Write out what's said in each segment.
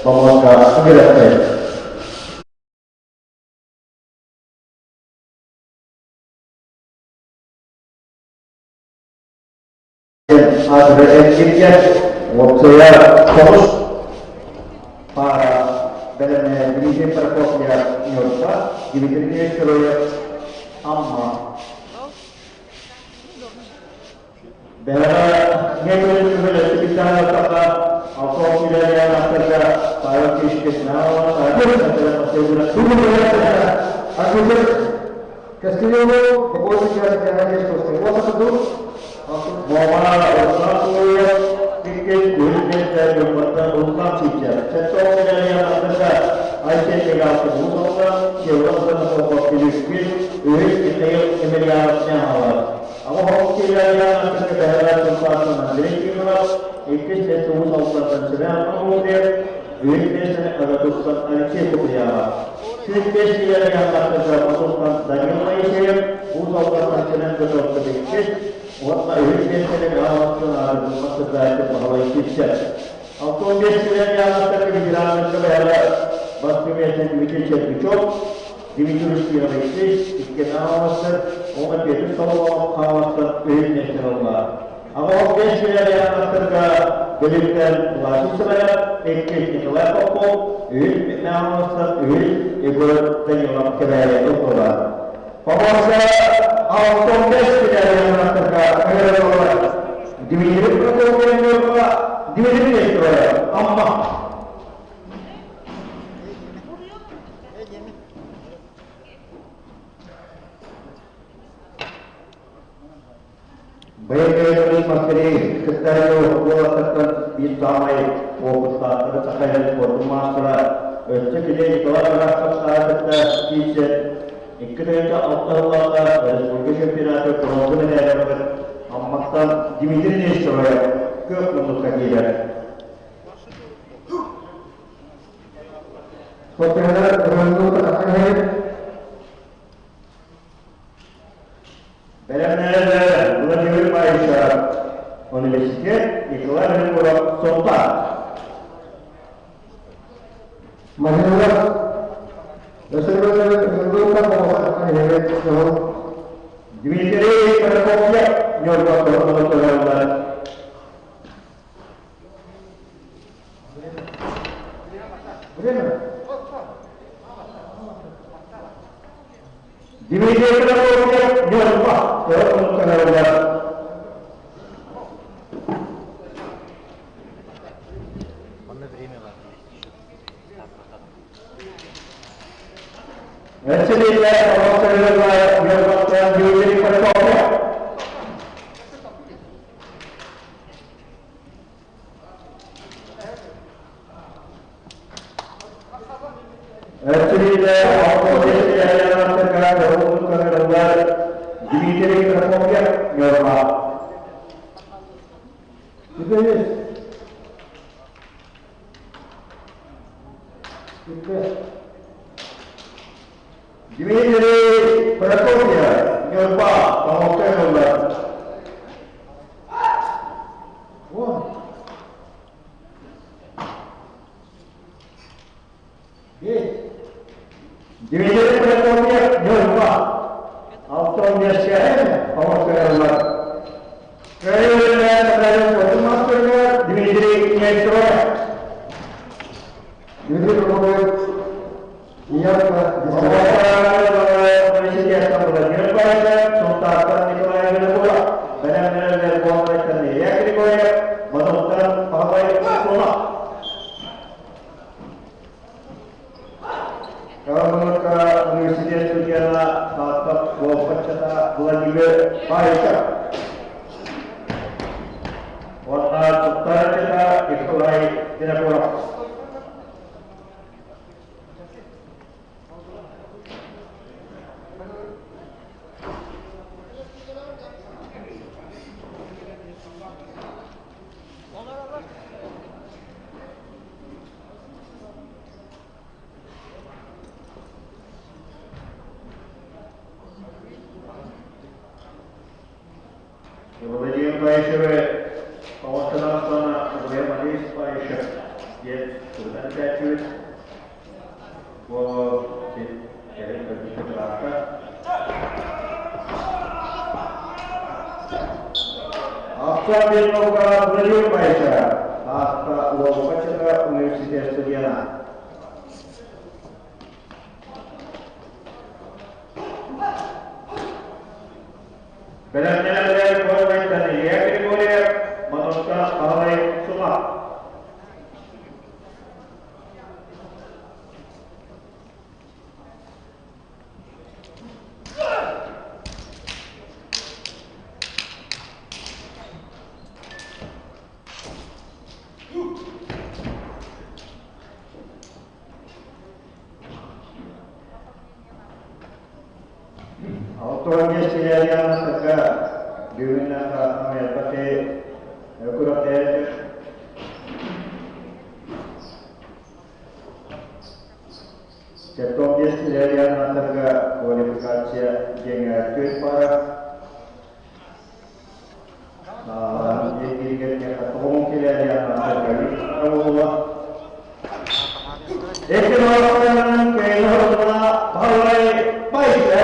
vamos a subir a hacer. Waktunya fokus para dalam division perkopian Eropa, division Eropa amma. Dalam game kita kata apa pilihan yang ada para kisah nama, para kisah masyarakat semua ada. Aku Castillo, propose que as viagens fossem outra tudo. Mawala Osasuya, Tiket, Gulmenta, Yomata, Ulma Teacher. Setor yang ada, I take it out of Musa, she was the of Philippines, who is the tail in the yard now. Our hockey area under the Bella to pass on a drinking house, it is the tools of the Savannah there, witness and other books and Chipia. Sirkes yang akan termasukkan dari Malaysia, untuk perjalanan ke Turki, waktu ini saya awak ada masa dari Hawaii kita. Aku biasanya yang akan berjalan ke Bela, batu biasa dibikin cekcok, dibikin siapa itu, ikan orang itu semua kawasan ini semua. Aku biasanya yang akan berikan wajib saya, ekspres apa ini kawasan ini. Ibu tanya kerana itu orang. Penguasa Kongres tidak yang mengatakan kerana orang. Dividir peraturan mereka, dividir itu amma. Baik materi ketika buatan disamai fokus pada cakap masalah. Jadi kalau kita sahaja kita ikutnya Allah sebagai pihak program yang amat dimitri sebagai kepentingan. Seperti orang terkait benar-benar belajar bahasa universitas itulah yang orang sontak. Masalah dasar menentukan penguasaan hebat jauh. Dimitri perkopian nyoba berkomunikasi. Dimitri perkopian nyoba berkomunikasi. Actually, kalau saya biar diuji performa. Actually, kalau saya yang terkait dengan diuji performa, biar itu ya. Dimitri perkopian nyoba pengukuran. Wah. Dimitri perkopian nyoba autonomisi pengukuran. Kerana ada masternya Dimitri Metro. Dimitri perkopian ia Kemudian Paisha, kawasan sana, kemudian Manis Paisha. Yes, sudah statute for dari pergi belakang. After the yoga, believe Paisa, after Wapachaka University Studiana. Benar-benar government dan ya kategori manusia ahli semua. Autonomia Siriana Saka Divina Merpate Kurate Autonomia Siriana Saka kualifikasi yang aktif para yang ketemu Siriana Saka Allah ekonomi kehidupan balai Paisa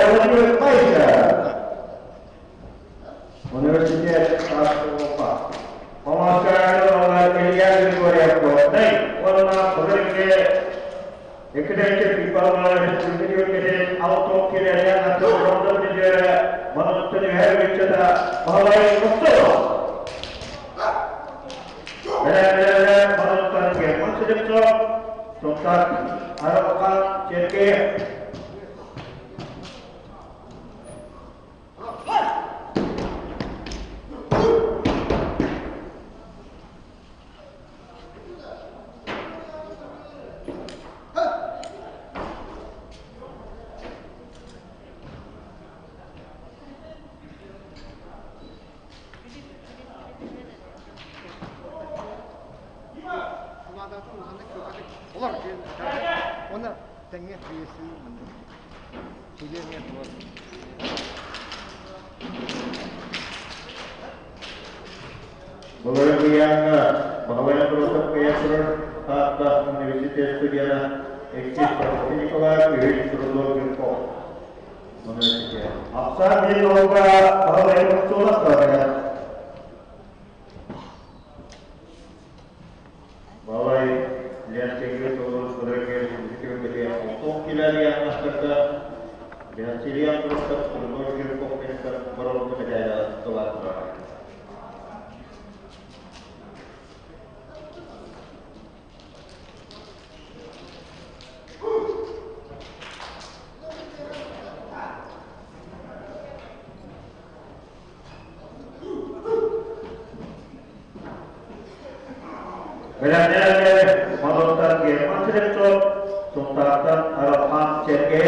Universitas Eropa pemasaran oleh pilihan di Korea Selatan warna berke ekdek people institute ke auto kiranya atau roda negara manusia negara bicara balai musuh benar-benar manusia ke manusia contoh harapan cerke 오늘 땡에 비해서 기대에 더 Bahwa proses keyakinan atas Universitas Studiana eksis ini keluar dari seluruh Jepang. Universitas. Apsal di loga bahwa yang bersolat pada bahwa yang tinggi seluruh sebagai institut kerja untuk kilari yang masyarakat dan silian proses seluruh Jepang yang baru berjaya setelah benar-benar manusia ke manusia itu tuntakan harapan cerke.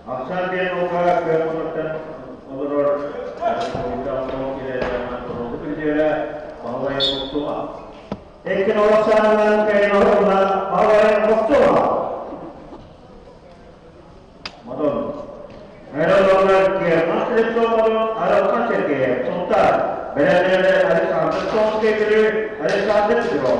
Asal dia loga kemudian menurut undang-undang kiranya menurut kerja bahwa yang bersama. Ekonomi kehidupan bahwa yang bersama. Madon. Ada loga ke masih itu ada macam ke contoh. Benar-benar ada sampai contoh ke ada sampai itu.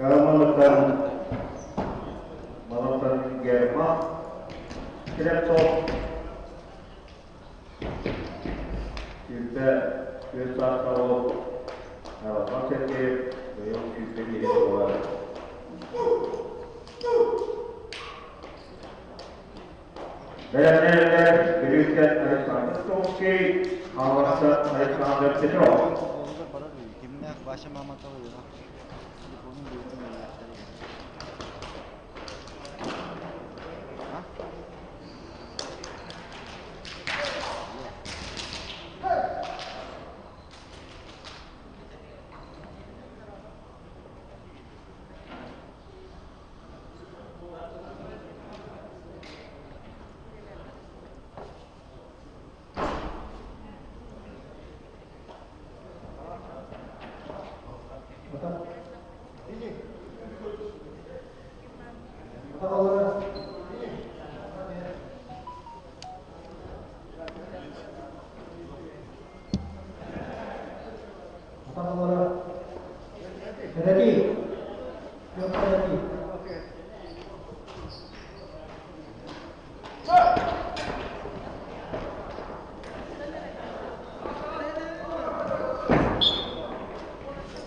Kemudian melakukan Jerman tidak sok kita bisa tahu macam ke yang kita ini luar dan berikan ada sangat sok Alexander Petrov. Futbolda para değil. Kimine başlamamak oluyor. Bunun büyütümü yaptırıyor. Ha?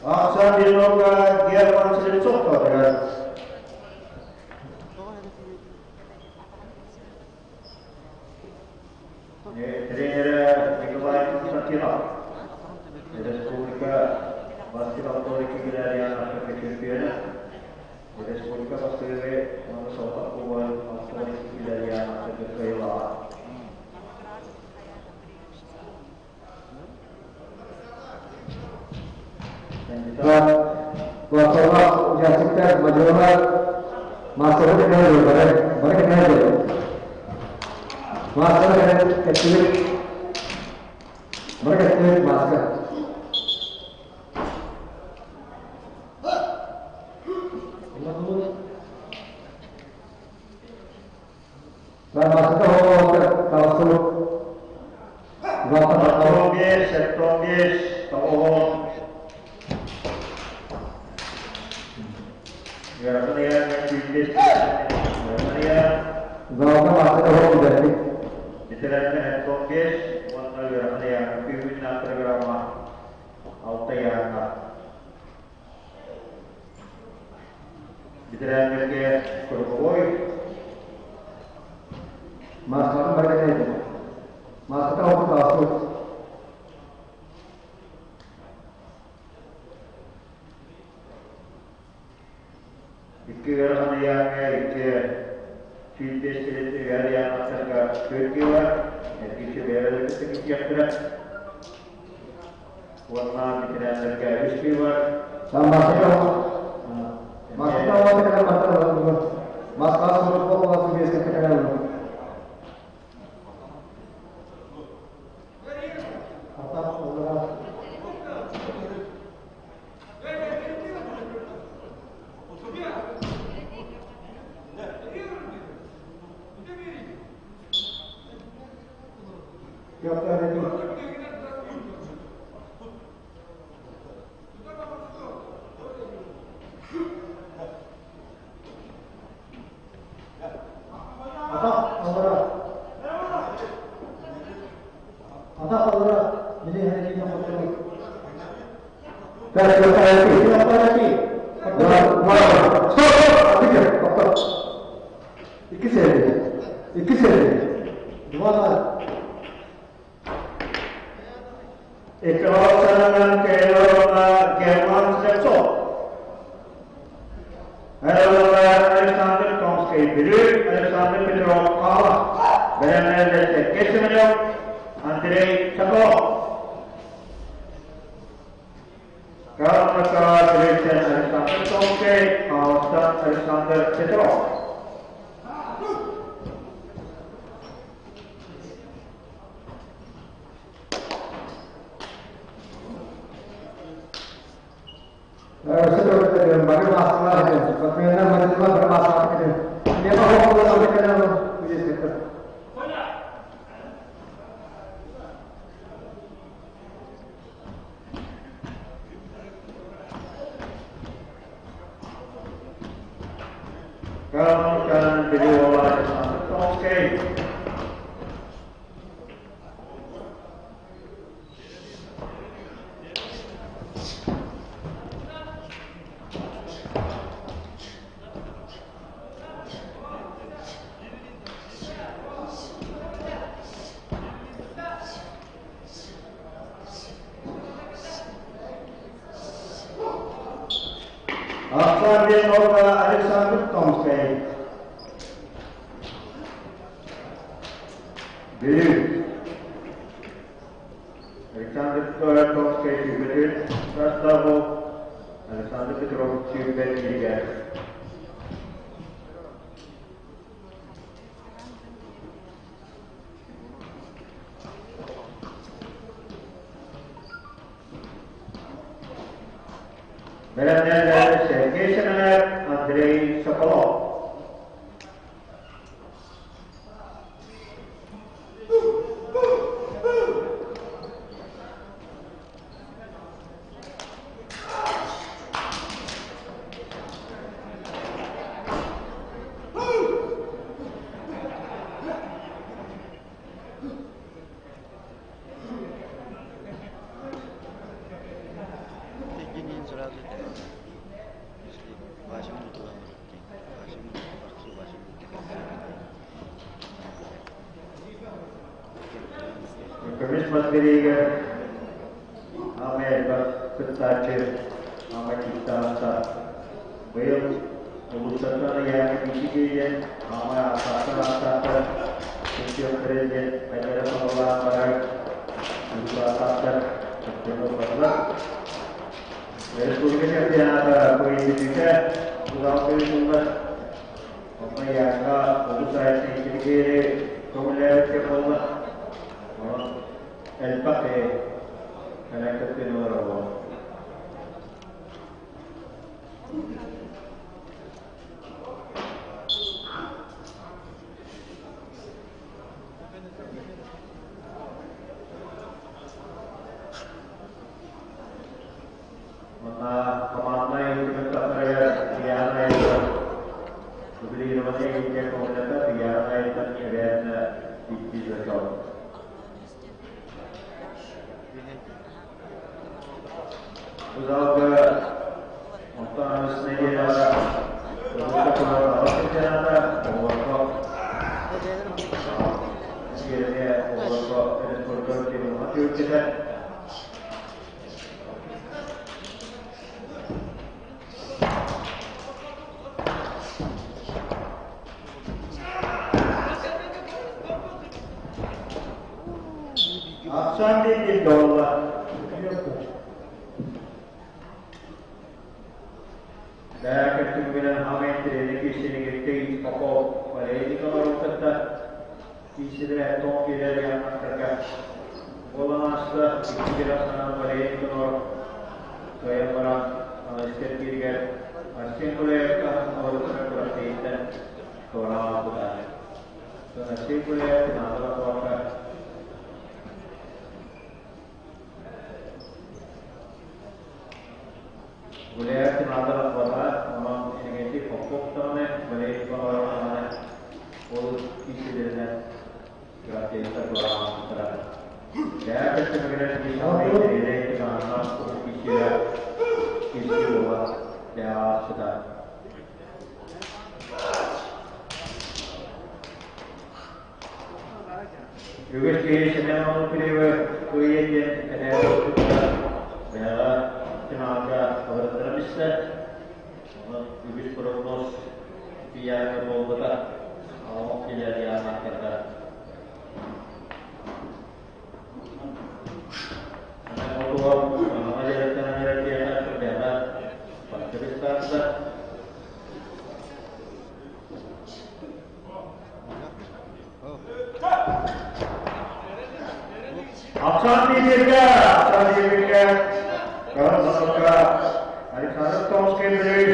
Aksan Dinoga German Selitsov dengan trainer Nikolai Konstantinov Respublika Basket Autority Gilarian Afrika Champion Respublika Basket Sopak Kuban Autority Gilarian Afrika Kayla. Dan kuasa menyaksikan bagaimana masalah dengan mereka masalah kecil mereka kecil masalah. Dan masalah kalau sulit Septongis, Tohon. Ya, kemudian bisnis, kemudian bahwa masuk ke jadi istilahnya headphone warna yang pimpinan program Altayana istilahnya ke Kurboy masuk mereka itu masuk ke masuk Ikut yang fitness yang akan berkibar, yang kita berada di sekitar kita, warna kita terkait berkibar. Sama sekali, masalah kita kan masalah semua orang biasa kita kan. Alexander Petrov kalah. Andrei Chakov. Karena seleksi Alexander Tomke, kawasan Alexander Petrov. Sebenarnya bagi masalah itu, sebenarnya menerima bermasalah itu. Dia mau sampai ke dalam uji sektor. Kalau kan video Alexander Tomke. Aksan Olga Alexander Tomskaya. Bill. Alexander Tomskaya debuted. Rastavo. Alexander Petrov debuted Liga. Melanel Sergei Shenev, Andrei Sokolov. Permismas Veriga, America, Kutacher, Amakitasa, Wales, Ubusatan yang Michigan, Amaya Sasa, Sosial President, Penjara Pengelola Barat, Dua Pasar, Sepuluh Pasar. Dari Republik Indonesia, Indonesia, Pulau Filipina, Amaya, Ubusatan Michigan, Kemudian Kemudian el pate connected to Nora. Maka kemana yang kita saya biara itu beli rumahnya yang kemudian biara itu ada di Jakarta. Usaha untuk sendiri ada, untuk orang kerja ada, untuk sekiranya untuk ekspor di rumah kita. Aksan di dolar. Daya ketumbuhan hamen dari kisi negeri pokok pada ini kalau kita kisi dari tong kiri yang terkait bola master kisi dari sana pada ini kalau saya orang sekitar kiri kan asyik boleh kan orang berarti itu orang apa dah so asyik boleh kenapa orang boleh kenapa orang ini pokok tanah boleh orang mana और किसी देना जाते हैं तो हम तरह क्या करते हैं अगर किसी को दे रहे हैं तो हम को किसी होगा क्या सदा युगेश के सिनेमा में फिर कोई ये है मेरा चुनाव का और तरबिस्ता और युगेश प्रोग्नोस पिया में बहुत बता awak tidak diamankan. Anak tua ajar dia saudara pada besar. Aksan diberikan. Kalau mereka hari sana Thomas Kendrick,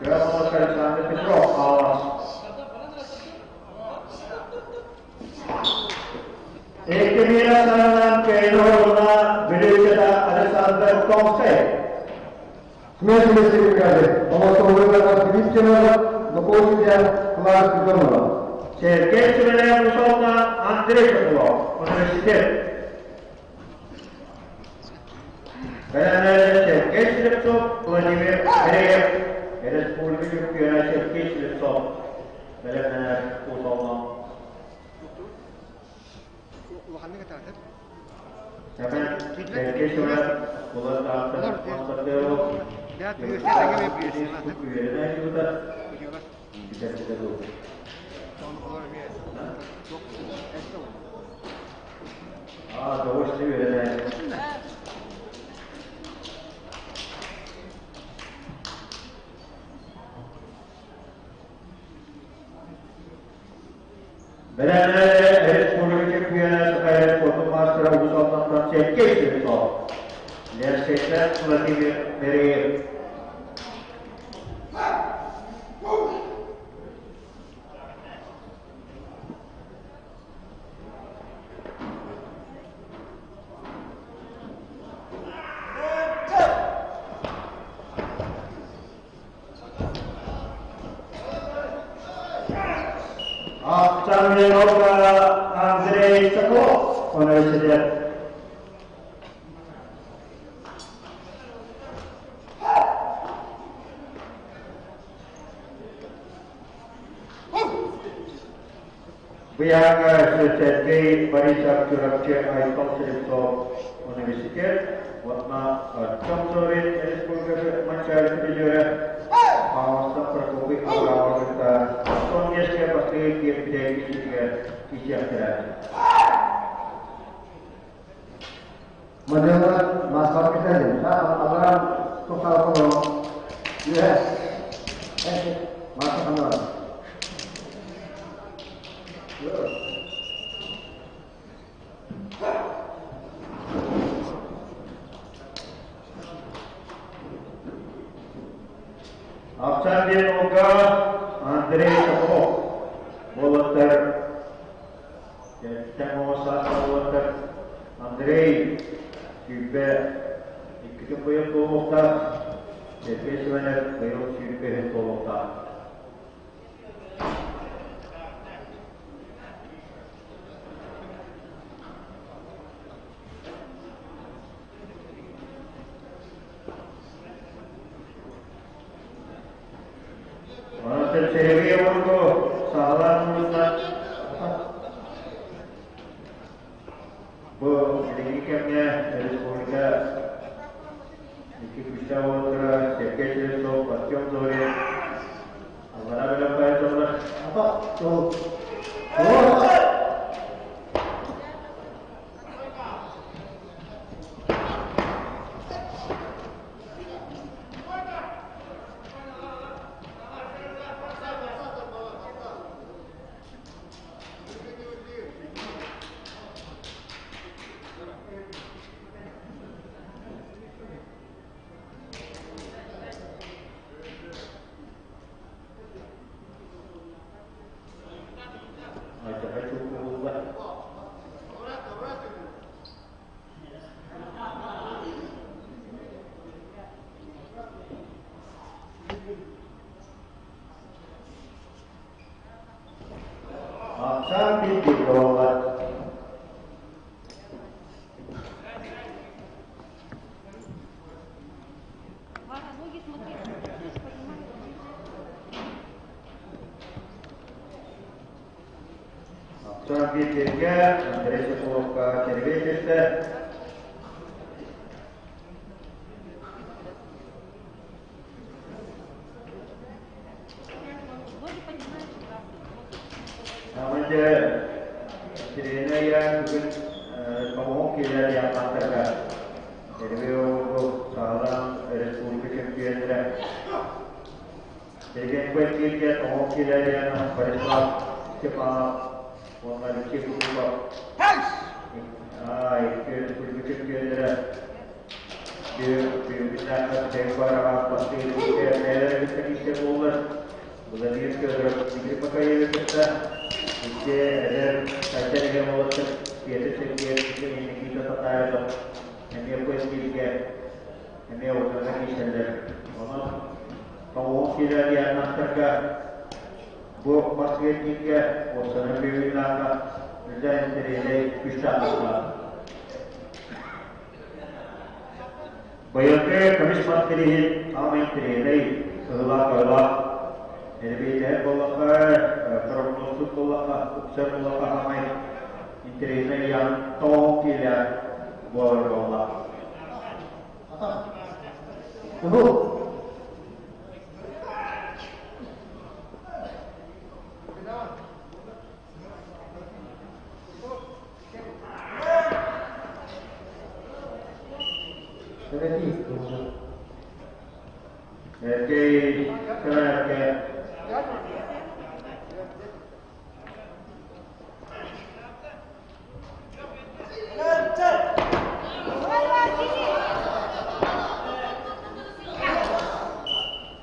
kalau mereka hari sana Petrov awas. एक मेरा नाम कहना होना विदेशता Alexander Tomskaya. Смерть если вы кажете, потому что вы когда видите надо, но после класс дома. Сергей Шевелев ушел на Андрей Соkolov, университет. Сергей Шевцов, Владимир Андреев, Республика Сергей Шевцов, Белгород, Кузовна. Sergei Shenev, Bulat Akhtar, Konstantinov, Ya büyüsün, lagi büyüsün. Üyeler yılda Büyüyorlar. güzel olur. Onu olur bir. Çok eski olur. Doğuş üyeler. Berenlere evet politik üyeler hayal kodum master ulusal çekti sağ. Gerçekten Vladimir Mereyev. Оксана Андрей Соколов, университет. Бьянга Сергей Борисов Чуракче Айтол Селектор университет. Вот на Чомсорин Республика Манчжария Придюре. Пауста Прокопий Авраамовка. Сонежская последняя педагогическая физиотерапия. Mendengar masalah kita ini, agar total kalau yes, masuk kamar. Оксана Андрей Соколов, волонтер. Тема волонтер Андрей. Şüphe, iki boyu dolukta, depresyonel boyu şüphe dolukta. Ona seviye vurdu, sağlam vurdu. Bu dediklerine Respublika iki kuşta oldu, sekreter sok, basyon zori. Allah'a bela paylaşımlar. Apa? Tuh. Akşam bitti provalar. Akşam bittiğinde Andrei Sokolov'ka çevirmişti. Namanya Sirena yang bugün pamuk kiler yapmaktadır. Jadi untuk salam Republik Indonesia. Jadi kuat kiler pamuk kiler yang bersama cepat orang kecil juga. Itu Republik Indonesia. Dia bisa tersebar pasti dia ada bisa boleh. Boleh dia ke pakai kita. इसके अगर culture के वो सब कैसे चलिए इसके इनकी तो पता है तो हमें आपको इसकी क्या हमें उठाना की चंदर और वो किधर या नाश्ता का वो बास्केट की क्या वो सनम भी मिला का डिजाइन तेरे लिए पिस्ता का बयाके कमिश बात करी है हमें तेरे लिए कला Jadi saya bolakah, termasuk bolakah, saya bolakah ramai interesa yang tahu tidak bolak. Tunggu. Perché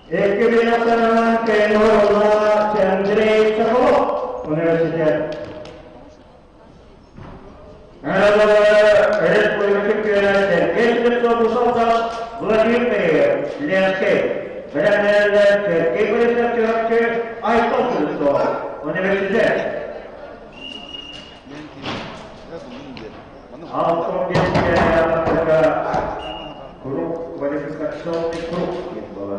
e che viene anche Norma Chandre Chakolo University. Eres politik yönetmen, gençlik toplumsal Vladimir Lenski, Verenlerler Türkiye Polisler Türkçe Aykut Üniversite. Altın gençliğe grup, kualifikasyon grup gitu.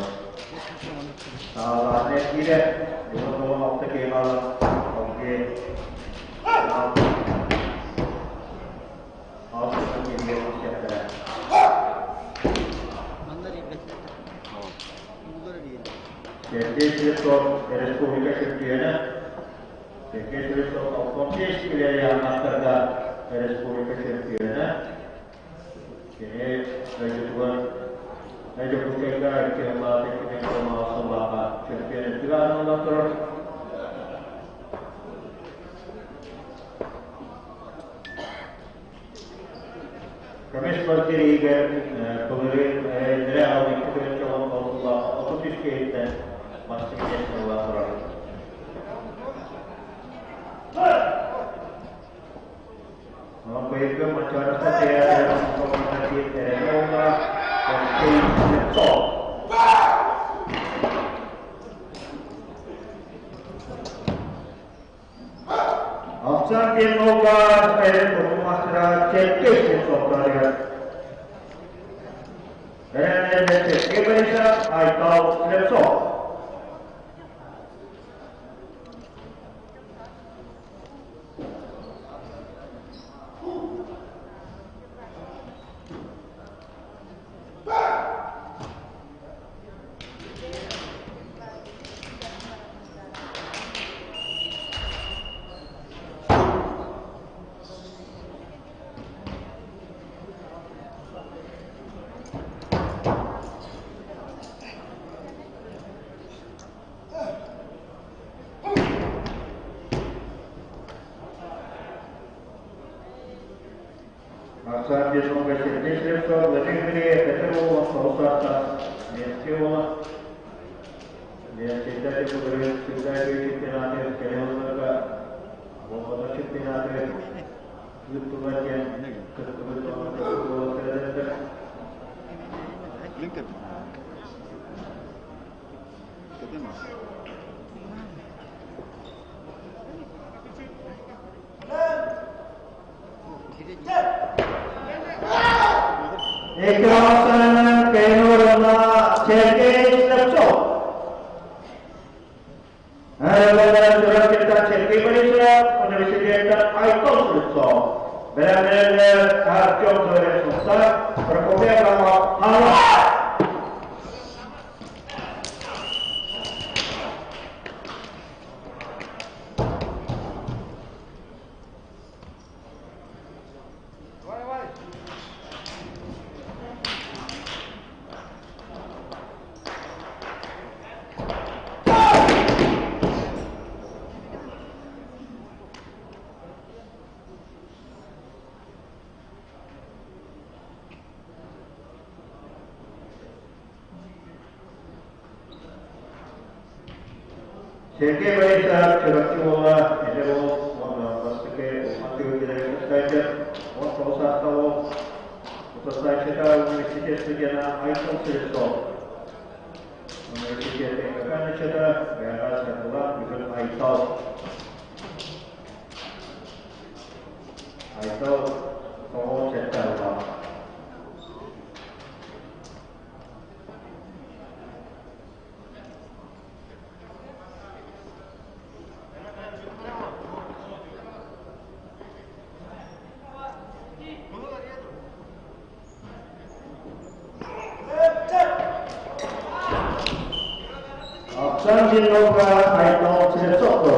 Salah net tidak, itu waktu kemal, oke. Jadi Republika Türkiye'ne Türkiye Avrupa Birliği anahtarda Republika Türkiye'ne ini Raja Bukeka Kemati Kemama Sambaka Türkiye'nin planı anahtar kami seperti ini kemudian dari awal kita coba Allah otomatis kita masih bisa melakukan. Apa itu macam saja dalam komunikasi terhadap konflik Afsan di muka saya masyarakat cetus di software. Dan ada keberisa atau laptop. Saat dia sampai sini, saya sudah berdiri, ketemu Fausata, dia sekolah, dia cerita dia berdiri, cerita dia cerita nanti, kerana mereka, apa cerita nanti, itu bagian kebetulan LinkedIn. Ekran kenuruna cerke laptop. Ada surat kita cerke berisa, universitas Aykut laptop. Benar-benar harus bersusah, berkopiah sama Allah. Cerke berisa cerki bola, elero, pastikan mati ujian kita, waktu saat tahu, selesai kita universitas sejarah Aykut laptop. Universitas yang akan kita berada sekolah dengan Aykut. Aykut, kau cetak apa? Sambil loga Aykut laptop.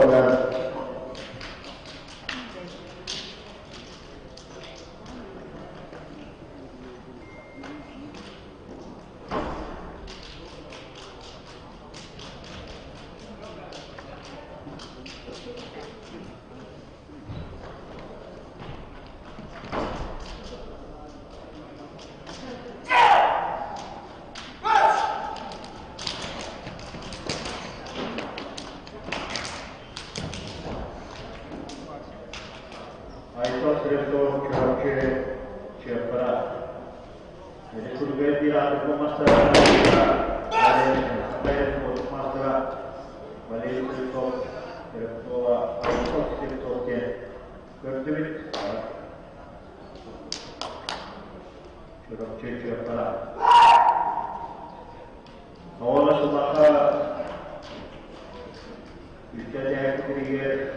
Aitos Resto Kyoche Chiapara. Jadi surga tidak ada masalah, ada masalah. Balik Resto Aitos Resto Ken Kertwit Kyoche Chiapara. Awalnya semasa bisa jadi ketiga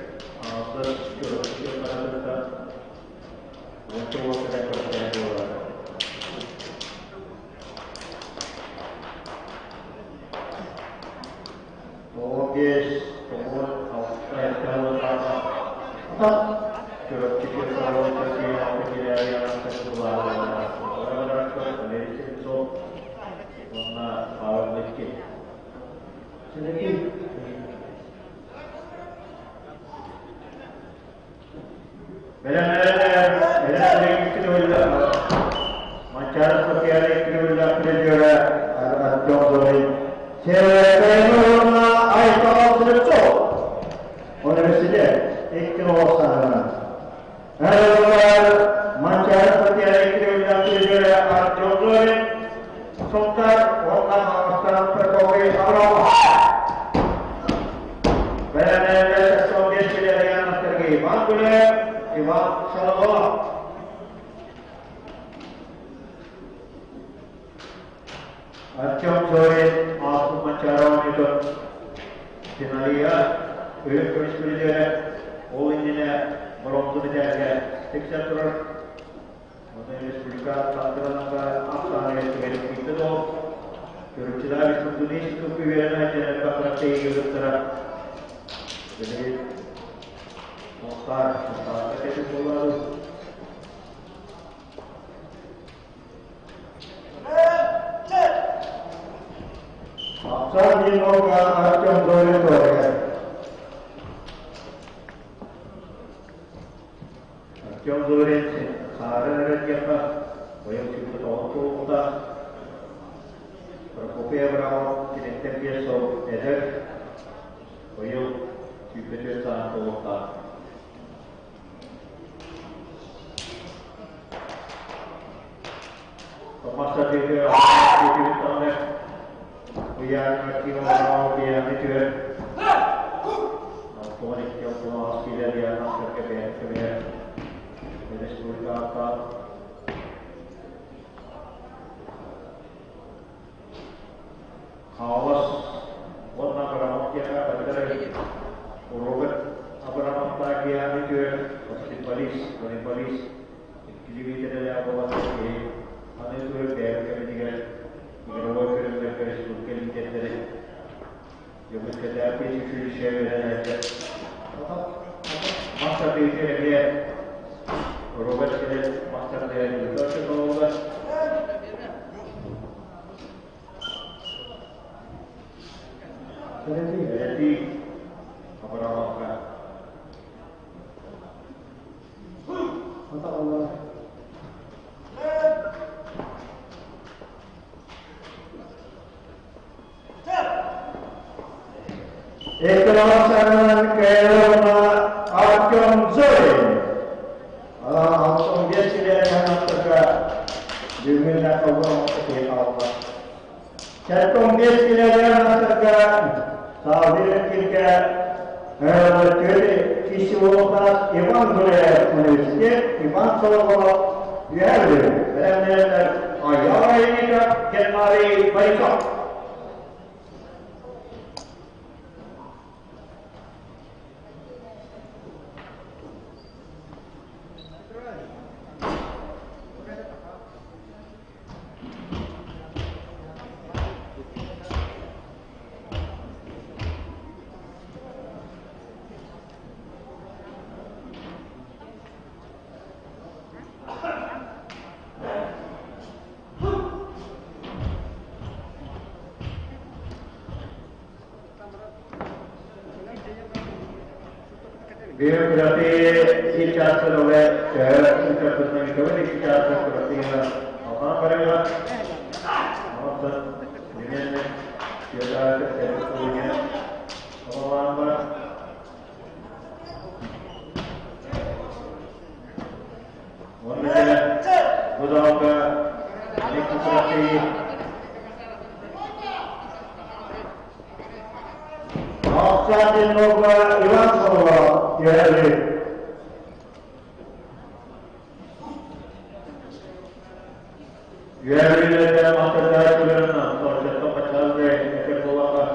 terus Kyoche Chiapara tetap untuk waktu pertanyaan dua. Yes, kemudian saya kalau apa Kyoche Chiapara terkini tidak yang kedua orang dari situ mana power lifting sedikit beda kedua macam seperti ada kedua kedua ada contoh sebelumnya Aitos Resto Universitas Ekonomi macam seperti ada kedua ada contoh Sokar waktu masa perkawin Allah. Berada sesuatu tidak yang terjadi. Maknanya Imam Sallallahu. Acap sore aku mencaron itu. Senaria, tulis dia. Oh ini belum tulis dia. Siksa terus. Ini sebuah tantangan apa yang terjadi itu tu, kerja di dunia itu pilihan aja apa strategi utara. Jadi, mokar itu semua. Asal di mokar macam dua itu ya. Macam dua itu. Saran siapa? Bayang siapa tahu kita berkopi berapa kita terbiasa so eder bayang siapa cerita tahu kita masa dia tahu ni bayang kita orang dia itu apa ni kita pun asal dia nak kerja ini sebuah apa? Awas, warna berapa kita bergerak? Robot apa nama bagian itu? Pasti polis. Jadi kita ada apa lagi? Mana itu bergerak juga? Robot bergerak seperti ini jadi. Jika kita apa sih share ada? Masa itu dia. Robot ini master dari itu semua. Jadi apa nama? Mantap Allah. Ekonomi kerana akan zoe. Langsung dia tidak yang terkait dengan orang seperti apa. Contoh dia tidak yang terkait sahaja kita berjudi kisuapas Ivan Gule Universitas Ivan Salvador dia ada. Kerana ayah ini kan mari baiklah. Biar berarti kita selawat ke kita bersama kami kita berarti apa mereka apa dengan kita punya apa Bu da Alexis Konstantinova Ivansova görevli. Görevlilerden mahkemelerin soruşturma başlandı. Ekip olarak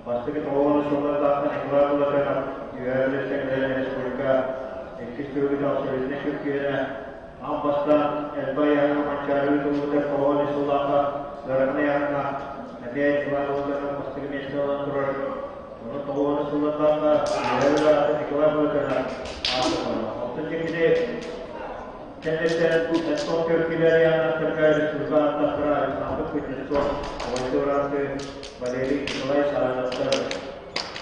baştaki oğlanı sonuna zaten ikrar olarak görevli sekreterine Respublika Ekşi Çalışması'nın Türkiye'de Ambastan Elbaya'nın mançarı tutulduğu oğlanı sonuna zararına yanına Hediye ikrar olarak baştaki mesele olan durar. Onu oğlanı sonuna görevli olarak ikrar olarak Altıncı Kendisi son kökleri yanatırken Sürgan'da sıra sandık kutlusu Oyunculardı Valeri Nikolay Saranatları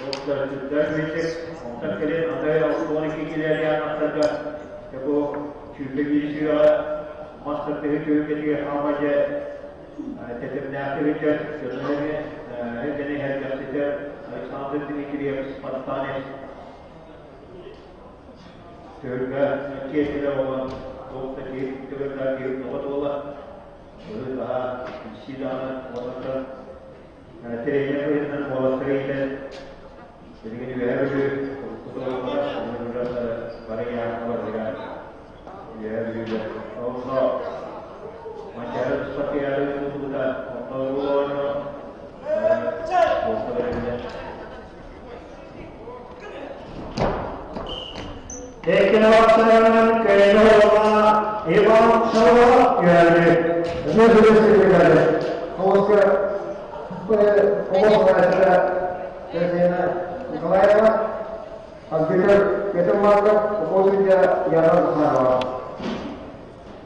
Doktor Türkler Büyük Ontaklerin adaya 12 kileri yanatırken bu Türk'e girişiyor Master Tehlikeli amacı Tetemine aktivite Sözlerini Hepsini her gazetede Alexander Dimitriyev Spartanes Türk'e Türkiye'de olan Doktor Kevkirler Kevk Novatova Böyle daha işçidanı olmakta Tereyine koyulan olasırıyla Dediğim gibi her bir kutularına Burada parayı yapmalar yani Her bir Olsa Maçarı seperti ada itu Burada Onlarına Olsalarıyla Lekin vaktinden kaynağı İvan Şava geldi. Ne söylüyorsun geldi? Oğuz'a mesela Sezeyne Nikolayeva Azgıdır Yetimlar'da Oğuz'unca yarar var.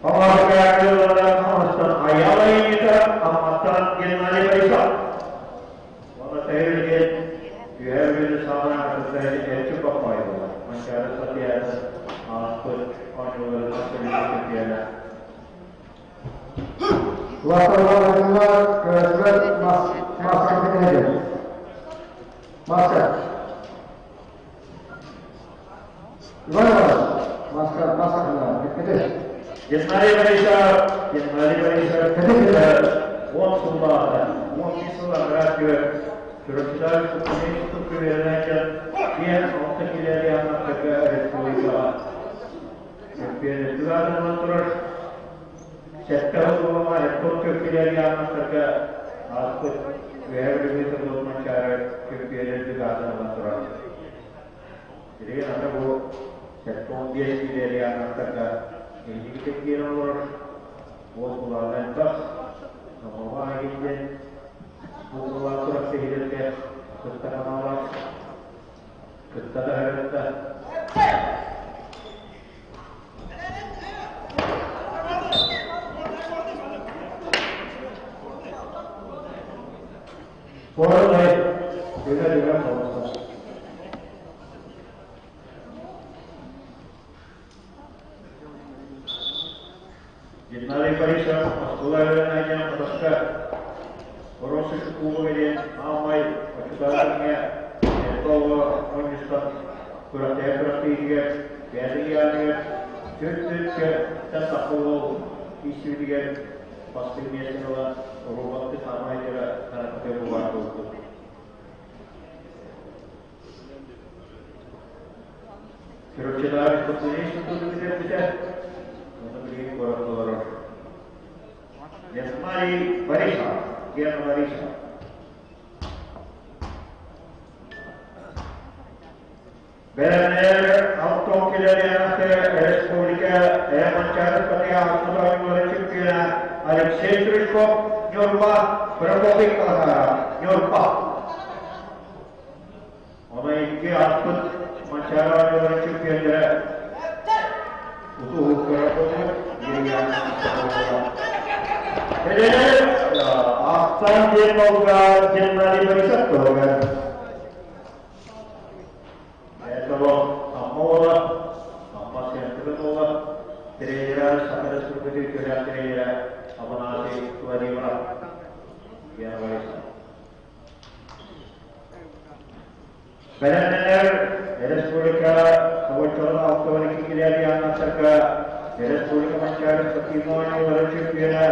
Ama kayaklarından Hamas'tan ayalayın yeter Hamas'tan gelmeli baysa. Ona tehlikeli Güherbirini sağlayan kısırları elçi bakmayı var. Maçarı satıyada Ağustos 10 yılları Türkiye'de. Kulaklarına göğüsler masrafı nedir? Masraf. Masrafına dikkat et. Yetmali Barış'a on sullahda, on sullahda Türkçüler Türkçüleri tutup verirken diğer alttakileri anlattıkça Respublika Türkiye'den oturur. Sektör olma rekor Türkçüleri anlattıkça artık verildiği tutulma çare Türkiye'de anlattılar. Jadi anda bu sektör diğerleri anlattıkça ilgili tekniği olur. Bu kullanılan tas Nama lagi Bukulah surat sehingga Kita menolak Kita harta Orang lain juga kawasan Jurnali Parisa Sekolah Aja Pasca Orang suku kemudian amai kesudahannya itu menjadi berarti dia biasanya juga tetap perlu isu dia pastinya adalah orang itu sama aja karena kebutuhan itu. Surat seperti ini sudah tidak untuk orang-orang. Yang mari Parisa Dia Marisa. Benar autokileri anate Respublika mancara seperti Alkuda Universitas Alexei Trishkov Nyorba Berapobik Kalahara Nyorba. Ona iki Alkud mancara Universitas Utuh Berapobik Dirian Ahsan Jenmoga Jenmali Barisat Kogan Kalau Amola Amas yang kedua Terira Sakara Surpeti Kerja Terira Amanasi Tuari Merah Yang Barisat Benar-benar Respublika Kawasan Autonomi Kekilian Serka Respublika Mançarı Sakimoğlu Varıcıklı'na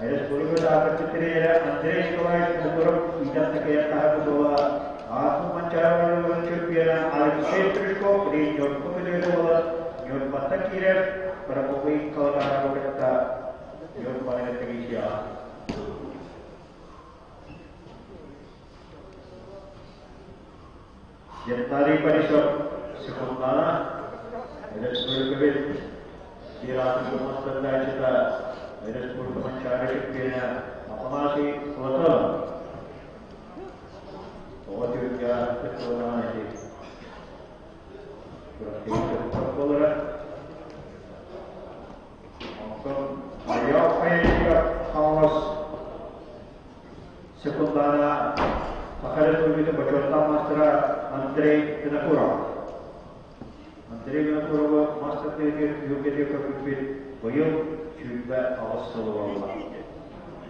Respublika Dağıtıklı'ya Andrei Kovaç Kuturup İdatlıkaya tahakkı doğa Asım Mançarı Varıcıklı'na Alexey Trishko Kri Yorku Kudü'ye Yor Patakire Parakovi Kaлагара Bogata Yor Panagatiya Jantari Parishad Sekundana Respublika Diratu Mustanda Cita Respublika Mançarı Sakimoğlu Apamasi Kuatala Ovatürkya Sekundana Berarti Maria Fayeka Thomas Sekundana Sakara Tulbita Bacota Mastra Andrei Dinapura Andrei Dinapura Master Tege Yogete Kapupit Bayo Juba Avassaluva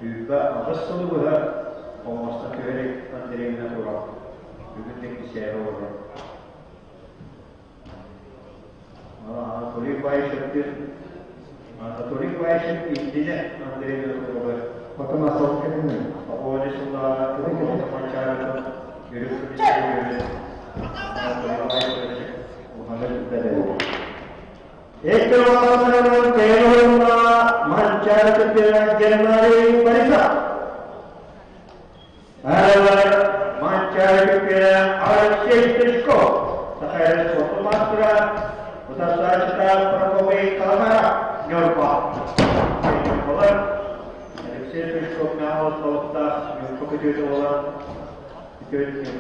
Juba Avassaluva O Master Tege Andrei Dinapura Yogete Kisero Tuli Vaishakti Tuli Vaishakti Dine Andrei Dinapura Потом остался кабинет. Pokoknya sudah ketemu pacaran hidup di sini. Ek orang kerana mancar kepada Januari Parisa. Ada mancar kepada Alexey Trishko. Sekarang suatu matra utas saja Parakovi Kaлагара Yorpa. Servisok naal salta Yorku Kudü'ye olan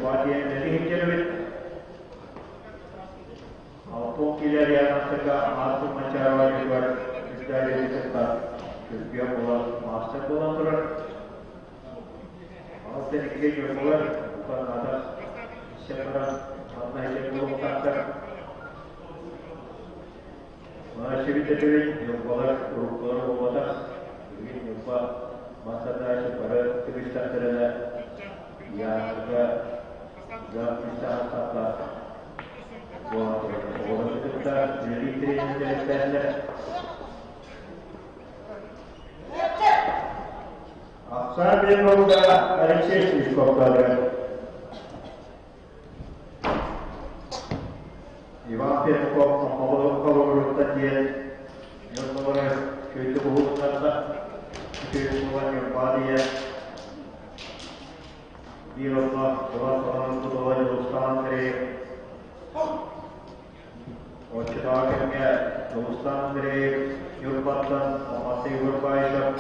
Vadiye Nedi Hicrevit Altın ileri yanattıkta Asım Mançarı var İstihar edilsekta Türkiye olan Master olan durur Altın ikili yorumlar Bu kadar Şeparan Altın ikili yorumlar Masyarakat Türkiye yorumlar Gruplar olmadan Bugün yorumlar Masada secara tulisan terana yang juga bisa kata buat orang kita jadi terima Aksar bin Muda Alexey Trishko Ivan Perkov kalau tadi yang orang itu bukan Kehidupan yang padia di rumah orang tua dosan dari Ocaknya dosan dari Yurubatan masih berbaik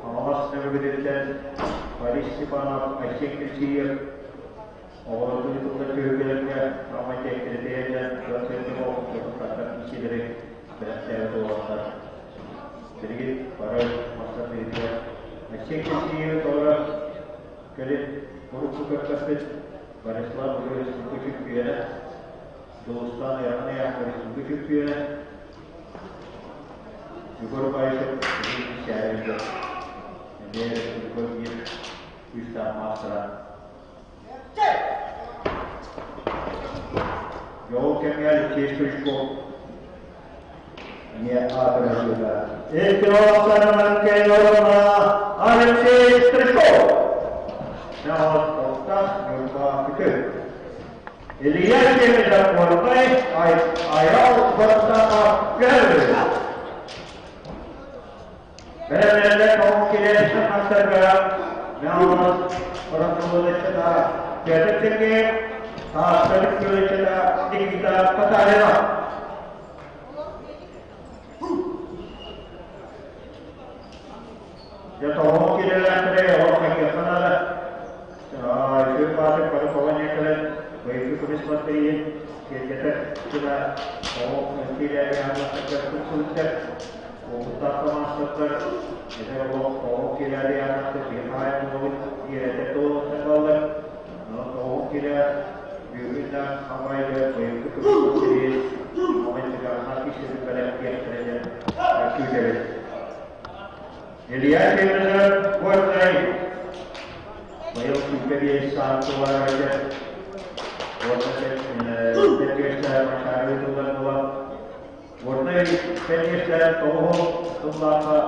amas negerikan parisipan asyik kecil orang itu terkejutnya ramai kerja dan proses mau berkata isi dari berasal dosan jadi para masa itu asyik kecil orang kerja buruk kertas barislah boleh suku kira dosan yang boleh suku kira juga baik jadi share itu jadi juga bisa masalah jauh kemana Trishko ini apa juga एक औसत के लोगों Alexey Trishko now start your picture Elias came in the qualify I out but girl Benar kaum kira asal now orang tua kita jadi tinggi asal kita kita pasalnya Ya tahu kira kira orang yang sana itu pada kawannya kalian baik polis menteri kita sudah tahu kira yang ada khususnya untuk master itu tahu kira yang ada behind mode dia itu sekolah tahu kira juga awal baik polis menteri awal juga hati sebenarnya dia kerja sudah Elias Kemner buat lain, bayar supaya satu orang aja, buat saya masyarakat itu kan buat Warna penis dan tohong tumlaka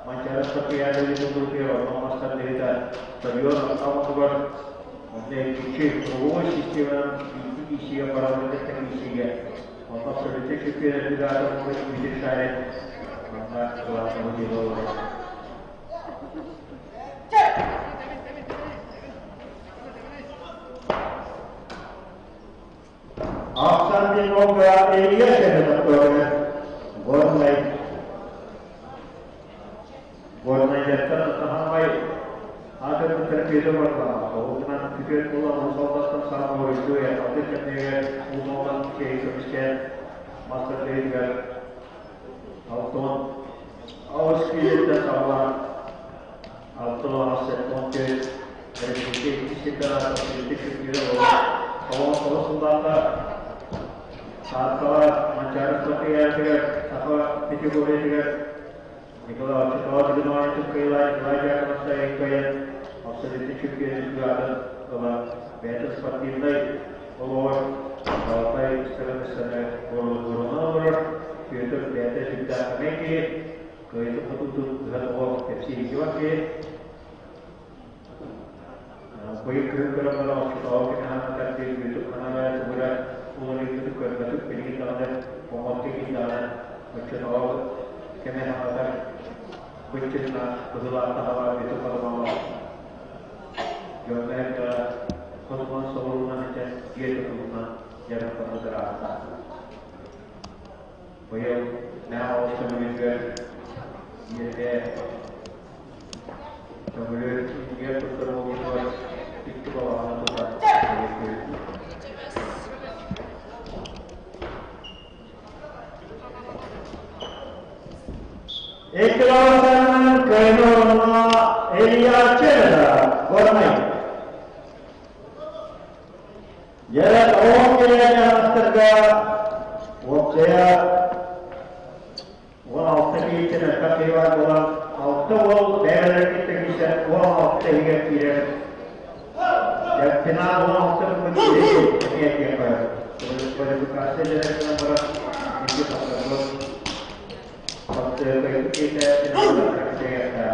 mancara seperti ada di tubuh dia orang master data serius atau keluar untuk kecil semua sistem isi yang para mereka teknisinya maka seperti kecil tidak ada mungkin bisa saya maka keluar dari luar. Aksan di noga Elia yang tertulis warna jatuh terhambai ada berbeda warna. Kalau dengan pikir pulau masalah sama itu ya, ada ketika umuman kehidupan masa tinggal auton aus kita sama auton aset mungkin dari sisi kita politik kita kalau sudah saat mencari seperti yang tidak apa itu boleh tidak kalau kita tidak itu belajar saya kayak maksud itu juga ada betul seperti ini kalau baik sekarang guru itu betul sudah memiliki itu betul dengan orang kecil juga कोई करने वाला officer के नाम करके तो खाना है पूरा पूरा itu kerja itu pilih dalam pemotong dalam macam awal kena ada kucing nak berulang tahun itu pada malam jomel ke semua sebelumnya macam dia itu semua jangan pernah terasa bayar now semuanya dia kemudian dia terus itu bawaan Tuhan. Ikhlas kerana Elia cedera warna. Jadi orang Elia yang terga waktu waktu ini cedera kakiwan waktu daerah kita bisa waktu ini kira. Jab final waktu menjadi apa? Kualifikasi dari nomor itu pasal waktu kita tidak kerja.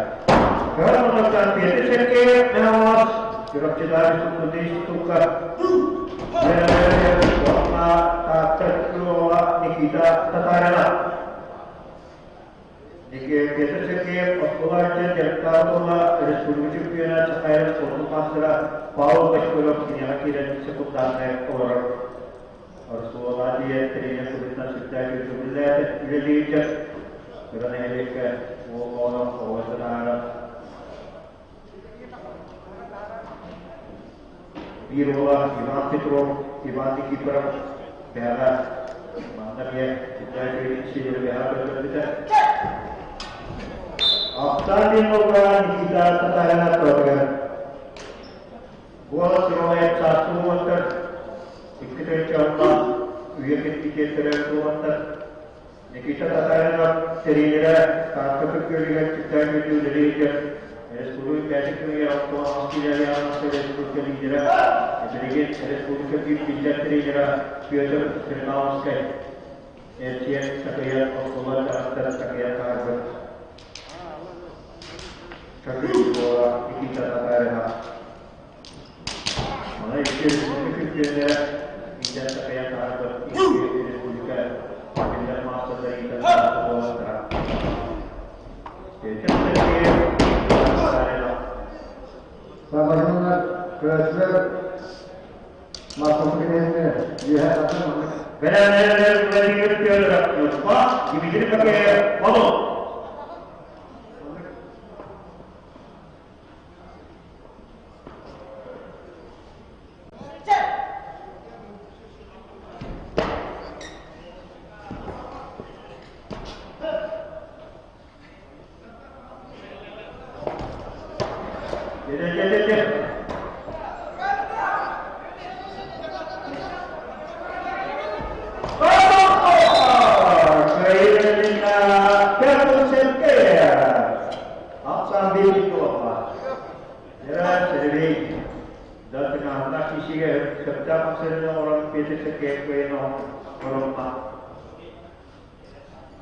Kalau melakukan biasa sekali, memang surat cedera itu tukar. Warna tak keluar kita tertarik. Jika biasa sekali, sekolah cerita bola Respublik Cina sekarang suatu pasra Paul Beschulok ini akhirnya cukup damai orang sekolah dia terima kebetulan sudah itu melihat religius kerana mereka orang orang birolah Ivan Petro Ivan Kiper biara mana dia sudah diisi biara berbeda. Tadi orang kita tertanya program, buat proyek satu motor, kita coba wilayah tiga terlalu motor, kita tertanya terira, kakak kerja kita itu dari sepuluh basic ni orang tua masih ada yang masih sepuluh kali jera, jadi sepuluh kali pindah terira, future ternaus kan, siapa sekalian orang tua sekalian karbo. Kaki bola kita tertarik. Mana itu kita tidak sekaya karena ini juga tidak masuk dari kita bola terang. Jadi Sama dengan kerja masuk ini dia akan benar-benar berdiri tiada lupa dibikin pakai foto.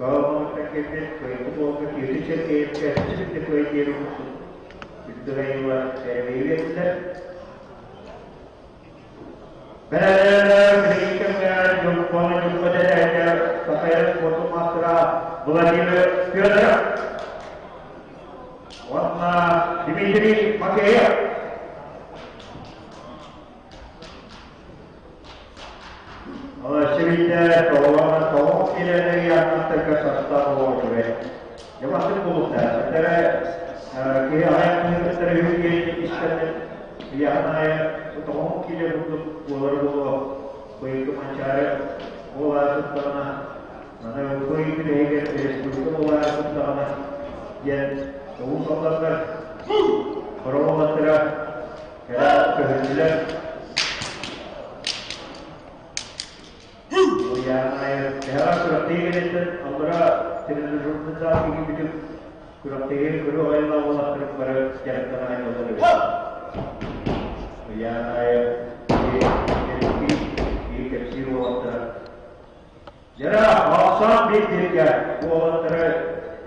Kalau pakai itu mau ke kiri cek ke kiri itu lagi ini sudah. Mereka jumpa saja saya foto masra Vladimir Fyodorov. Warna Dmitri Makeyev. Очевидно, того или я только состав уже. Я вас не буду знать. Это люди искали. Я знаю, что того или будут говорю, поэтому мачаре, была сутана, она выходит и говорит, была сутана. Я того солдата, проводера, когда говорили. Saya kurang itu, antara tidak berusaha begitu kurang guru Allah Allah terus berjalan dengan Allah. Ya, ini kecil water. Jara awasam dikirja, water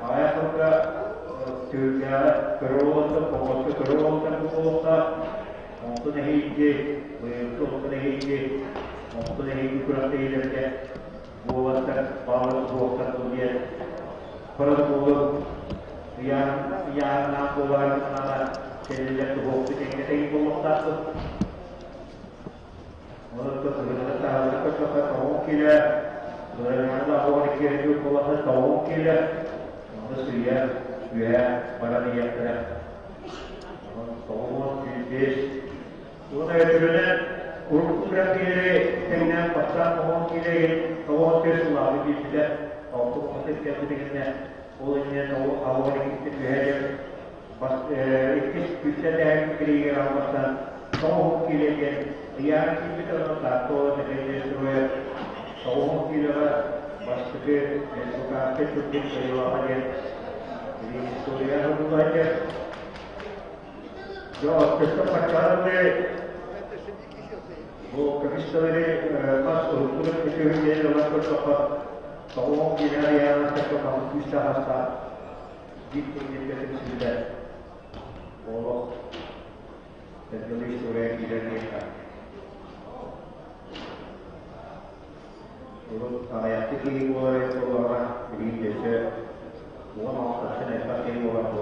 ayat juga juga guru water, pokok guru water, untuk nehije, untuk nehije. Untuk ini kurang tidak buat power buat kemudian perlu yang nak buat mana jadi buat kita ini buat satu untuk sebenarnya tahu tahu kira sebenarnya orang kira itu buat tahu kira untuk dia pada dia kira tahu jenis itu sebenarnya Kurang kira dengan pasal mohon kira tahu kesuatu tidak tahu masih kita dengannya olehnya tahu awal kita belajar pas ikut kita dah kira pasal tahu kira yang kita tahu dengan sesuatu tahu kira pas kita suka itu kita apa dia jadi historia itu aja जो किसका प्रचार में वो commissioner पास हुकूमत के लिए लोगों को तवों की नारियां तक तो हम पूछता हस्ता जीत के लिए सुविधा वो तकलीफ हो रही है इधर का वो आयात की वो है तो हमारा ग्रीन जैसे वो हम सबसे ऐसा के वो हम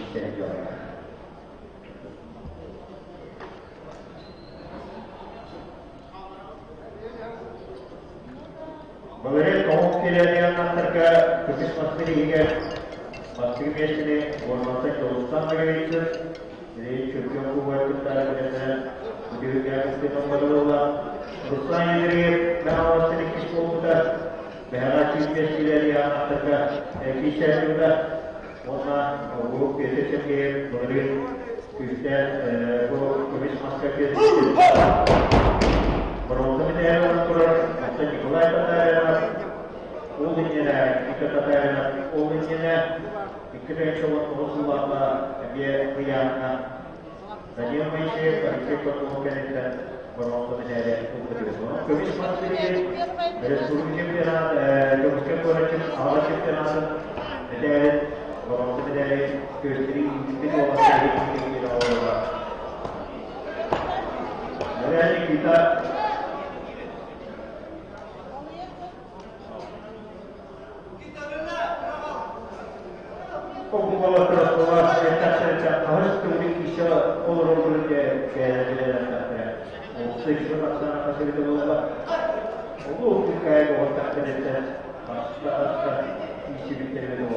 इससे जो है Bagaimana kaum kira-kira antara krisis masjid ini, masjid ini और मत दोस्तान लगे इस ये छुट्टियों को वर्क करता है जैसे मुझे क्या करते तो बदल होगा दूसरा ये बनाओ से किसको होता पहला चीज के लिए लिया antara एक ही शहर होता और ना वो कैसे चले बड़े क्रिश्चियन वो krisis masjid के Berontem ini orang macam Nikolai kata Ulinya kita kata Ulinya kita coba terus apa dia priana dan dia masih berikut mungkin dan berontem ini ada untuk kami masih ada suruhnya kita juga korban awal kita ada berontem ini ada kestri itu orang kita orang jadi kita Como transformar essa harus kemudian bisa orang bekerja kayak o seja passar a fazer do lado o que cai o tá tendo basta isso de ter do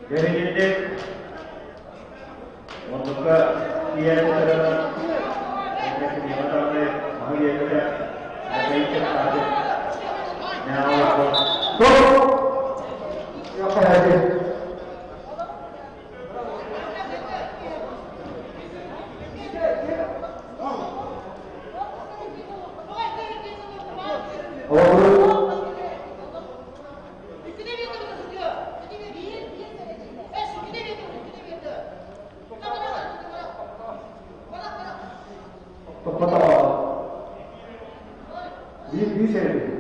jadi gente untuk dia terus ini kita tahu bahwa dia ada itu ada Now, apa lagi? 20 cm.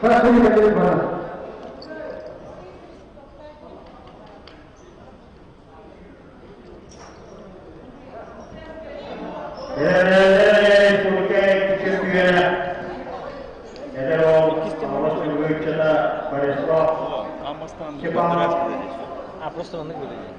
Pak, ini dari mana? Просто он говорит.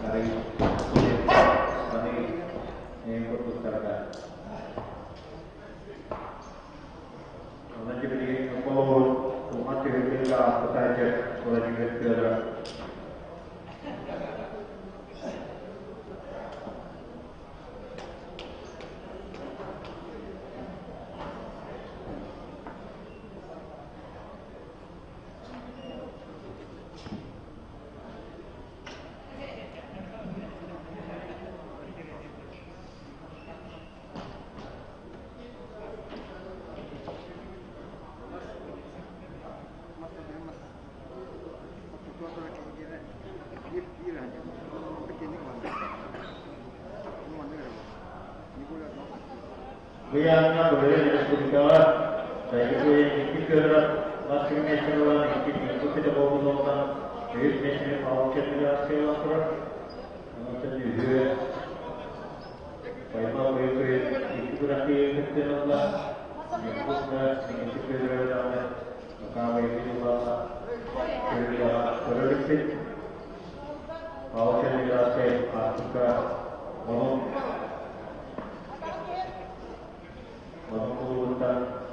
Hari Biyangnya berbeda dari sekolah. Saya itu yang dipikir masih nasional yang itu tidak mau melakukan dari nasional awalnya tidak sewa kurang. Macam juga. Baiklah itu berarti nasional lah. Yang sudah dipikir dalam kawin itu bahasa kerja berlebih. Awalnya tidak sewa juga. Mengurutkan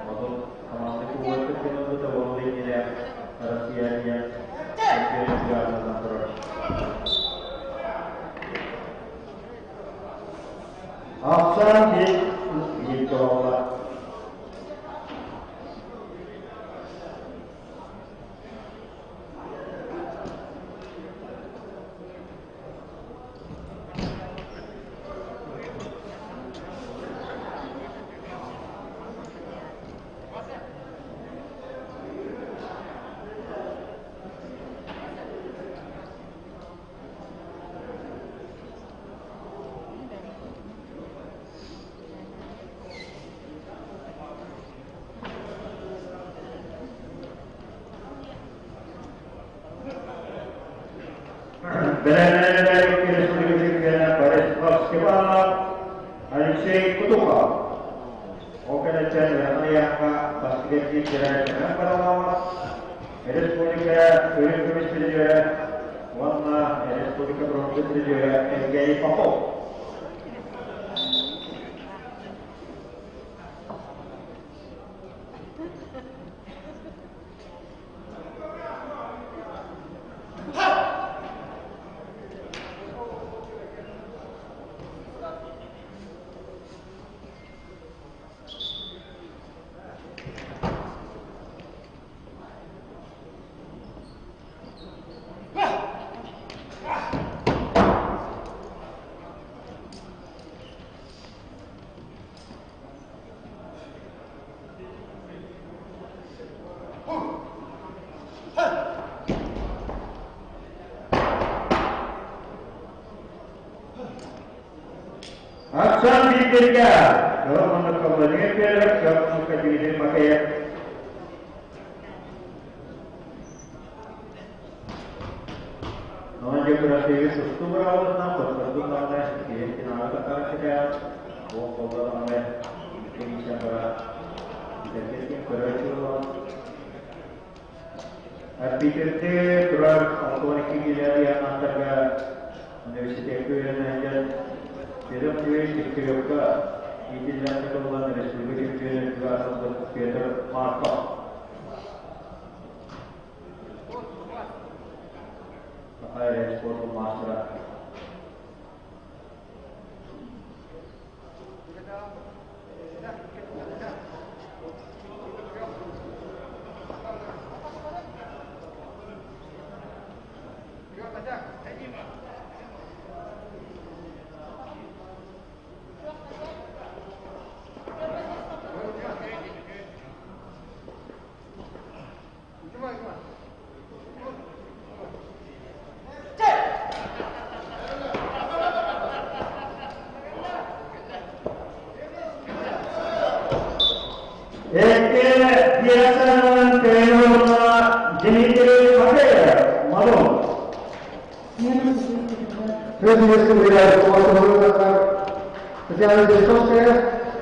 untuk kemampuan kuat itu untuk memulainya rahasianya mungkin juga dalam terus. Aksan di coba. Benar-benar kita sudah berjaya pada sekolah Alexei Kutuka. Oke, dan yang basket di jalan pada lama. Ada sekolah universitas berjaya, warna ada sekolah berjaya berjaya MGI Papua. Aksan diberikan kalau menurut kembali kalau menurut diri pakai Namun berarti itu berawal nampak namanya ini kenal kata kita kalau namanya ini siapa jadi berjuang artikelnya terus kalau ini dia antara universitas dan Dalam diri kita, ini adalah kebetulan dari seluruh dunia juga untuk kita marka. Apa yang sport master? Biasa dengan jenis apa ya, malu. Terus kemudian kata secara sosial,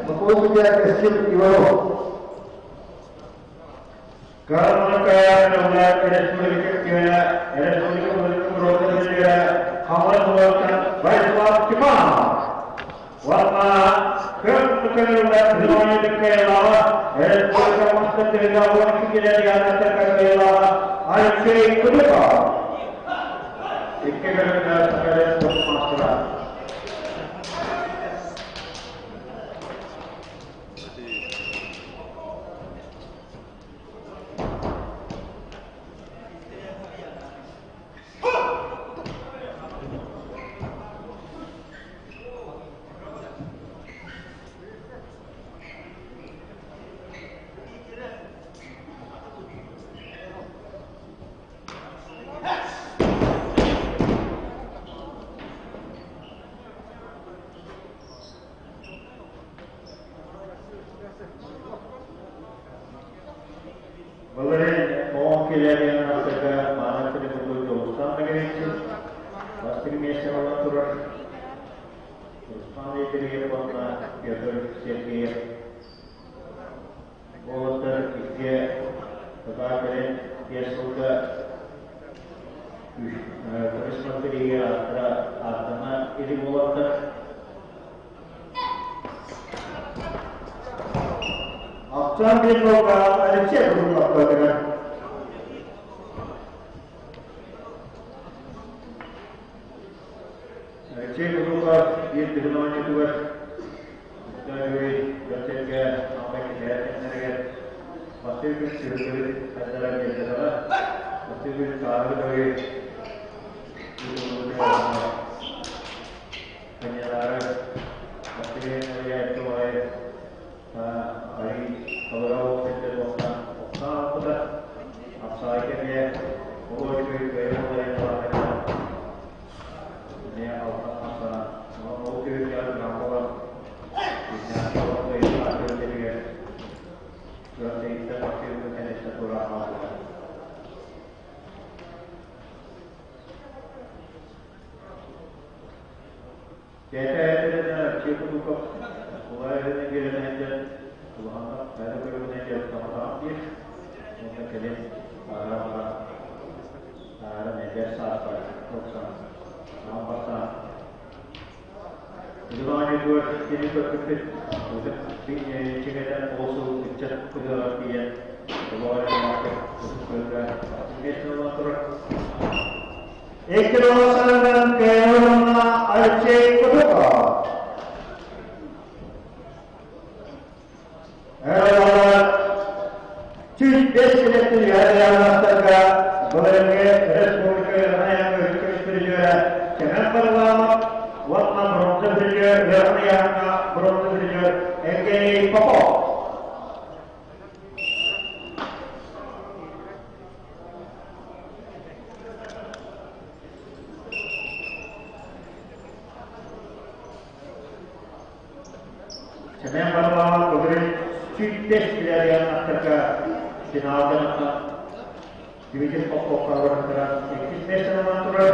maupun secara eskip iwaro. Kalau mereka melihat resolusi beroperasi dia, awal melakukan baik cuma warna kemudian semuanya dikelawa, resolusi master tergabung kita di atas terkelawa, Alexei Kutuka. Ikut dengan sekalian master. Pastrimiesten turun. Usman Idriye Bonna Götür Sergiye. Boğazlar İlke Tadakır'ın Yesul'da Kırışma Idriye Adana İri Boğazlar. Akşam bir program Alexey kurulmaktadır. Alexey kurulmak bir durumanyeti var. Dari bercerita sampai ke daerah negara masih bersyukur antara kita masih berkahwin dari itu penyelara masih melihat tuai hari kalau kita bukan apa apa saja boleh kita boleh melakukan ini apa mau kita lakukan. Ini berpikir untuk cekatan also bicara kemudian bahwa untuk bergerak nasional turun. Ekolosan kelola Alexey Kuduka. Cuci besi itu ada masalah bolehnya respon ke yang berkaitan dengan perlama waktu berkaitan dengan berkaitan dengan pokok. Sebenarnya perlama berkaitan cuci dari antara jenazah dibikin pokok kalau antara cuci antara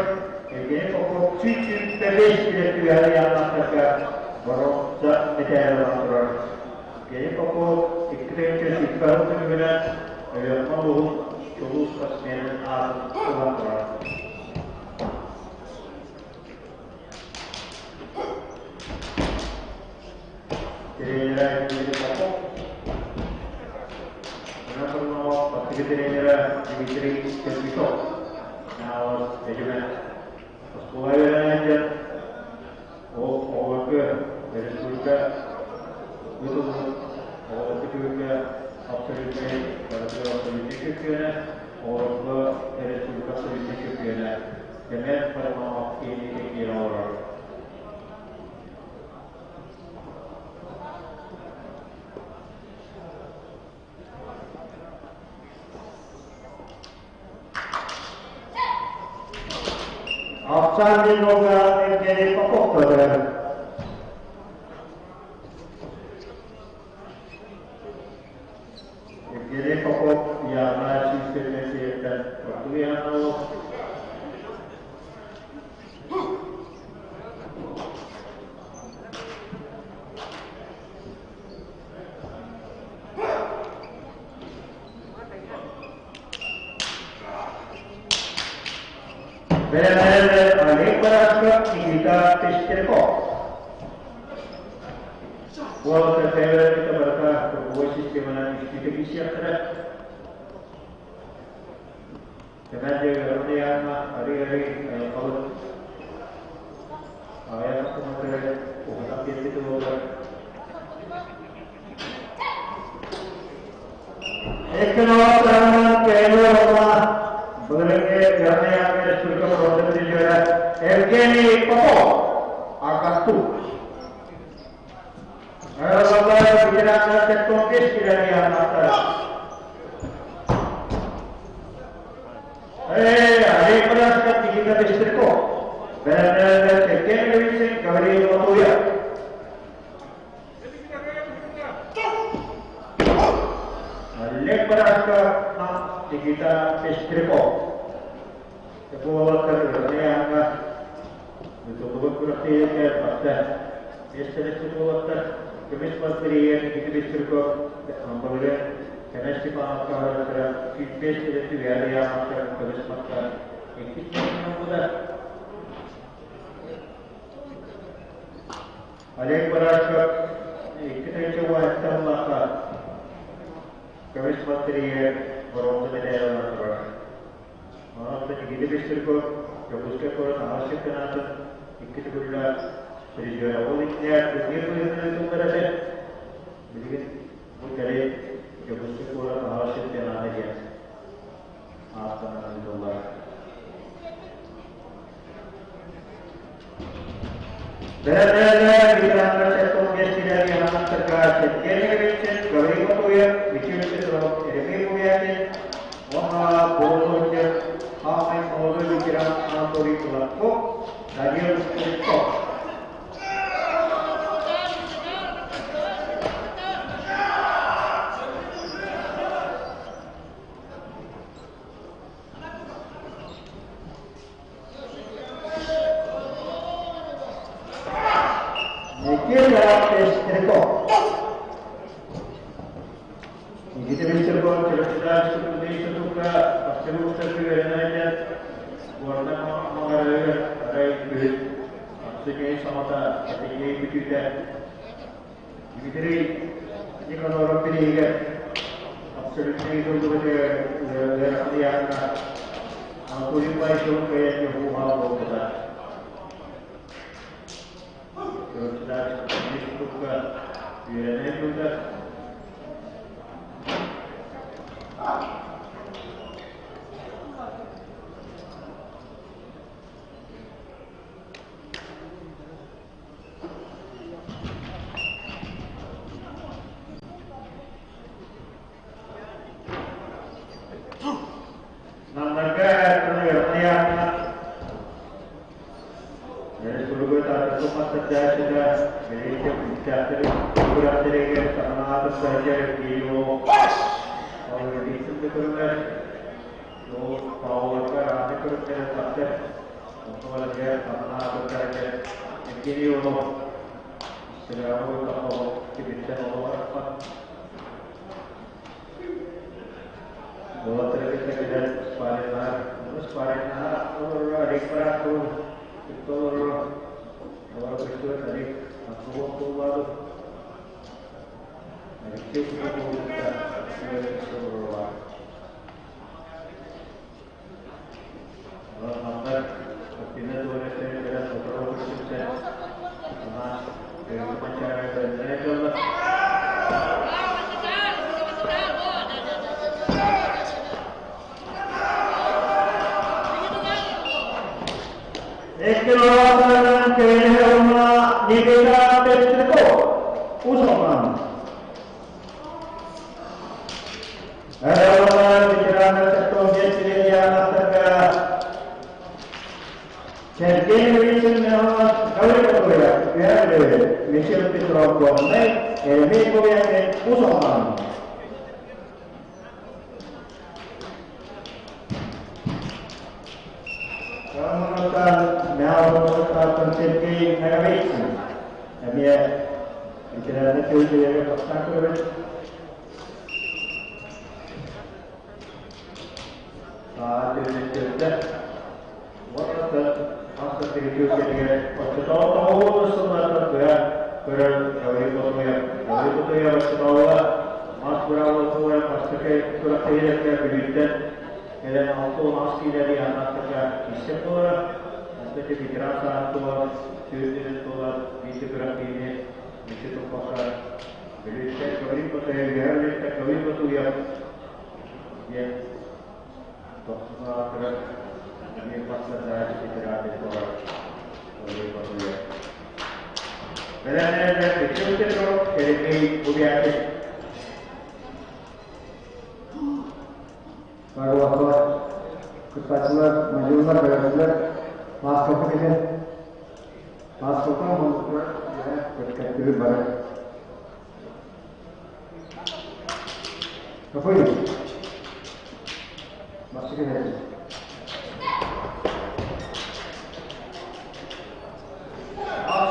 ini pokok cuci dari antara baru tidak antara ini pokok iklim sekitar dengan malu tulus pasien antara jadi pokok Secretary Dimitri Servikov. Now, Regiment Ospovaria, Overker, Venezuela, Little, Overker, Absolutely, Venezuela, or Venezuela, Venezuela, the men for the moment in order. After the jadi pokok pada jadi pokok yang masih seperti dan waktu yang lalu kita tes telefon. Buat tertera kita berkah berbuat sistem analisis kita bisa terus. Jangan jaga yang hari-hari kalau ayat kemudian orang itu ekonomi keluar boleh kerana yang suka proses juga. Evgeny Popov akan tu. Kalau bicara teknologi tidak diantar. Ada peras kita distriko. Dan Evgeny Levinsky kali itu ya. Ada peras kita distriko. Sebuah kerjaan Tuberkulosis pasal. Biasanya semua pasal kemis materian kita bisirko memperoleh karena si pangkal antara fitness itu biaya pasal kemis pasal. Kita mudah. Ada yang berasal kita coba hitam maka kemis materian berobat dengan orang. Orang kita bisirko Jabusnya korang awasnya kenapa ikut gula jadi juara awalnya dia pun itu berada jadi bukan jabusnya korang awasnya kenapa dia apa namanya dolar dan kita akan satu biasa dari anak terkait jadi kita gawe itu ya bikin itu ini punya wah bolehnya apa yang boleh dikira atori pelaku dari itu. Mungkin dalam tes rekod. Kita bisa bercerita seperti itu juga. Sebelum terpilihnya warna mengarah ada itu maksudnya sama tak ini kita jadi jika orang pilih kan absolutely itu juga dia akan aku lupa itu kayak yang buah buah terus sudah ini juga biarnya juga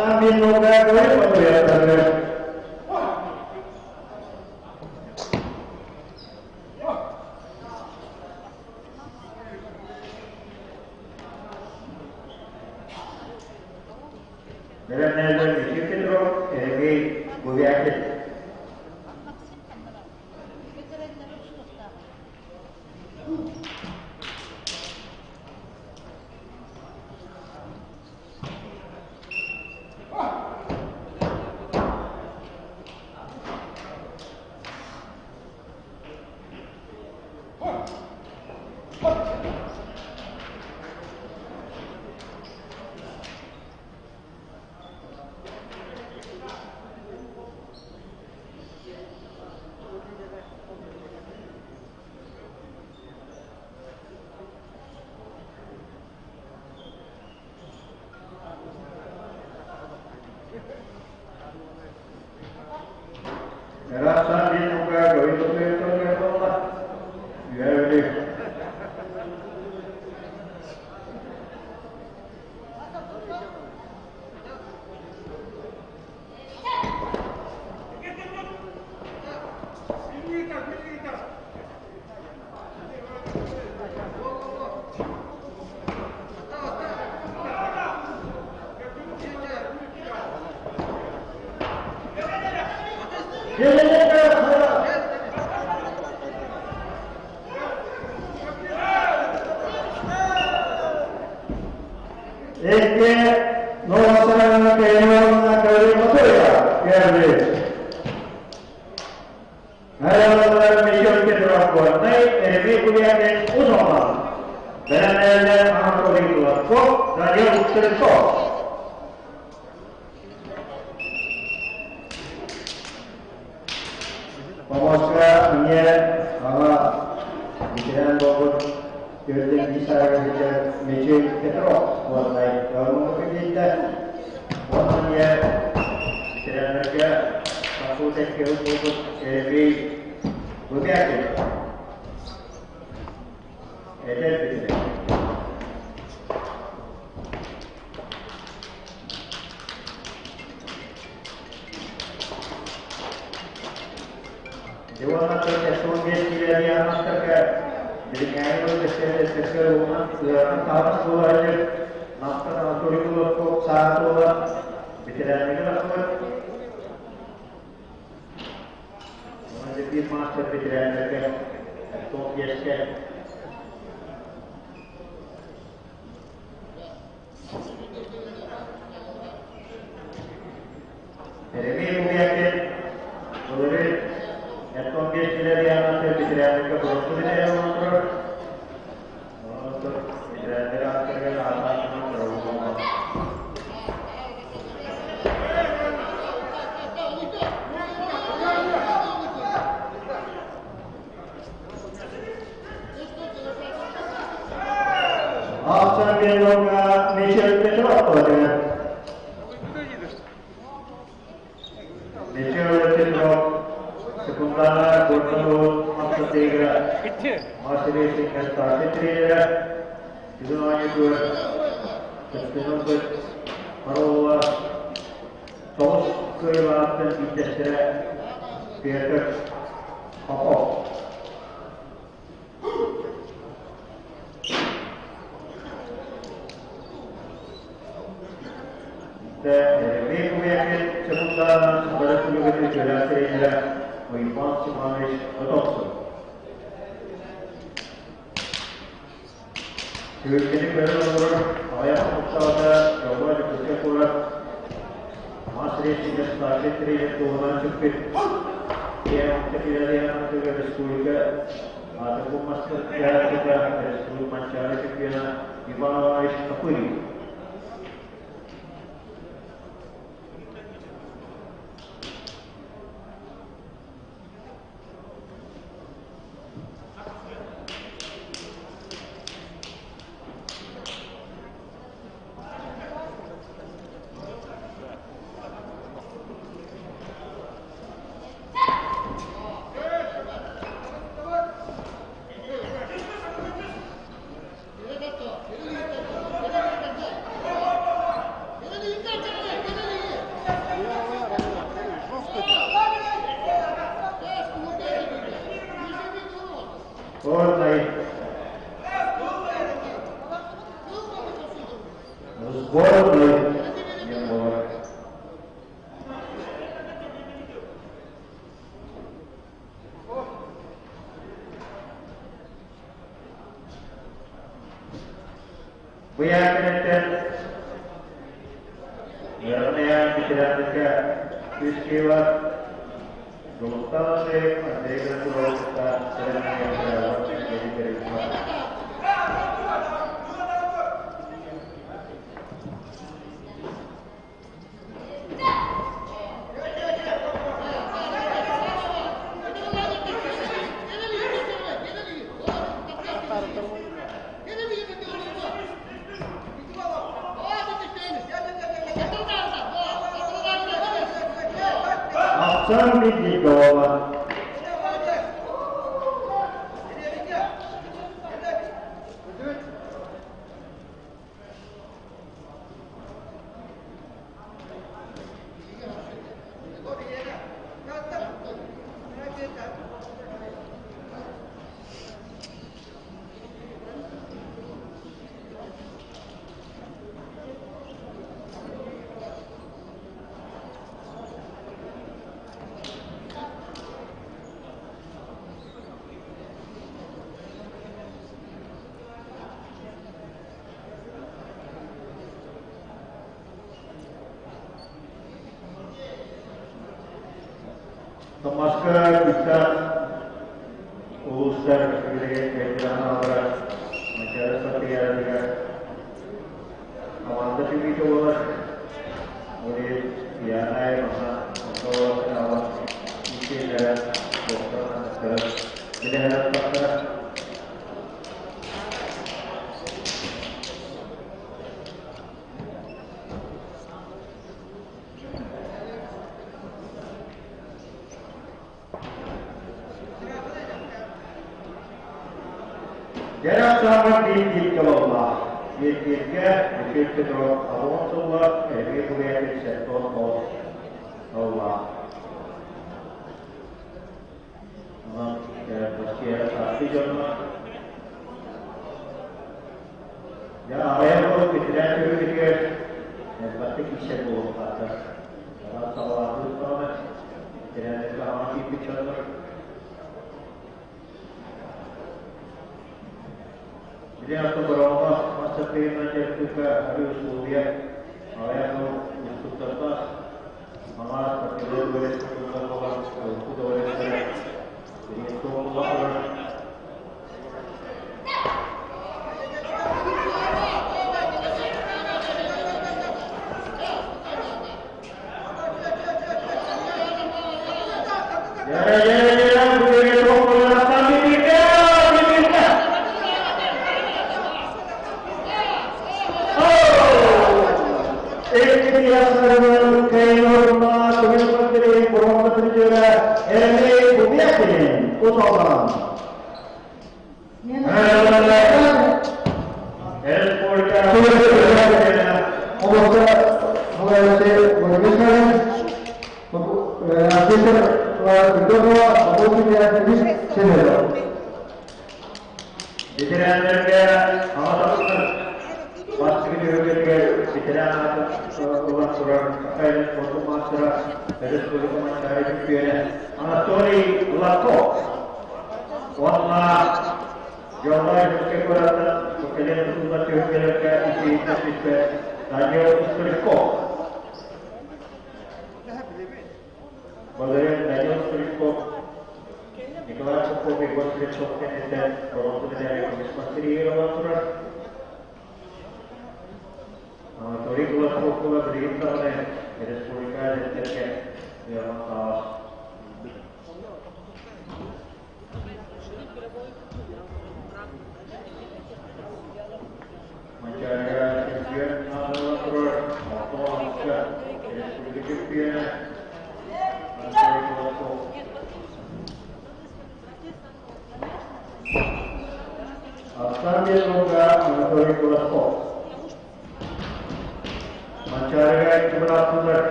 sambil moga gue pembiayaan. Beranelda disiplin roh, ini gue yakin. Rasa di muka gue itu lah. Ya udah. Este no será que no acabe motora, pierde. Ahora misión que trabajo el vehículo es uno más. Verán el amor vehículo, co, radio usted co. Vamos a mirar bahwa pikiran Bogor yang bisa mencari ketero buat naik kalau mau kita buatnya pikiran mereka fakultas ke untuk lebih berpikir itu. Dewan Asosiasi Media Masyarakat dari annual session rumah tahun seluruhnya master kurikulum kok satu pikiran ini lah tuh jadi master pikiran mereka kok biasa jadi mungkin boleh Entonces, si le dieron a hacer pikiran mereka belum sudah ada untuk pikiran mereka akhirnya apa yang terlalu After being Michel Petrov dengan Michel Petrov sementara bertemu masa tiga masih singkat start tiga itu hanya dua terus baru terus kelihatan kita secara biasa apa dan ini kemudian sementara sebagai seluruh itu jelas sehingga Menginformasi Malaysia Otokso. Ini benar-benar ayat muktaba jawab di Kuala Masri sehingga start itu orang cukup yang tidak yang juga bersekolah ataupun master kita bersekolah mencari sekian di bawah Malaysia Ball play. Yang bawah. Buya connected. Yang tidak dekat. Peristiwa. Dosa se ada pulau kita sedang yang berawal menjadi kerja. Sambil di bawah. Namaskar kita urusan sebagai kehidupan orang masyarakat yang ada awal dari itu orang oleh yang lain masa orang awal mungkin ada dokter atau jadi harap dokter Jarak sama di bawah, di terus awal tua, ini boleh disetor bawah. Masih satu jam. Ya, ayah kalau kita juga, pasti kisah bawah kata. Kalau salah itu kan, tidak ada lagi bicara. Jadi atau berapa masa pilihan juga harus usia, ayah kalau untuk tertas, malah seperti boleh untuk orang untuk boleh jadi itu orang. Ya, boleh orang kami tidak.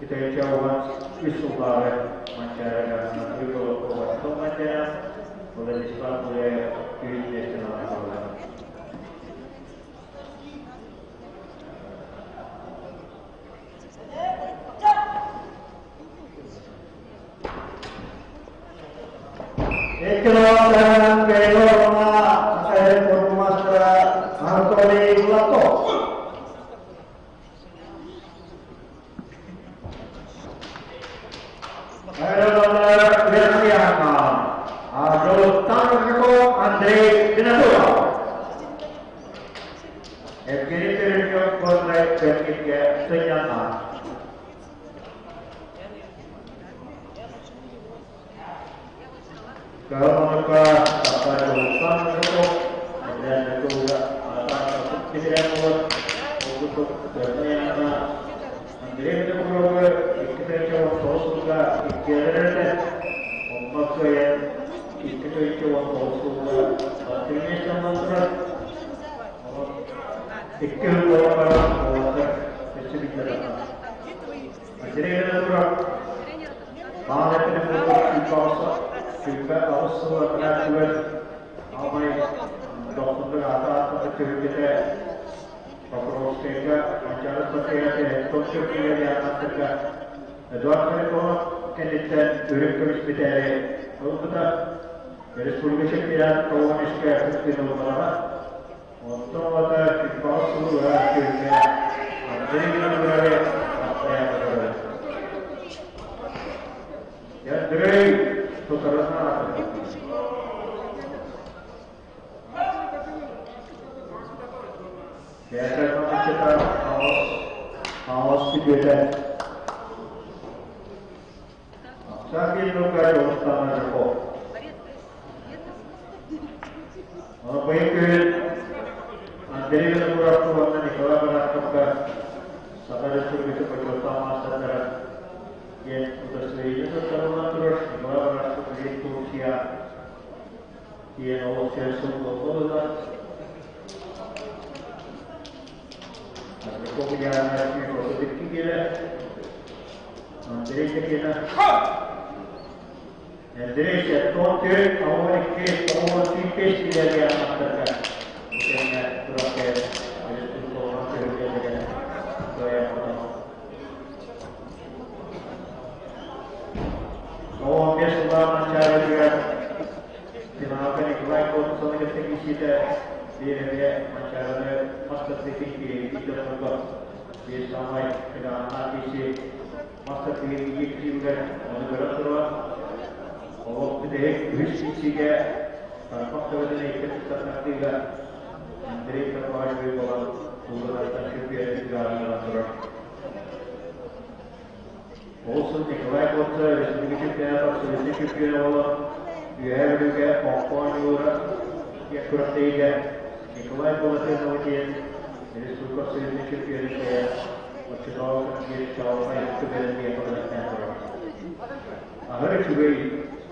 kita jauhan wisubare masyarakat negeri Kabupaten Tomajaran oleh disebut oleh Unit Nasional. Ekelon kelorna saya bermasra Antoni Lato. Ada nomor Vietnam. Ada Tango Andre Dinatura. Evgeny Terenyov kontra Berkitya Senyata. Kalau mereka pada urusan itu, dan itu juga tidak membuat untuk bertanya Andre itu perlu kita coba terus juga ikhtiar membuat yang kita coba terus juga terus sementara ikhtiar orang membuat sesuatu jalan. Andre itu perlu bahwa kita perlu dipaksa juga harus beraturan apa dokter atau kita approach kita cara seperti itu konsep yang ada dokter itu kandidat direktur hospital itu kita dari seluruh sekian kawan sekian itu berapa untuk ada kita sudah akhirnya jadi kita berada apa yang berada ya dari itu karena biasanya kita harus juga sambil nunggu urusan itu. Apa itu? Dari beberapa waktu ini kalau berlaku sampai sudah itu pertama saudara yang sudah sering itu terus kalau berlaku begitu siap dia awalnya semua bola. Kemudian ada proses kira, dari kita, dari contoh awal tipis dari masyarakat, misalnya proses ada tujuan kerja dengan gaya pertama. Awal biasa mencari juga, kenapa ni kelai pun soalnya kita dia mencari master degree di dalam dia sampai ke dalam hati master degree juga ada berapa orang kita bersihnya faktor ini kita nanti juga dari terpakai bahwa penggunaan KPI juga ada berapa also the right water is limited there of the KPI bahwa you have to get popcorn juga ya kurang tiga Nikolai Boletin Notian, ini suka sedikit dari saya, macam dia jauh dari kebenaran yang pada kantor. Akhirnya juga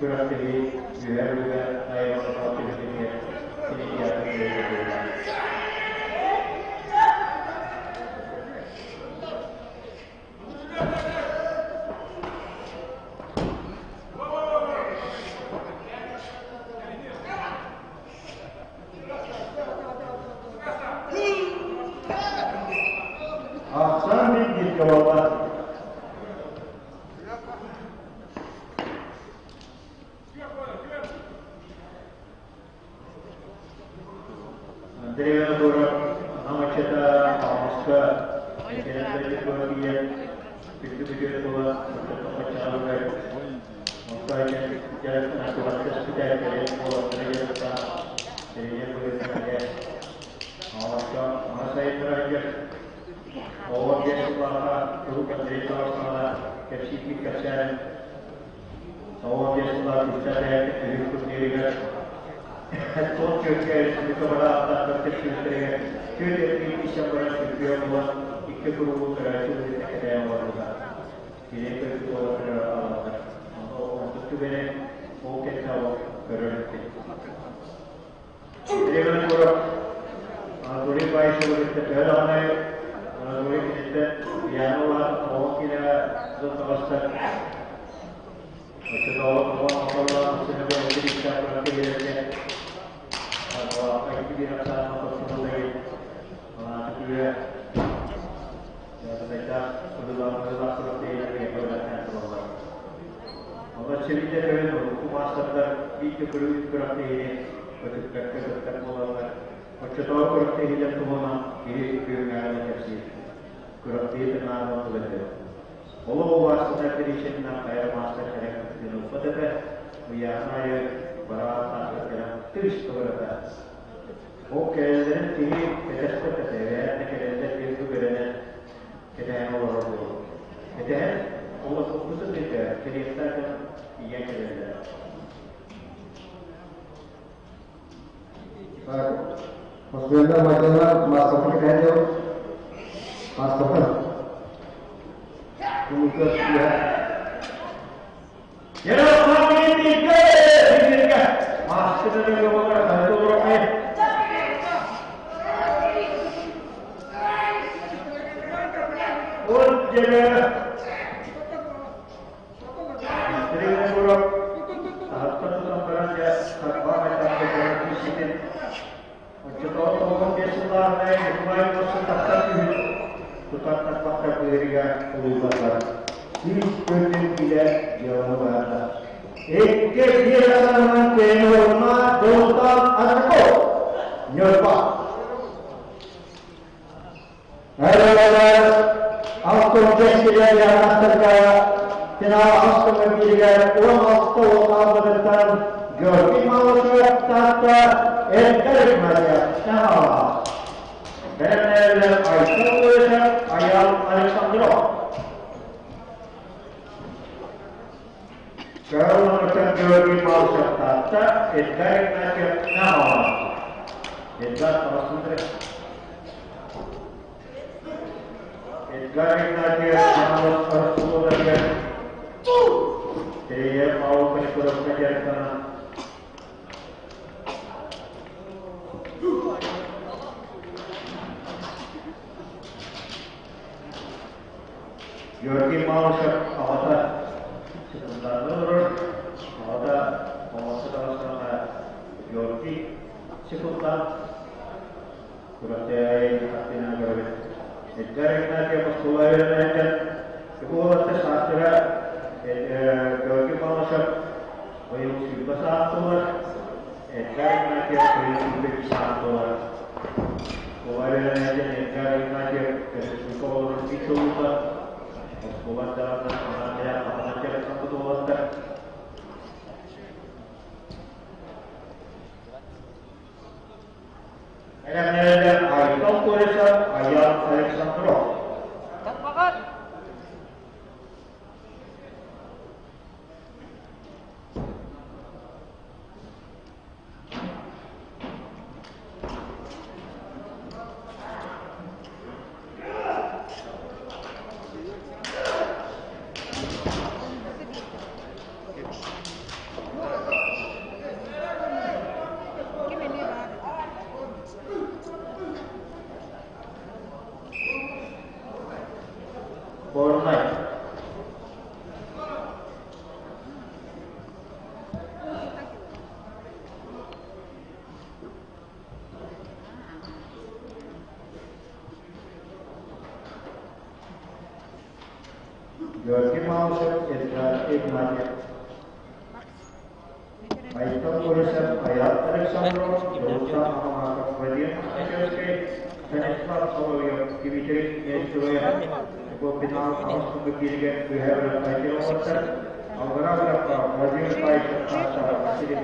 kurang tinggi, juga saya orang ini dia Presidente Piano Mokina Zotosta Oceano Mokola Senator Minister Presidente atau aktivitas apa lagi dia mereka kedua seperti yang berlaku selama और चलिए करें तो कुमार सरदार की जो प्रयोग करते हैं बचत करते मोला और चताव करते हैं जब तुम्हारा ये उपयोग में आने कैसे करते हैं ना मत लेते हो वो वास्तव में ट्रेडिशन ना कायर मास्टर करें करते हैं पता है वो यहाँ ये बड़ा साथ करें तीस तो करता है वो कहते हैं कि कैसे करते हैं ना कहते हैं कि तो करें कहते हैं वो कहते हैं वो तो कुछ नहीं कहते चलिए ऐसा yang ada. Hospital masalah masalah kaya, masalah. Kemudian dia. Ya, kami tiga, tiga. Masalah yang orang satu orang ni. Jaga. एक के लिए रसायन के नोरमा दोस्ता अनको न्योपा हेलो आपको जैसे या मास्टर का tina hasta magiliga uang hasta uang badatan Georgi Mausia tata enterik maja nahawa Benel Aisyah Ayal Alexandro kalau macam Georgi Mausia tata enterik maja nahawa entar terus terus enterik maja nahawa terus terus Saya mau berkurang belajar karena Yorki mau awata sebentar dulu awata mau sama Yorki sebentar kurang saya artinya berapa sejarah kita sekolah yang sekolah sastra Georgi Mausia Oyun Silva Santola Edgar Nadia Oyun Santola Kemarin aja Edgar Nadia Kesukaan itu lupa Sekolah dalam anaknya anaknya satu dua tahun Ada Aiton Kuresa Ayam Alexandro Georgi Mausia एक मार्ग Aiton Kuresa Ayal Alexandro Dosa Mama Vadian Asyik Tenisman Soloyo Kibiteri Yesuya Gopinav Ausum Begirigan we have a title water Agaragara Vadian Paisa Asa Asiri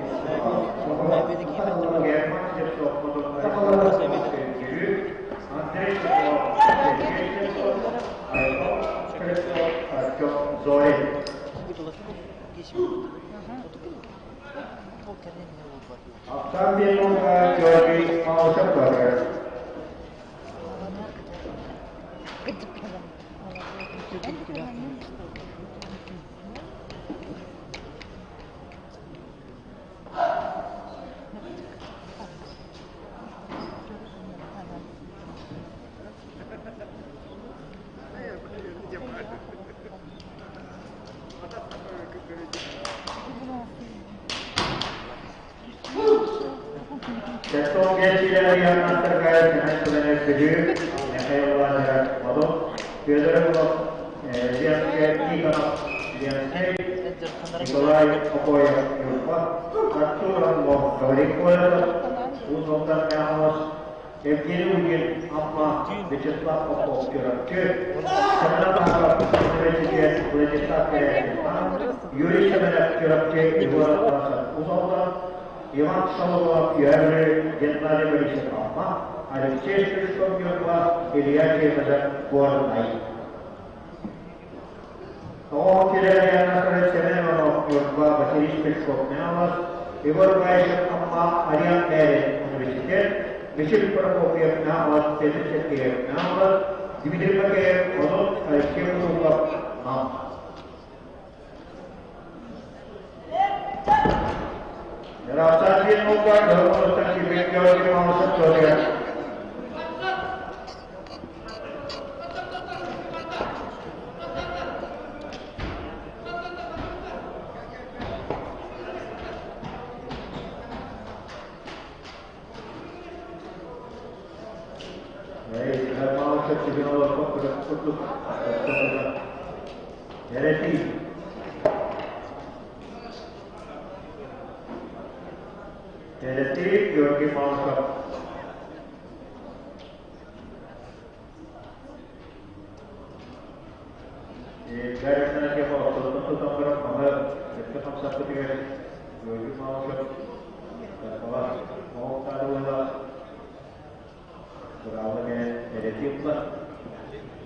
German Jesu Modo Andrei Zoe अब सभी लोग जो भी आवश्यक कर रहे हैं Gençliğe yanına terkait dengan video yang saya wawancara motor biasanya kalau dia kayak dia Nikolai Okoye Yupa satu orang mau kawin kuala usulkan yang Evgeny Ugin ama Vyacheslav Popov Kyorakche Semena Bahasa Universitet Yuri Semena Kyorakche Igual Bahasa usulkan Иван Шалова, Юрий, Геннадий Борисович Алма, Алексей Шишков, Илья Чехов, город Най. Того Кирилля Семенова, Василий Шишков, Егор Гайшев, Алма, Ариан Эрин, университет, Мишель Прокопьев, Петр Сергеев, Дмитрий Макеев, Онут, Алексей Куруков, Rasa muka dalam proses video ini mau sebutkan. Baik, saya mau sebutkan untuk Hereti. Hereti Georgi Mauskap. Dari sana ke bawah, tentu nomor mahal, itu nomor satu tiga Georgi Mauskap. Bawah mau taruh lah, berawalnya Hereti lah,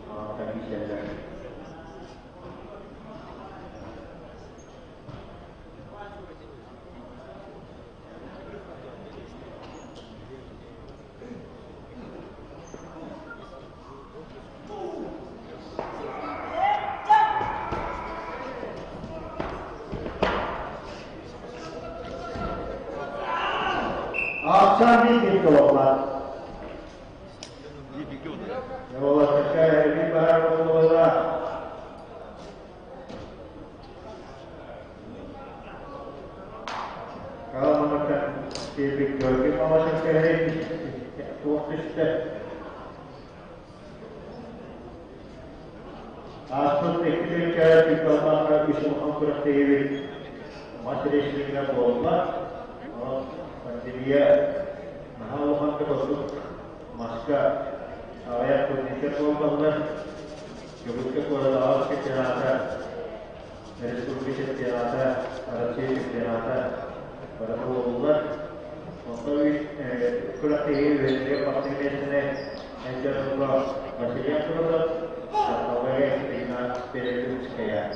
kami saja. Akşam bir toplar. Yola tekrar bir bahar olmalı. Kalau menekan di video ini mau sekali waktu sudah. Asal teknik cara dikatakan bisa mengaktifkan materi sehingga bola. Dia mahaluman kebetulan masker ayat Indonesia pun jemput ke kuala ke jenazah dari Sulawesi ke jenazah Aceh ke jenazah pada bulan untuk kurang tinggi dia pasti mesne encer juga masih yang kurang atau yang dengan periode sekian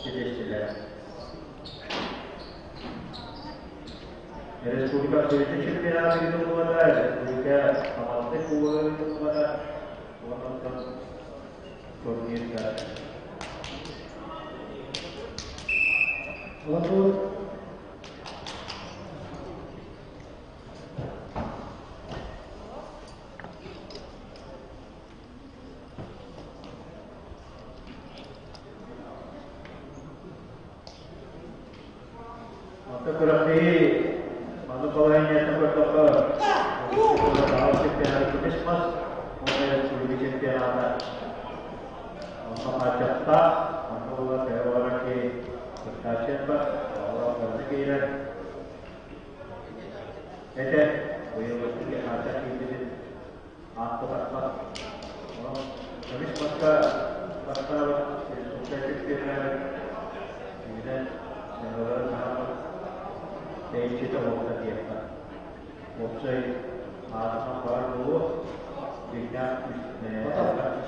tidak. Respublika Sözleşmesi Binaları'nın kumandağı, Respublika Amatı Kuvaları'nın kumandağı, kumandağı turnirler. Lalu, maka berarti kalau hanya tempat-tempat kalau setiap Christmas mulai sulit setiap ada macam tak atau orang ke berkasih pak orang berpikiran ada boleh berpikir ada ini atau apa Christmas ka pasal sudah setiap kemudian seorang Cerita waktu dia kan, waktu ada baru tidak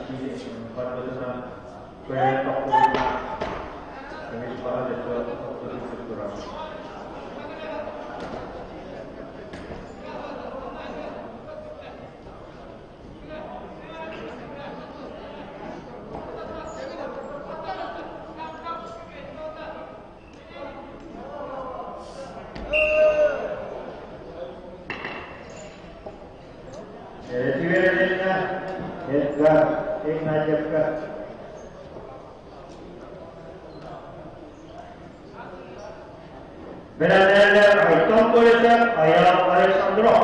isi pada sana kereta pun kami sepakat sesuatu untuk kurang. एक नाजक का Verenlerle Ayton Torres'e Ayala Alexandro.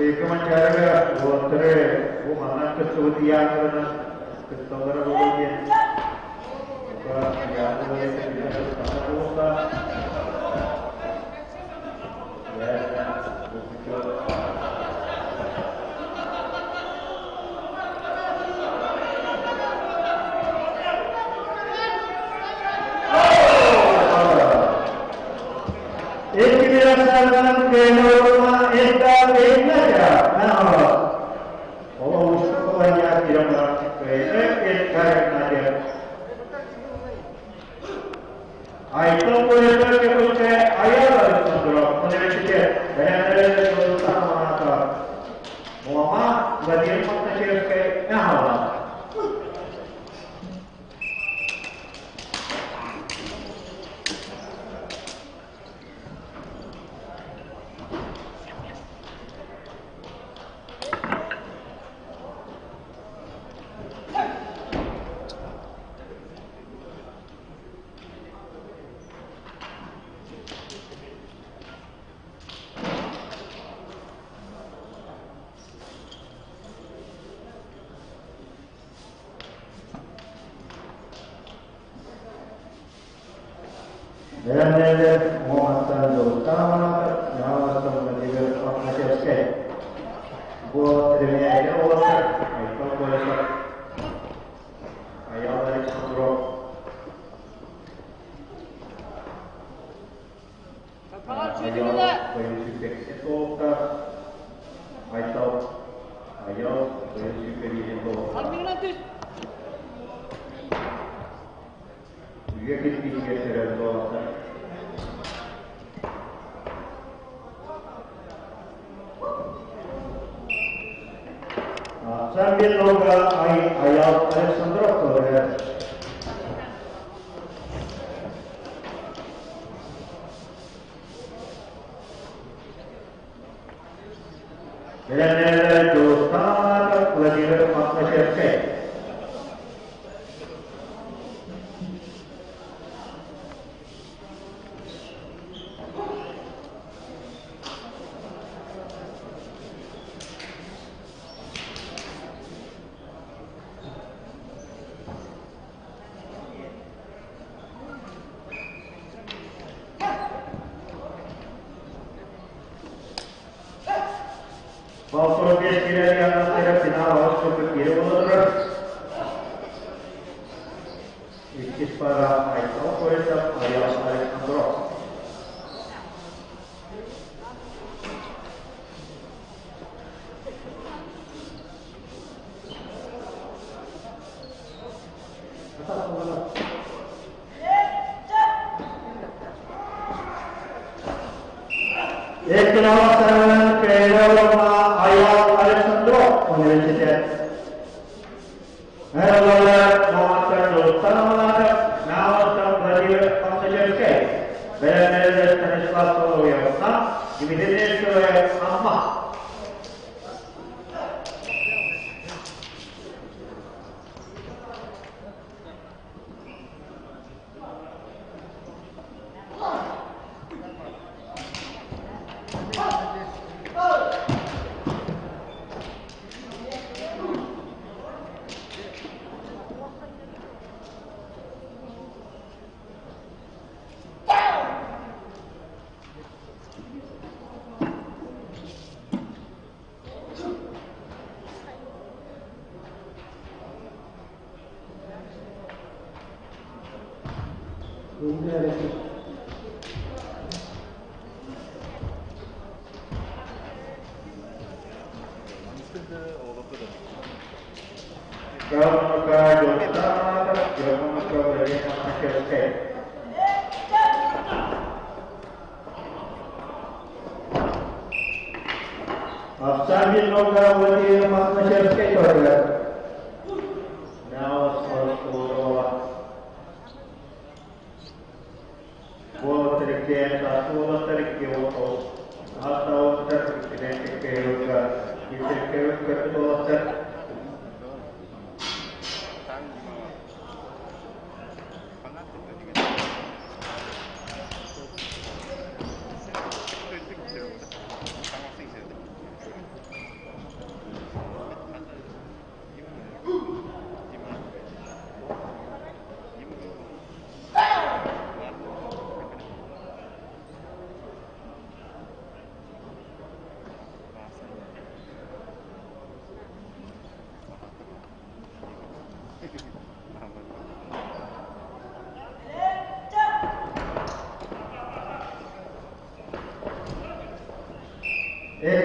Kemancaranya watere mana kesudian karena kesabaran orang yang boleh tidak terluka sambil loga Ayala Alexandro Torres. Verenlerle Dostan Vladimir Makhachevsky. Balsoro Beşkiler yanlarına final hoşçakalın geri bulunur. İkiz para Ayton Torres'e Ayala Alexandro. Ekstrasan Keylorma Ayala Alexandro Universitet. Merhabalar, Muhammed Dostanoğlu'na Navastan Vladimir Makhachevsky. Verenlerle Stanislav Solovyev'na Dimitrievsko'ya anma. Sambil loga Vladimir Makhachevsky Torres. Now it's for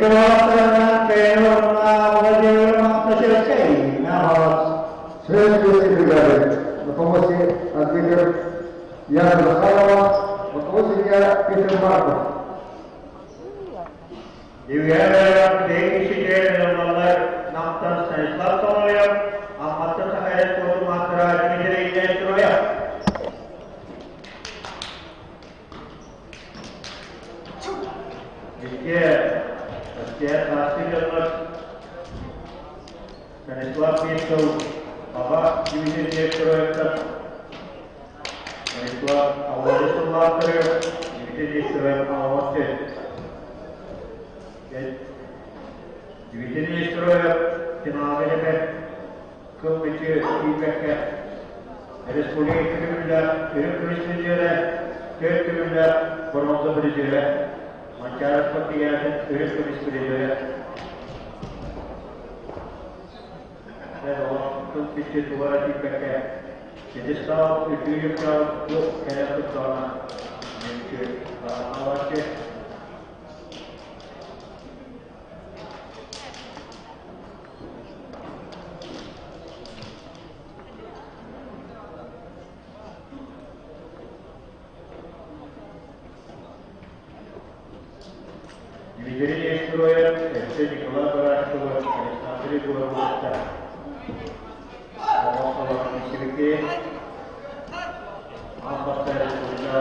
Keluarga Keluarga Wajib selesai. Nah, Свежие бригады. На помощи ответил Яна Захарова, руководитель Питер Марков. Divya Devişi Normaller Naktan Sayıslar Soruyor. Ahmet'te Sakayet Kodu Mahtıra Cimicere İlleştiriyor. Setiap hasil dapat dan sebab itu apa Cimicere İlleştiriyor. Dan sebab awal Resulullah Kırıyor. Cimicere İlleştiriyor awal Divisioni istruive finallerine kılmıcı feedback'e Respublika ekibimle, ürün kulüsücüyle, köy ekibimle, bronza bürücüyle, Mançara Spati yerden ürün kulüsücüyle ve o kılmıcı duvara feedback'e Sidistal, Ülküyükal, yok kenarı sonra mümkün avaşı Divisioni istruive este Nicola Barașov, Alexandru Gurăvăsta, Ramosova Misiviche, Ambassador Republica,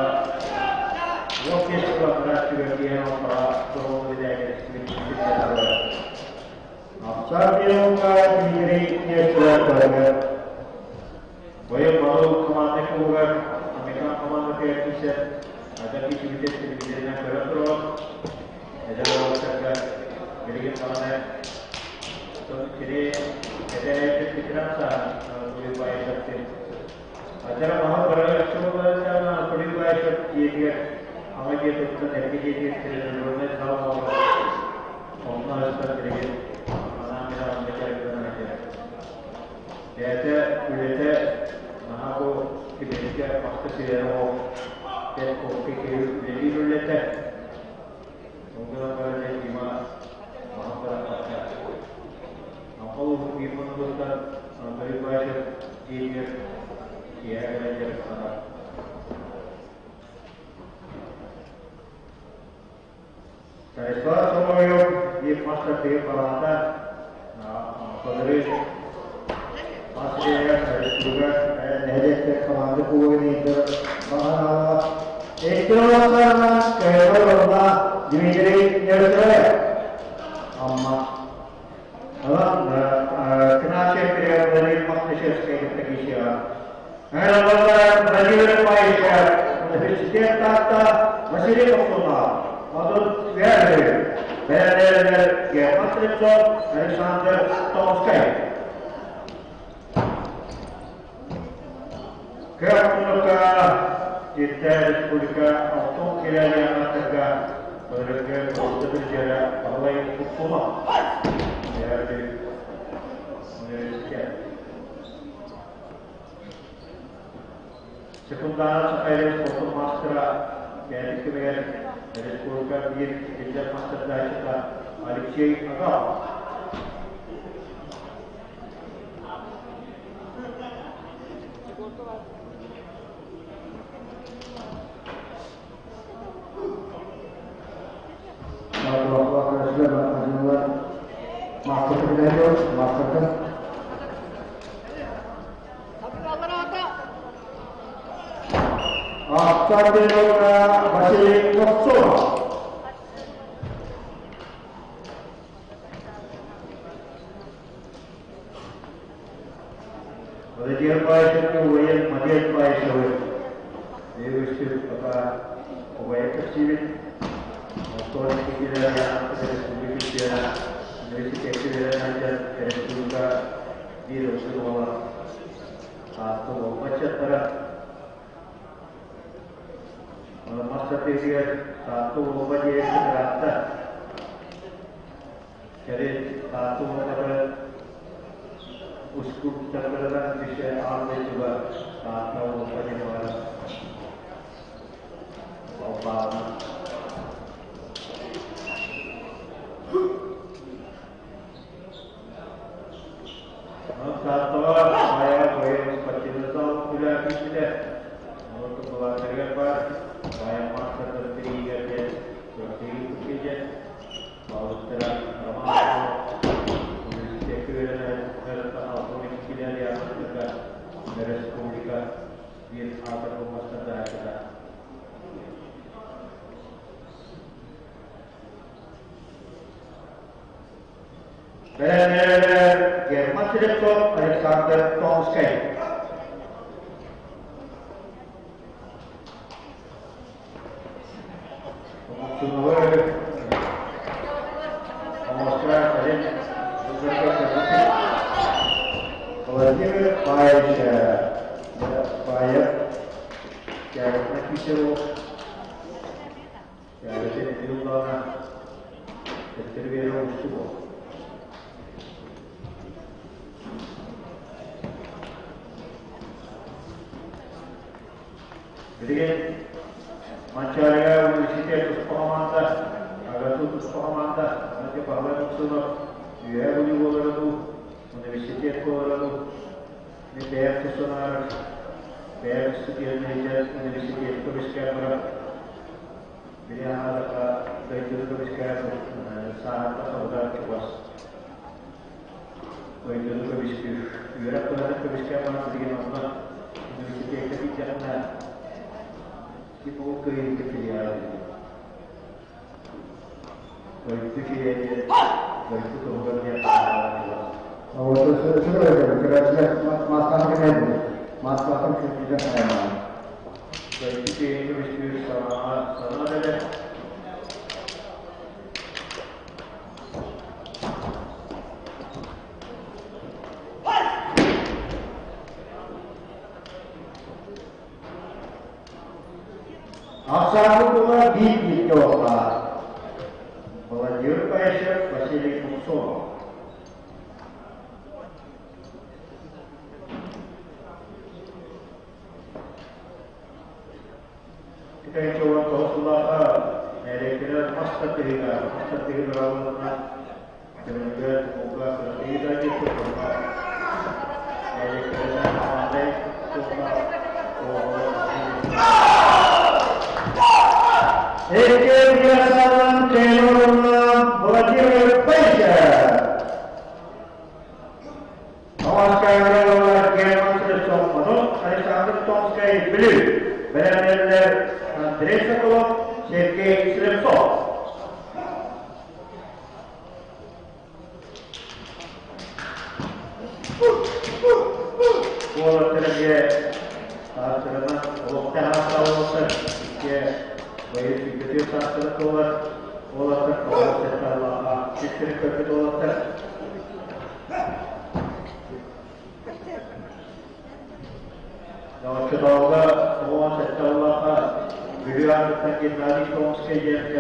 Orchestra Barașov, Piano para Promover de Misiviche. Apsardiunga Divisioni istruive. Voyez Maro Comandé Cougar, American Commander Pierre ada Misiviche Divisioni Barașov. Adalah kerja jadi mana so jadi ada pikiran sah lebih baik seperti acara mahal berada semua sana lebih baik seperti dia awak dia tu terjadi jadi rumah kalau orang seperti dia mana kita membaca dengan aja dia mahal kita pasti sih dia kopi jadi dulu Mungkin pada lima masyarakat, aku imun besar beribadah ini dia belajar sana. Saya semua yang di masa dia perata, saudari masih ada juga dari komando kuat ini mana itu karena kerana Dimitri Yersoy, amma, kenapa saya dari maksud saya terkisah? Karena Brazil Malaysia, setiap kata masih diperlukan, maksud benar dia maksud Alexander Tomsky. Kerana kita Republika Auton Kiranya Afrika Berdekat untuk berjalan oleh hukum dari Malaysia. Sementara saya foto master dari kemudian dari Republika Indonesia master dari Alexei Agam. Sarjana masih kosong. Wajib payah itu wajib majlis payah itu. Dia mesti apa wajib tersibit. Motor kita yang ada di sini dari kita aja dari juga di Rasulullah atau macam mana. Masa period satu wajib seterata. Jadi satu wajib uskup terkenal di Syekh juga satu wajib orang. Bapak. Satu saya boleh seperti itu sudah kita untuk melakukan apa saya masa terteri aja terteri kerja baru setelah ramai universitas serta autonomik kita dia juga Respublika di atas rumah saudara kita. German Director Alexander Tomsky. Vladimir Bayev, yang official, yang ada di London, terbiasa usul. Jadi, Mancaria Universitas Pahomanta, Agatus Pahomanta, nanti Pahomanta Suno, Yuhai Univoladu, Universitas Koloradu, ini PF Sonar, PF Studian Manager, Universitas Komiskara, ini ada Direktur Komiskara, saat saudara kewas. Direktur Komiskara, Europe ada Komiskara mana begini mana, Universitas Kebijakan. Kita mungkin kecilian, kalau kecilian, kalau itu kemudian Oh, sudah kerja masalah kerja saya. Kalau itu mesti sama ada. Asal itu di Jawa, melanjut pasir Vasily Kuksov. Kita coba kausulah, mereka master tiga lawan kemudian buka tiga itu berapa, mereka pandai coba. Kebiasaan channel Vladimir Bayev. Namaskar German Selection Manut Alexander Tomsky Blue. Berakhir Dresakov Sergei Slepsov. Bola terjadi saat terlepas waktu awal Baik, kita saat terkeluar, olah terkeluar setelah sistem kedua ter. Kalau kedua, semua setelah video terkait dari Tomsky yang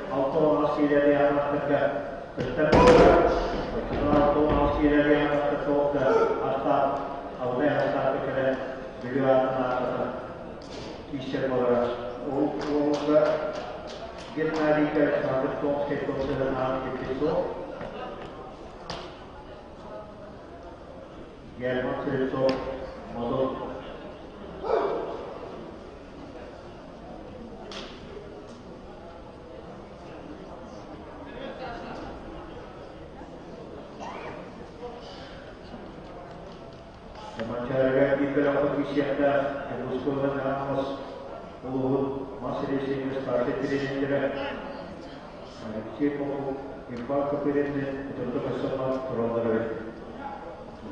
auto masih dari anak kerja, setelah auto masih dari anak kerja, asal auto asal kerja video anak istilah bola. Uga Gennady Alexander Tomsky konsideran episod German Selection Manut Mancaria di Peloponnesiada yang Muscovy Ramos masih di sini sebagai presiden, siapa yang presiden untuk bersama Ronaldo,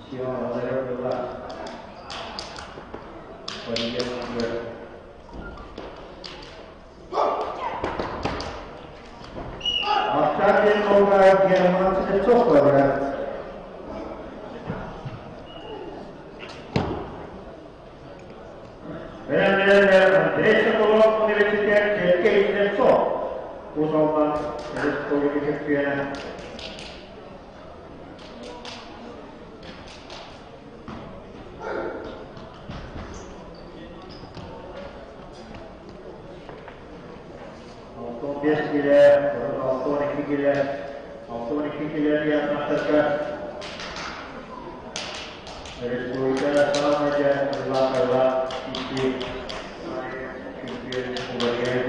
siapa Ronaldo adalah bagian dari akan orang Jerman sudah coba ya. Dresakov Universitet Sergei Slepsov, usahawan Respublika Kebijakan. Autonomik gila, dia masyarakat. Dari Sulawesi sama aja adalah isi kemudian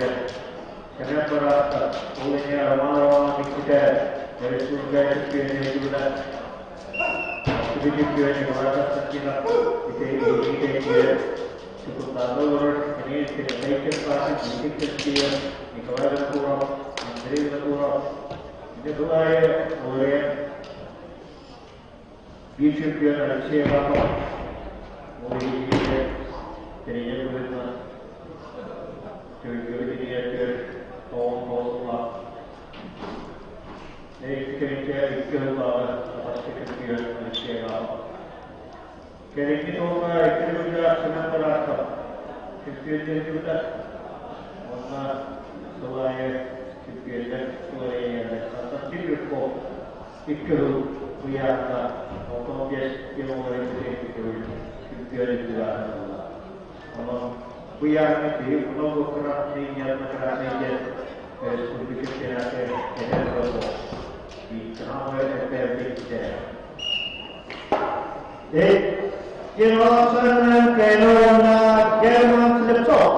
karena para olehnya ramah-ramah kita dari Sulawesi itu juga sedikit yang merasa terkena kita cukup tahu ini tidak baik sekali sedikit dia Nikolai Lakurov, Andrei Lakurov ini dua oleh YouTube yang ada siapa mulai ini jadinya begitu jadi dia tahun lah jadi kerja itu apa kerja ada siapa kerja itu apa itu juga senang berasa kerja juga mana selain kerja selain atas itu ikut biasa otomatis yang mulai itu juga kalau biar itu kalau keras niat keras niat seperti kita ada di kamar terpisah. Jerosan kelona German Slepsov.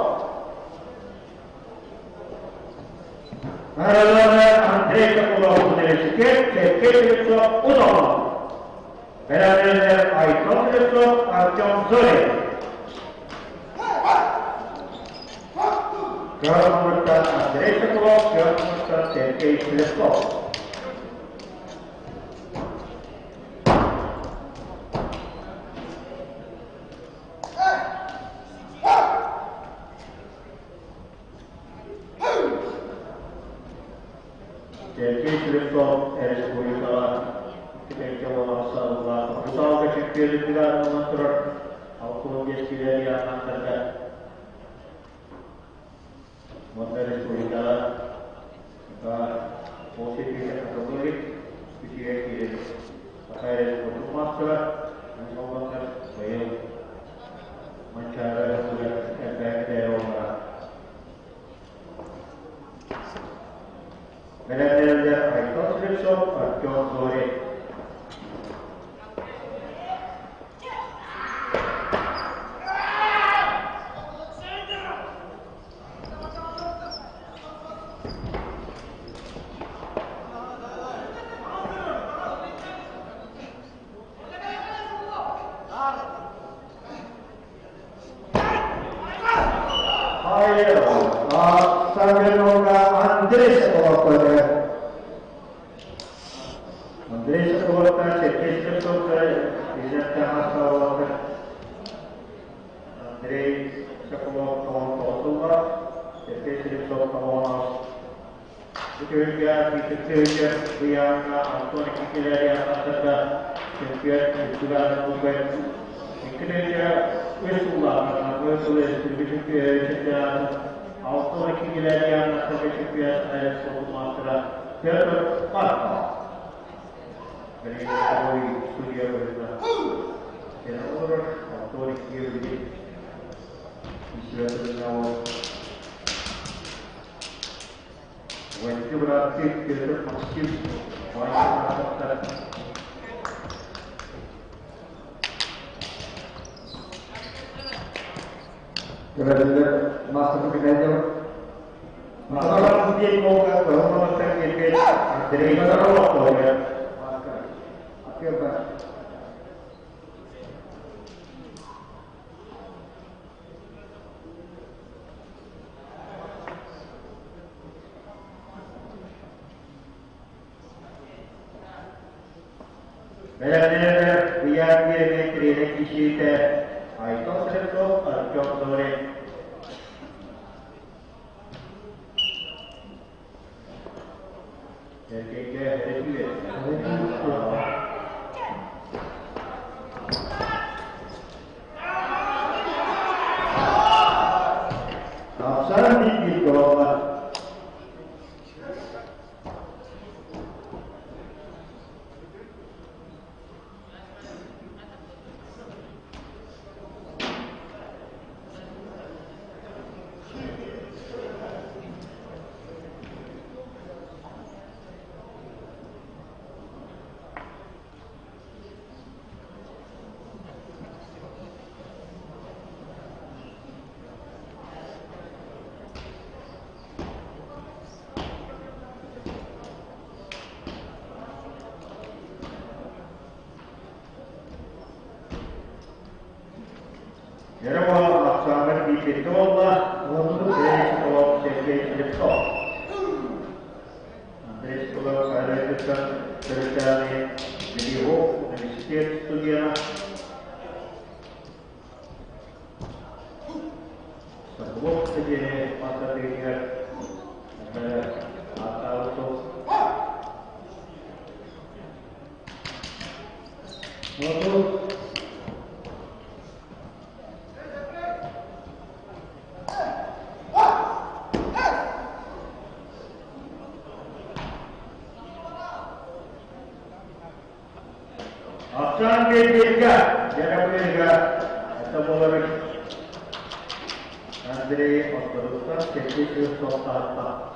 Aralana Andrei Kapulov dari Slepsov Slepsov Udon. Benar-benar Aiton Slepsov Artyom Zorin. German Andrei Kapulov German Sergei Slepsov. Sergei Slepsov Respublika kita masalah usaha kecil tidak mengatur autonomia sendiri yang terkait modal Respublika positif yang tertulis sisi kiri pakai untuk masalah mencoba supaya mencari sudah efek dari orang. Benar-benar Aiton Slepsov Artyom Zorin. Andrei Sakovatka, Sergei Slepsov, Izetta Maslova, Andrei Sakovov, Kosova, Sergei Slepsov, Kosova. Itu juga kita yang Anton Kikilaria Asada, Sergei juga Nubel. Kita dia Wesula, Wesula lebih kita Anton Kikilaria Asada Sergei ada suatu masalah terpakai. Dari studio berita, dan orang autor kiri sudah terjawab. Wanita berarti kita positif, wanita terhadap. Kira-kira masuk ke dalam. Masalah mungkin mau ke rumah sakit dari mana orang ya. Coba. Benar-benar biar dia kerja kita, Aiton Slepsov Artyom Zorin. Jadi dia ada juga. Salah dikit kalau Merhaba, akşamın bir bitti olma. Oldu. Seçilop, seçilip top. Seçilop, ayrıca tercihani video, universitet studierna. Sebelum terjadi masa tinggal, ada akal untuk Aksan Birga, Jana Birga, atau Boleh Andre Otorutan, Sekretari Sosata.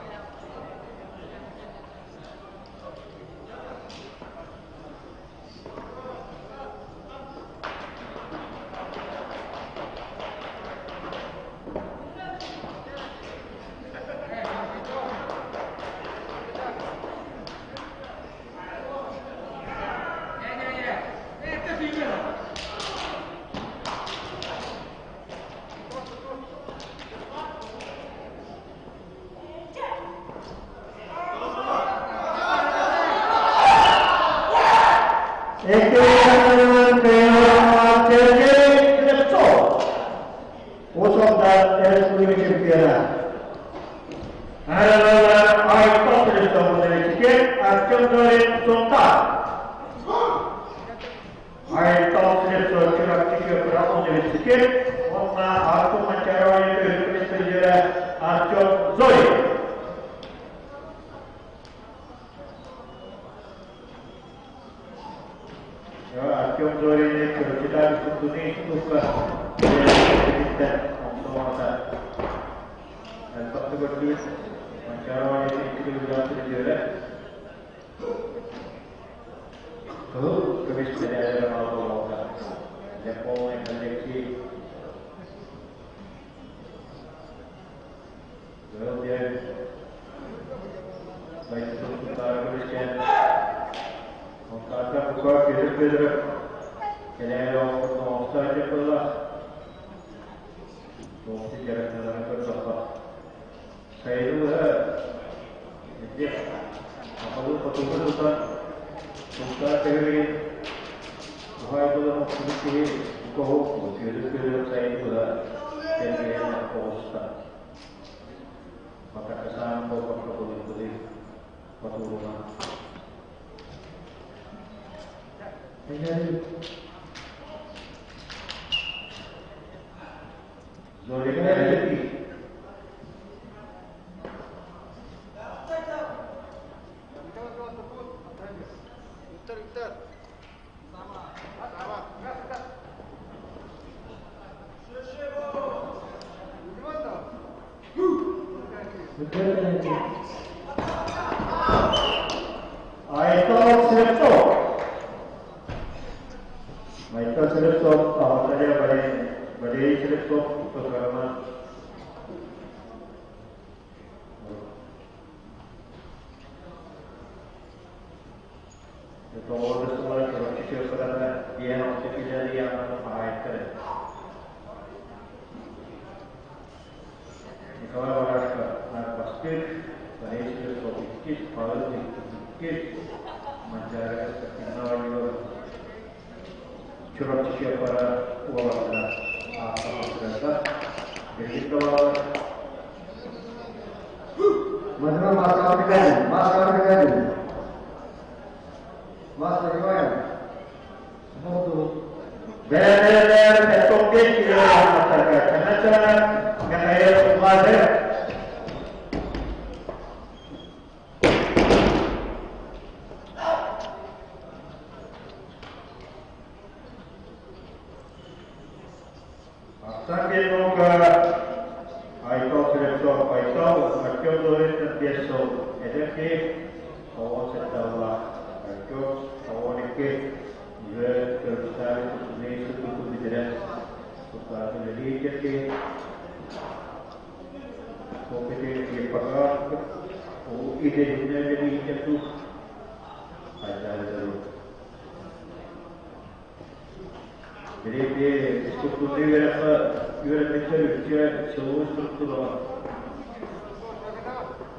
Jadi struktur yönetimsel ülke çoğu struktur var.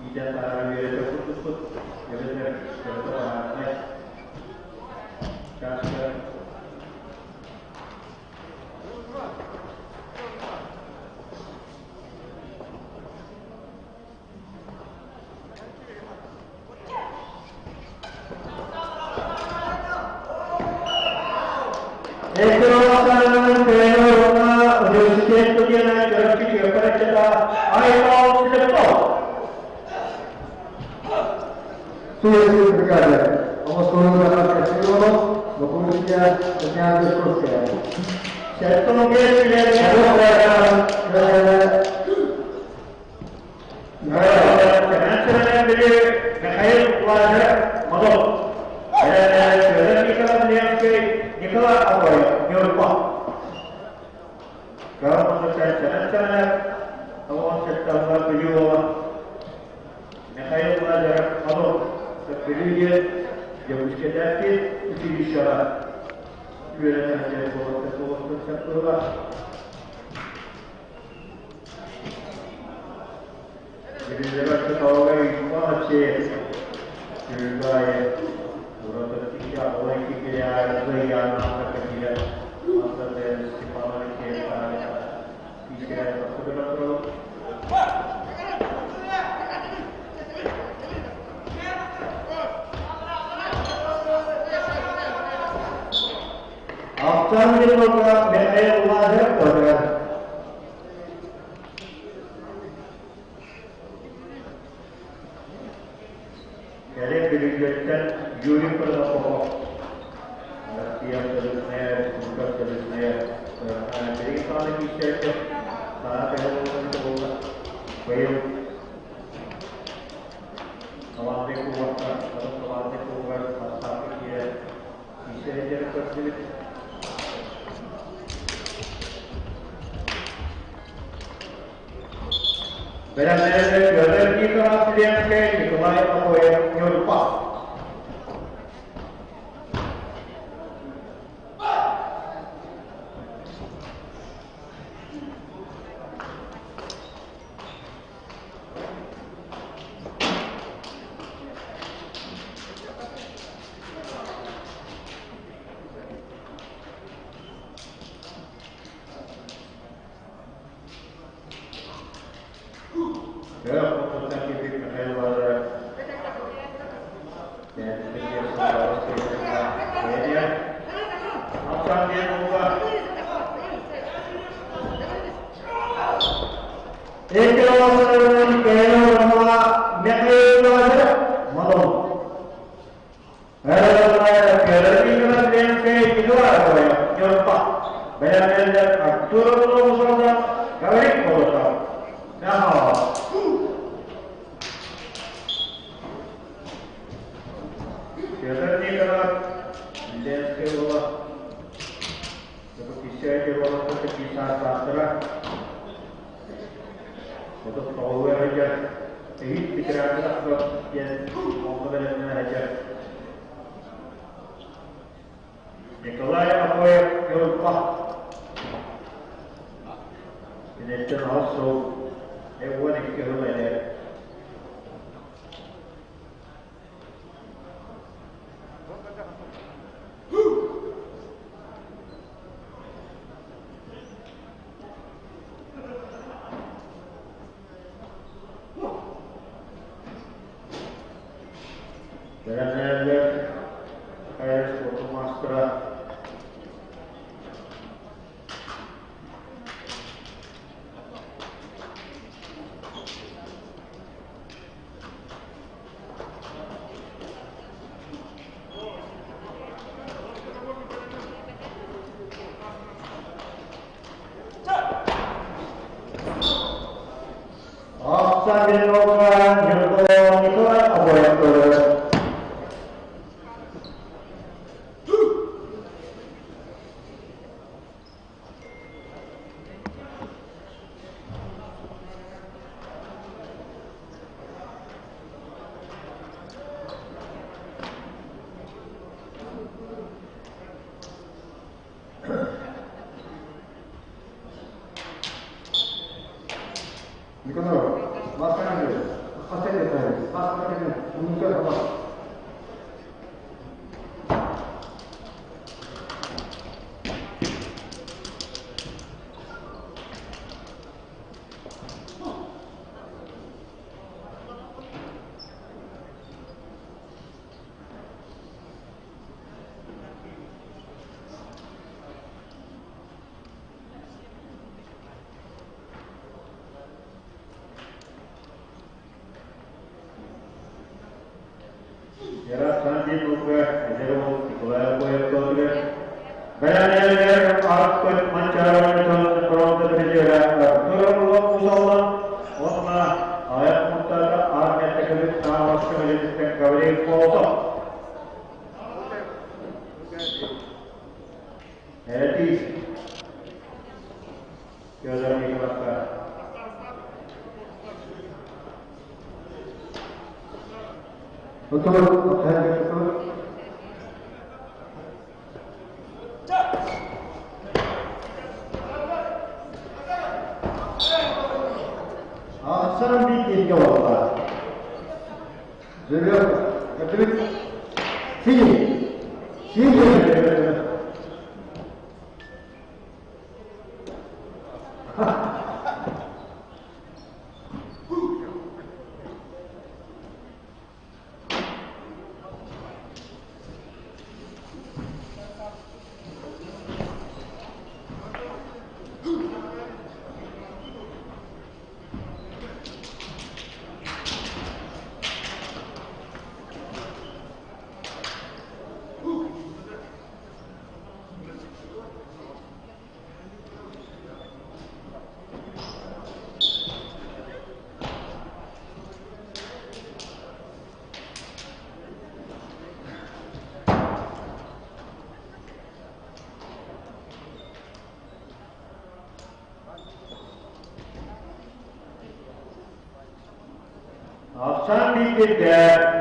İyice tarih yönetim kurtulsun. Yönetim var. Kaçta? Ekstraordinary Trainer University Studiana Therapeutic Operator iPhone Laptop. Sudah berkata, Omoscolo della Castello, Lopulia, Segnale Scorsese. Certo non che Николай Абой, Юрпа. Kalau saya jalan-jalan, awak serta beliau, Mikhail belajar kalau beliau dia mesti dapat uji syarat. Beliau ada beberapa sektor. Jadi dia tahu apa sih juga ya. Orang ketiga orang ketiga yang nak kerja, masa dia siapa kerja, istilah apa tu? After the program, मैं वाज़ेह करूँगा. Jadi pendidikan juri pokok, siap terusnya, buka terusnya. Jadi kalau kita saat yang kita bayar, awal dekuat, kalau awal dekuat, masa kita bisa jadi kerja. Benar-benar jualan kita pilihan ke Nikolai Aboy Nyurpa. Nikolai Aboy Nyurpa. And it's also everyone is going to there. Sambil melakukan jempol itu apa yang terus? Nicanor, Mascarande, Facete, Facete, Comunque la palla. Era Sanji Muka, Zero, Nikolai Koyakotri, Bayanel, Arpet, Manchara, Metal, from the Bridger, Turlo, Usola, Otma, Ayat Mutara, Arnet, Australia, covering photo. It is Kyodari Kaka. Betul, betul. Sekarang bikin jawab. Jadi, betul. Sini. Sandy did that.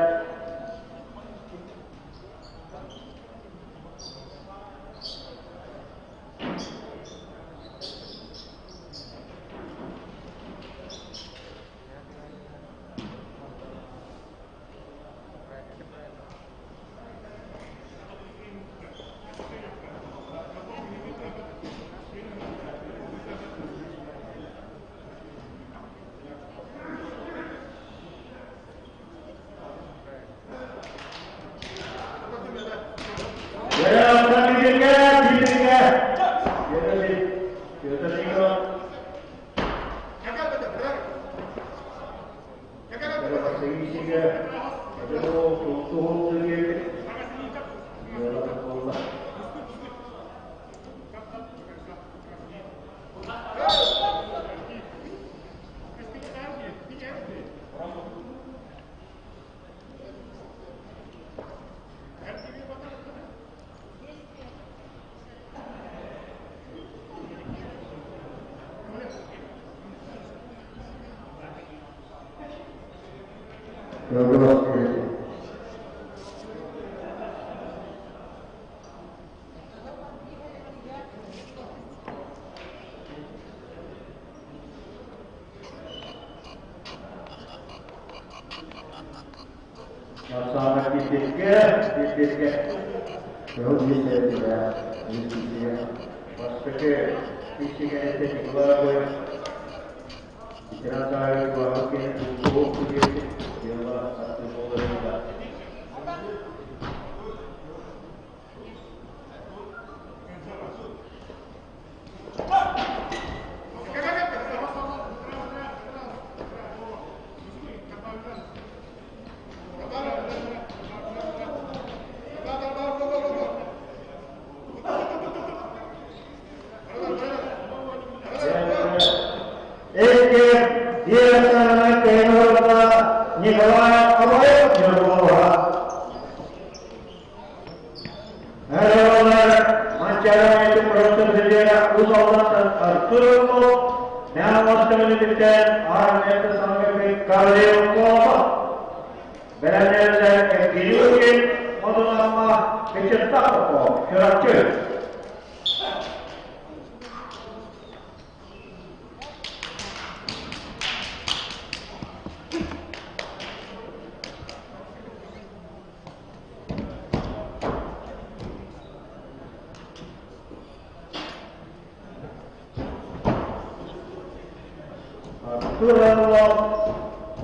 Vastuulla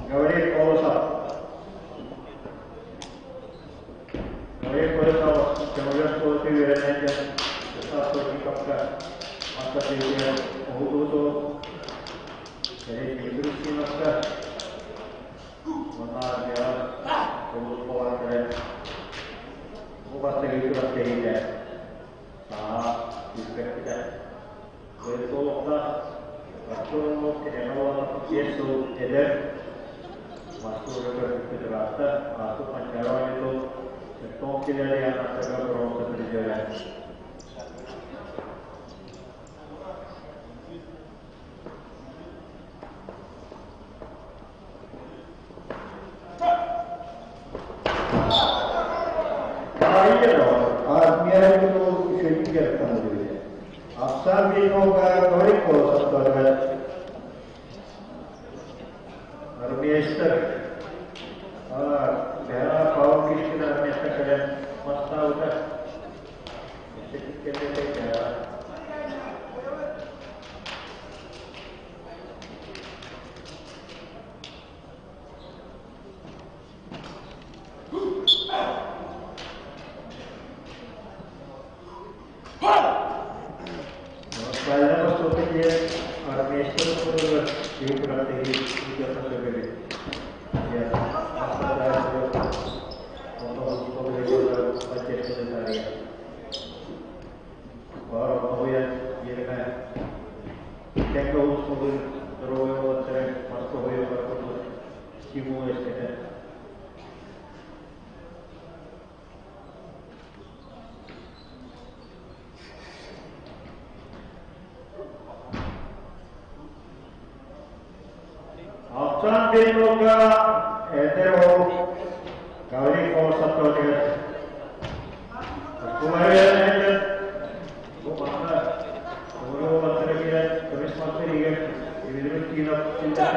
Gauri Kolosa. Gauri Kolosa kemudian polisi wilayahnya tetap bersikapkan masa dia Ohututo jadi distribusi maka mana dia urus kawan dan bukan segitu saja tidak itu lah waktu kenapa Yesus ada masuk ke federasi masuk pancaran itu setong tidak yang akan berlangsung berjalan. Sambil juga hetero Gauri Kolosa dia kemudian ada bukan kemudian material terus material ini tidak cinta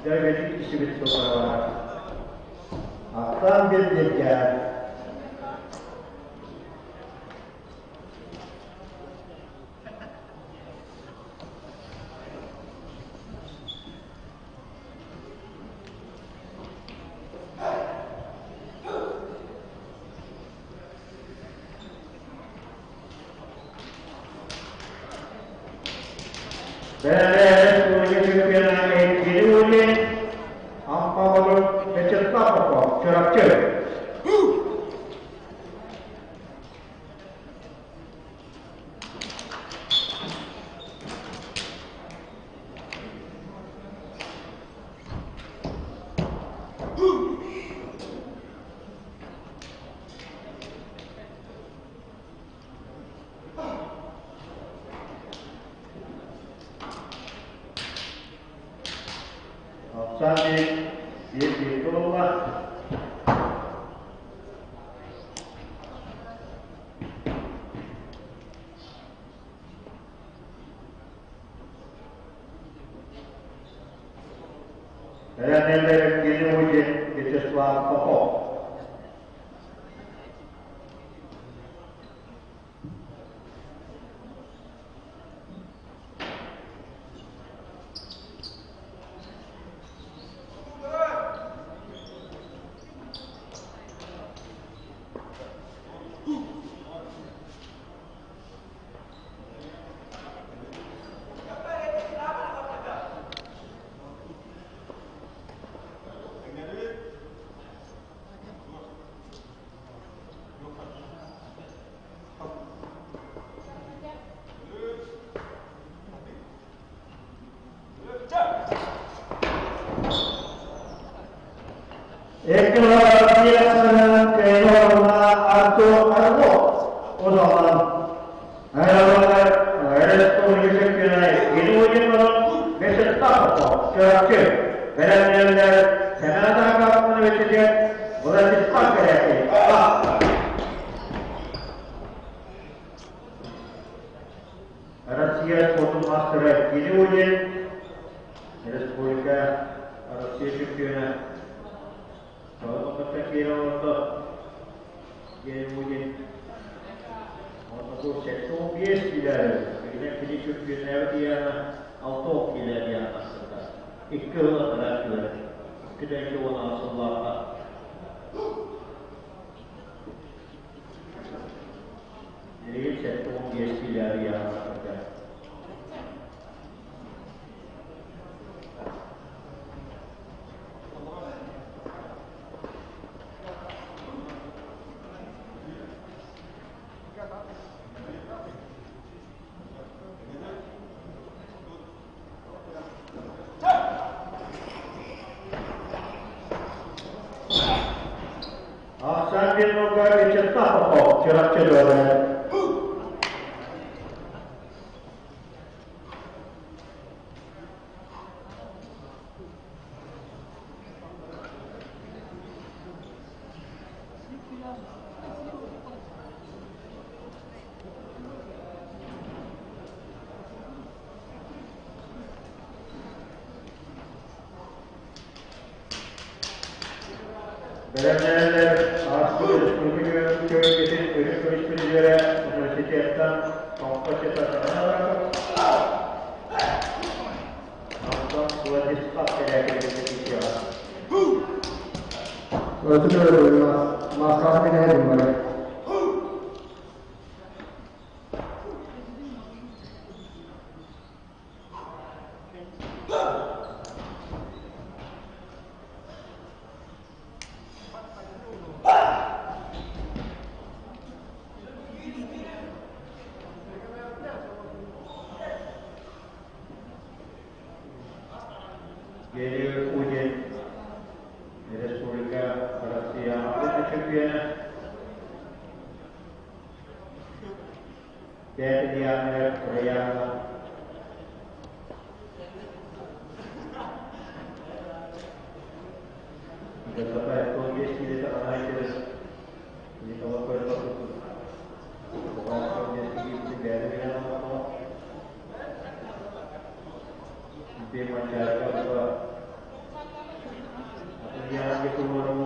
dari isi itu akan berjalan. Sambil di rumah dan nilai kini wujud di sesuatu pokok. एक dilaksanakan ke norma atau arbo usaha ada komunikasi kena ini wujud orang beserta apa kerja benar senada kapan wujudnya orang cepat kerja Rusia foto master ini wujud ada sebuah Rusia champion kalau kita kira untuk dia mungkin untuk sektor bias tidak, ini kini champion dia auto kira di atas kita. İki arkadaşlar. İki de iki ona Allah'a. Nereye çekti onu geçtiler ya. Ahsan bin Nurgar için tahapok, çırapçı dövme. Belediyler aslında bugün köyümüzün ölüm görüşmelere üniversitetten kampanya tasarlanarak aslında Vladislav'da gerçekleştiriyor. Ötürü masrafı ne edin böyle? Geliyor ujian Republika Rusia Republika dari Amerika Korea jika sampai kondisi di tanah air ini kalau perlu bukan kondisi di dari yang apa di masyarakat bahwa yang dikeluarkan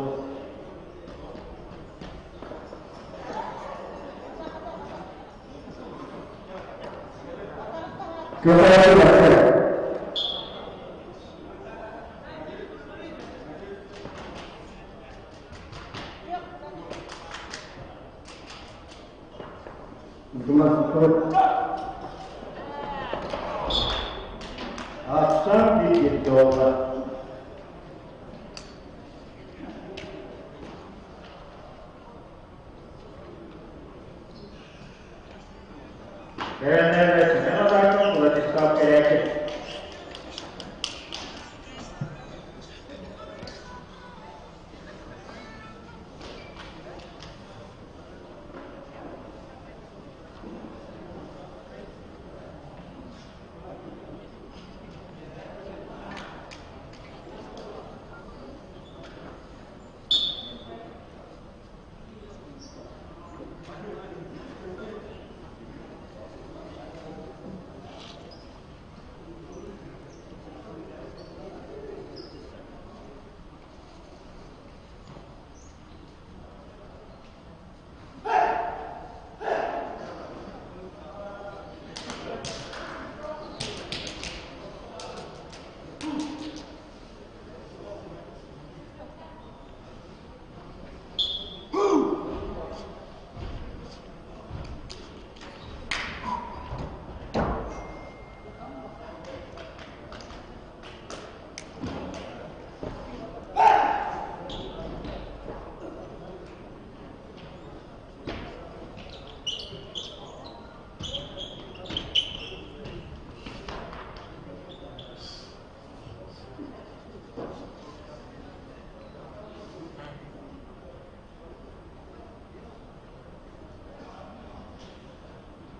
asal digidola dan sekarang Vladislav'da gerçek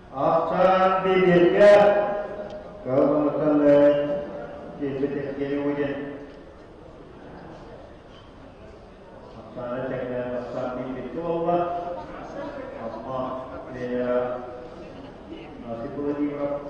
asal digidola kalau misalnya kita gini ujian asalnya dengan asal digidola apa dia masih boleh diurut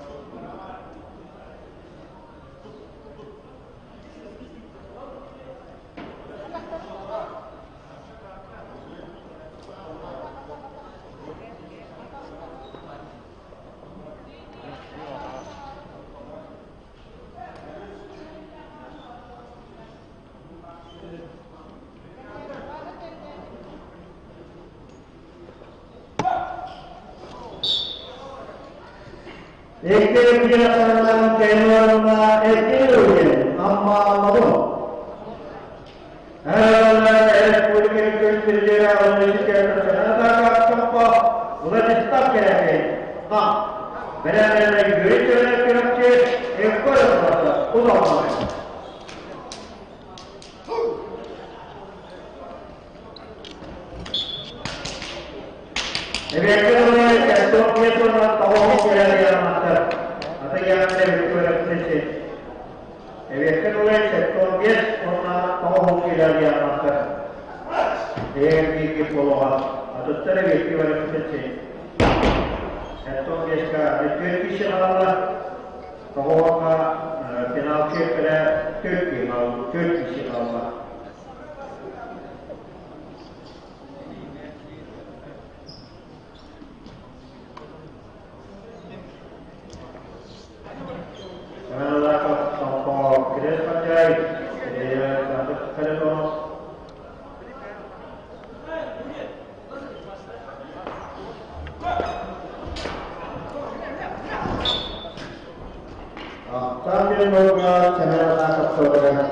Ekleri piyasadan kenarında etkili ülke ama anladım. Herhalde Respublika'nın göstericileri alınışı kertasına da kapsamda ulaşıstak gerekli. Berenlerine görüşlerine gerekçe ekol yapması uzanmalı. Ebeveynlerine kertok sonra tavuk gerekli yapmaktır. Atayyanları bütünleştirsin. Ebeveynlerine kertok sonra tavuk gerekli yapmaktır. Eğer bir poloğa atıtları bütünleştirsin. Kertok gerekli Türk kişi alırlar. Tavuğa final şirkete Türk kişi alırlar. Sambil membuat channel tangkap saudara.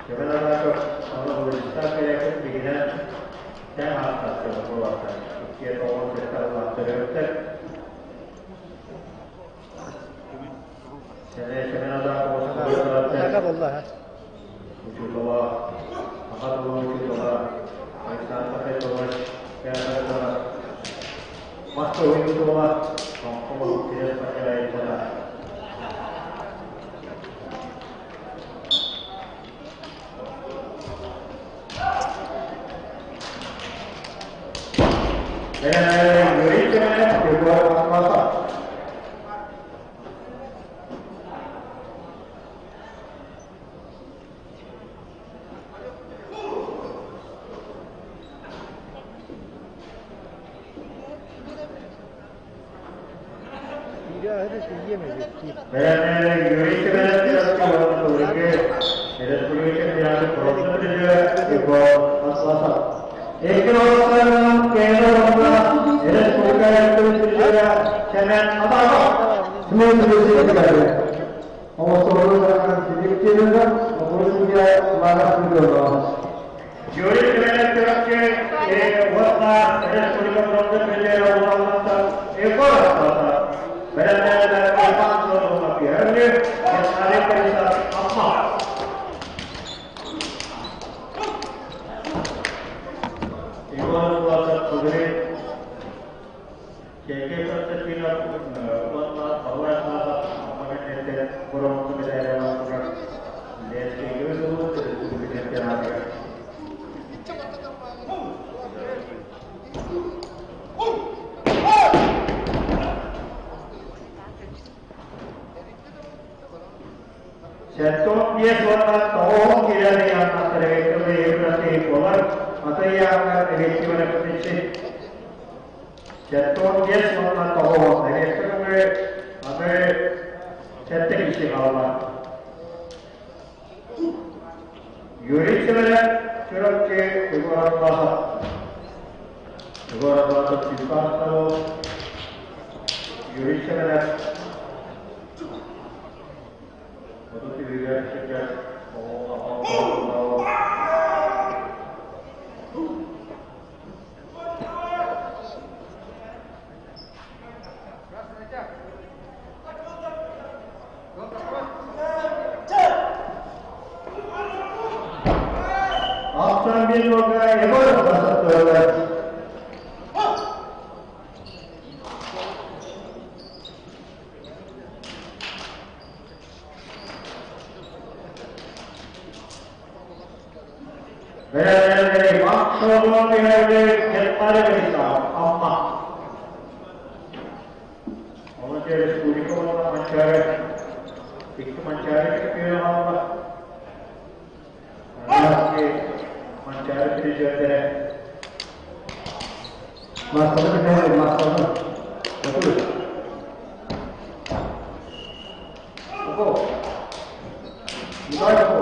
Channel tangkap kalau bisa saya bikinan saya harus keluarkan. Kita orang sekarang terdekat. Saya channel tangkap Allah. Wujud Allah, apa Allah wujud Allah. Kita sampai terus. Masuk itu lah, kalau tidak pakai cara. Yuri cuma dibuat masa. Berenler yürüyüşlerine biraz kullanılır ki, Respublika'nın yani profesyonelce yapıyor aslında. Ekin olanlarının kendi olanlar, Respublika'ya göstericileri hemen adaylar. Semua terjadi sekali. Awak selalu akan sedikit juga, apalagi dia malas juga. Yürüyüşlerine biraz ki, Waslar, Respublika profesyonelce olanlar, ekor aslında. Berenler iman sorumlu bir yerli, yeterli perişan ama. İman kuasa kudret, jika tersedia kuasa bahwa sahabat akan ada kurang kebenaran orang lesbi itu tidak terjadi. Satu dia suara tahu kira yang antara itu berarti polar atau yang energi mana potensi. Satu dia suara tahu dari itu apa satu isi awal. Yuri cuma curang ke orang bahasa sifat tahu. Yuri cuma Untuk dilihat sejak Aksan bir loga ekor basat terlalu. Berenler maksudun bir yerde ketmari bisa amma. Onun için Respublika olarak mencari, iklim mencari kepiyor ama. Anlaski mencari terjadi. Maksudnya benar, maksudnya betul. Apa? Bukan apa?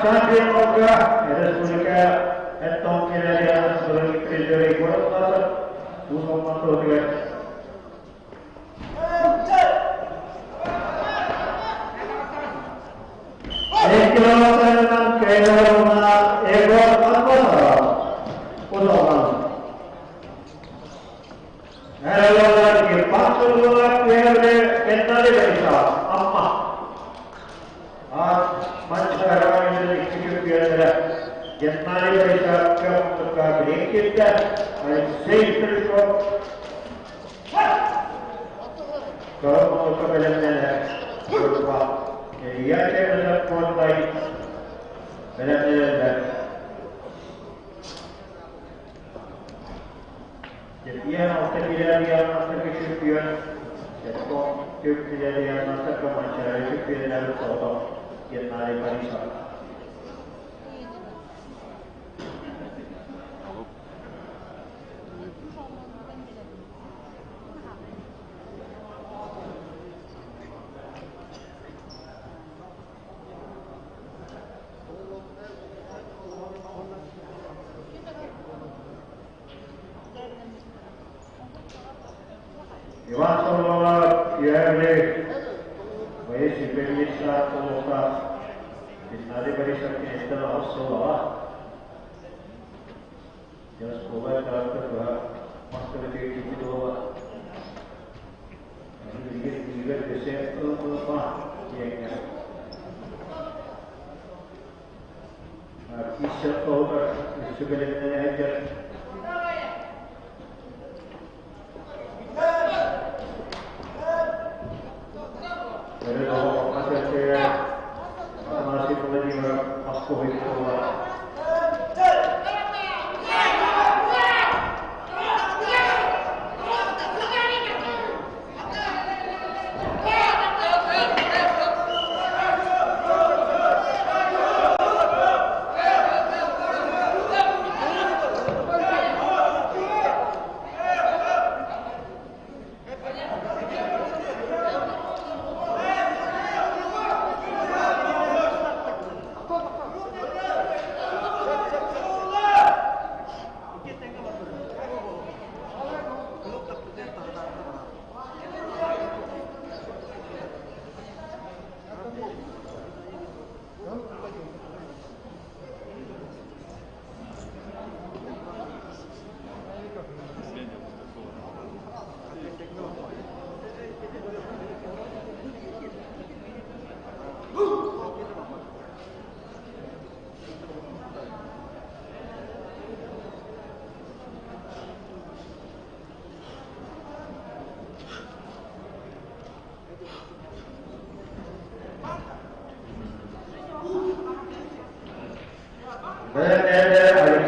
champion Olga, Respublika Etton Kiralian sebagai treasury Golkar, Usman Mantovic. एक kilometre नाम केवल ना एक और अंतर उदाहरण हेलोवर के 500 लोग केवल केंद्रीय पैसा अम्मा आज मंच करवाने में एक्सिक्यूटिव किया जा रहा है केंद्रीय पैसा कम का ब्रेक किया और सही तरीके करो तो पहले है तो dia adalah kawan baik benar-benar. Jadi dia nak dia nak kesyukuran, jadi kau dia nak kemajuan kesyukuran dalam soal yang ada barisan. Iwan Solomon, Yavle, Vayesi Belisha, Toloka, Nadi Belisha, Kinestana, Osola, just over the Moscow Kidova, and we get the same of the farm. Isha over, is to be in the edge.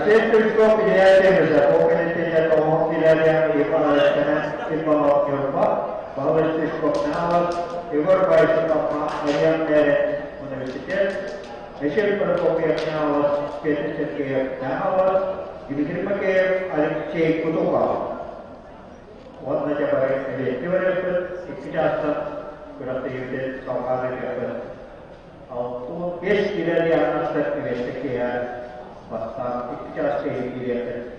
Sempre sto pilhando, já vou querer tomar pilhando e para que para que eu vá, para este esconar, eu vou para este tomar aí universidade, deixar para qualquer canal que se quer canal, e me querer que a gente kutuba. Wanda já vai ele teoria que já está para ter salvar que ao este pilhando a nossa que é basta iktijar sehingga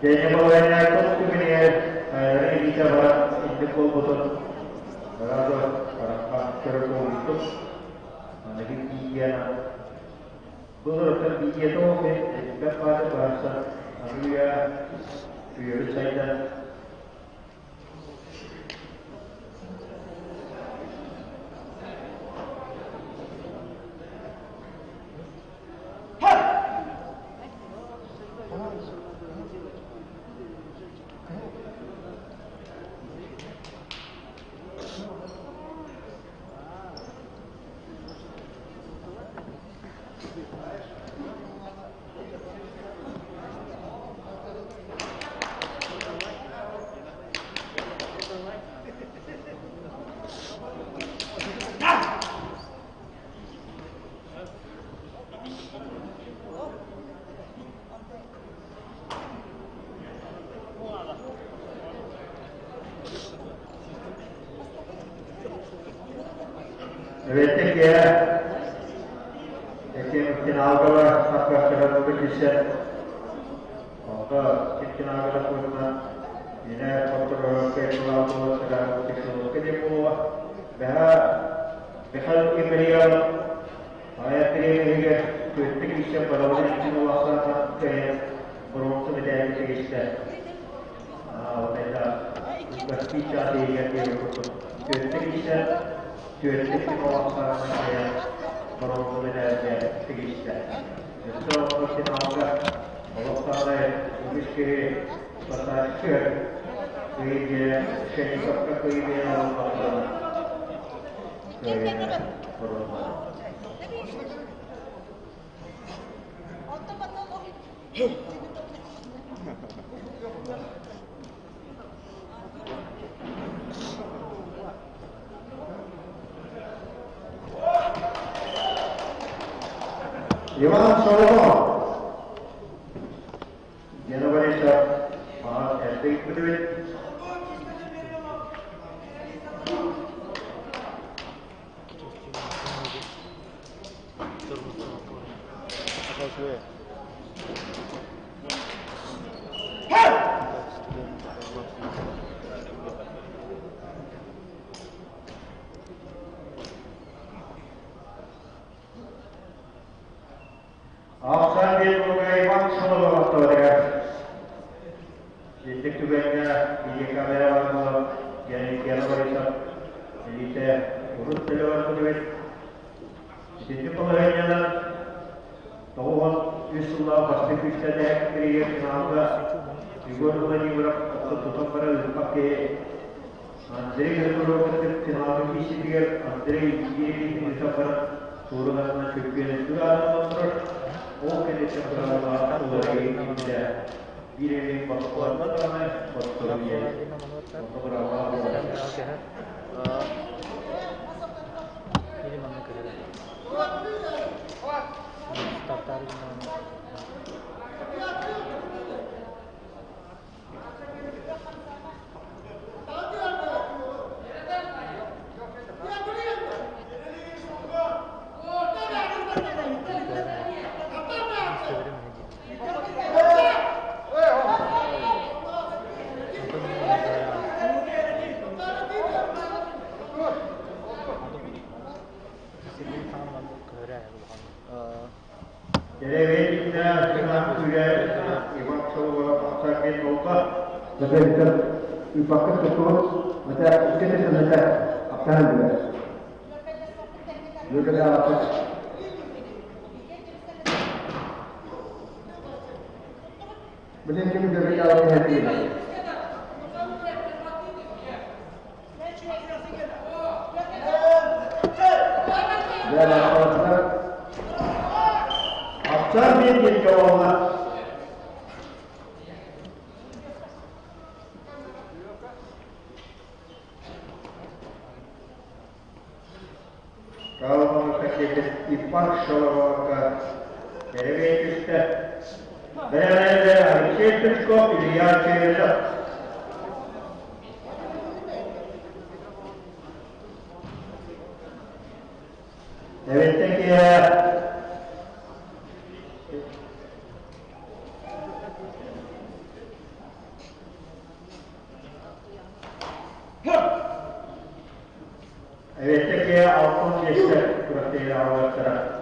jadi bawahnya itu kemudian dari bicara itu betul berada pada kerja itu lagi dia betul kerja itu dapat bahasa Arabia prioritas Çektin algıla saklaştırıldı kişi. Onda çektin algıla koyduğuna yine kontrol kayıtlı sıra teknolojik ediyor. Daha behal kimliği hayatıyla kötü kişi paralı için ulaşan kaya kurumsal bir değerli kişi. Orada pasti cari yang dia ikut. Jadi kita ulaşan kaya kurumsal bir değerli kişi. So kita anggap ulaşanlar ilişki pasajir kaya şey kapta kaya ulaşan kaya kurumsal. Ivan Solomon, January 5th, as they put it. Aksan bir program maksımlı olarak District Tugay'da iyi kamera var mı? Yani January 5th, urut televar kudüvet. District Tugay'da Tohon Yusuf'la pasti küştede kriye sınavda Yugoslavya bırak tutam para pakai Andre Yurtulu sınavda kişi diğer Andre Yeri Yusuf'la sorularına çöküyorlar. Şurada o kendisi kurallar olarak bir evin bakımlarına rağmen bakımlarına Kita dipakai terus macam kita sebenarnya apa juga. Juga apa? Benar kita dari awal hati. Dan apa dia jawab? Kalau mengkaji ipar şolavarka dereveytüste beraber hareket skop ilya çevirdi. Evet ki Evet ki altın geçti protein ağırlıklara.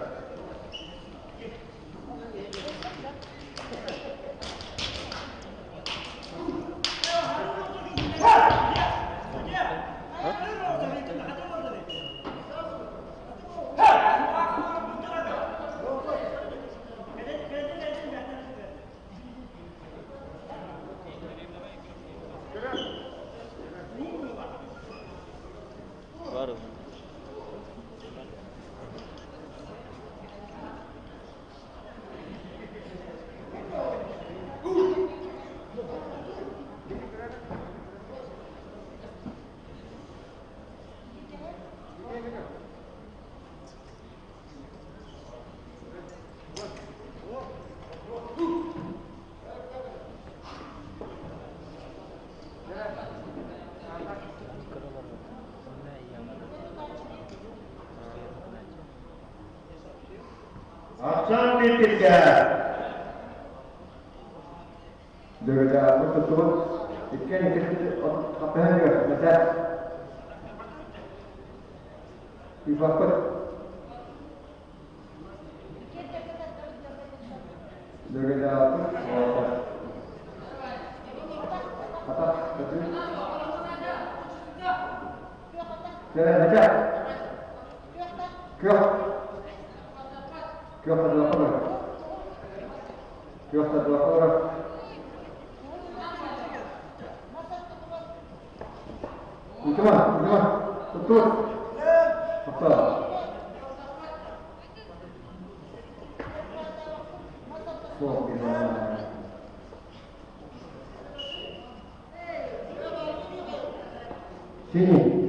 Action di 3. Jaga betul-betul. Ikan apa juga baca. Divapat. Jaga apa? Apa? Betul. Jalan baca. Kyo. Kyo satu apa? Kyo satu apa? Cuma, betul. Apa? Oh, gimana? Sini.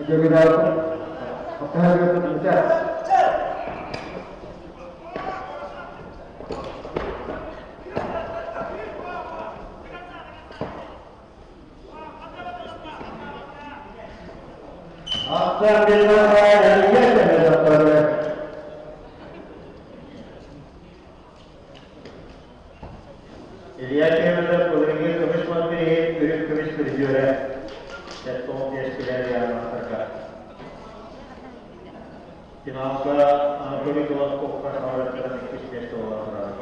Jaga apa? Baca. Akan dimulai dari yang Iliake मतलब पुलिंगे commissioner मंत्री है, union commissioner जो है, जैसे देश के लिए यार सरकार। चुनाव का आंदोलन को ऊपर और करने की स्पेस तो हो रहा है।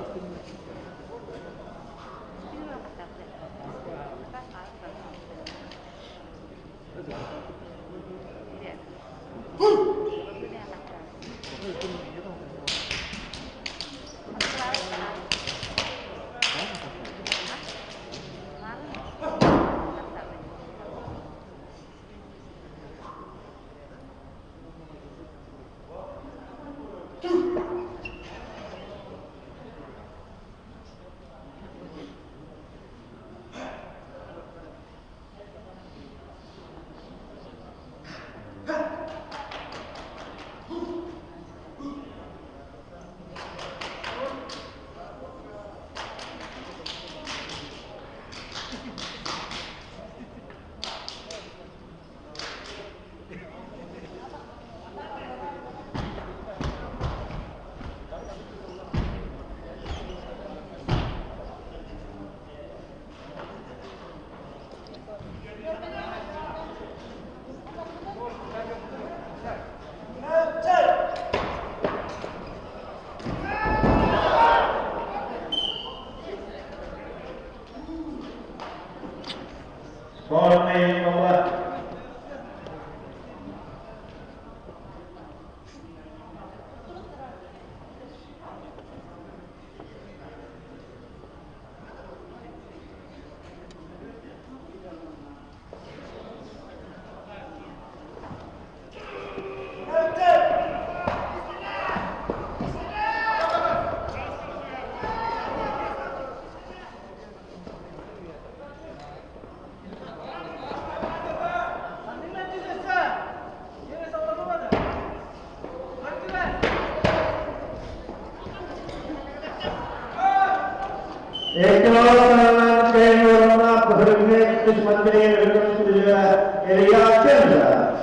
Ekonomi kaynalarına hürmet hizmetleri yürütücüye eriyatçılar.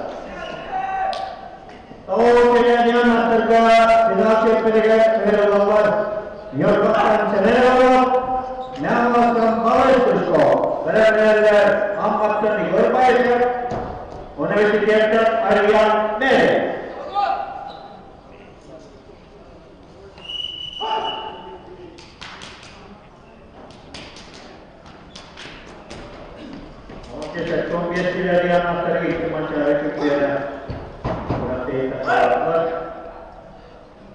O kendilerinin hakkında münasebetleri veriyorlar. Yurttan senelere namazdan bağıştısko. Beraberler ammatlarını görmeyecek. Üniversitetten arayan ne? Son bir anahtarı ihtimaçları Türkiye'de burası tasarruflar.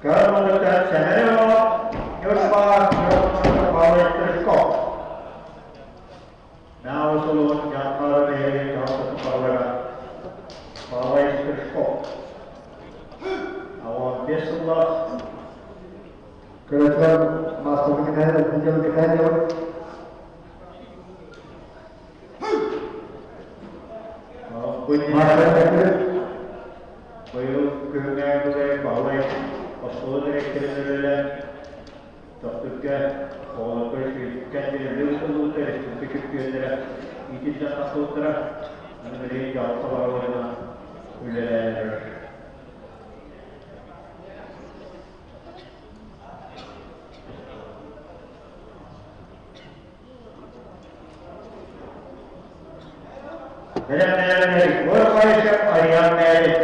Karmalıktan senere o, yurtbaş, yurtbaşa bağlayıktırışko. Na usulun yanları değeri yansıtı bağlara bağlayıktırışko. Ama Bismillah. Kebetulan masuk kita menjauh kita jauh. Koyu köyüne bağlayıp başlığı gerektirenlerle Türkiye oğlakları kendileri usulü teröristleri küçük yönlere İngilizce tasavvuflara böyle yalsalarlarına ülkeler. Benim bu arayan meylik.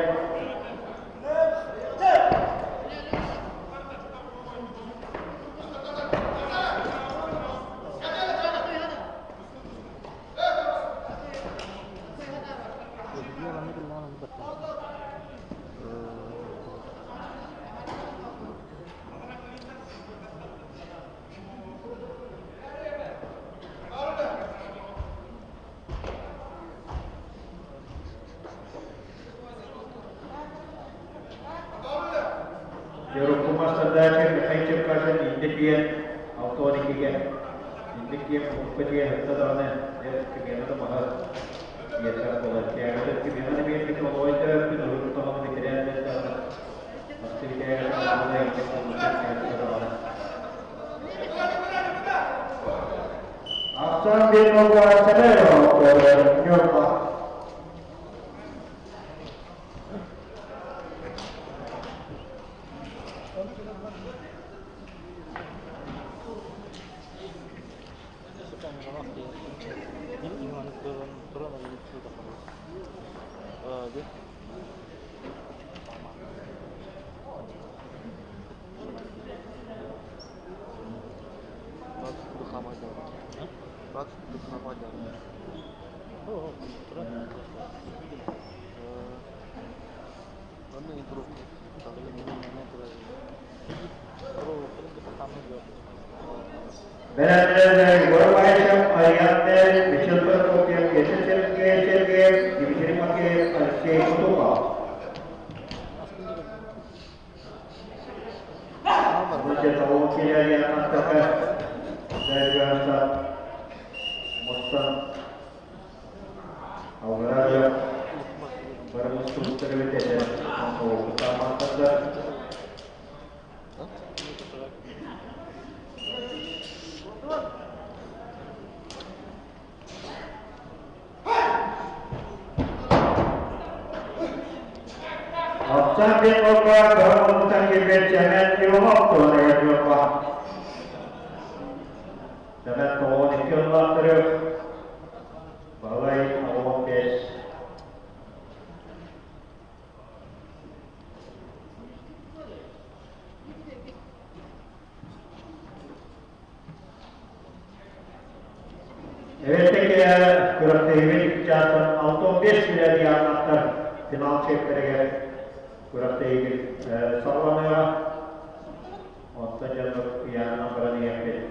Rumah sadar berkaitan dengan individu auto ini individu pekerja harta kegiatan mahal biasa pola tiada kegiatan biasa kita bawa itu kita dulu tahun dikira dan pasti kita mulai kita melakukan asan di negara senero nyoba. Benar-benar berwajib ayatnya dicontoh kopian kesecerke diberi pakai alsi kutuba. Macam tahu kira yang katakan dari bahasa Muslim, awalnya bermuslim terlebih dahulu utama saja. Sampai orang dalam tangki berjalan di rumah tuan yang berapa, dan tuan itu Allah terus balai awak bes. Evvelteki grafiğin içerisinde auto bes bile diyanatlar finans şirketleri kurang tinggi, soalnya untuk jalur yang berani yang beda.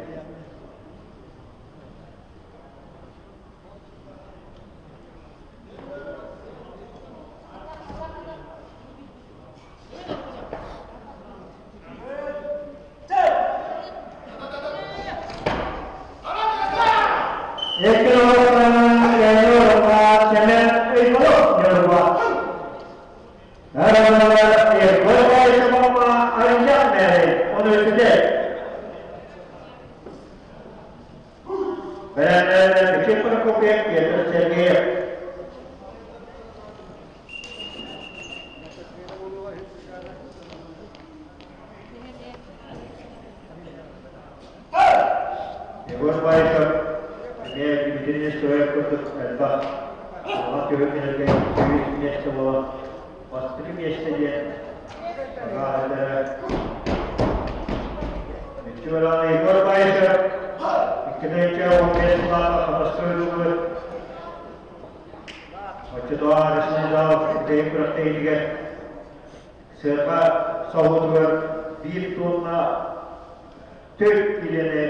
Сергеев. Егор Байков, имеет лимитированный человек, который это она переводит место было, вас 3 месяца нет. Егор Байков, Кинетия, он место построил. Очевидно, решил день протеига. Сырма сауытвер, bir тонна 4 килоны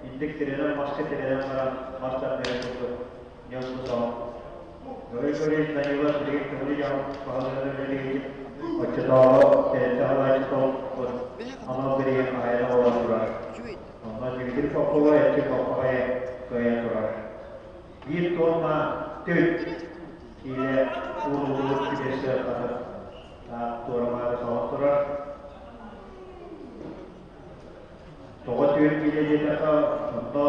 индектеренен, маскетеренен мастар береді. Неосыз сауын. Görüyoruz, Danilo sürekli kıvıracağım, bazıları değil. Açıdağı, tezahlı açıdağı, ama bir ayrı olan durar. Ondan bir kapıva, etki kapıvaya koyan durar. Bir tonla tüt ile uğurluluk gidesi kadar doğramada sağlık durar. Toğa tüt ile yeter onda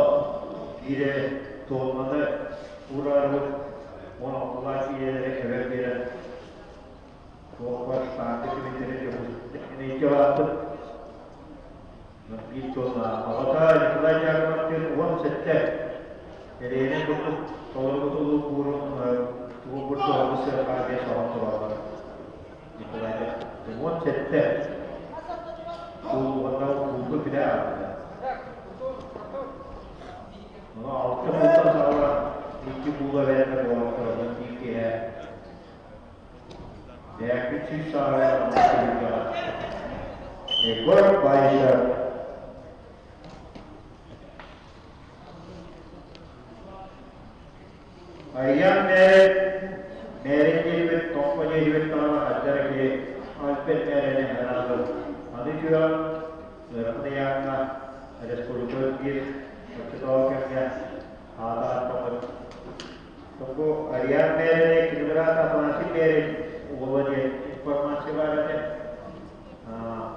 bir tonla uğrarlık. Onu Allah ilerlere sever veren Doğubaş Partisi Meselesi iki vaatı bir tonla Avata Nikolay Çarmık'ın 10 sette Eleğine tutup Doğruluk Burun Burcu Avrusu Kardeş Avantı varlar Nikolay'da 10 sette Bu vanda hukuku bile aldı Ama altı buldan sonra İki buğla verenler olanlarının ilkiye veya küçük sahabeler anlatılıyor. Egor Bayşar Ayyan Merin Cilvet, Topma Cilvet tanıma haccara ki Alpet Meren'e herhalde anlatıyor. Rıkdiyatına Respublika'da bir açıklığa kemken Ağda Topma Tunggu Arian Mere, Kidura Kapasi Mere, Uwaje informasi baratnya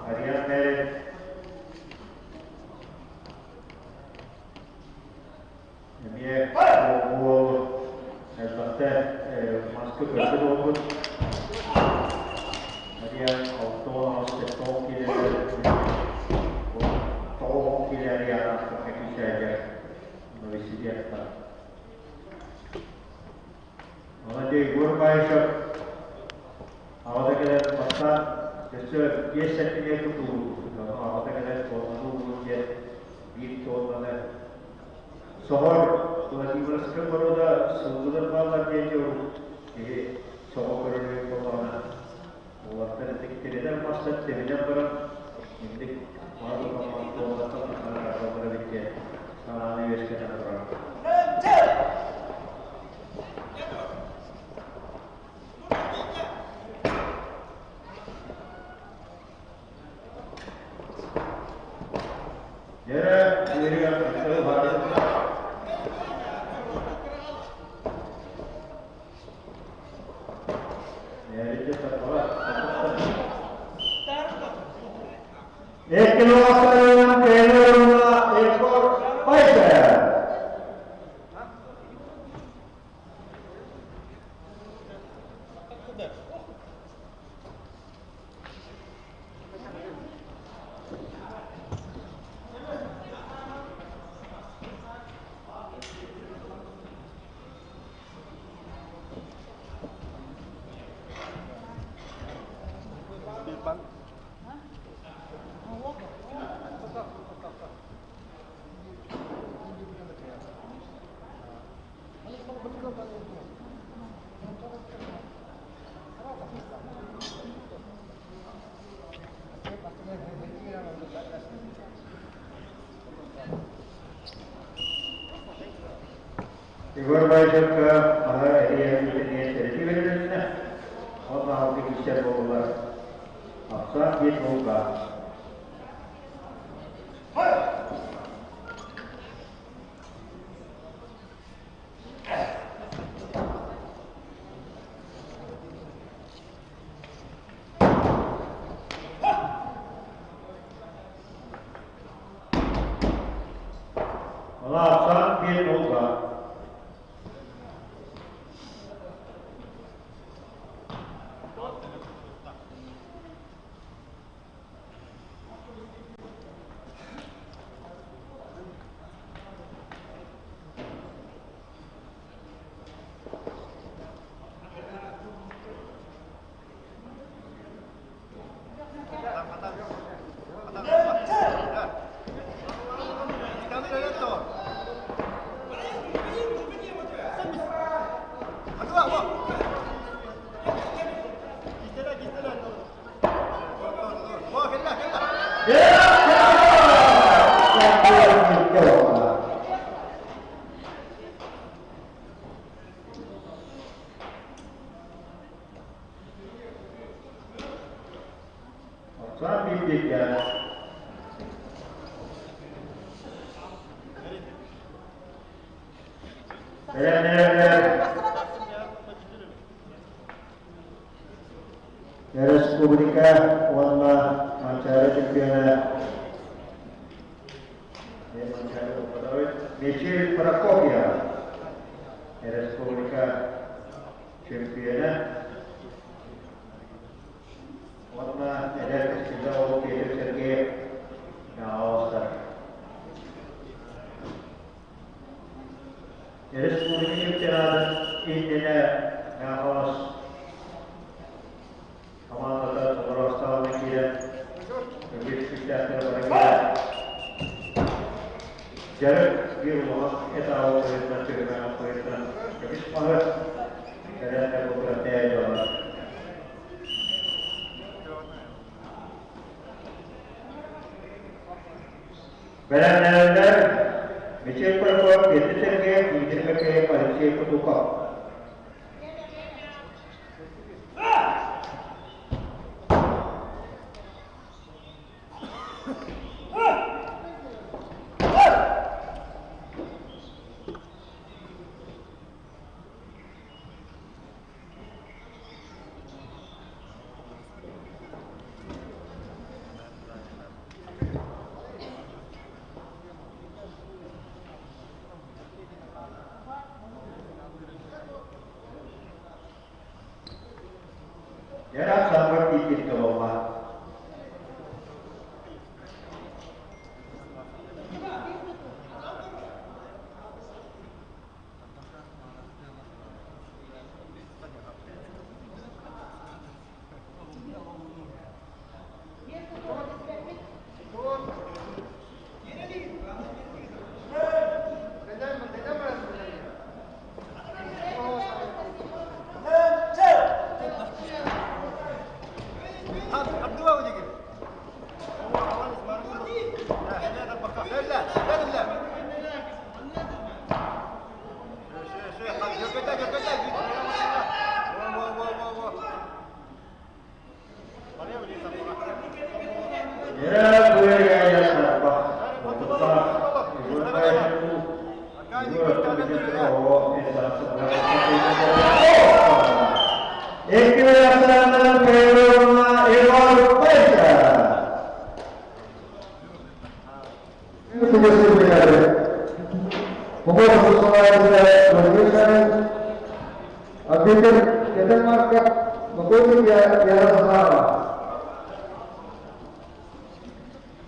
Arian Mere Ini Uwaje Elbette maske gördü olmuş Arian Autonomous Teknologi Teknologi dari anak teknik saja Novisi Diakta Olacak Егор Байшев, havada gelen başta göster yeşilliğe tutuldu. Havada gelen tornado vurunca bir tornado. Sohor, dolayısıyla sıkı konuda sığdırır bağlar geliyor. Sohor görünüyor kollarına. Oğlatları tektireden başlat demeden bırak. Şimdi bazı zamanlarda oğlatlar arabalara bitti. Sanağını veşkeden bırak. Yere diri aktarı var. Yere takılar. Ek kilometre kenarında Egor Bayşar. Егор Байшев ага эриятинде терапия берилди. Ал алты кишер болдулар. Акса бет болга. Ala aksa bet bolga. Respublika warna Mancara Cempiana Michel Prokopia Respublika Cempiana warna ada Kesilau Peter Sergei Naosta Respublika Cempiana India Naos Amanat Rostal Media, Begitu kita terbaik. Jarak di rumah kita tahu cerita cerita cerita. Tapi semangat ada beberapa jalan. Benar-benar Michel Prokop itu sebagai dididik polisi petukar. Jarak sampai titik ke bawah.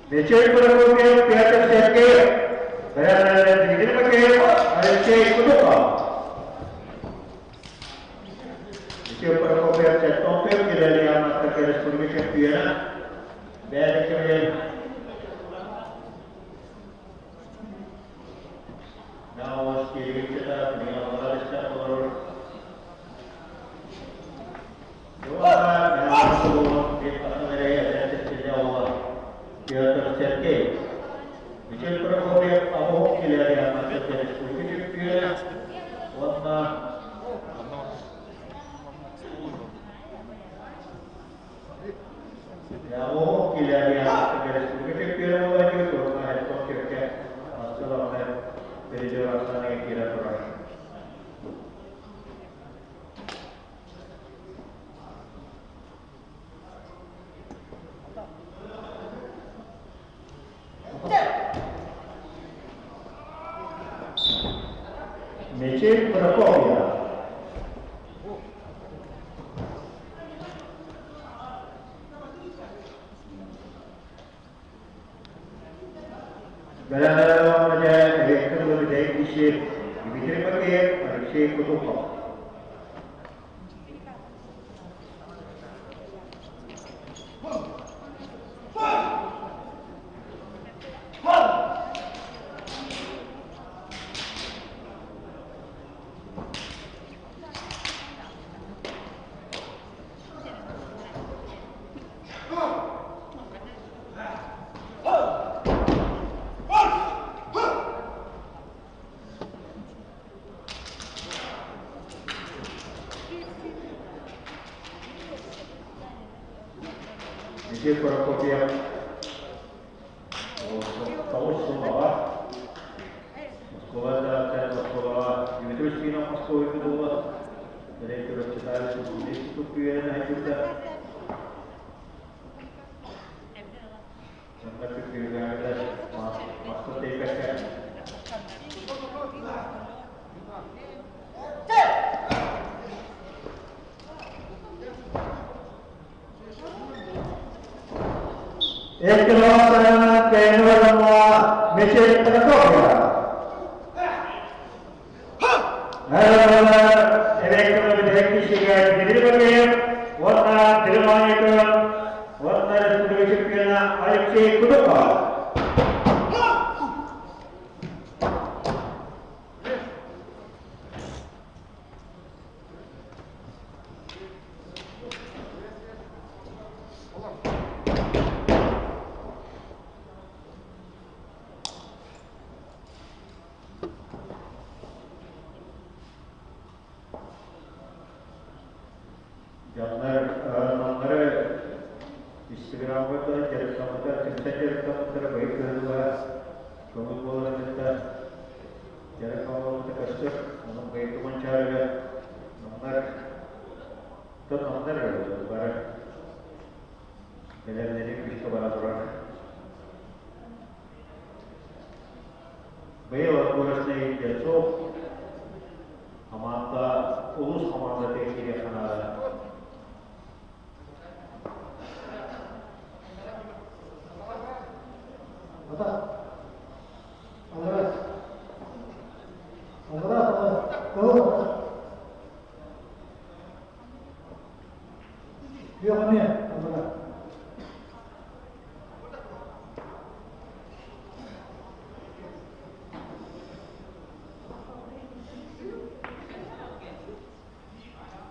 Michel Prokop pihak Sergei berada di depan Alexei Kudukov. Michel Prokop tertompel dari amat Respublika Cempiana dari kemudian Nawas kiri kita dengan Malaysia baru dua dan sebelum di pasal raya dan sejauh Piotr Sergei Michel Prokop Abu Kilari amat Respublika Cempiana warna Abu Kilari amat Respublika Cempiana wajib warna Respublika masalah dari jalan sana yang kira terakhir. Michel Prokopia. Dalam wajah direktur berjaya Michel diberi pakai Alexei Kudukov. Nikita Prokopiev. Того слова. Москва да Москва. Дмитрий на Москву ведула. Директор читали, что здесь тупые на это. Самpai kepilih ada masuk TPK. एक loss camera नीचे रखो क्या electronic विद्यार्थी शिकायत दिल्ली में वरना दिल्ली में वरना रेस्टोरेशन आयुक्त Kutumba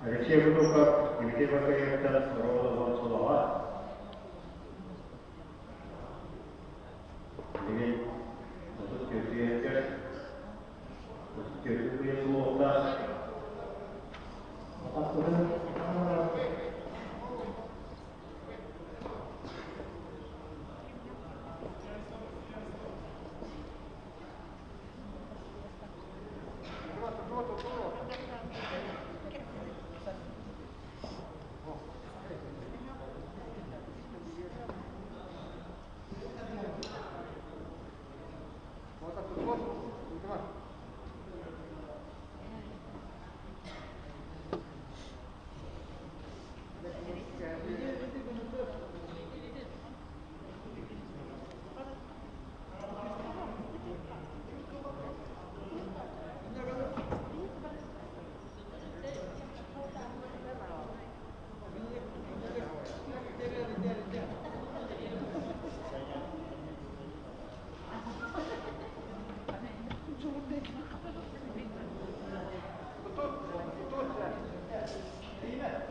Алексей Бутуков, Дмитрий Бакаев, Ровно Слова. Или тут тетя, тут тетя приехала.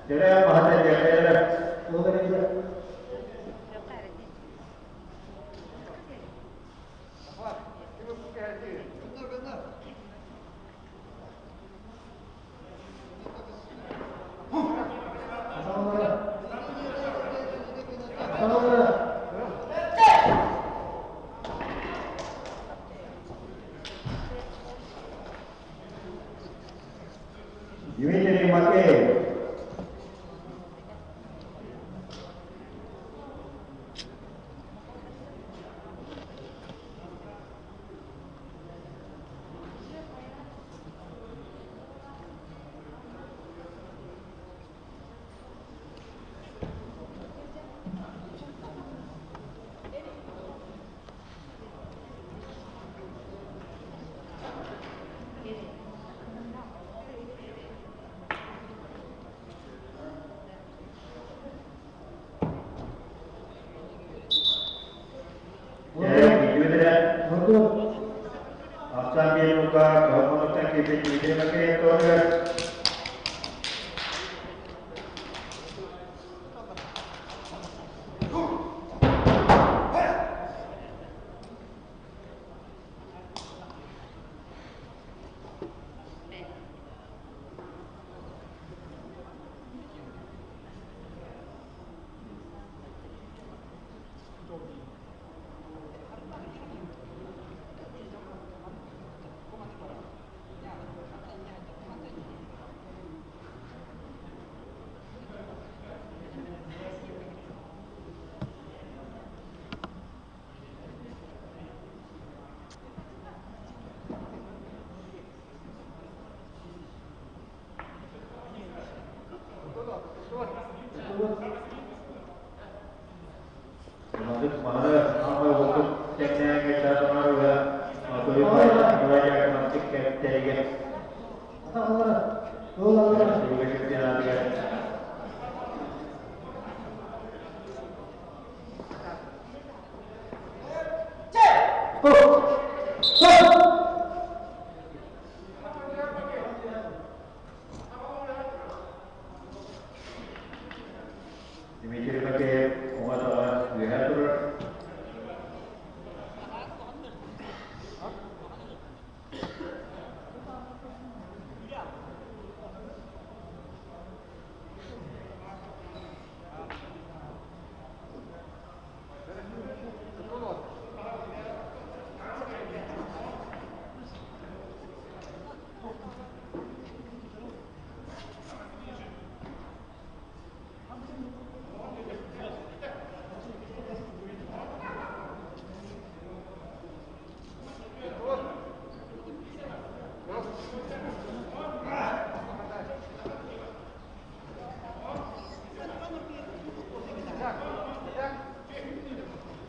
Jadi bahasa Jawa Dmitry Makeyev.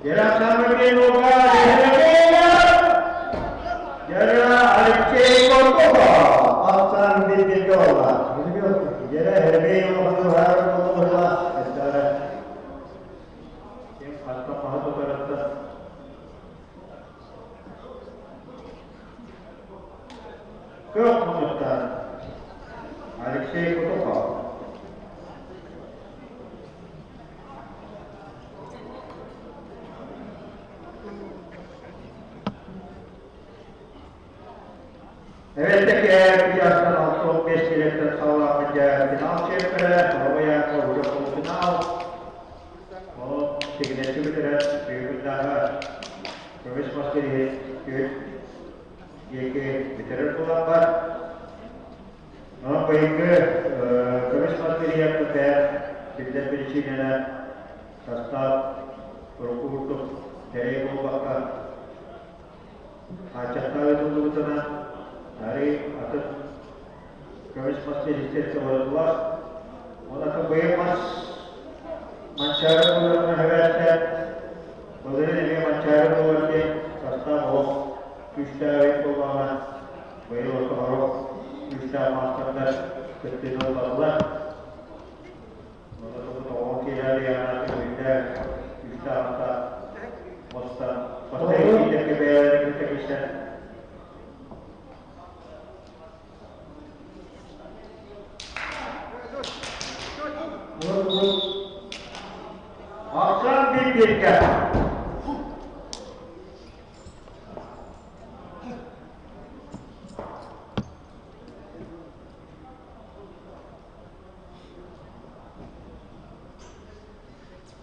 Jarak sampai moga Hermina. Jarak Alexei Korkova. Aksan bin Gola. Jarak Hermina Mahduhar Mahduhar. Secara yang atau mahdu terasa. Kemudian Alexei Korkova. Evet, teker birazdan 6-15 biletten sağlanınca final çevirmeli. Havaya kavuşacak o final. O teknesi bitiren büyük daha Provinsi Maskeri YK bitirir kullanlar. Ama baikı Provinsi Maskeri yaptıklar. Bizden bir çiğneler. Sastaf, Prokurtuk, Tereyko Bakar. Acaklar itu betul-betul dari atau kami pasti listed kepada luas. Orang kebayang mas mancar bulan hewasnya, bagaimana dia mancar bulan dia kasta boh, kusta itu mana, bayi waktu orang kusta master dan ketika barulah, orang tu tahu kira dia anak kita kusta master, pasti kita kebayang kita kisah. Aksan dipikirkan.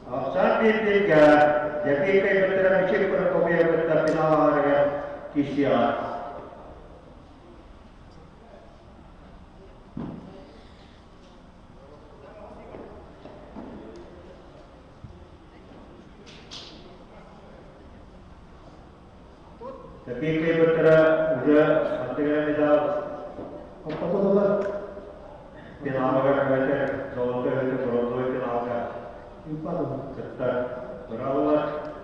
Aksan dipikirkan. Jadi kay berterang isip perkopi berta pinaharga kisya. Tapi kay berterang udah antara misal apa tu lah pinaharga kerja jauh itu berolah pinaharga. Lupa tu. Tetap berawat.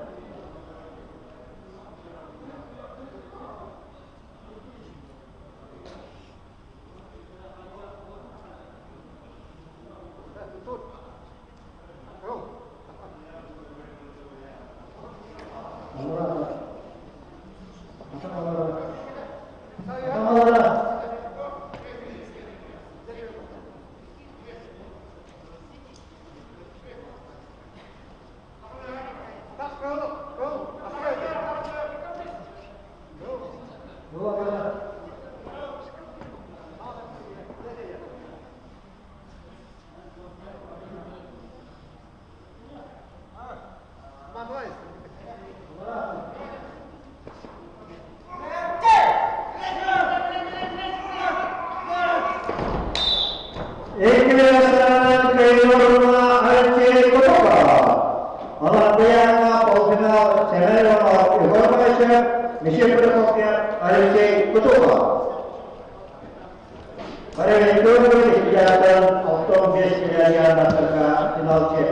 Final check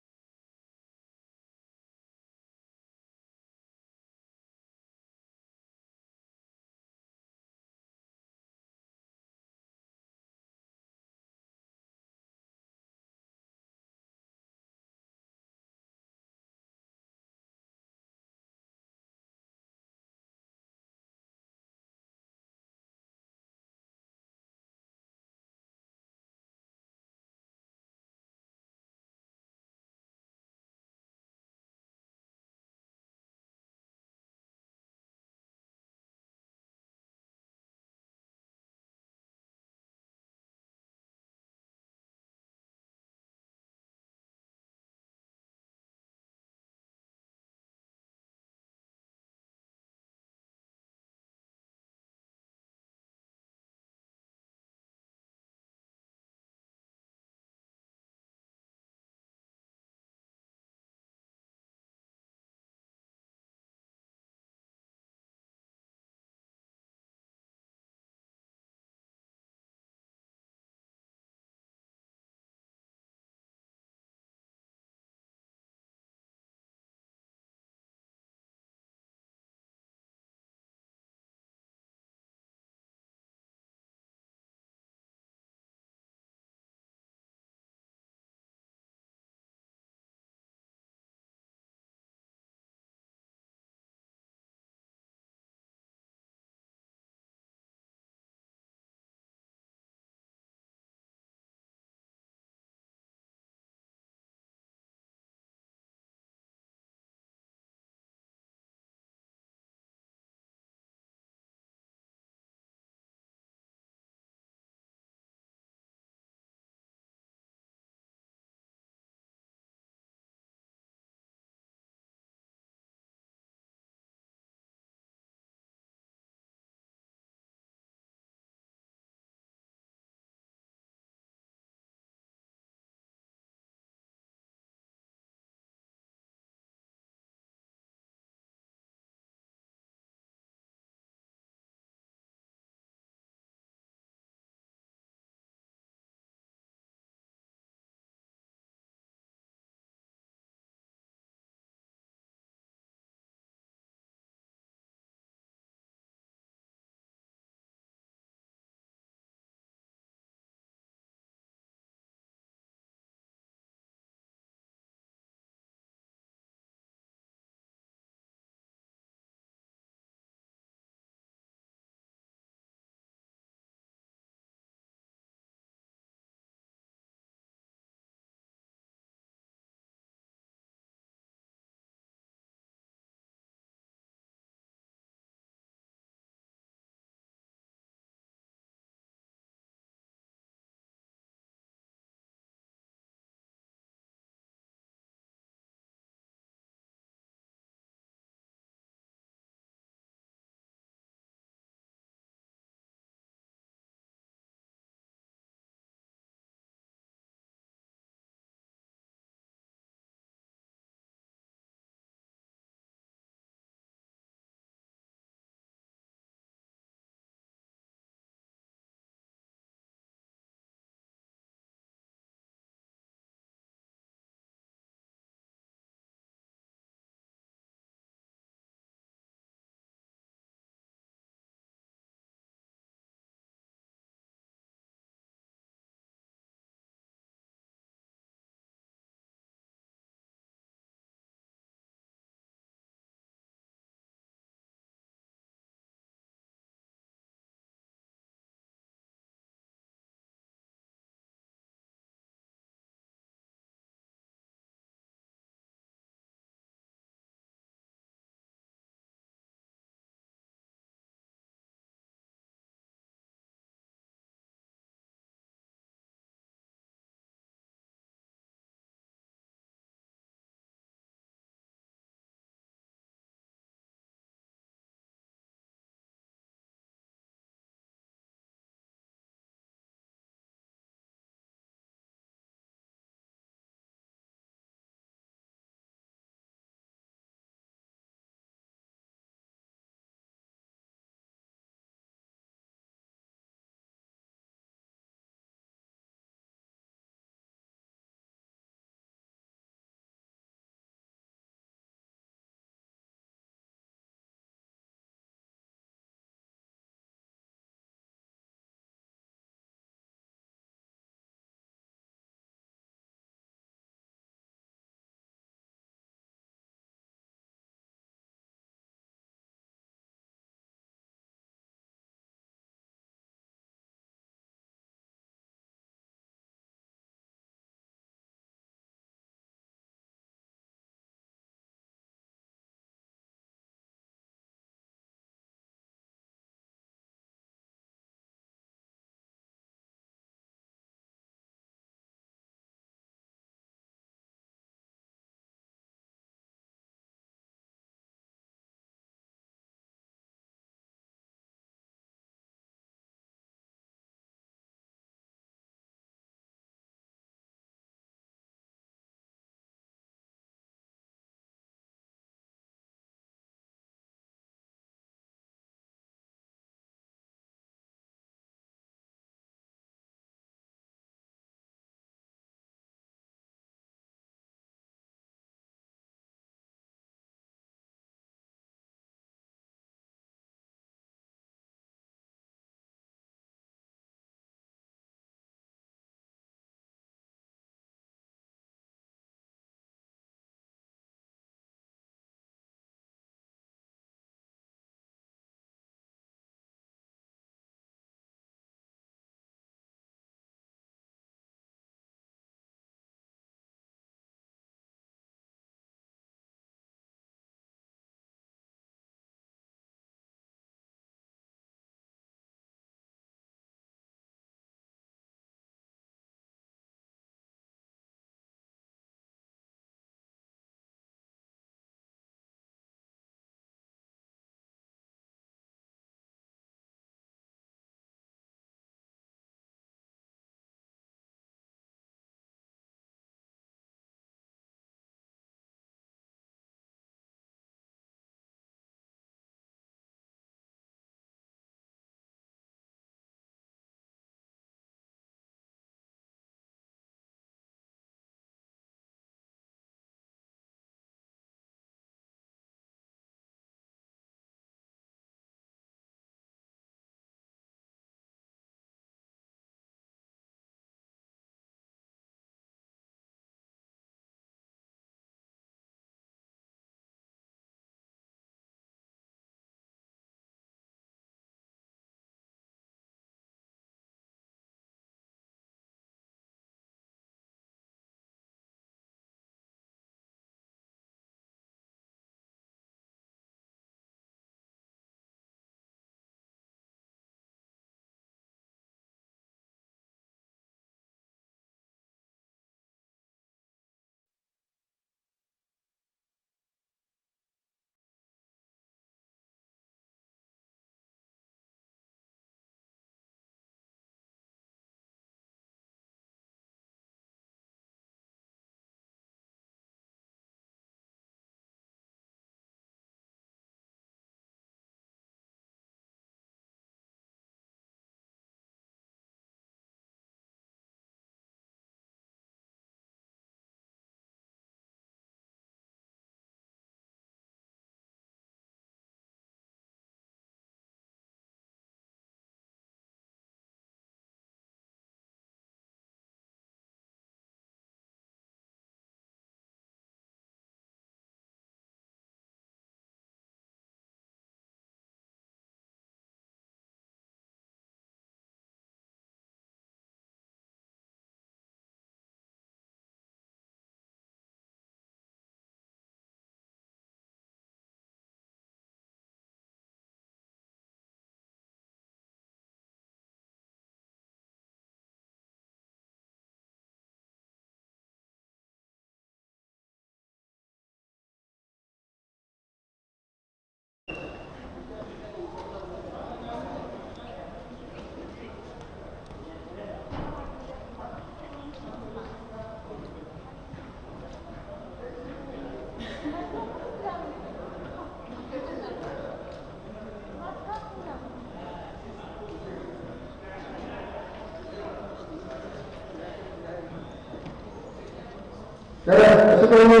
Dan sebelumnya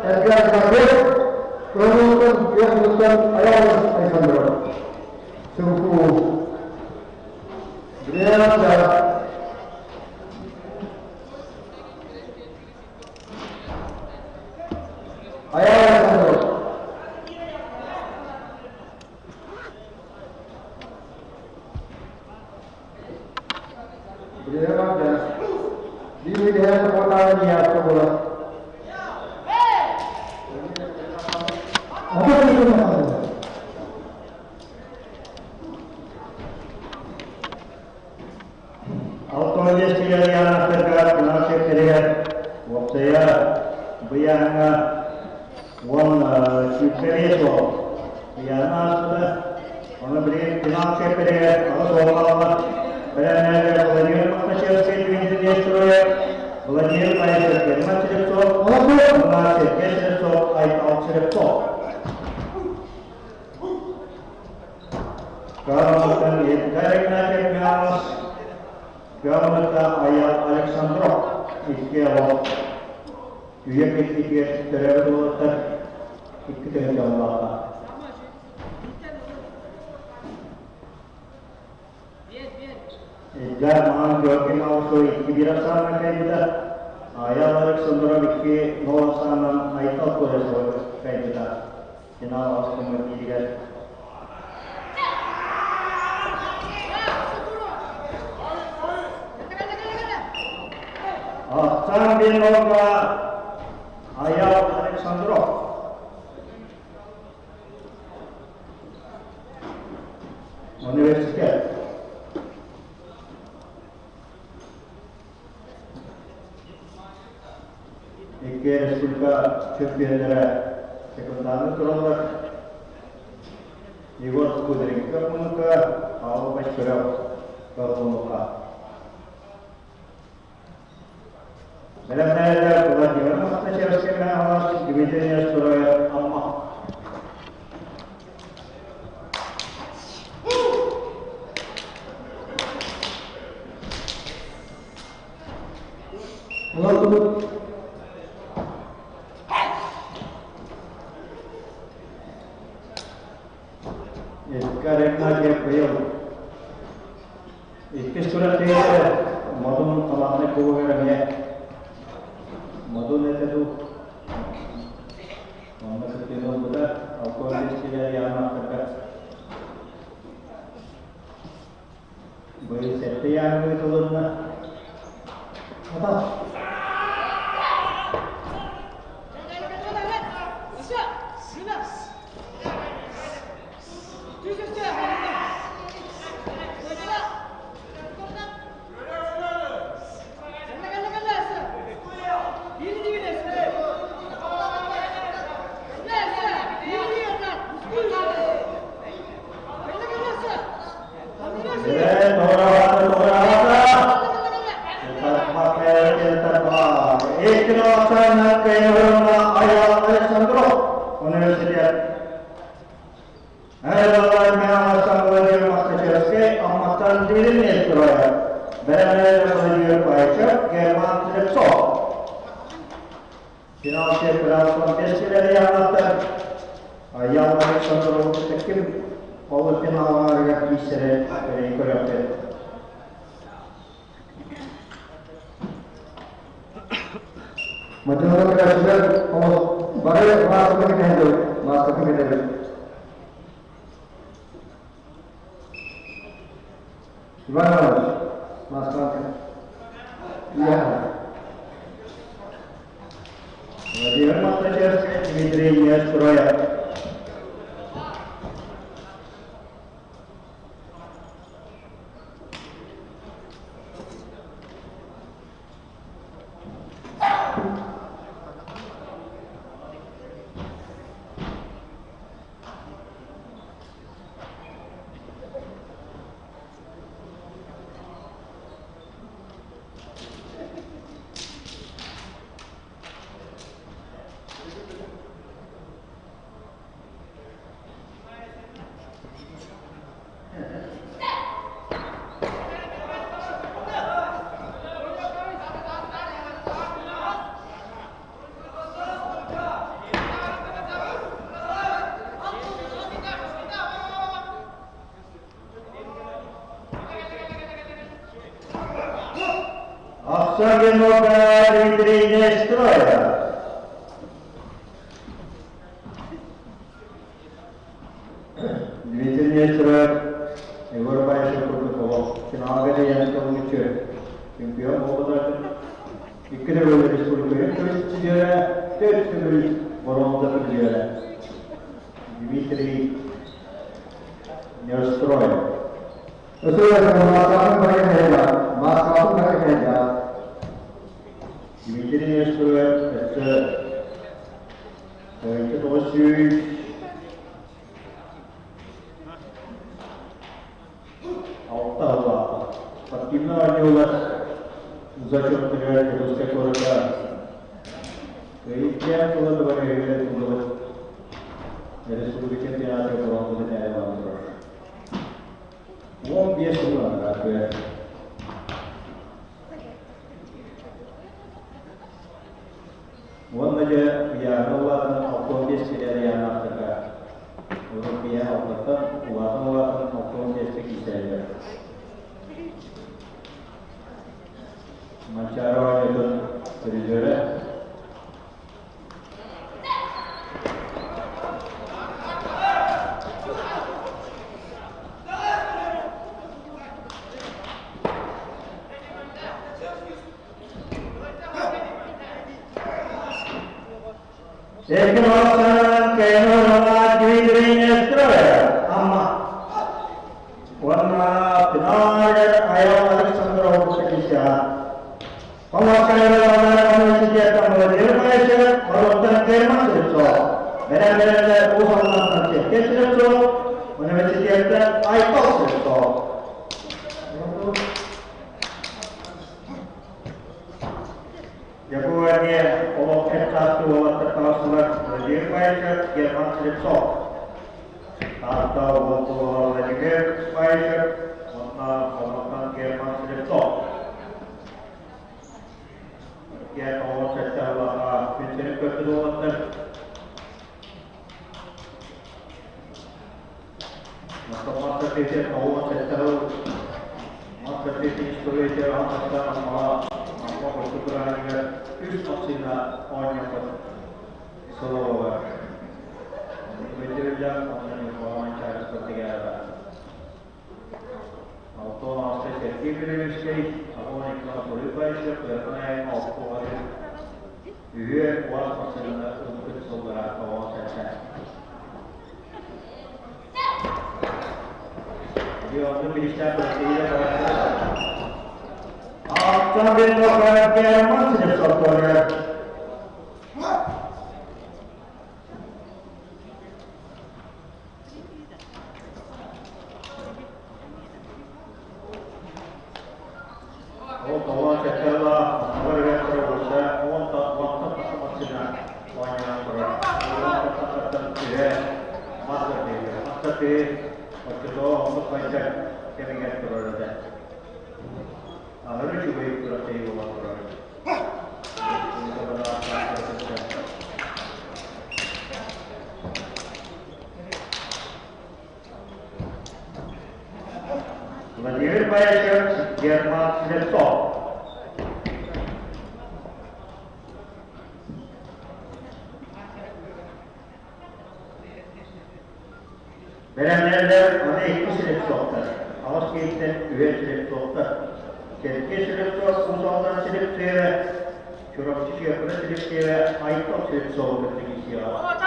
Edgar Kadir menemukan yang menemukan ayam Alexander suku dia dah ayam Alexander dia dah di media perkotaan dia bola. Autonomous Tiana Fergat, Nase Ferrer, Wapsaya, Bayanga, one Superior, Yana, on the brain, Nase Ferrer, also Vladimir Makashevsky, Dimitri Destroyer, Vladimir Paisek, Machirepsov, Nase Kesrepsov, I Outsrepsov. Government is directed Gauss, government Alexandrov is here. You have to get the revenue that it can be done. Zaman Joaquim also Ibirasan Kaida, Alexandrov, no son, I thought was Kaida. You know, also material. Sam Binova Alexandrov. Universitet. Ike Respublika Türkiye'lere sekundarlı kurumlar. Igor Kudrin Kapınıka, Ağlı Başkırab Kapınıka. Benar-benar Vladimir Makashevsky mengawas Dmitri Destroyer amma. इसका रेखना के प्रयोग इसकी सूरत ये मधुन समाप्त को वगैरह है मधुन है तो हमने तो तीनों बता आपको इसके लिए यहाँ करकर बड़ी सेफ्टी आ गई तो ना बता Oxfam Dmitry Nestroya. Dmitry Nestroya, Европейского протокола, финаловые янковые чемпион области, и Кировой республики, то есть теперь бронза придет. Дмитрий Nestroya. Дмитрий Nestroya, это очень Алтава. Спортивного отдела зачет играет русская короля. И я туда добавляю туда республики театра бронзы Даниэля Вандроша. Он без ума, да. Он я новый автомобиль я на такая. Европе автомобиль, новый автомобиль кисая. Манчарова это призера. Ekinosan Kenora Dmitry Nestroya. Warna final Ayo Alexander Obushakisha. Pemakai universitas Malaysia merupakan Jerman Sirso. Benar-benar usaha Malaysia Sirso, Universitas Aipol Sirso. Jagoannya Olok S1 terkasulat Jerman Jerman Sirso. Atau untuk Jerman warna Jerman Sirso. Ya, kalau secara prinsip kedua masa prinsip kalau secara masa prinsip sesuai dengan apa pertukaran üst maksudnya orang solo betul yang orang cara seperti apa auto asal sertifikat sekali orang yang berupaya berpengalaman auto hur var maksudnya untuk saudara kawan saya. Jadi untuk bisa bersedia sambil melakukan keramat sejak software. Oh, kawan setelah bergerak berusaha untuk waktu maksudnya banyak berat. Tapi waktu itu untuk baca keringat berat. Harus juga berat itu berat. Vladimir Payev, German Sirso. Berenlerler ana iki Sirso'da. Ağız keyiften üye Sirso'da. Serke Sirso, uzağından Sirso ve çorapçı yapıda Sirso ve Aytop Sirso'da Sirso.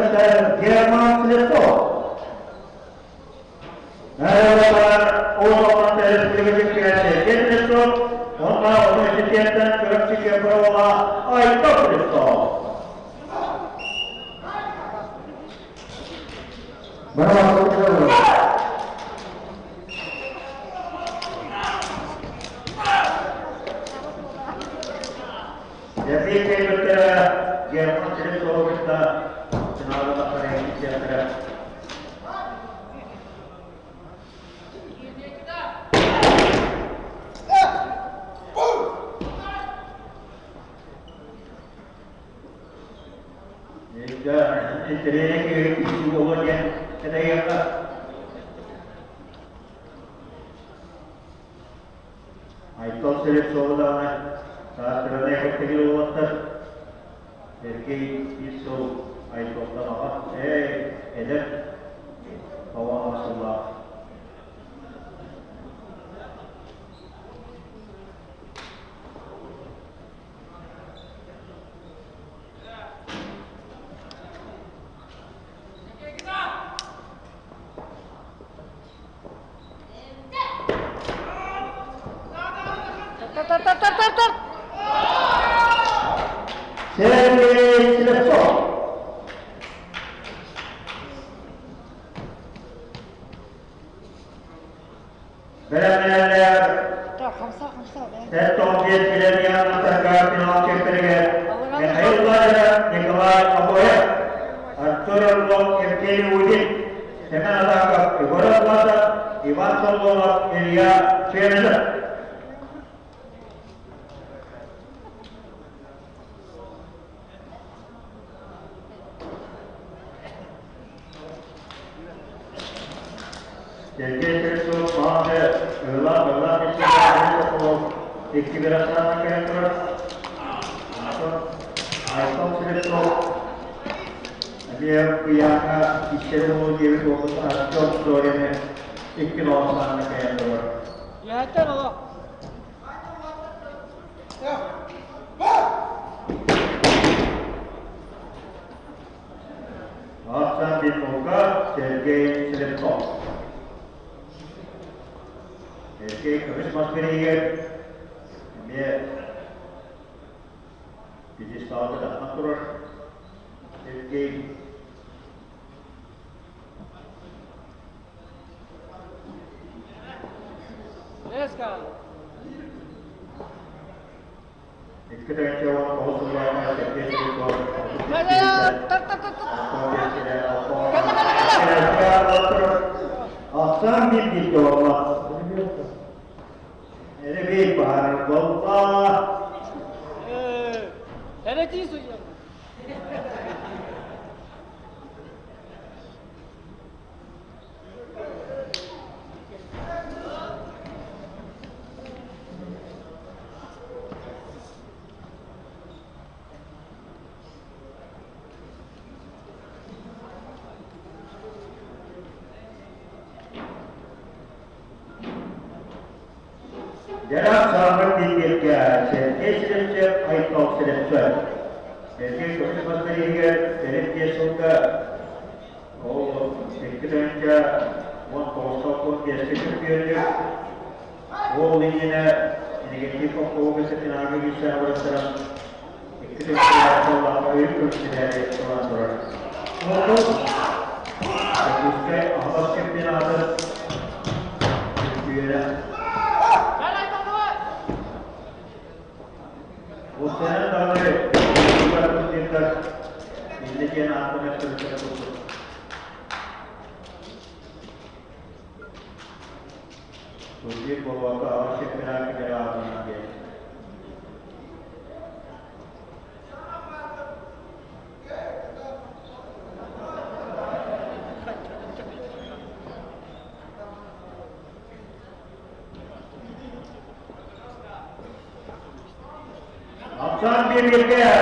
Secretary German Selector. Jarak sahabat dipilih selesai Aitok selesai. Jadi khusus hingga selesai suka. Oh, sekiranya wan posto pun biasa sekian. Oh, ini negatif fokus setelah bisa berserang. Sekiranya kalau itu tidak orang. Oh, sesuai apa sekian ada. Sekiranya Usaha tahu juga tingkat ini kian apa yang terjadi. Tujuh bawa ke awal sekarang kita lagi. Option dipilih.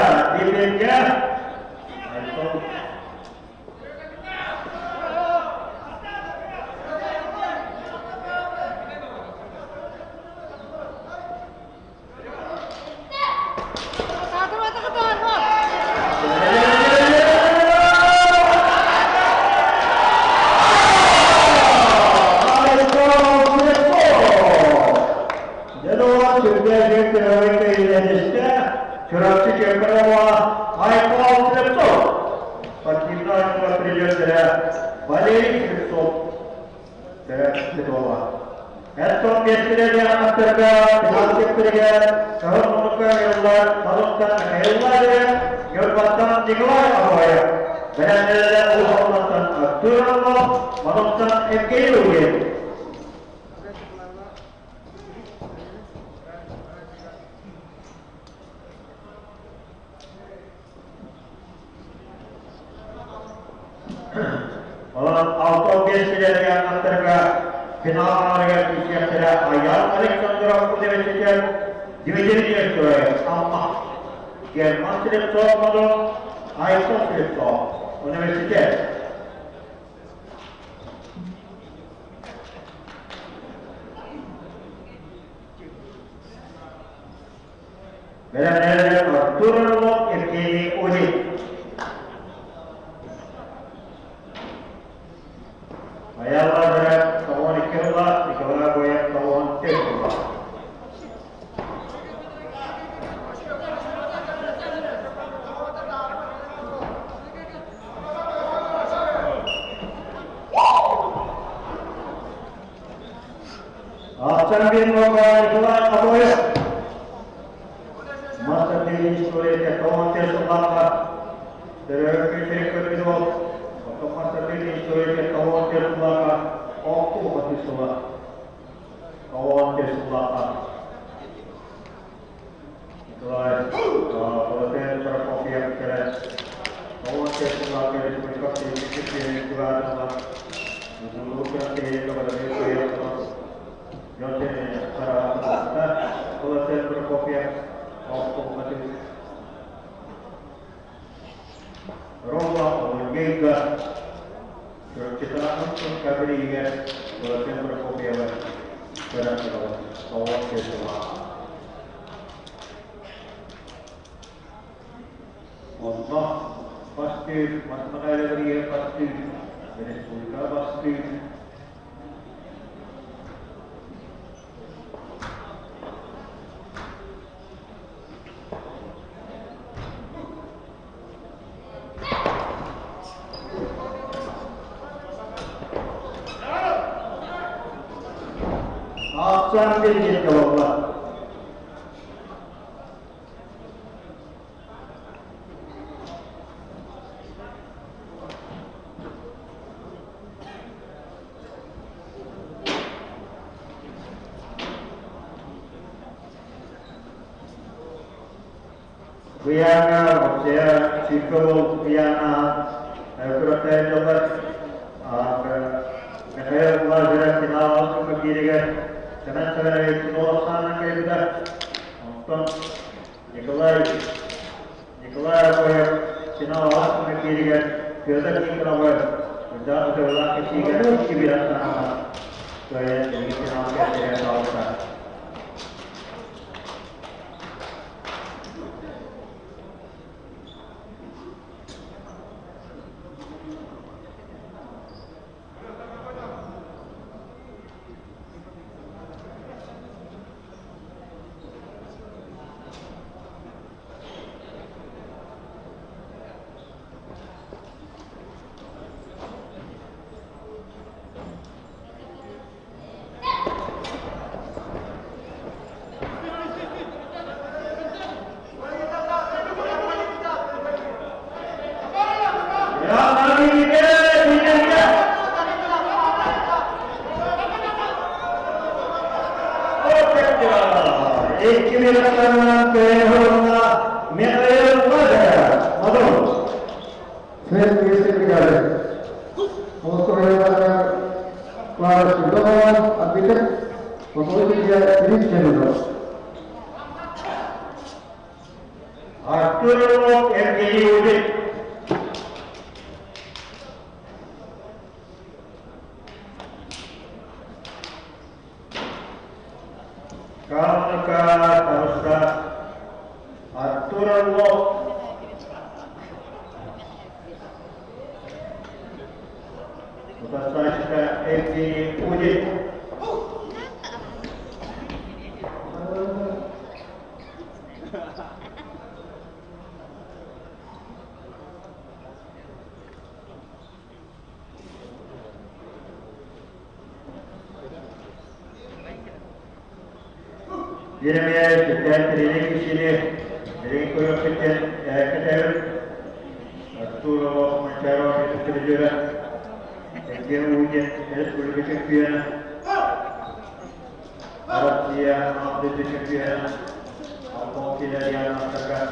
Yusuf Ketua. Esok biasanya antara final ketiga tahun muka yollar tahun yollar yolbatan digelar apa ya? Benar-benar ulama Abdullah manusia ekelu ya. Orang autobus yang antara final area Asia Tenggara ayat Alexander University division itu sama yang masih top model ISO top university. Benar-benar turun loh ini uji. Ayatlah berat kawan ikhlas dikelola goyang kawan terus. Champion mobile ikhlas apa ya? Masa ini sore ke kawan terus belakang. Terus kedua. Masa ini sore ke kawan terus belakang. Aku mati sebelah. Kawan terus belakang. Itulah. Kalau terkopi yang keras. Kawan terus belakang itu berkati di juga adalah. Menurutkan kepada mereka yang telah. Yang para kita. Kalau terkopi yang aku mati. Rola Olga kita langsung kabari ya kalau yang berkopi apa barang kawan semua Allah pasti masalah dia pasti dari surga pasti sambil dia jawablah. Guyana, saya Chicago, Guyana, berapa jabat, saya belajar final ke kiri kan. Karena saya itu sana kayak udah nonton Nikolai apa ya final langsung ke kiri kan kita kenapa udah ulang ke sini kan biasa saya jadi final kayak tahu kan. Jeremiah kita training di sini, training koyo kita kita Arturo Mancharo itu kerja, dia ujian, dia sudah berkecuali, Arab dia mampu berkecuali, apa kita dia masyarakat.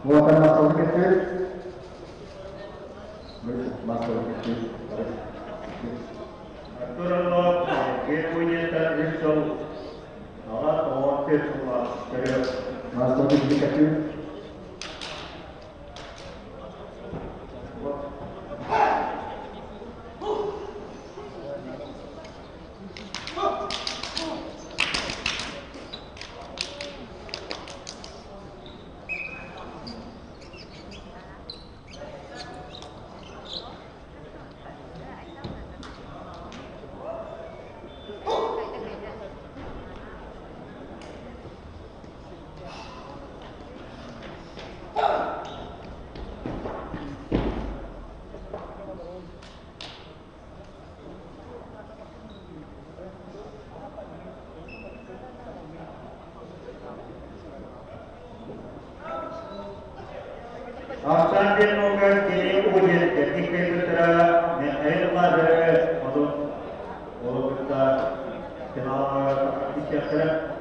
Buatan masuk kecil, masuk kecil. Aturan lo, dia punya tradisi, Allah tahu semua, serius. Masuk kecil. After the program, the ujian teknik putra yang air pada untuk kita kenal istiadat.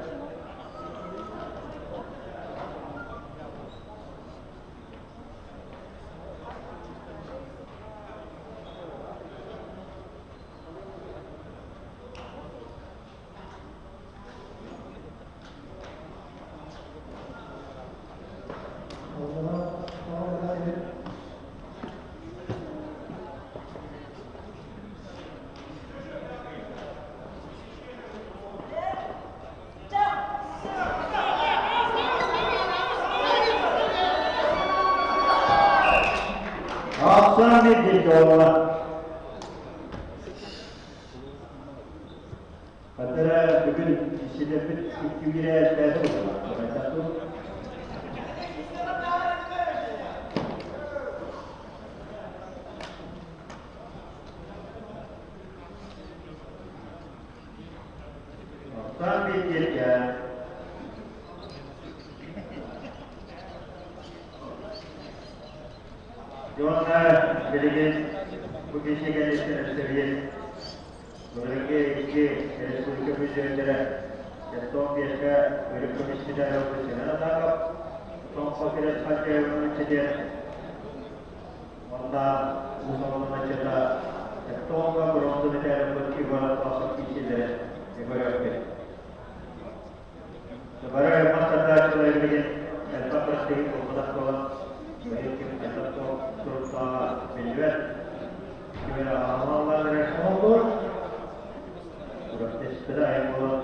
Sampai di bawah. Antara bugün şiddet iklimine tercih edilir. Sampai dia John Bridges bu kişi geliştirir seviye. Bölge 2 Respublika Müdürlüğü'nde son bir bölüm komisyonel ofisine takip son fakire sadece önümüzde onda bu zamanla çeta Tonga bronzu bir tane bölge masuk kişileri görüyor. Sebenarnya masyarakat sudah ingin tempat pasti untuk sekolah baik kita terutama menjual kita awal dari sekolah sudah sudah yang boleh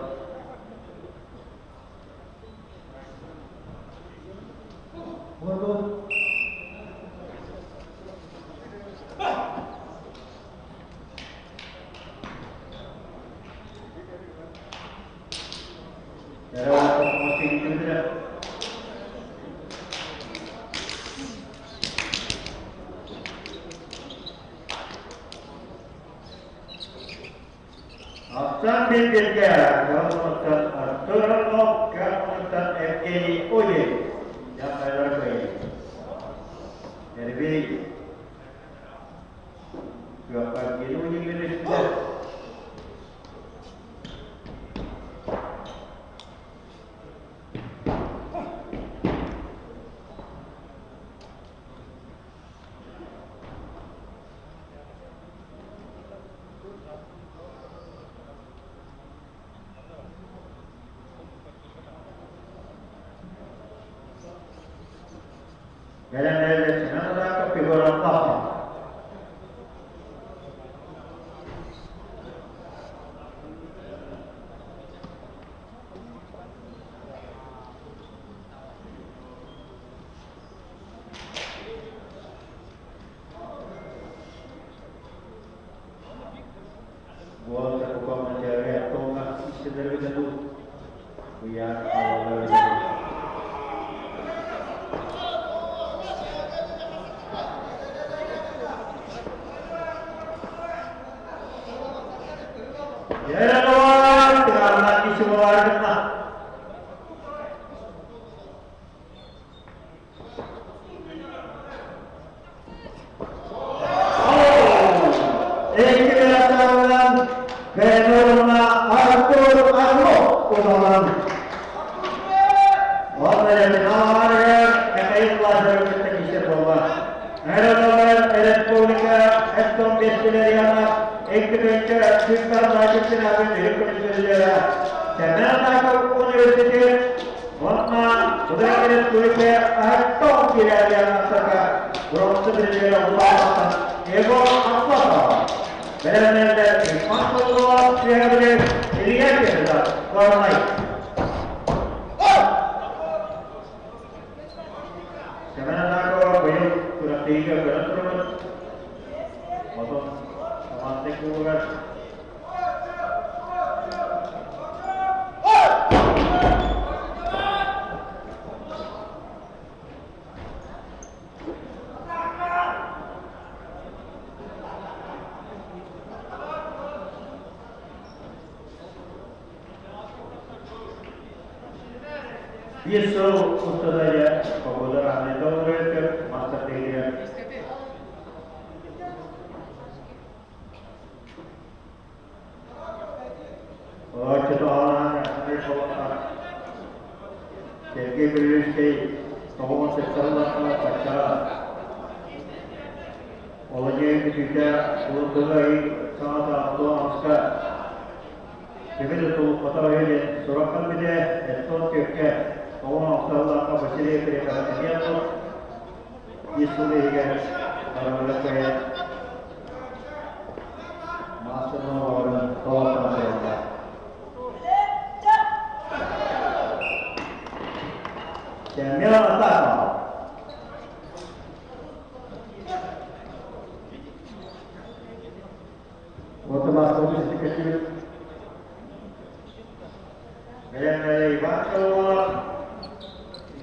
Sambil bergerak, kemudian Arturo, kemudian Evgeny Oye yang ada lagi. Jadi berapa kilo ini milik dia? Jalan dari sana ke Pigoran Papa. Gua terbuka mencari atau ngasih sederhana itu. Biar kalau ya kawan, tinggal lagi semua kena. Ini kedatangan Fenomena Arthur Arlo Udaman. Orang yang menawarkan kekayaan dari teknisnya bahwa Fenomena Republika Eston Vestileriana Ekibetçe Türkler Majlisleri Direktörlüğü Semenata Üniversitesi Vatna Budakere Türkiye Ahton Kiraliyan Asaka Bronze Birliği Ulaşan Ego Aslata Belenler'de İsmail Şehir'de İliyat Yer'de Kornay Semenata Beylik Kuratiga Belenler'de Otom Mantek Bugar Yeso Ustadaya Pagoda Ahmed Dawrek Master Degree और चतुराना हमारे सोलह के British के कौन से चलना पच्चा और ये किसी वो दुलाई साथ आपको आपका केवल तो पता है ये सुरक्षा में है एस्टोन के क्या कौन आपका का बचने के लिए करने दिया तो ये सुने ही गए और हम लोग के मास्टर और सोलह का前面的大佬，我他妈手机是个鸡。Dari Bangsa,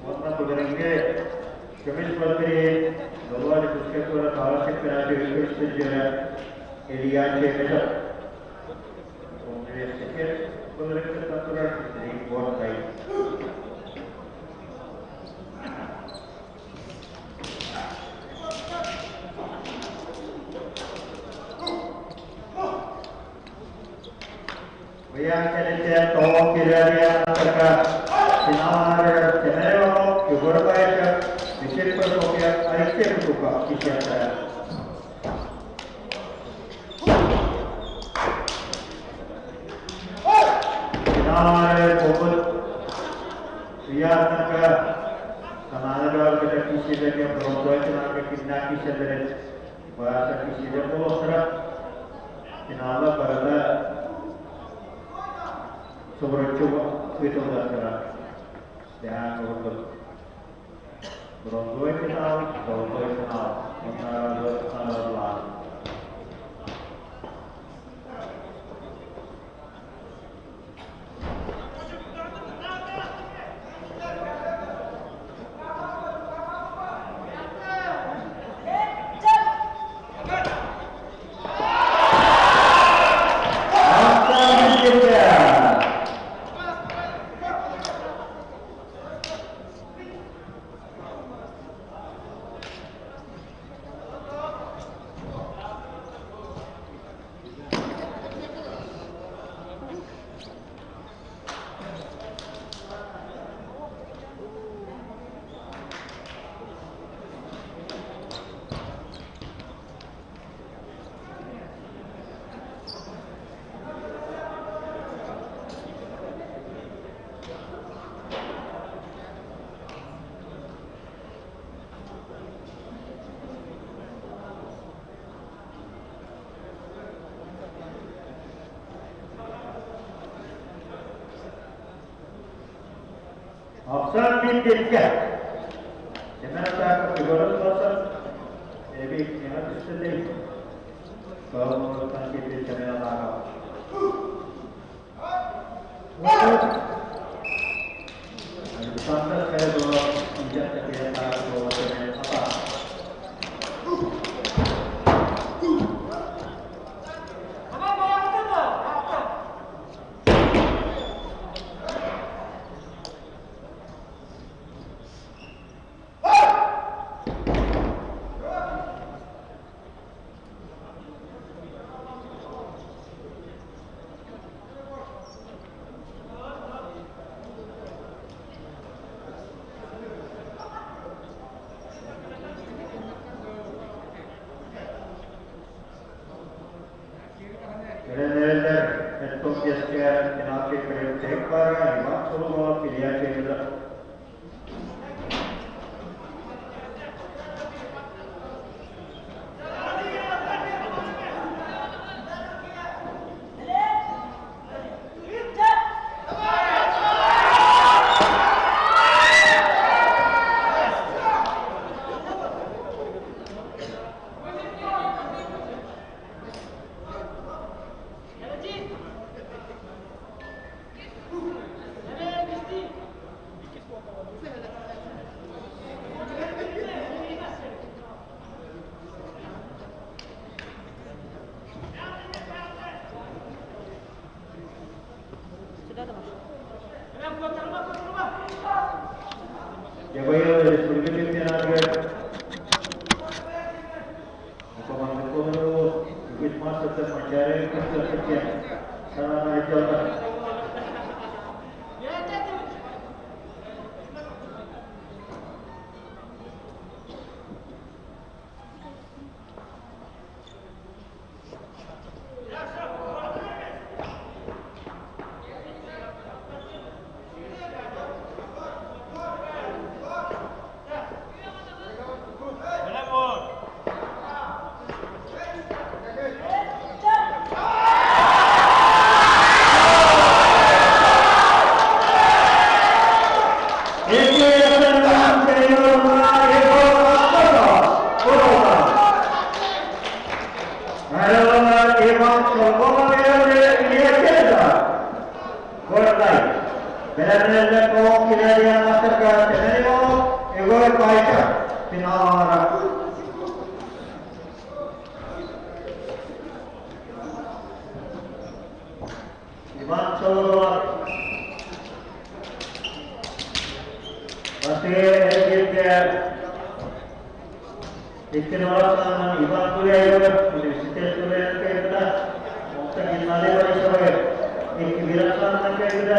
Mata Pujarangge, Kamis Menteri, Bawa di Puskesmas Kawasan Penadi Universitas Sejarah, Elian Cekasa, Kemudian Sekir, Pemerintah Taturan dari Buat Baik. yang kalian tahu kira-kira mereka sinar channel yang berbeda bikin persoalan akhir juga kisah saya. Sinar fokus yang mereka samanar kita kisah yang berbeda sinar kita kisah dari bahasa kisah yang berbeda sinar pada sobre coba itu dah dan untuk berontak kenal, antara lah. Option B tiga. Sebenarnya kebetulan option jadi yang sedih. Kalau menurut kita channel apa? Sampai saya bawa injak kegiatan bawa channel apa? एक विरासत चाहिए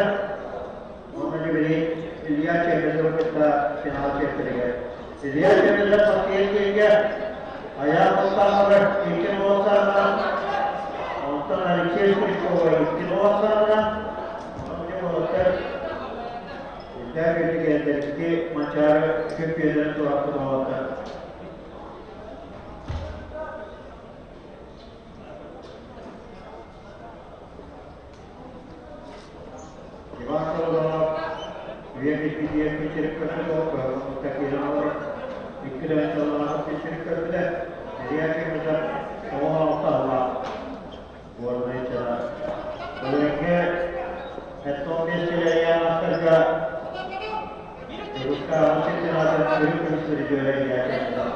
उन्होंने भी लिया चाहिए जो कितना phenol चाहिए लिया चाहिए जब पतिए के लिए आया होता मगर एक बहुत सारा और तो नारिकेल को एक बहुत सारा उन्होंने बोलते क्या कहते हैं कि मचार के पेड़ तो आपको होता है dia pikir kerja tak kira orang ikut Allah pikir kerja dia kita semua Allah buat mereka mereka itu mesti yang kerja उसका उचित तरह से पूरी जो है दिया जाएगा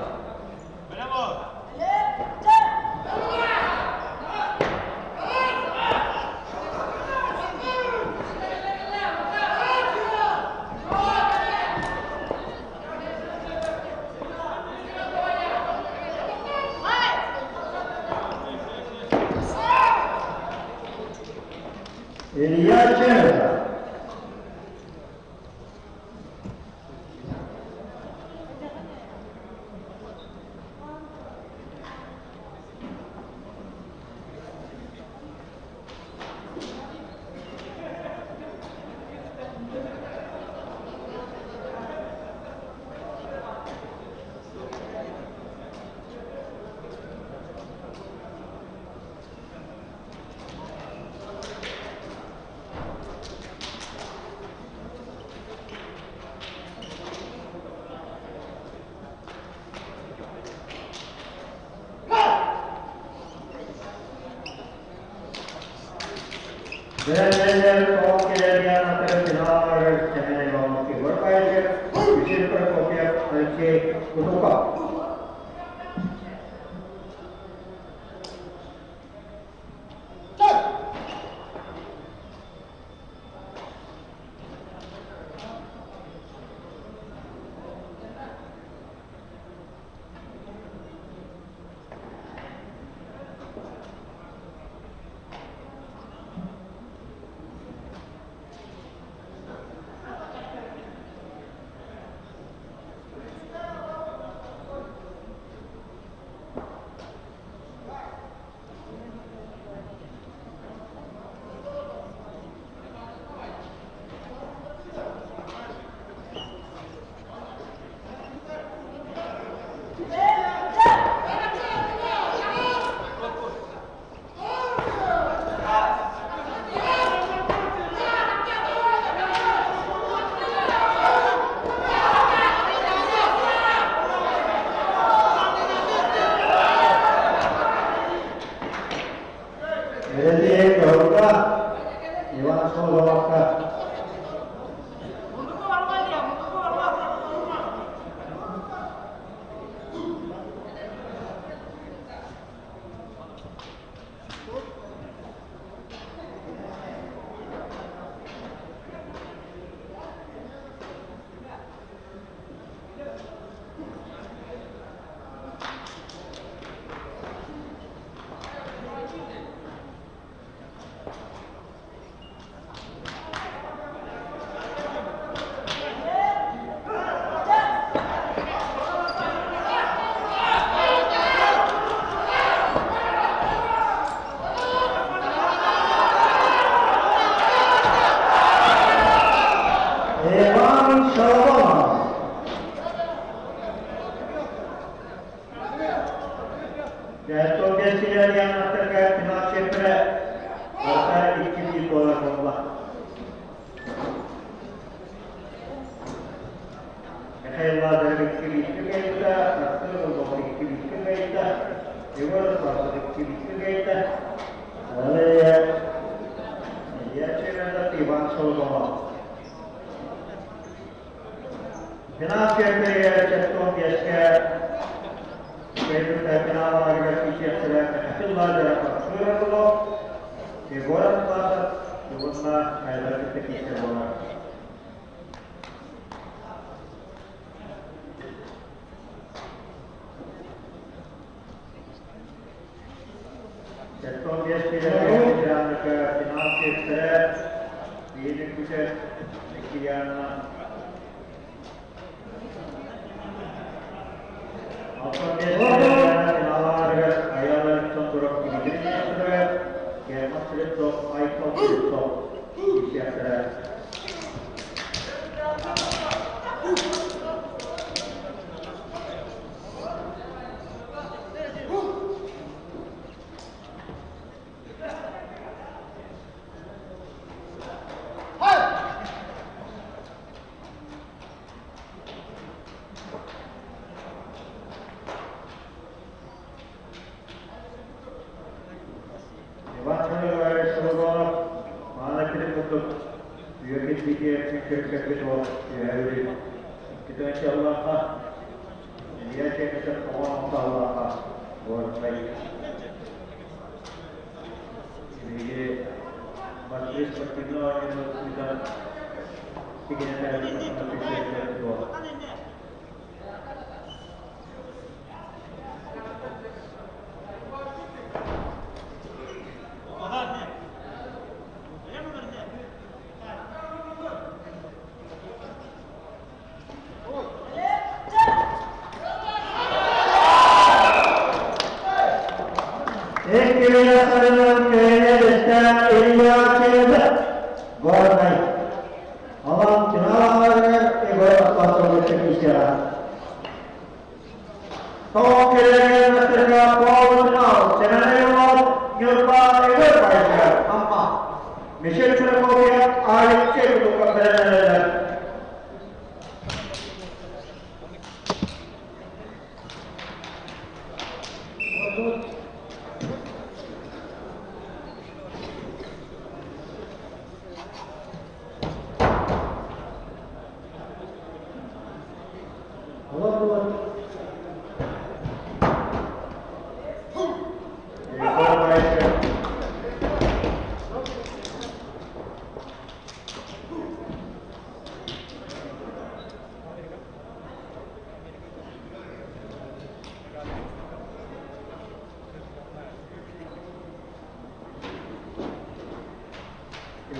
Elia Chandra. Benar-benar kau kira-kira antara final dengan orang ke berbagai vision perkopian ke kutupa. Então, minha filha, que final que Jupiter, Nikiyana. Alfabet Navaga, Ayala, Sondorok, German Philipsov, Michael Philipsov, Ishakara. Kita insyaAllah dia cakap kawan Allah buat baik. Jadi majlis pertemuan yang kita ingin ada dua.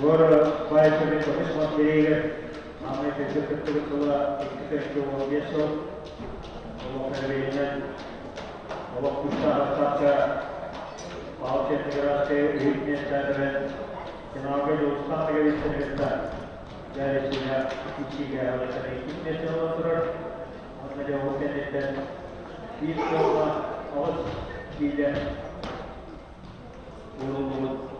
Agora vai também para a mesma maneira, a mãe fez o que foi pela arquitetura do Objeto, o Ferreira, o Gustavo Sacha, o Alce Integraste, o Hitman Sadran, que não há que os campos que estão inventando. Já é isso, já que a gente tem que ter um outro, onde eu vou ter isso uma aos filha, o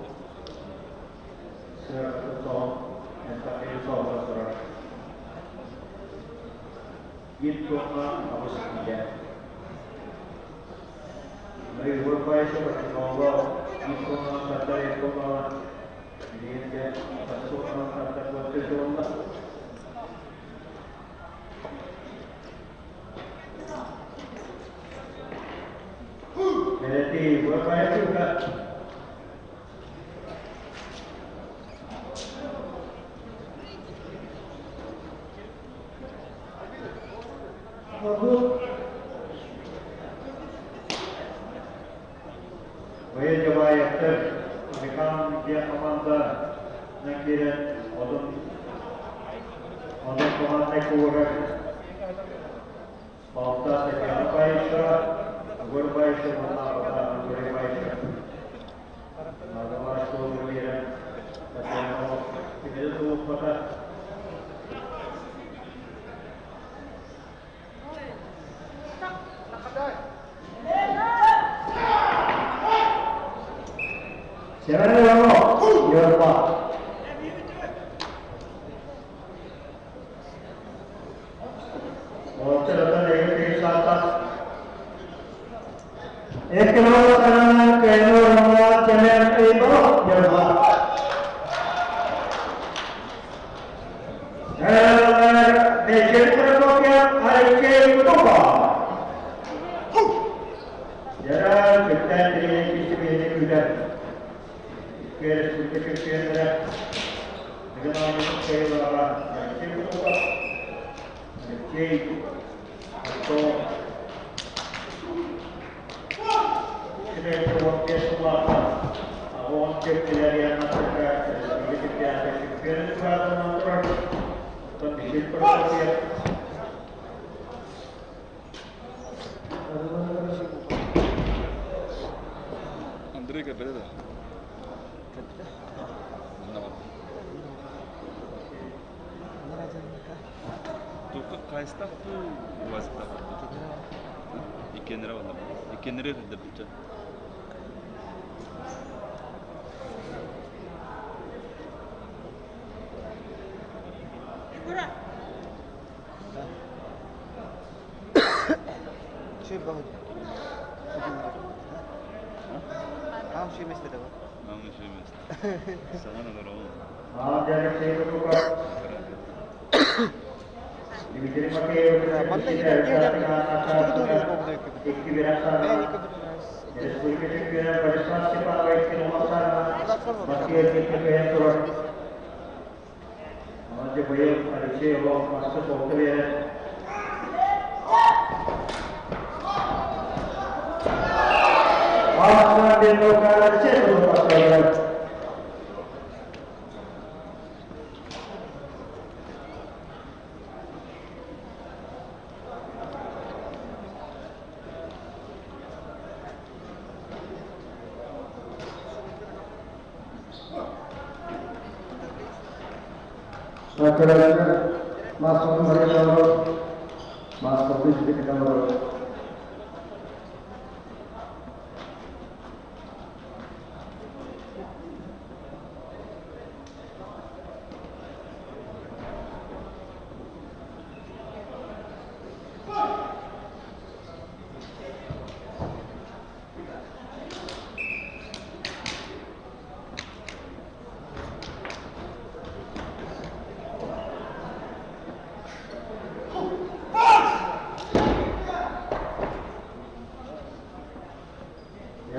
itu harus tidak. Mari berupaya seperti Allah. Itu kata itu dia satu kata kuat itu Allah. Jadi berupaya juga. Wahai jemaah yakter, mereka dia komanda negara odon komanda kuat. Bangsa sekian baisha, berbaisha mana berbaisha. Agama sekolah dia, tapi kita tu pada. Siapa yang mau? Ya Pak. Oh, cerita dari atas. Ekor kanan keno ramah jalan itu ya Pak. Mesin terbuka hari itu Pak. Jalan kita ini kisah sudah. Quer que seja dengan saya yang itu jadi atau kita waktu semua awam kejadian masyarakat jadi kita ada kira-kira Sedikit perhatian. Andrei Gabriela. Только кайста вазита. Икенера вала. Икенера да бича. Şey bakın. Tamam şey mesela var. Namı şey mes. Sana ne var o? Jadi saya berbuka. Diterima ke Saudara Mas Kembali Nomor Mas Kopi sedikit nomor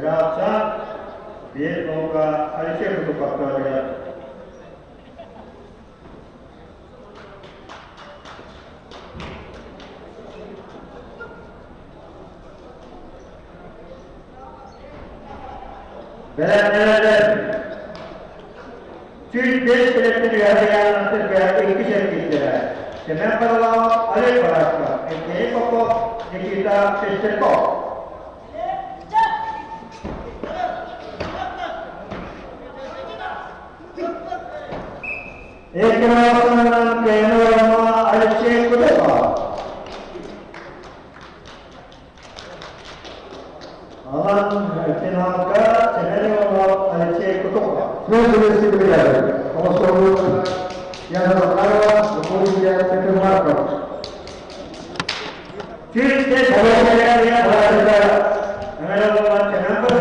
Rasa dia moga Aisyah untuk faktor dia. Benar-benar Tweet based selection yang nanti berada di kisah kita. Sebenarnya kalau ada perasaan, ini pokok kita sistem kok. एक camera अच्छे को देखा का channel अच्छे को तो yang pertama kemudian kedua kita saya lihat ada channel पर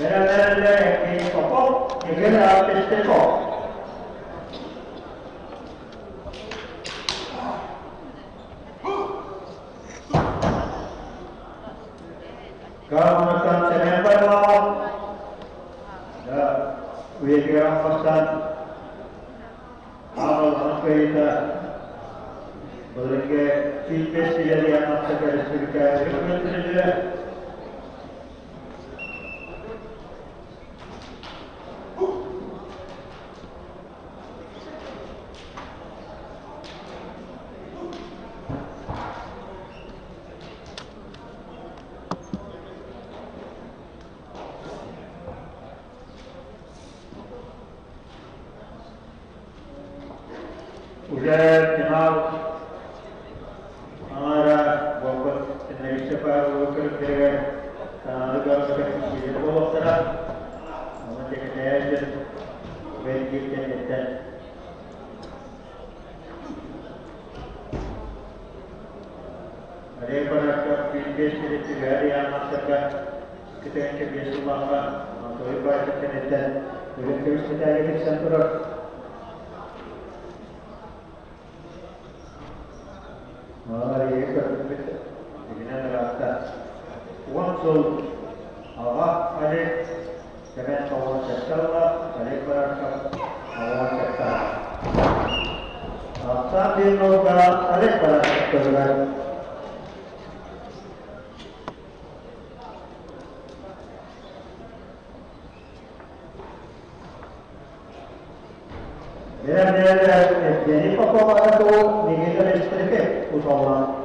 benar-benar ini pokok ini adalah pokok. Kalau macam channel baru, ya, kita pasang awal sampai kita boleh ke feedback dari anak sekarang sekarang itu udah kenal हमारा वापस next पर worker करेगा अगर ये बहुत सारा हमारे कैश वेट के देता है अरे पर आपका फीडबैक के लिए गाड़ी आना सकता कितने के बीच में मांगा तो एक बार कितने देता है तो ये किस तरह के सेंटर ये ini rata unsur awak ada dengan awak sektor dari perangkat awak sektor saat di noda ada perangkat sektor Jadi pokok ada tu digital listrik usahawan.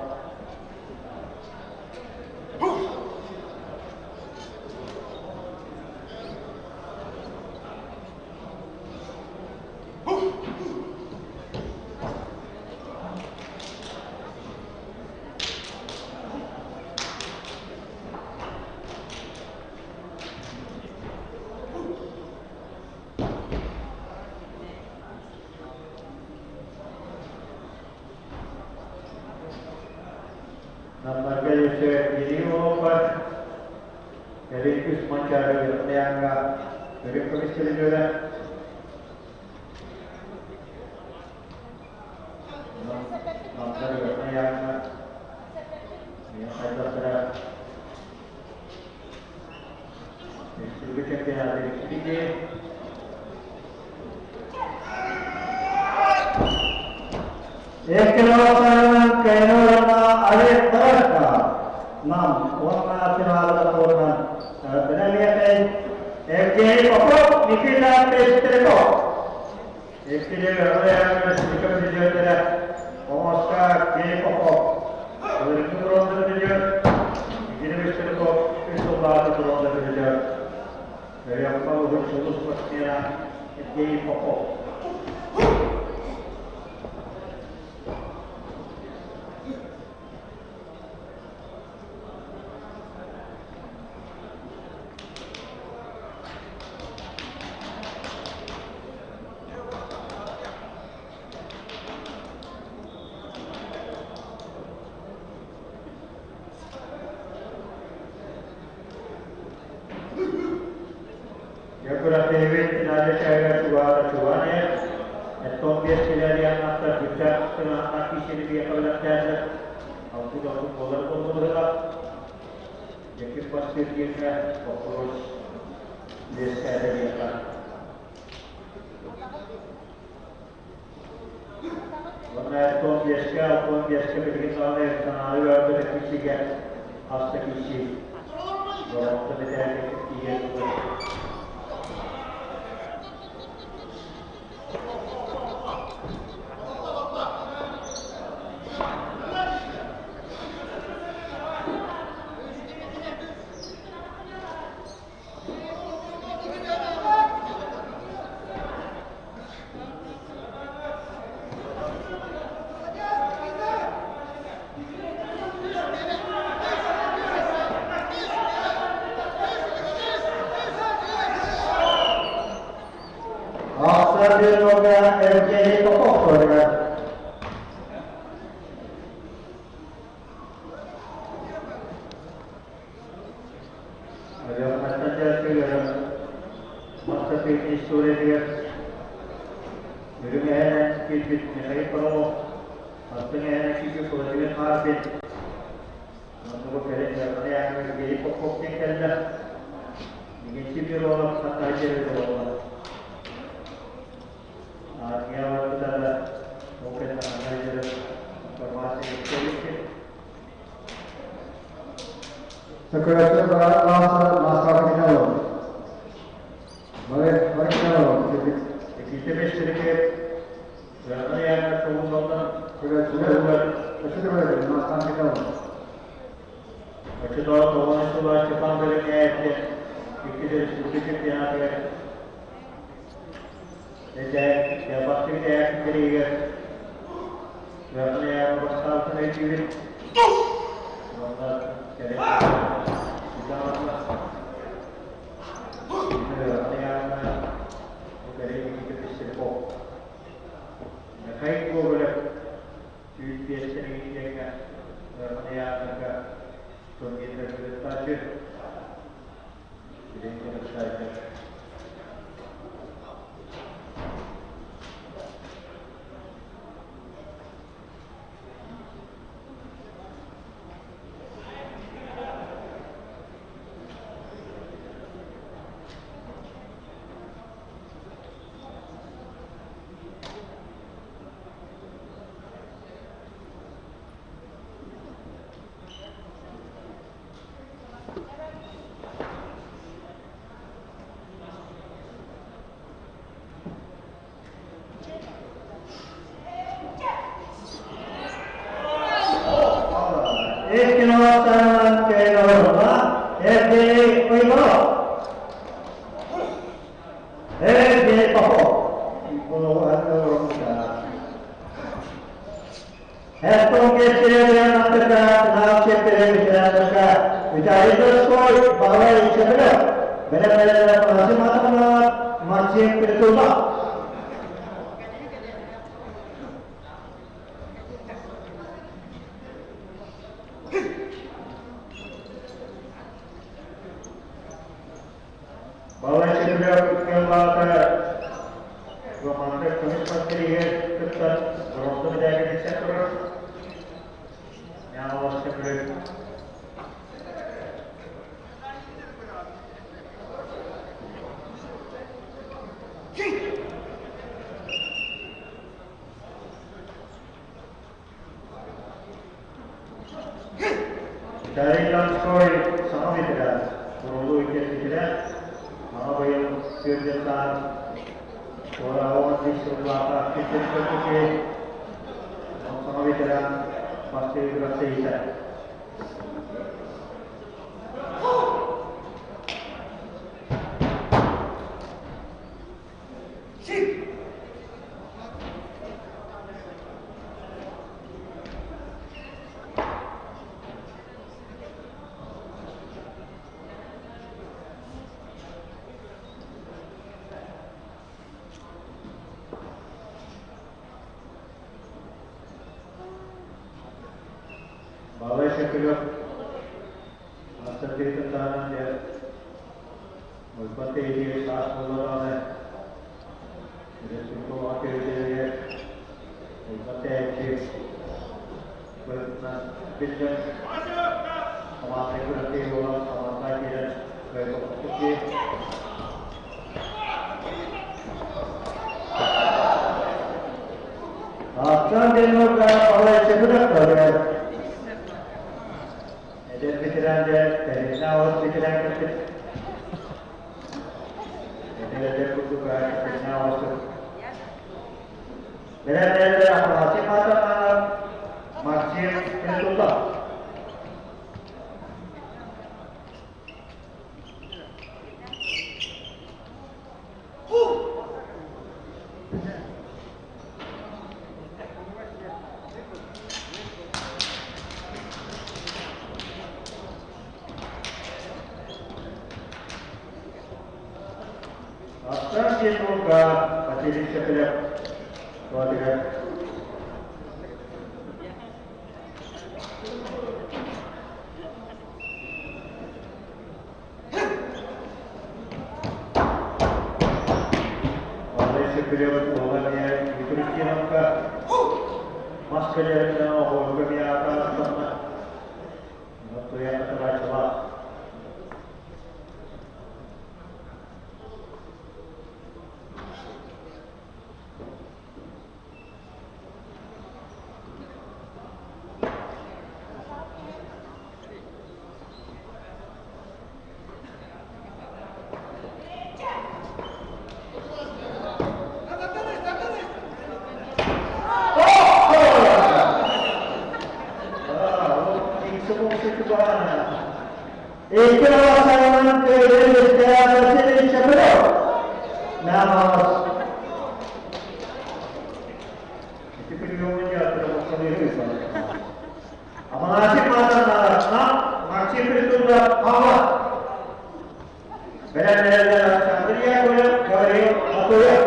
Nampaknya Yusuf video पर jadi कुछ मंचारे yang dari komisi juga nampaknya yang ada pada distribusi yang ada di sini. एक kilometre कैनोलना अरे तरह का नाम वरना फिलहाल तोड़ना बना लिया है एक के पको निकला टेस्ट को एक के लिए हमारे यहाँ में सिक्का दिया तेरा ओमस्का के पको और एक रोड दिया गिरविस्टर को इस बात को रोड दिया मेरे अप्पा वो छोटे स्पष्टिया के पको Kurang lebih tidak ada cuaca, atau biasanya yang akan kita kena kaki sini kalau ada, aku dah bola bola, jadi pasti dia fokus biasa dia kan. Warna itu biasa begini soalnya karena ada kisi kan, hasta kisi, orang terdekat dia tu. Dia juga jadi pokok kan. Ada macam dia masa ini sore dia. Mereka yang kita ni perlu, maksudnya yang kita perlu dia harus. Maksudnya kerja yang jadi pokok ni kerja. Ini kita orang kata je orang. Artinya kita ada mungkin ada informasi sedikit. Sekarang masalah kita loh. Mari kita loh. Kita mesti sedikit. Kerana yang kemudian sudah masalah kita loh. Macam tu orang itu cepat berjaya. Kita sedikit yang ada. Dia pasti dia kiri. Kerana yang bersama dengan kiri. Maka jadi kita masalah. Kerana yang dari kita bersepak. Naik boleh. Jadi biasa ini dia kerana yang agak kita bertajuk. Jadi kita bertajuk. Iskinosan ke Norma, FD Oigo, FD Papo, Puluhan Norma. Eston ke Sirian Afrika, Nam Chepere Afrika, Vicari Terskoi, Bahwa Chepere, benar-benar masing-masing masih bertulah. Bahwa Chepere kembali ke mantek komitmen diri kita berusaha menjaga di sektor yang awas Chepere. Dari Lanskoi sama tidak, perlu ikut tidak, apa yang kerjakan orang-orang di sebelah kita seperti sama tidak pasti berasa tidak. Bahwa Chepere masih tentang dia berbagai dia saat mulakan dia suka akhir dia berbagai dia berbincang sama berarti orang sama lagi dan berbagai akan dilakukan oleh Chepere pada dan pikiran dia dari awal pikiran kita dia bertukar dari awal tu benar-benar apa masih mata masih tertutup Akan dibuka masih setiap dua tiga. Oleh setiap bulannya diberikan angka masker yang orang kebiasaan sama. Waktu yang terbaik. Iskinosan ke Sirian Chepere, nama itu videonya terus sendiri. Amalasi mata masih bertulah awal. Benar-benar satria boleh kari apa ya?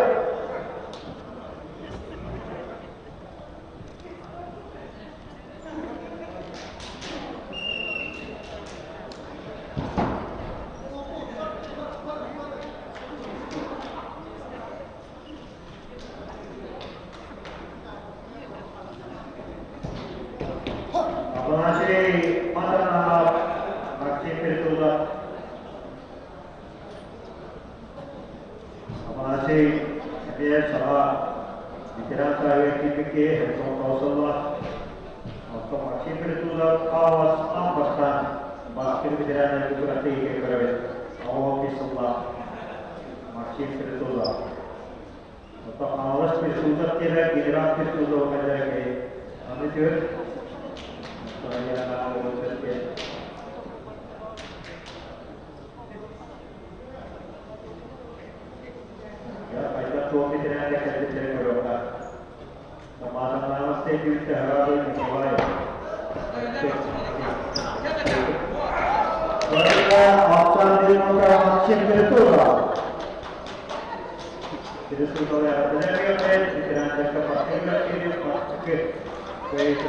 Masih mata masih bertulah masih dia salah pikiran saya fikir Rasulullah atau masih bertulah awas apakah masih pikiran itu berarti keberadaan Allah Bismillah masih bertulah atau awas bertulah kira kira bertulah macam ni, kami tu Soalnya mau kerja. Ya, kita suami tidak ada kerja berapa. Sama-sama stay di Sahara di Mumbai. Mereka option di muka macam itu lah. Jadi sudah ada yang tidak ada kepastian ini pakai baik.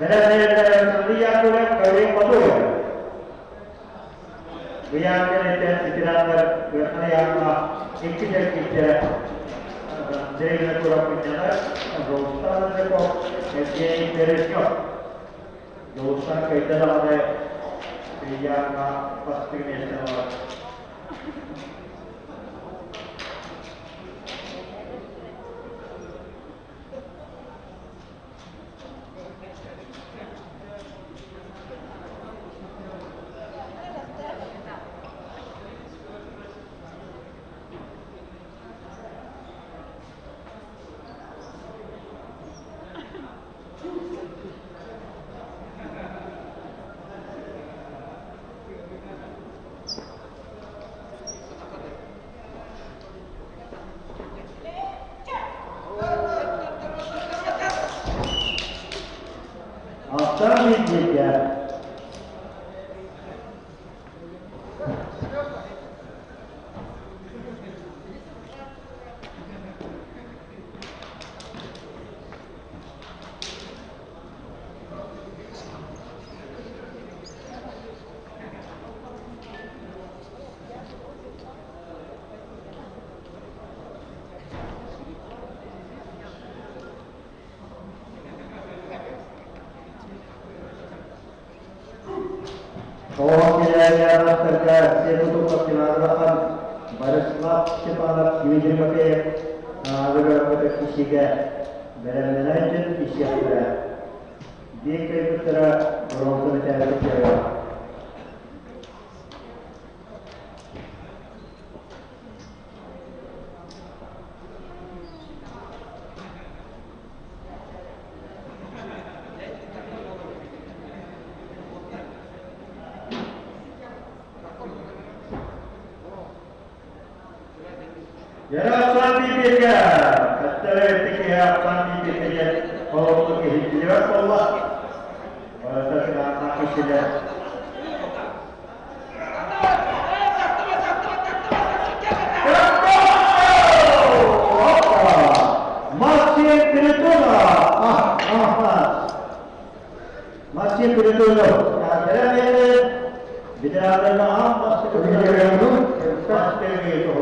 Nanti aku kawin padu ya. Biar kita tidak berkaya ikut jadi kurang punya dosa itu jadi beresnya. Dosa kita ada biar pasti nescaya. Kalau tidak ada kerja, saya butuh perkiraan barislah cepat diuji pakai beberapa teknisi ke manajer isi apa. Dia kerja terus berusaha mencari kerja. Jara santi tiga, kata tiga santi tiga. Kalau untuk hijrah Allah, bahasa selama kisah. Masih beritula, masih beritula. Jara ini bicara tentang masih beritula, pasti itu.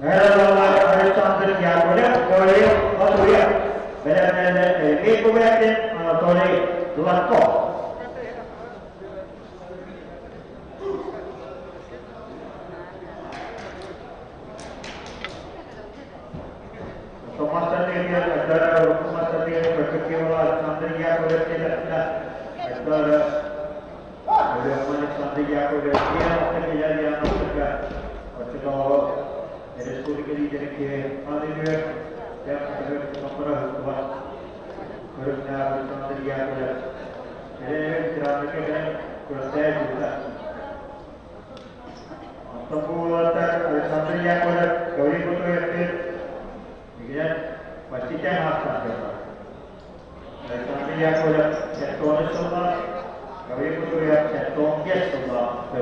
Ada sampai yang boleh, kalau ya, benar-benar ini boleh boleh luar kok. Semasa ini ada semasa ini berkekiwala sampai yang boleh tidak ada mana sampai yang boleh dia kejadian juga. Kalau dari sekolah ke jadi ke ada dia yang ada memperah buat kerja bersama dia ada jadi cara mereka kerja juga semua ada sampai yang ada kau itu itu dia pasti kan apa ada sampai yang ada sektor semua kau itu ya sektor kes semua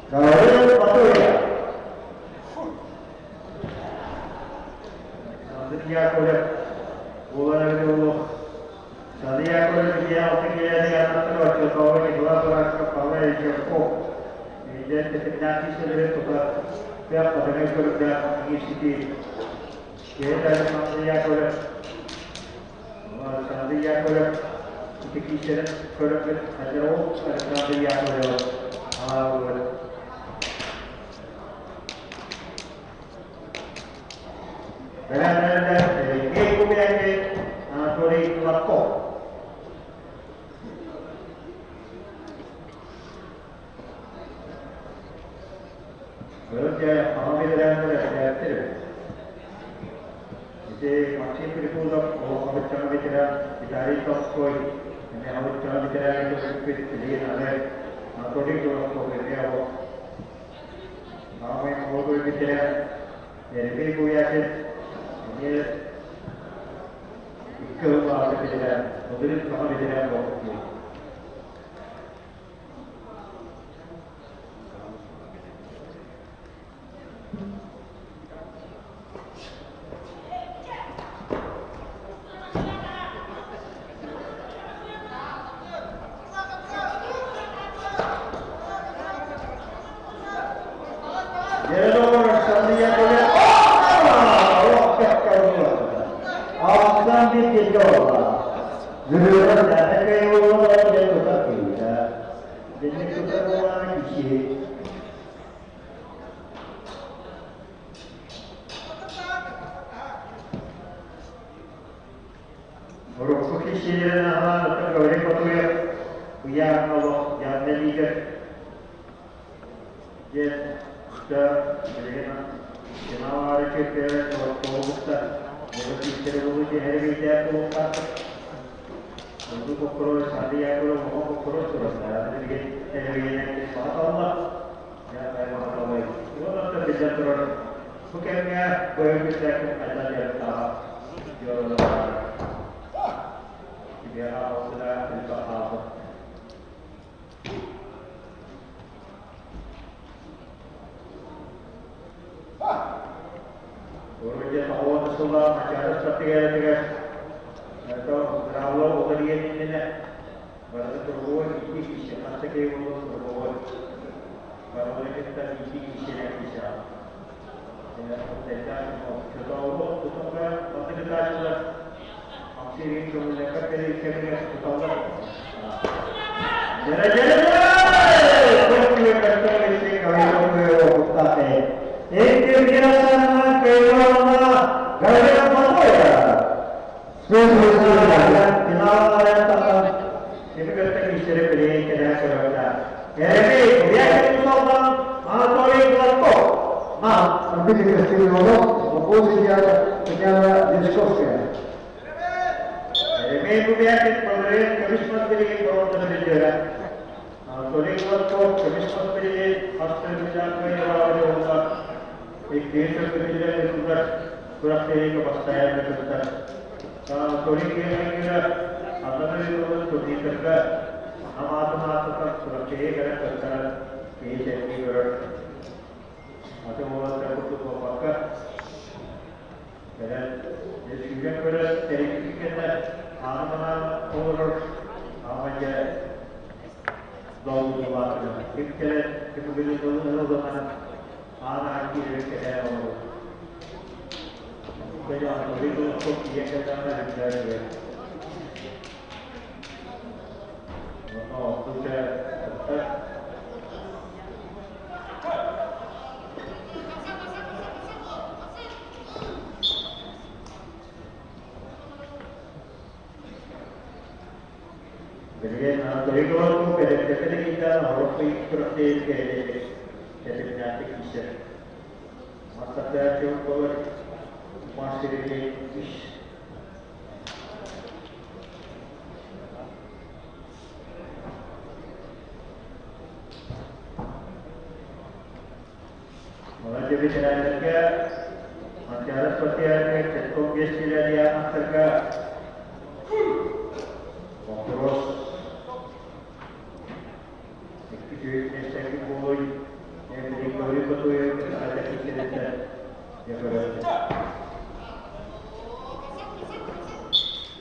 Gabriel Patuya. Selanjutnya kulit bola dulu. Selanjutnya kulit dia untuk dia di atas terus Jokowi di dua belas kepala Jokowi. Dia terkendali sendiri tukar pihak pada kulit dia mengisi. Dia dari selanjutnya kulit. Selanjutnya kulit kita kulit ajarwo selanjutnya kulit. Dan game kemudian Tori Marco. Berarti kami dalam berada Jadi masih berpuluh kami cakap bicara dari top koi. Ini kami cakap bicara itu sedikit jadi ada Tori Marco ini apa? Kami mau berbicara dari minggu yang ini keluar bicara, mungkin kami bicara apa?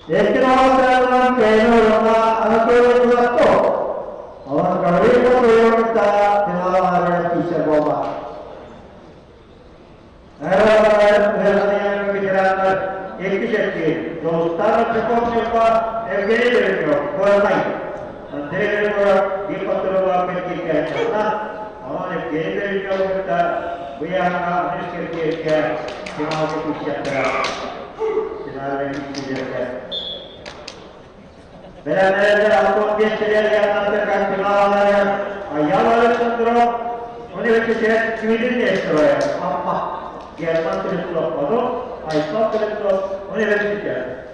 Ekinosan Kenurma Anatol Lato. Orang kawin ko kita tinawag kisah boba. Meron yang kebijakan ekiseti. Dostan cukup cepat evgeni veriyor. Koymayın. Andrei ko di patroba pergikan. Ama evgeni veriyor kita. Bu yana anışkertiye tinawag kisah tera. Tinawag kisah tera. Beraber Alton Gençler Yanlar'da Kantınalar'a Ayyaları Sundro Üniversite Sivil'in Nestro'ya Amma German Kristo Pado Ayson Kristo Üniversite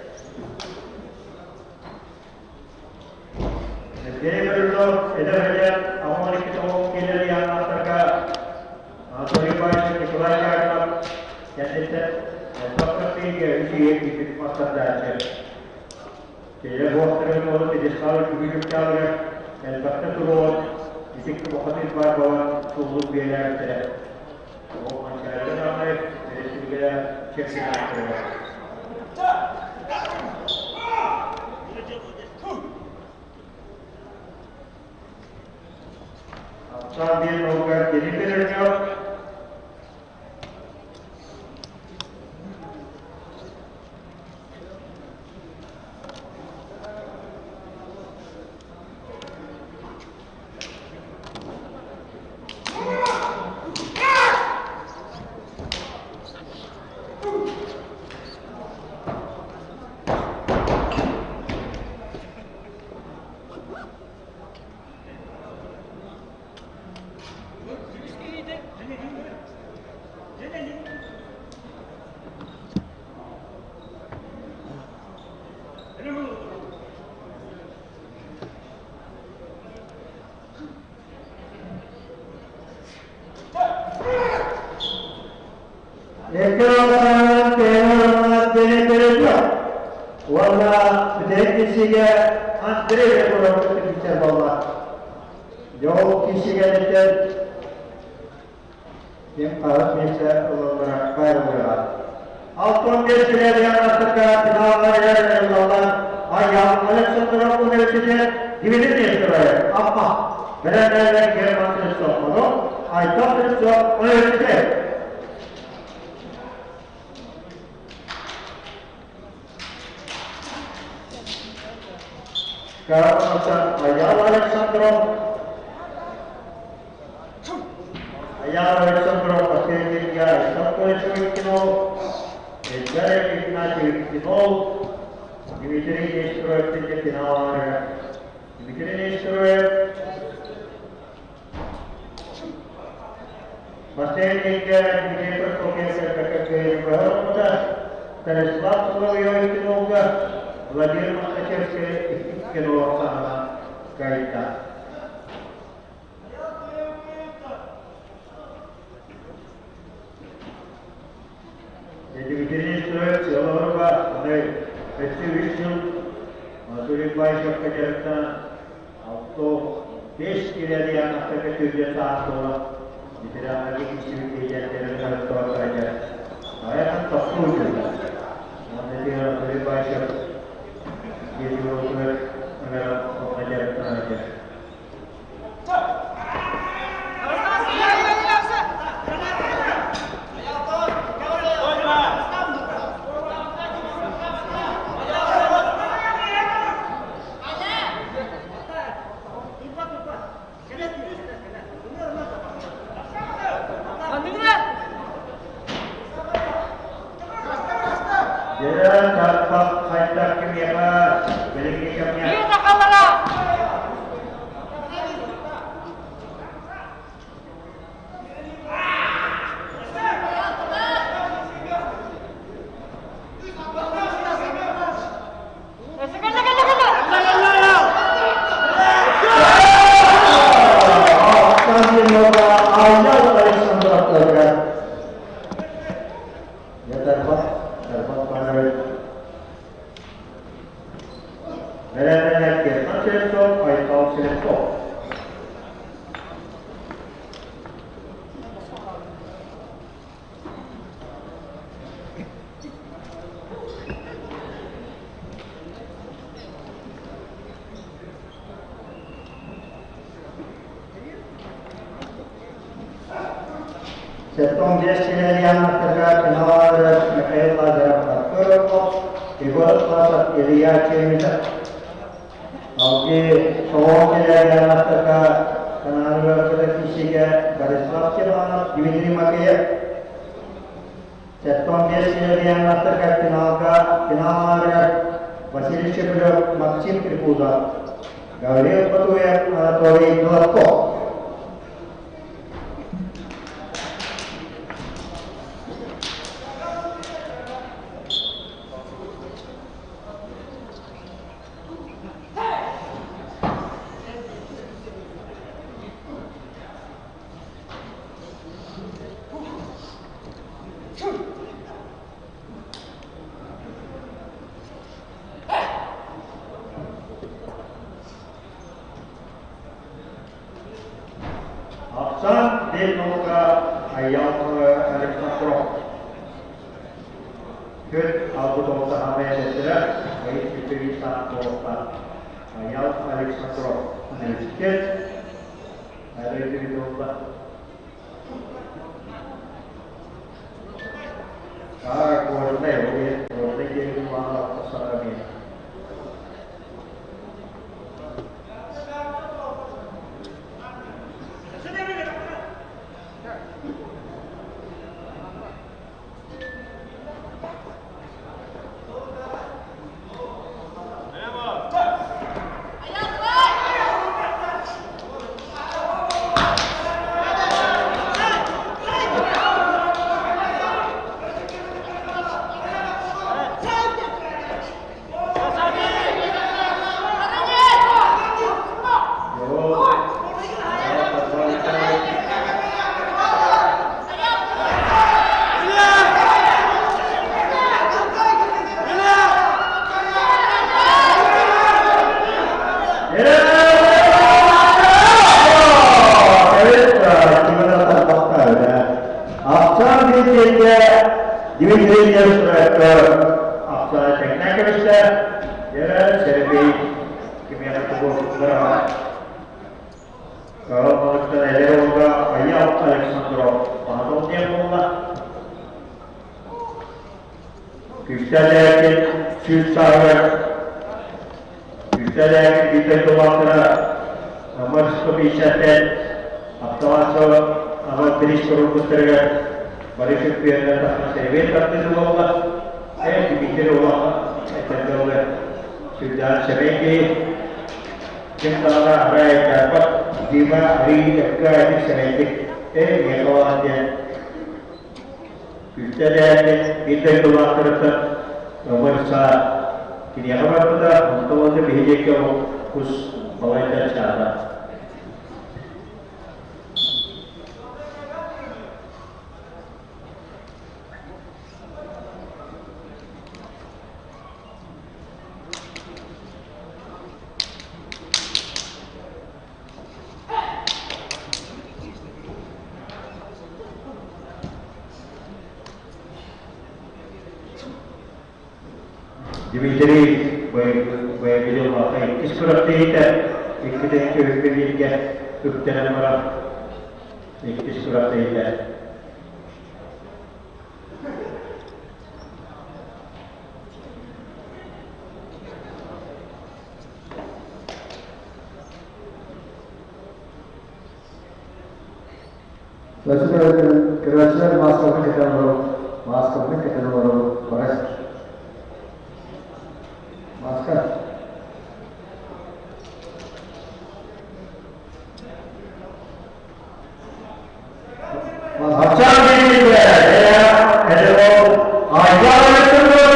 Geri bölümde Ederece Amonik Tavuk Gelir Yanlar'da Anadolu Bayşı'nı kolay yardım kendisi Sokrates Ücü'ye gidip masadaydı. Jadi buat terus kalau tidak selalu hidup cara dan fakta turun, isi kebukaan itu bahawa tubuh biaya tidak. Oh masyarakat ramai dari juga cek siapa. Sambil melakukan jadi periodnya. Ekran kenarına denetleyiyor. Valla denetçisiyle Andrei Korov'u bitir valla. Yok kişi gelince kim kağıt neyse olarak kayboluyorlar. Alton Gençler Yanlar'da Tinavlar Yerler valla Ayyam Alexandra Üniversite Sivil'in Nestro'ya Amma Beraber German Kristo Pado Ayson Kristo Üniversite Sekarang macam Ayam Alexandro pasir dia satu kilo, jadi kita kilo, dimitri Nestroy kita tinawar, dimitri Nestroy, pasir dia dimitri perkokian kerja berapa, tersebut semua yang kilo ga, wajib macam kilo sama kaita. Jadi begini surat seluruh ada festival Maduri Bayşak Keceratan auto des kira dia nak kerja satu tidak lagi kisi kerja dengan satu saja. Saya kan tak juga. Nanti dia Maduri Bayşak jadi surat Keceratan saja. Dia dapat kaitan kimia, biologi kimia. Ini tak kalah. Setton 5 Kilerian Masterga Kinawar Mikhail Lazarov Arturov Igor Klasat Ilya Chemisa Algi 100 Kilerian Masterga Kanarga Kisiga Barislav Kinawar Dmitry Makeyev Setton 5 Kilerian Masterga Kinawar Vasily Shepardov Maxim Kripuzov Gavril Patuev Anatoly Gladkov Aksan Delnoka Ayam Alexandrov Köt Albudomsa Hameyesira Ayit Pipirisa Torta Ayam Alexandrov Analiket Ayit Pipirisa Korne Korne Kiri Wala Pasarami Dmitry Aksan Teknikavista Yerel Serbi Kimya Tubuh Berah Kalau Master Eleroga Ayam Alexandrov Pahatomnya Mula Küstelekin Sülsarver Küstelekin Biten Domakra Amar Skopishatet Aptavasa Amar Krish Korupustarga Barışık bir yerden takma servet tatlısı olmak Dimitri olmak Etende olmak Süldan Semengi Cintala Araya Dapat Dima Hari Yakka Edik Semengi Yakalanca Kültede Biten Domakra Nomor saat Kini yakalar da Muhtemelen behecek ya Kus Balayda Çağda Dmitry Bayabiliyor vakayı. İskurataydı. İkiden köhübeliğine öptenen var. İskurataydı. Keraçlar maskapını ketenler, maskapını ketenler, barış. Maskar. Aksan Delnoka Hello Ayam Alexandrov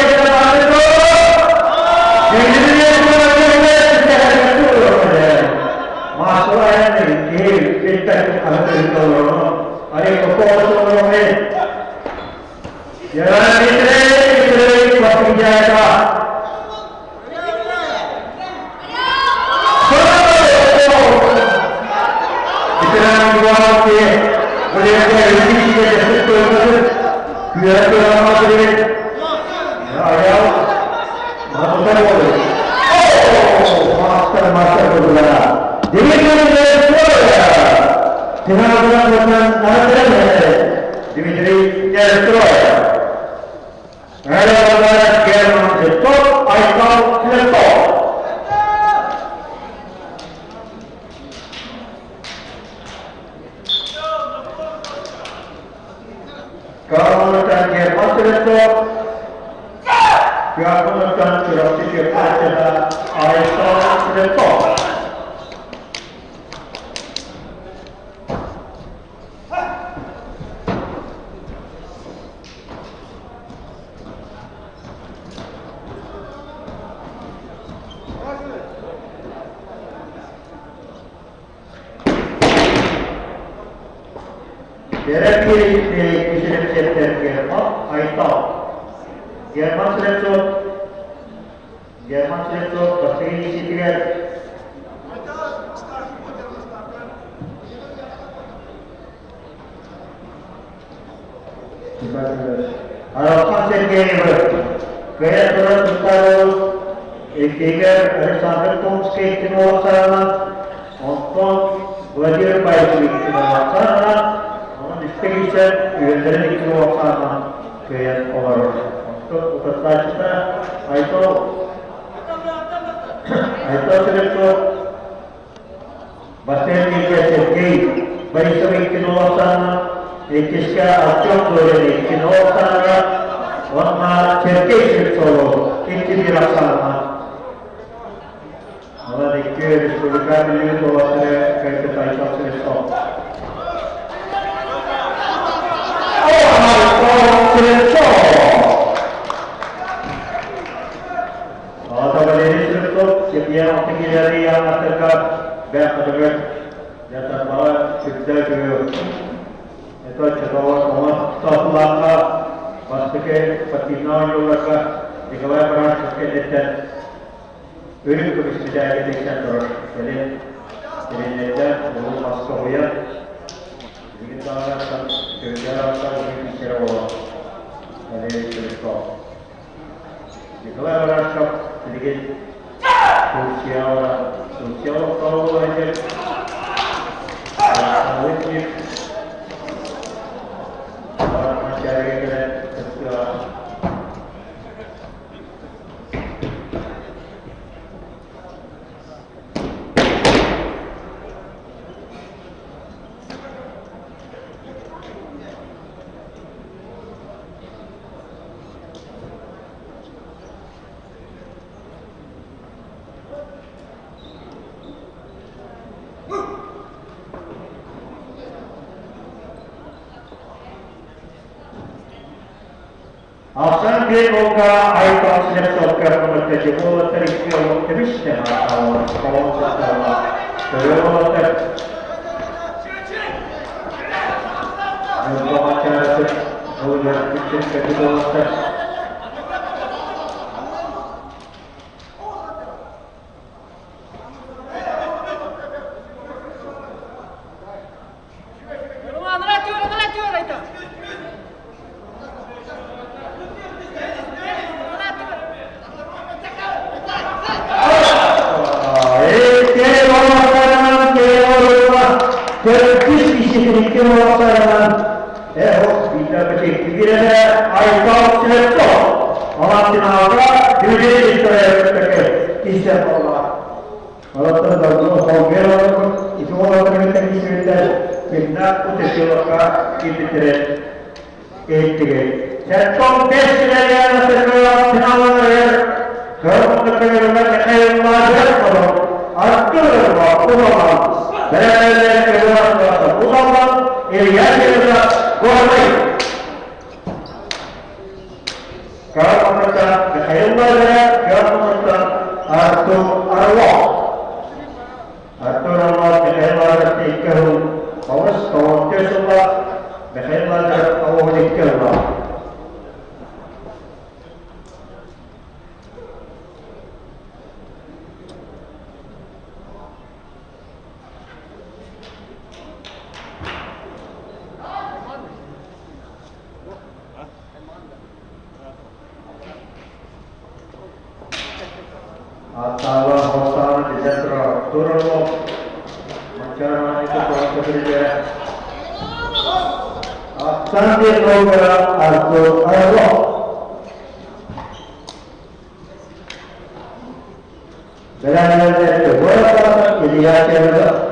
Dengan Дмитрий Нестроев. Редактор Герман Цветков, Айкал Цветков. Kemudian Gerakan Cветков, kemudian Jurassic Park Aysan Cветков. Terakhir di chapter Gerakan Aysan. Gerakan Cветков последний секрет. Harapan Sergeyev, gaya turun terus, Tiger Alexander Tomsky timur sana, Anton Vladimir Paislik timur sana, Expedition Yudhani timur sana, gaya over. Untuk peserta kita, Aysan Cветков, Vasilij Sergey, Borisovich timur sana. Etiska Артем Дорин, кино Оксана, он на Черкесии Соло, Интими Роксана. Молодые республиканцы, Львоватые, как-то Айсан Цветков. Айсан Цветков! Валерий Цветков, Сергей Антигилярий, Яна Церка, Бяхадовер, Ятармала, Сюддагер. Это чудово, статулака, бастыке, патина юлака, Николай Барашевский летен. Ürün komisyonda geçen duruş. Gelenekte bu Moskova'ya bir dağlardan, köylerden bir kere olan. Valery Cветков. Николай Барашев, Сергей Турсиялов, Павлович, Лытник, Akşam bir olga Aysan Cветков Mırtacıbu Tarikli olup demiştim hatta kavanozdaklarına. Böyle olarak Yılma maçarası olacak bütün kötü olarak Aysan Cветков, ona finalda güzel iştirak İnşallah. Halatın da bunu savgıya olarak, İsmi olarak temsilciler, kimler bu teşkilatla gittiler, eğittiler. Cветков 5 liraya nasıl finalları, Kırmızı köyümden hayırlar yapmadım. Arttırır var, o zaman. Beraberler köyümden o zaman, yerlerinde koymayın. Kırmızı hayırlara, kırmızı Artur Allah hayırlara tekrar Paulus kavantesula hayırlara avudikirler. Atala Hosana di centro turno Mancara itu proses kerja Aksan program Arthur Arlo. Beraberinde bu arada iliyat yerinde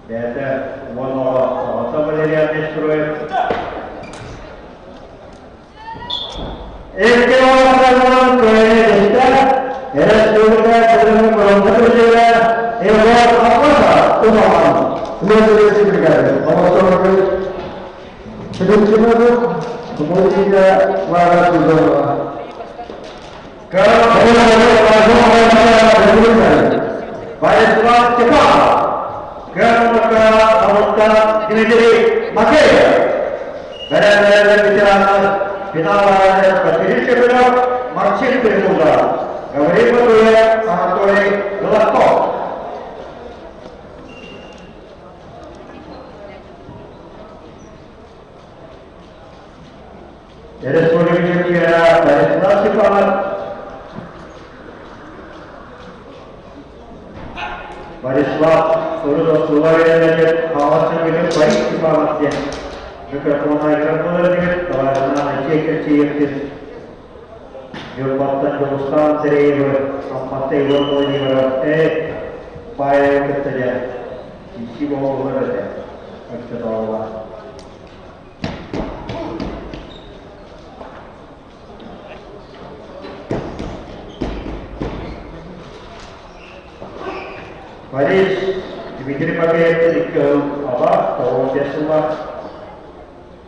Data 1-0. Atau Valerian Destroy. एक के बाद कोई देखता है student का जन्म प्रबंधन हो जाएगा ये बहुत आपका था तो मानो तुम्हें तो ये कर रहे हो और तो कोई शेड्यूल कितना तो बहुत ही वाला चीज़ होगा कर बाईस बार चुका कर मक्का अवस्था दिनेरी मके मेरे विचार Finalnya berdiri sebelah masjid bermula. Gawai berdua sangat boleh gelap. Jadi sebelumnya kira dari nasi panas. Barislah suruh yang ada kawasan itu baik di panasnya. Mikrofona mikrofona dengan tawaran kecil jabatan jabatan serius apa tegur boleh berarti payah kerja isi bawa berarti kerja tawaran Baris dibikin pakai ikut apa tahu dia semua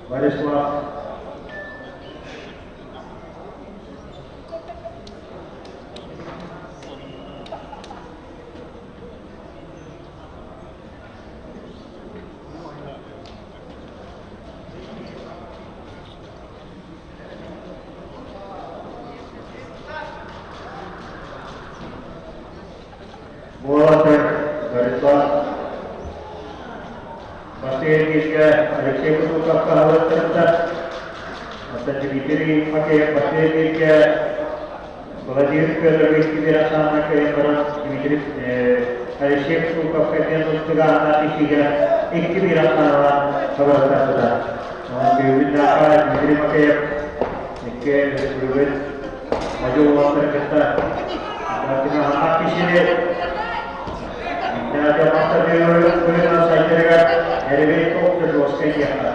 Barislah bola barislah pasti kita ada siapa tu kalau terletak atau diberi pakai pasti kita kalau dia lebih tidak sama kayak orang diberi ada siapa tu pakai dia tu sudah nanti tiga ikut tidak sama kalau terletak bibit apa diberi pakai ikut bibit maju waktu kita kita hati sini ada masa dia boleh saya kira Elevate को प्रदोष के किया था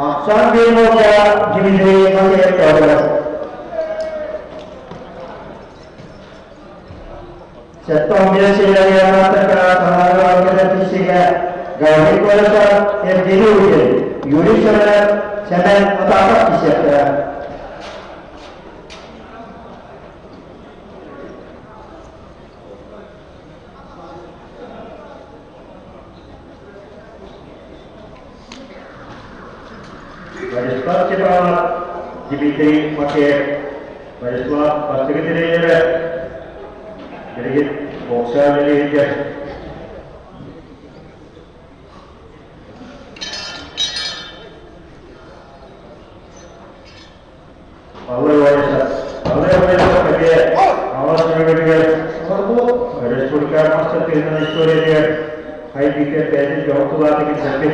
आसान भी हो गया जिन्हें हमें प्रॉब्लम सत्तों में से लगे मात्र का हमारा वाक्य तीसरी का गाड़ी को ऐसा एक दिन हुए यूनिट समय मुताबिक किसी तरह Barislah cepat diberi pakai barislah pasti kita ini jadi boksa jadi je. Allah pakai awas pakai baris pulkar master kita story dia high ticket page jauh tu lagi kita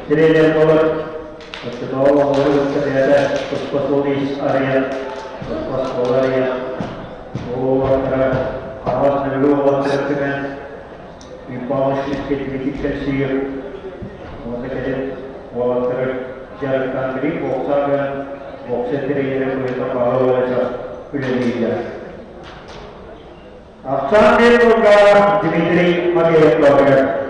jadi dia boleh Betul, orang terlihat pos-polis area, pos-pos area, orang awas dulu orang terkena, impulse sedikit sih, orang terkena orang terjalan diri, boxer terlihat itu kalau ada pilih dia. Action dia juga diberi pakai program.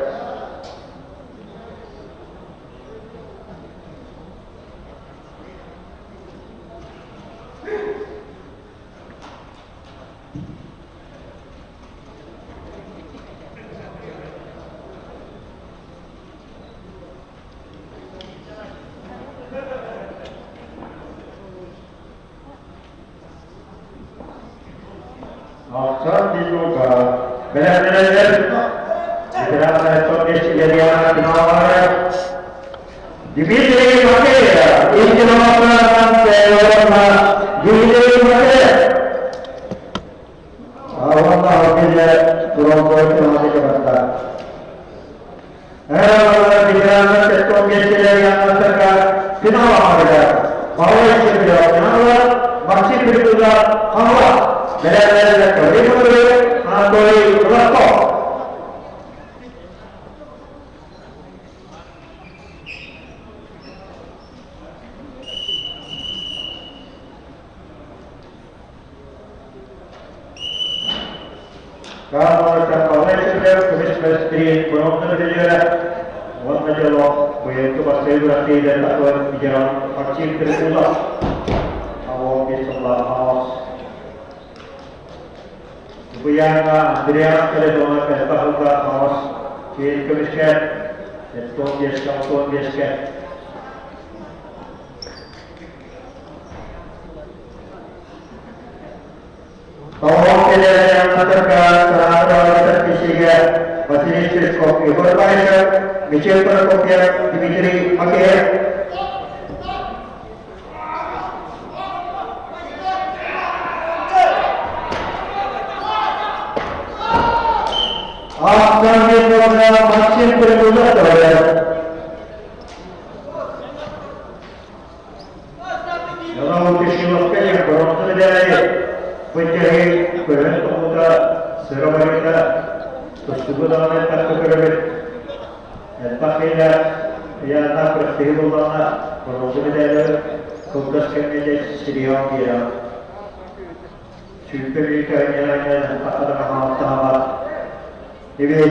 Saat dibuka, benar-benar berapa ekspedisi dari anak dimana dibeli pakai ya, ini nama orang dibeli pakai. Awak tahu dia turun itu masih kebetulan. Di dalam ekspedisi dari anak terkait kenapa ada? Bawa itu dia, kenapa masih berjuang awak? Benar-benar kerja atau berapa? Kalau campurnya sudah kumis mesti penonton saja. Warna jelo, boleh tu pasal berarti dan tak boleh bicara kecil terpula. Awak di sebelah house. Bukan Andrea kalau dona kita juga house. Kiri kumiskan, itu biaskan. Tolong tidak yang terdekat terhadap terkisiga masinis kopi berbaiknya Michel perkopian Dimitri Akhir. Akan dibuatnya masih berbuat terhadap. Kalau disilapkan yang berontak dari pencari keren pemuda Surabaya terus kemudian tak keberadaan dan pakainya yang tak berstimulan berontak dari fokus kerja serius dia super ikannya tak ada masalah ini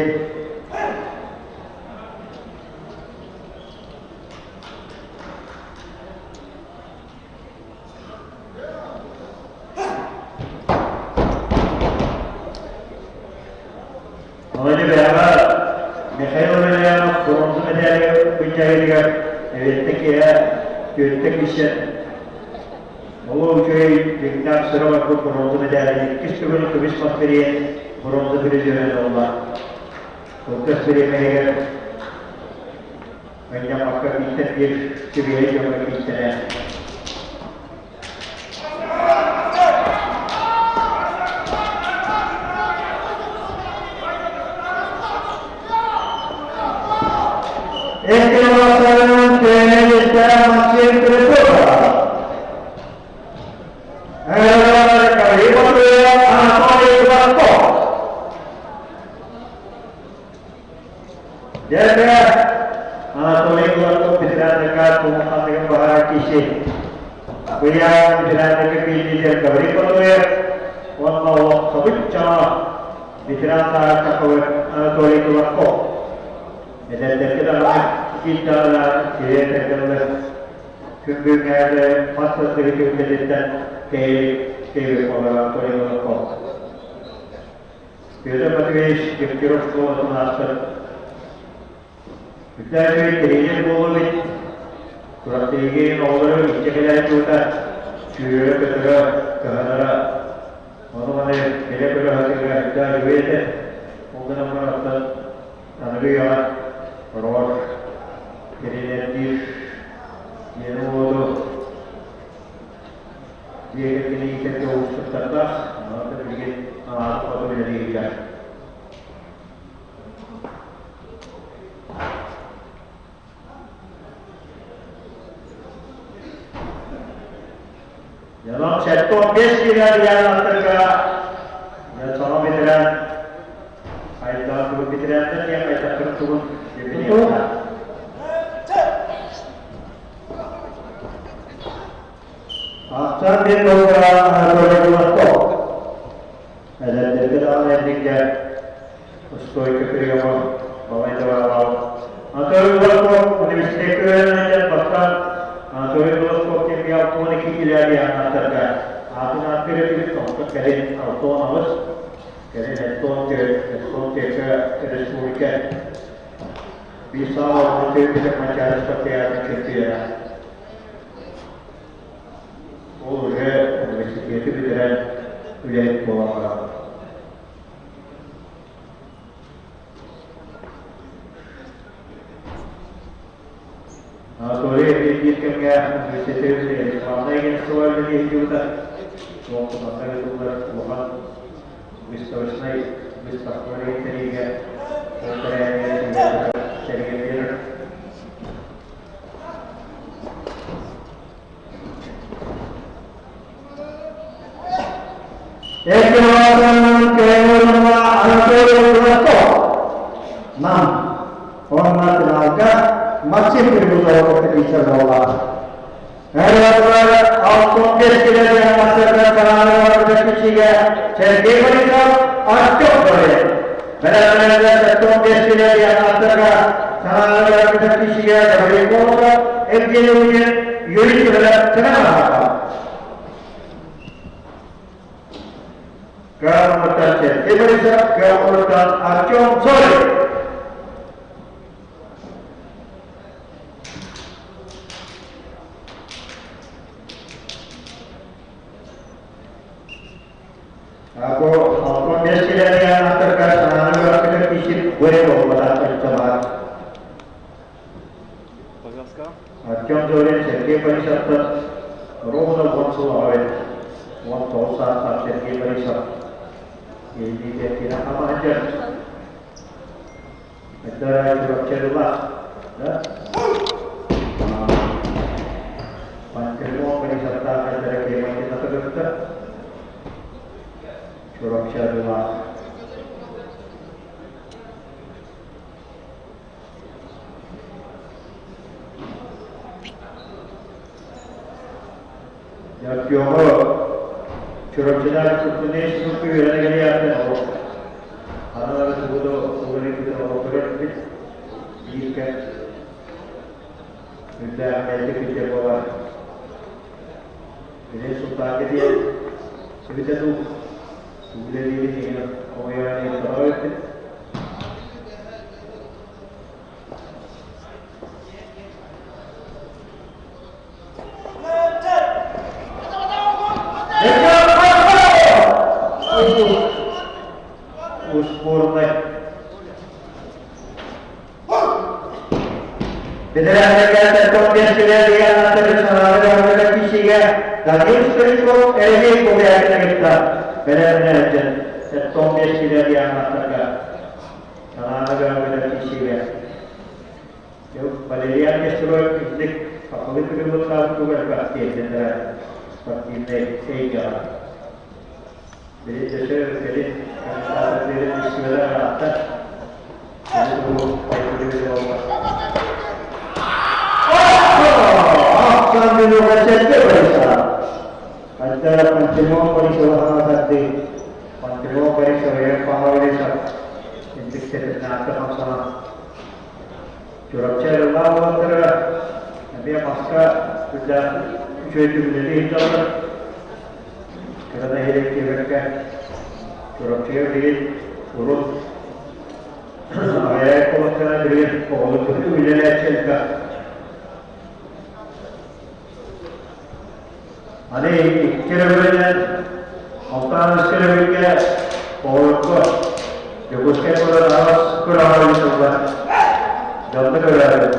Hanya berapa? Mikhail Melianov bronze medalya pencarian elektrikia teknisyen. O köy Viktor Sıravakov bronze medalya. İki gün kubis masferiye bronze birinci oldu. Fokus birimeye bence bakka bitti bir seviyeye gömmek istene. Este masalah Indonesia masih terbuka. Kali berdua Anatoly Gladkov. Jadi Anatoly Gladkov bisa dekat dengan bahaya kisi. Beliau bisa dekat kisi dan kali berdua wallah sabitcha bisa dekat Anatoly Gladkov. Dan kita kita terkenal kemudian masa sedikit kejutan ke orang Gladkov. Kita masih kira-kira sekolah master. Kita ini boleh strategi orang istimewa kita cuci kita kerana orang mana kita berhasil kita juga orang mana tanpa Roh, kreatif, jenuh, dia kini kita urus terbatas, maka begini apa tu jadi ikan. Dalam sektor base kita dia terkait, dan sama veteran, ada dua veteran dan yang ada terturun. After the program, Anatoly Gladkov. Ada terkenal yang उसको एक प्रियम बावैध वाला Anatoly Gladkov Universitas Kerajaan Pakistan Anatoly Gladkov के भी आपको ने की लिया दिया अंतर का आपने आपके लिए तो करें autonomous करें के respublika bisa untuk tidak mencari seperti yang kecil. Oh, universitas itu beneran udah bawa. Anatoly ini kan universitas ini, mana yang soal ini juga. So, masa itu bukan Wisconsin, Wisconsin ini kan, orang एक orang keluarga Anatoly Gladkov, nam orang tenaga masih berbuat kompetisi bola. Ada orang kompetisi yang masih berjalan dalam kompetisi, jadi mereka Archopole. Veramente setton destine di anataka sananaga kishia davikosa evgenuye yürütüler tanımaka. Kavmutan çevresi kavmutan Archon Soli. Aku kondisi dari yang terkait dengan kita kisah boleh bawa tercemar. Пожалуйста. Contoh Sergei Parisat, Rohana Bonsulawet, Montosa, Sergei Parisat. Ini dia tidak apa aja. Antara curug cerdas, Pancermo Parisat antara kemana kita terdekat. Surakşa dua. Yapıyor. Surakşalar tuttuğunu sınıfı yönetmeni yapıyor. Anaları burada öğrenciler öğretmiş. İlk müdahale edecek olan bir sultan diye sebide tu Suleri ini orang yang terbaik. Uspurna. Benar mereka terkompres dia antara saudara kisiga dan istri ko ini ko biar kita. Benar-benar setong destine di anataka sananaga kisiga. Yo Valerian Castro izlik pavitr buta tugar pasti antara pasti ne sega. Jadi jadi kata dari istilah atas itu itu bawa. Sambil baca baca. Antara Pancermo Parisawah Hati, Pancermo Parisawah Pahawalesa, untuk seterusnya sama curug cerdas antara nanti pasca sudah cuci menjadi hitam, kerana hidup kita curug cerdas di urut, ayat kalau kerana dia kalau itu wilayah cerdas. Ada kira-kira orang kira-kira orang juga sekarang harus kurang juga jauh terlalu.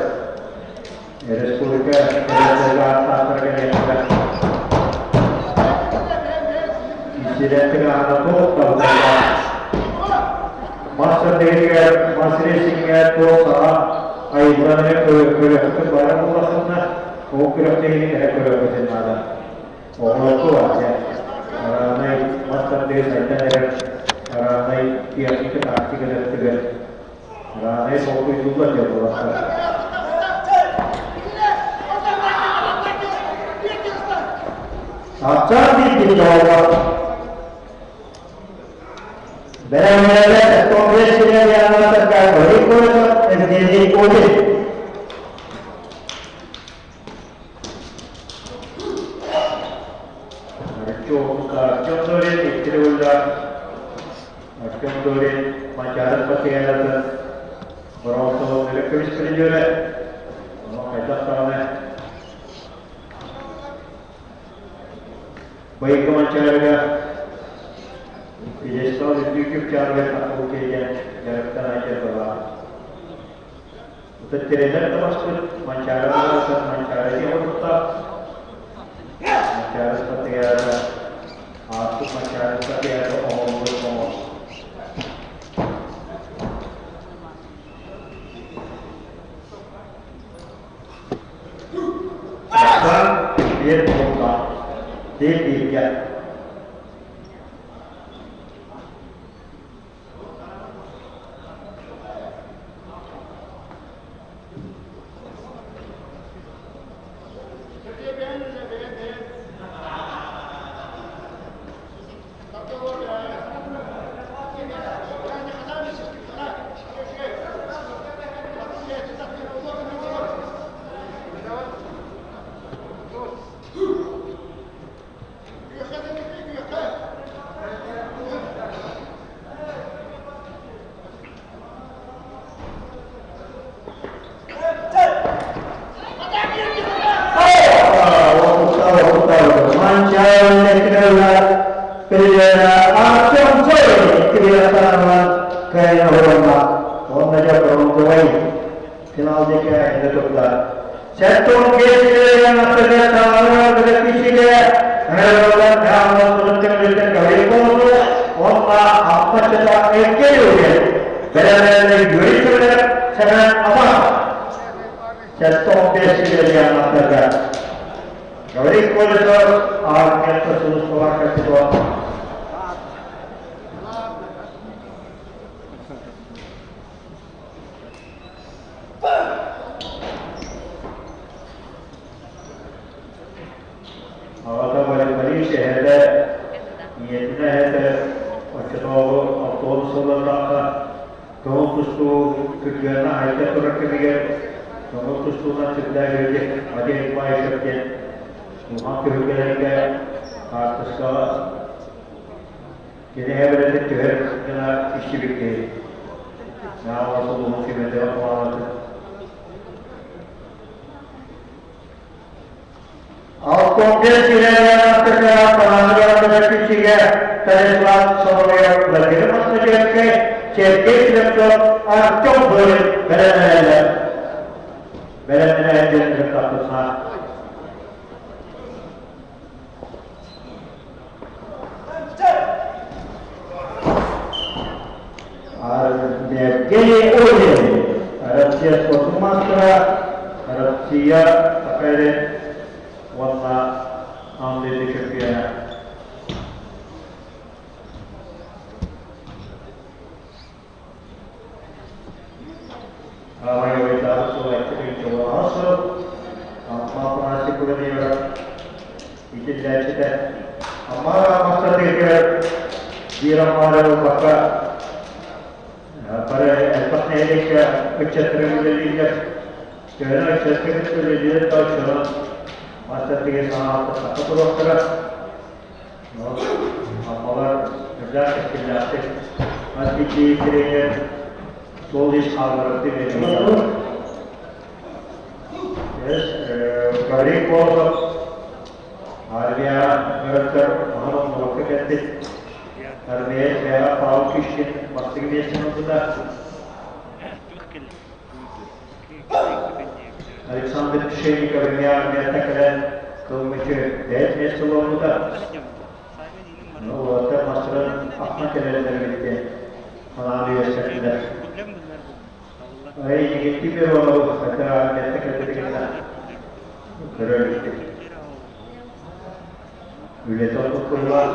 Ada sekolah kerja apa kerja juga. Istilah tengah apa tahu master degree, master singkat tu sah. Air mana kerja barang mudah sana. Kau kerja ini kerja mana? Orang tu aja, naik master dia saja naik tiap kita kasih ke dalam naik fokus juga dia buat. Acar di jawab. Benar-benar kongres yang terkait berikut menjadi kode. Contohnya Tiruvalla, contohnya Macaran Patiara, orang tua mereka kerja, orang kerja sana. Baik Macaran, ini sekarang YouTube channel aku kerja, jalan aja bawa. Untuk trainer terus Macaran dia bertak, Macaran Patiara. Aku Macaran Patiara orang berkomos. Bahkan dia buka, dia tidak. Artyom Zoy kebiasaan kayak orang orang aja orang Zoy final dia kayak itu tukar. Satu game yang akhirnya tahu dari sisi dia, orang orang turun kali itu orang apa cerita ekor benar-benar dua sangat apa? Satu game yang akhirnya kali itu orang terus keluar ke situ. Awalnya balik-balik şehirde niyetine hede açınağı avtobüs olarak kamu kustu Türkiye'ne ayda olarak kemiğe kamu kustuğuna çıktığa gelecek acı ekmeği şirket Muhakkı hükümelerinde artışka yine hebrede tüher yine işçi birliği ne varsa bu hükümete yapmalıdır. Kongres wilayah negara penanggalan dari Siga Talisman Soroya berdiri maksudnya ke CK Direktur Artyom Zoy benar-benar direktur besar. Geli oldu. Arapça Osmanlıca, Arapça akhirnya warna ambil di Turkiye. Mayoritas suatu itu asal, apa nasib dia itu jadi. Amara masa dia diramai baka pada esoknya dia kecetri dia, kerana kecetri dia tahu cara masa dia sangat takut orang amalar kerja kerja masih dikira solis halat ini yes kali kalau harga mereka mahu melakukan itu harga saya tahu kisah masih dia sudah Alexander Psheynikov армията, кълмиче 9 месеца ловната. Но ловата мастран ахна телевизорите. Аналия сетида. Ай, негативе ловата, это армията кредитина. Кредитите. Ületen tutullar.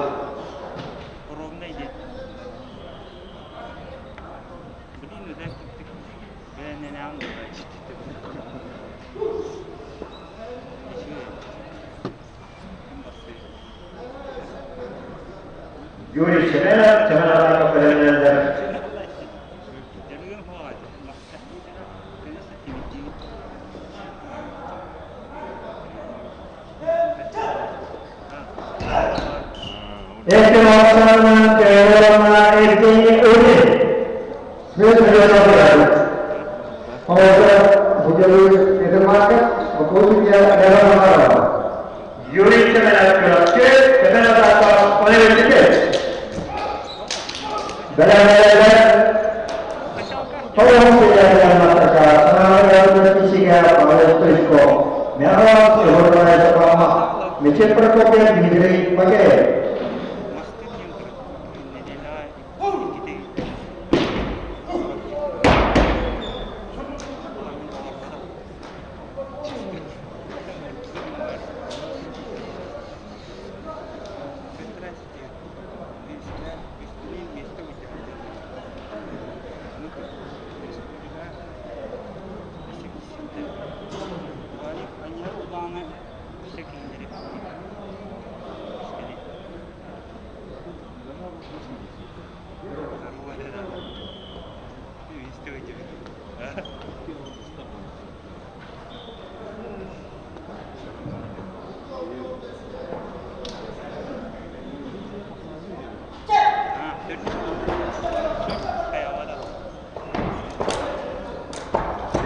Yuri Çemen'e Çemen'e kafelerinde Este masanın teorema ettiği öyle. Söz veriyorlar. Orada bu devir edilmekte, bu koşulca devam var. Yuri Çemen'e kıraktı, Çemen'e daha öne verildi. Benar-benar tolong dijaga masyarakat, senang berisiga oleh Tusko. Memang sehormat sama, macam perkopian negeri pakai.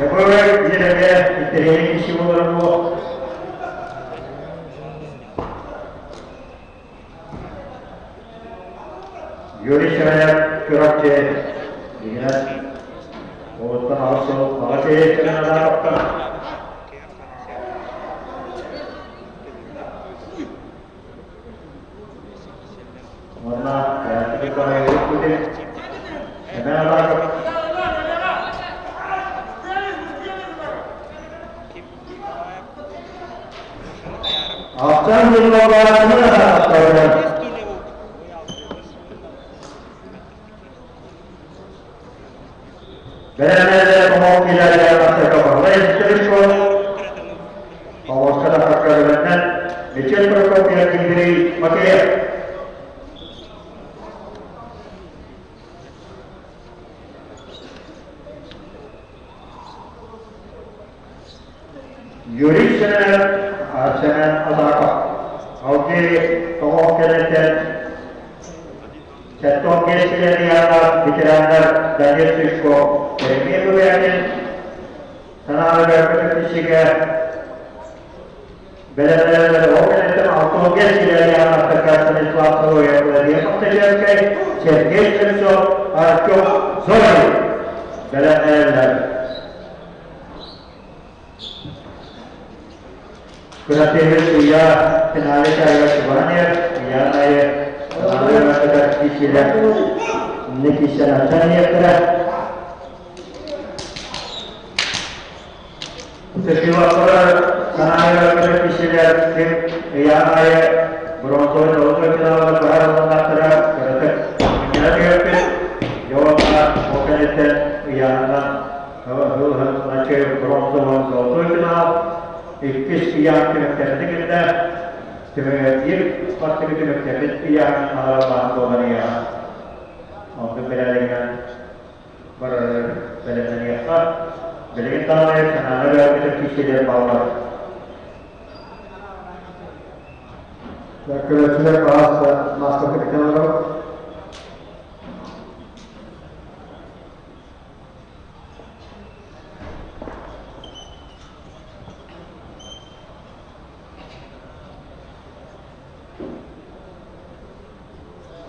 Depois de ter que chegou Yuri Şener Kürakçı, yine Oğuz'dan Ağustos, Ağaç'ı Şener Adak'tan. Warna, kita akan ikuti Şener Adak. Akşam yıllarını da soracağım. Berenlerle komutliler yararlıkta kapalı yetiştiriş konu. Havasada hakklarından Meçel Prokopya Kindiri Makaya. Yuri Şener Adaka. Avcı komutlilerden Setton gençleri yanlar, bitirenler, Daniel Tüşko, Jeremy Luyan'ın Sanal Görgülük kişiye belenlerle o yönetim altın gençleri yanlar takasını islahatı uyarlı diye muhtemelen ki Sergey Çemsov, Artyom Zorin belenlerle Kıratevir Uya, Finali Çayva Şubanir, Uyana'yı Sanal Görgülük kişiler Nikişen Açaniyetler Teşkilatları Sanal Görgülük kişiler Uyana'yı Bronzor Doğru Kınalı Kıralanlarına Kıratık Dünya Görgülük Yolda Okanet'ten Uyana'dan Hılhın Maçı Bronzor Doğru Kınalı İkiz Uyan Kürüklerinde günde bir farklı bir kürüklerinde Uyan Ağırlan Doğanı'ya untuk beralihkan berbelaniyakah beliau tahu karena ada kita kisi dari bawah. Kırıkçılar bazı masrafı dikkanlar var.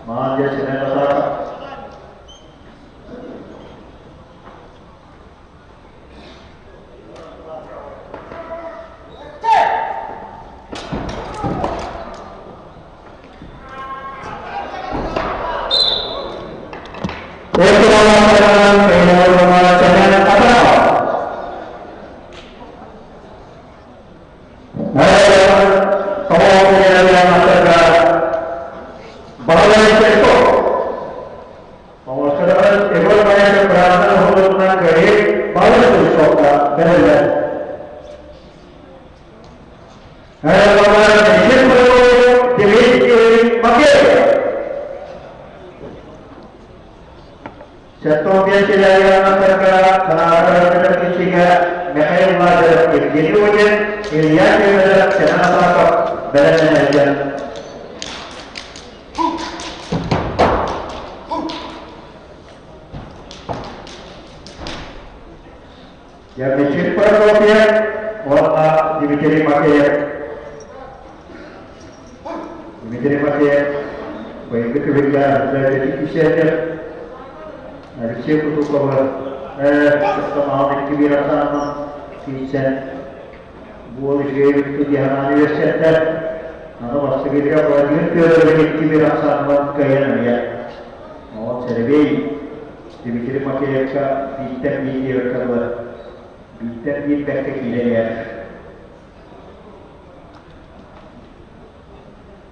Manja Şener Adak. Yang Meçel Prokopya warna Dimitri Makeyev. Dimitri Makeyev baik kewilayahan dari Indonesia. Harusnya untuk bahwa pertemuan kebiasaan season boleh itu di universitas. Nah, pasti kita belajar kebiasaan kaya ya. Oh, serbi Dimitri Makeyev ka bitter media kabar. Bitter bir pek ileri.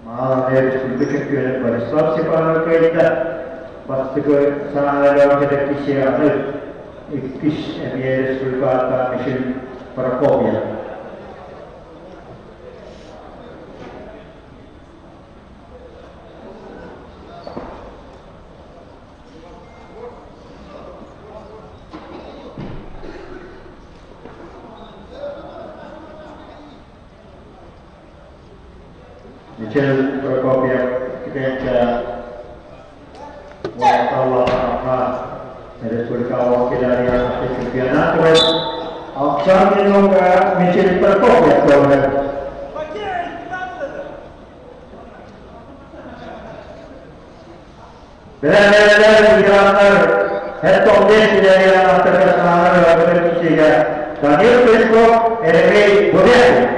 Mağazaya Türkiye Çöküyor'un Barışlar Siparlı kayıtta bastığı sanayiler ortadaki kişiye adı İktiş Emniyeti Sultan'da Meçel Prokopya. Meçel Prokopya ketika wartawan Republika Wakilari Asia Çempionat ve akşam yılında Meçel Prokopya sonra Beraber gidiyorlar. Hep 15 ileri anahtarı sınavları öğrenmek için. Daniel Pesko, Ermey Bodek.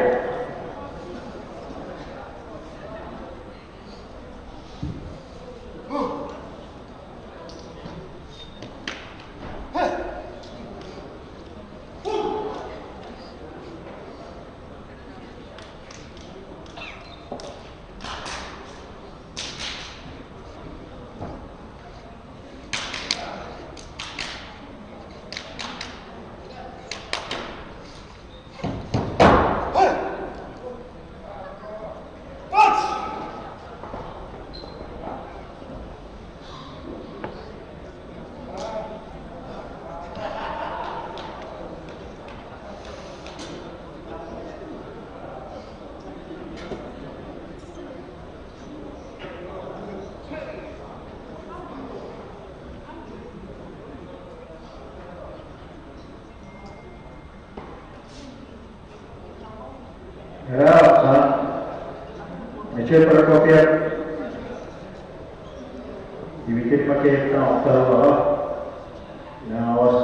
Rasa, Michel Prokopiev, dibikin pakai tanah nawas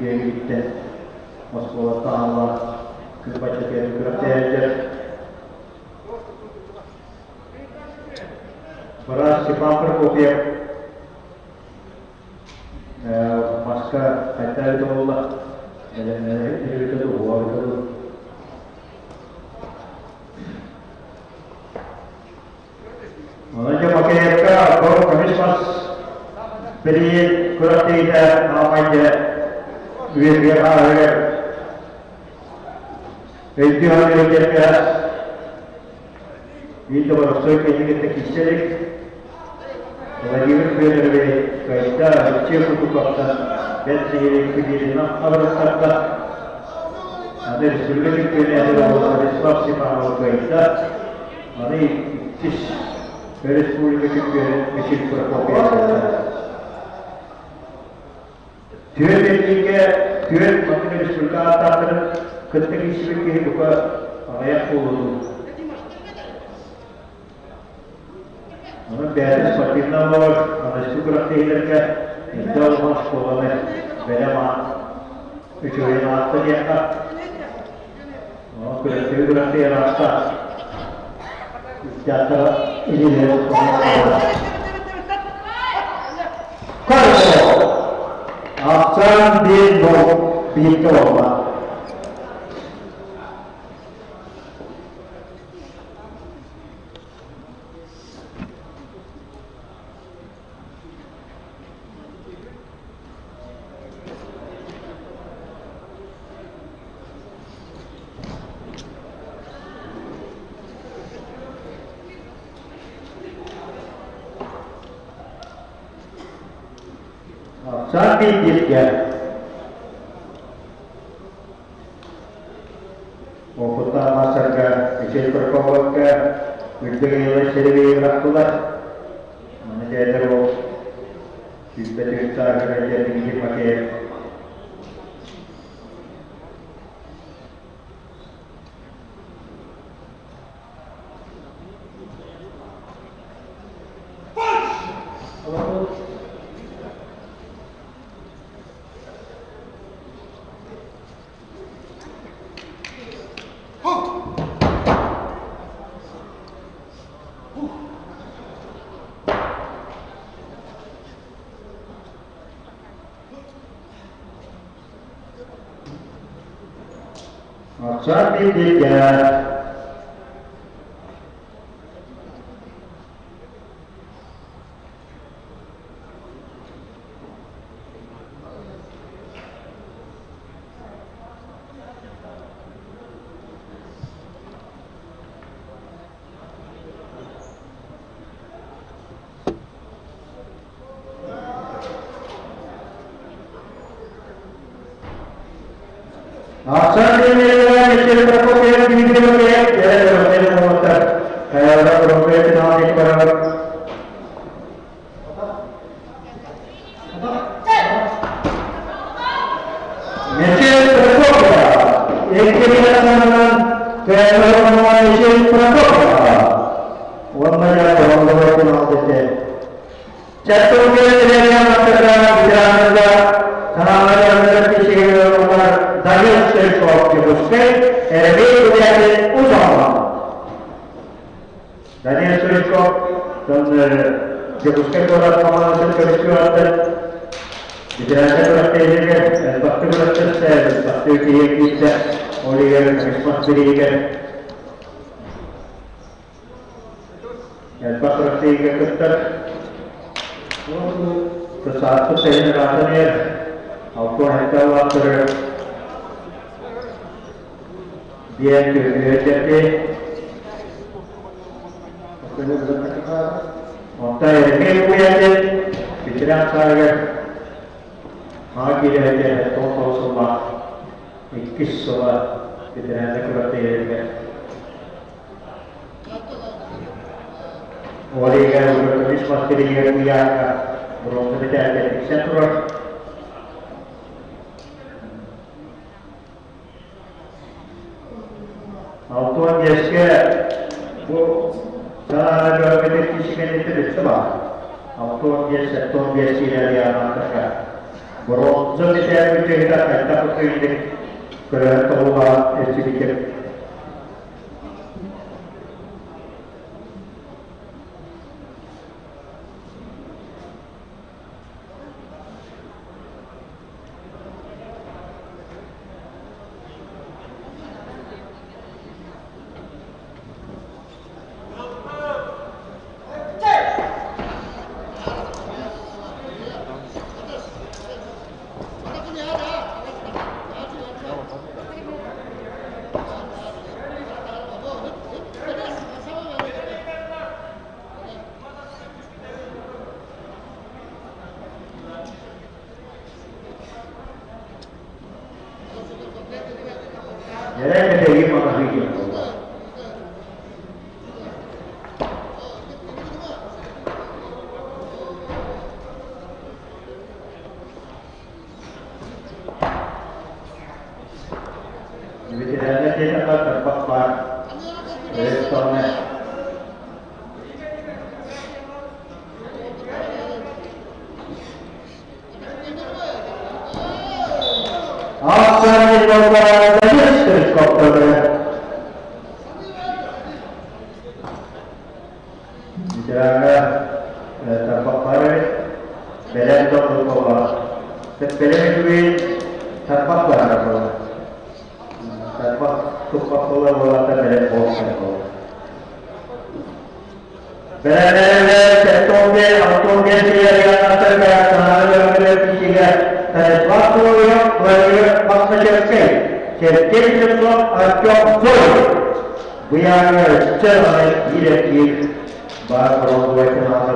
kiri Moskva tanah kebacakan kerja beras Michel Prokopiev, masker hatta itu Allah, ini itu dua itu. Menunjuk mereka baru Christmas beri kurang tidak namanya biar ada itu hari kita itu baru sesuai kita kisah lagi berbeda kita kecil untuk kita dan sehingga kita nak harus kita ada sebelum kita ada Christmas siapa kita hari kis Respublika Türkiye'nin Michel Prokopiev Türkiye'ye Türk Batı Respublika Atatürk'ün kıtlık işbirliği bu kadar ayak oldu. Onun değerli spatından var, anlaştık bıraktığıyla iddia olmaz kovalı Beleman üç oyun attı diye onun kıtlığı bıraktığı rasta jatuh ini dia Karso Aksan bin Bitova Sapi dia Mokota masyarakat Michel Prokopiev Berdiri sendiri rakyat menjadi cerita kerja tinggi pakai Sapi dia Aksan ini Michel Prokopiev di Prokopiev ya bermain motor kayak orang profesional di Korea. Michel Prokopiev एक kilometre kayak orang Michel Prokopiev warnanya orang-orang kenal deh Çatırgı Belediye Başkanı Bilanında Sanayi Kişiler Daniel Sırskop Cebuske Erbil Kudiyatı Uzanma. Daniel Sırskop Cebuske Korat Kamanası Çalışıyorlar. Bilanında Kudiyatı Baktı Kudiyatı Baktı Kudiyatı Oliver Christmas Biriger Baktı Kudiyatı Kesatu saya rasanya aku hendak waktu dia jadi waktu yang punya pikiran saya lagi ada total semua 21 soal pikiran saya kurang oleh kerana bertulis pasti dia punya belum terjadi eksekutor. Autuan biasa bu salah dua petikan itu disebut. Autuan biasa dari anak mereka. Bronze kita kita pakai kerana tahu sedikit. Jadi kita ini mana video? Jadi tidak ada tempat terpapar restoran. Asalnya lokal dari helikopter. Jaga terpapar belen terpapar. Sebelum itu terpapar apa? Terpapar bola terbelen bosnya. Belen setonge autonge dia yang terkait dengan ketiga. Waktu yang masa cerita, cerita itu agak jauh. Biar jalan direktif, baru dua kenal.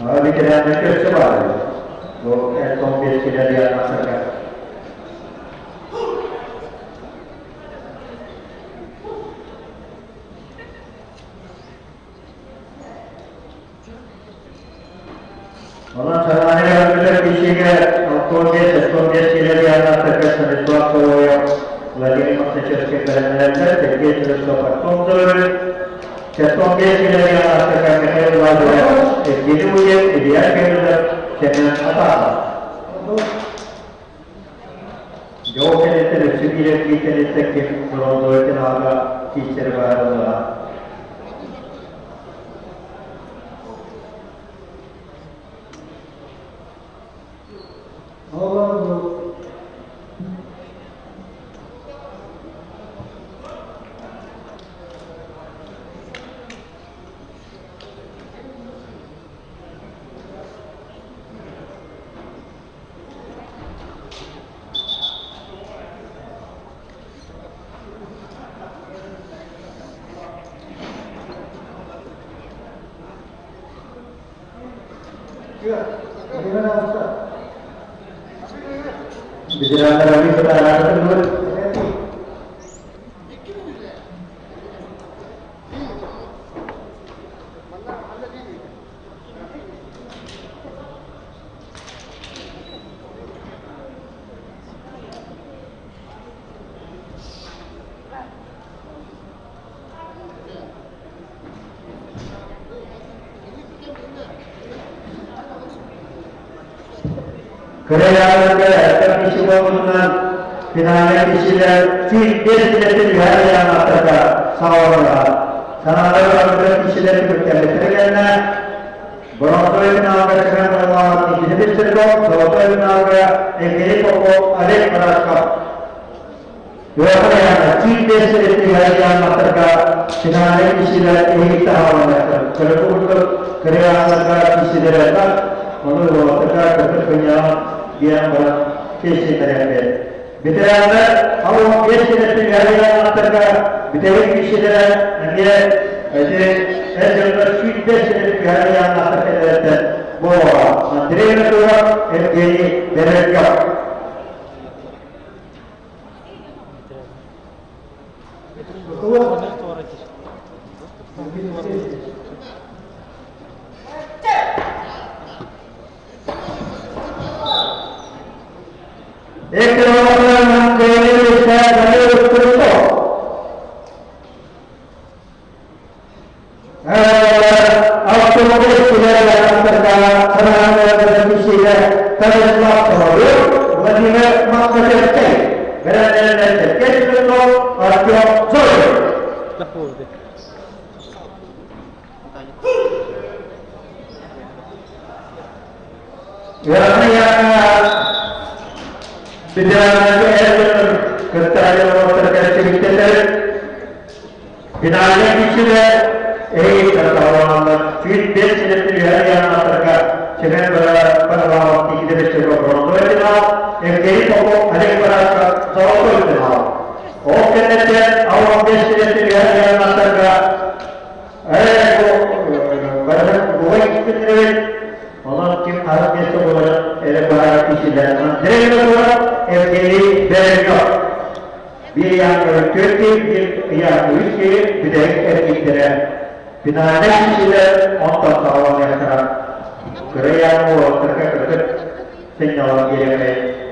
Abi kita nak sebab, lo kompis kita dia masyarakat. Orang sekarang yang kita kisikan, kompis kita dia masyarakat sesuatu yang lagi masyarakat kita melakukan, jadi sesuatu kontrol. Kompis kita dia masyarakat kita melakukan. Jadi mungkin dia kita jangan apa. Jauh kita recibir kita kita kalau dua tenaga teacher baru lah. Bicara lagi pertanyaan tersebut. Kreyalarında erken kişi olduğundan finale kişiler çift destekli her yan ataka sağlarlar. Sanatlar kişiler birlikte Bronto finalde çıkan olan ikinci bir sırko, Bronto finalde ekili topu Alek Paraşka. Yuvarlayana çift destekli her yan ataka finale kişiler eğitim havalarlar. Kırıklık kreyalarında kişiler var. Onu ortada kötü dünya diyen var kesin tarafı. Bitirenler ama geçtiğinde yarıya attıklar bitiren kişilere diye ezberler şiddet yarıya attıklar bu var. Diğerine sonra yeni derek yok. एक हम कहने finalnya kişiler tertawanan feedback seperti hari yang terkait dengan pada waktu kita bercoba Bronto final yang pokok ada pada soal final. Oke nanti awal seperti hari yang terkait pada buat kita Allah kim harus kita boleh pada kişiler nanti yang berikut bir yang Türkiye yang ülke bir de erkeklere binane kişiler ondan sağlam yakarak kreyan o terkait senyalan gerekli.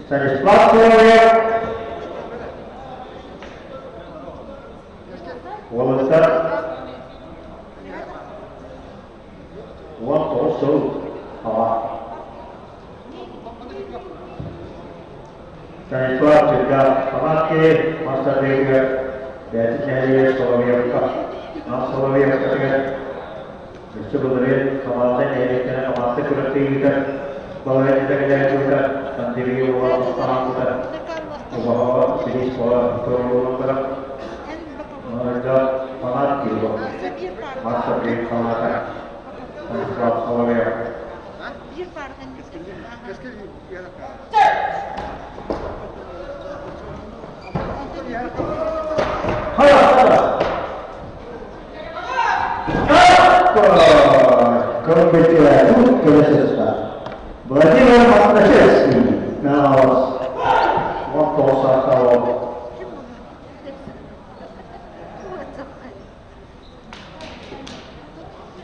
Saya sepat boleh walaupun waktu so awak saya suap juga pakai masa dia dari sini Slovenia Slovenia dengan sebenarnya kawasan ini kena kawasan kurang kita bahwa kita kena juga sendiri orang orang kita bahwa sini sekolah orang orang mereka pakai masa dia kawasan suap Slovenia Kompetitif keselesaan. Berarti orang Chelsea. Nah, waktu satu.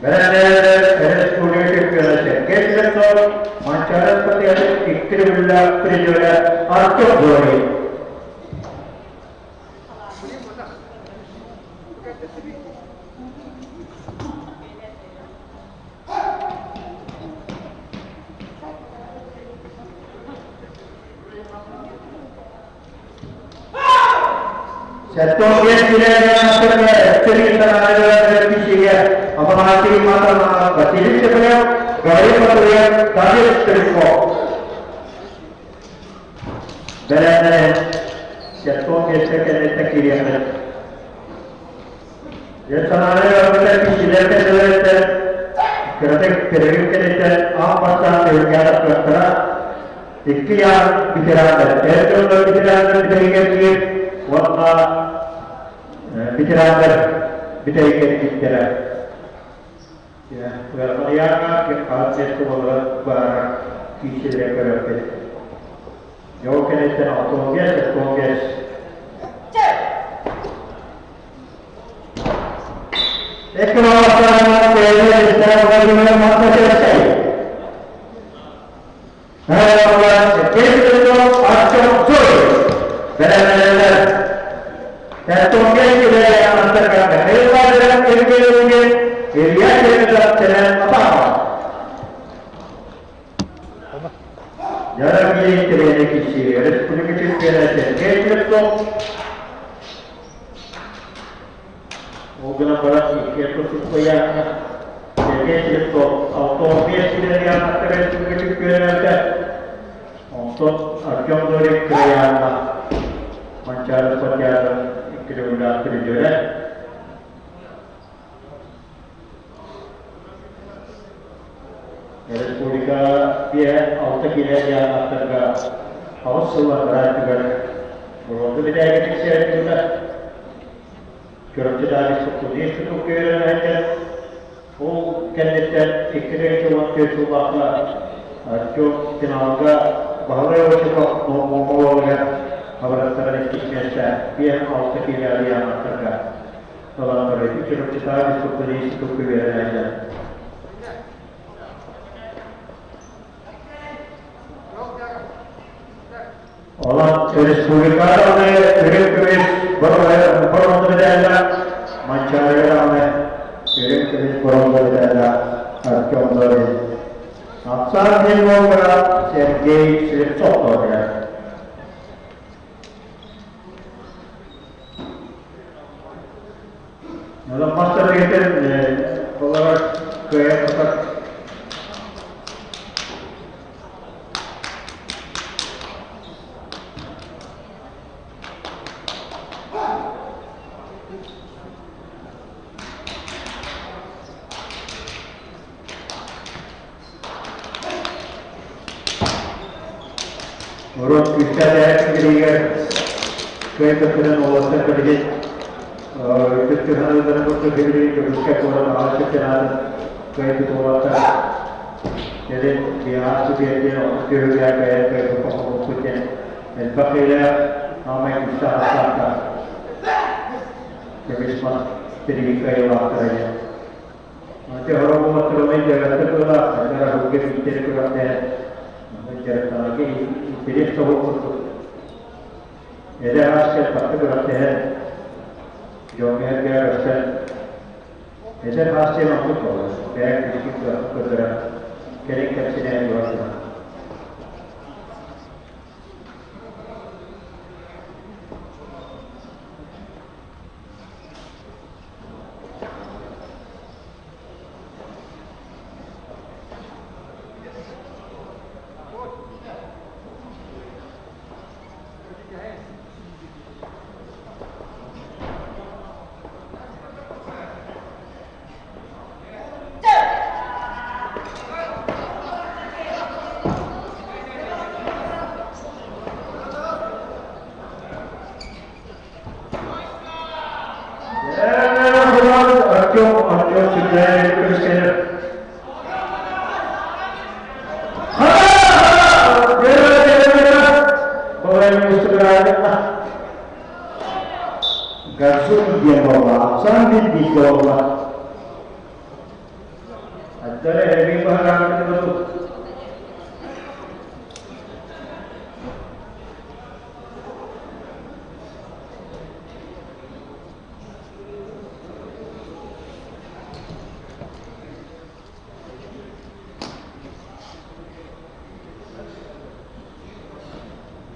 Beres politik keselesaan. Keselesaan masyarakat seperti ada ikrimlah perjuangan arti boleh. Satu dia tidak ada actually tanah kisiya apa hati mata batin sebenarnya gaya materiya tadi teriko dan satu dia sekali takiriya ya tanah ada kisiya terus kerana periuk kita apa sahaja yang kita ikhtiar bicara itu bicara ini warna bicara bidaikan bicara ya berlayar ke kalset keluar barang kisi rekerapet jauh kena tanah kongres ekonomi kaya secara bagaimana masa selesai orang itu acung joy benar-benar dan kemudian juga yang antara dalam ilmu area kedatangan apa? Jarak ini terjadi kisi, Republik Indonesia terjadi Mungkin barat itu supaya jadi itu otomatis dari antara Republik Indonesia untuk agen dari kerajaan mencari perjalanan kedua kerja. Republika dia auto kira dia antara haus luar berat juga. Kalau tidak ada kisah juga, kerja dari suku kira aja. Oh, kandidat ikut cuma cuma जो चुनाव का बहुत मोमो है हमारा तरह की चर्चा ये और तक की रैली आना करगा तो आप रेडी चलो चिता इसको पुलिस को भी वेरा जाए और रिस्पब्लिका ने फिर बरोबर जाएगा मंचारेगा में फिर बरोबर जाएगा क्यों बरोबर Apsar Democrat Sergei Sleptsov dalam masa itu kalau kayak apa orang kita lihat kira-kira kayak kemudian awasnya kerja itu kerana dalam waktu kira-kira kerja orang awasnya kerana kayak itu awasnya jadi biar dia kerja kayak apa kerja dan pakainya nama kita asal jadi semua jadi kayak awasnya nanti orang mau terus jaga terus lah jaga hukum kita kerja jaga lagi jadi tahu ada hasil pasti berarti है जो मैं क्या रस्ते ऐसे हास्य में कुछ हो बैग किसी को जरा करें कैसे नहीं हुआ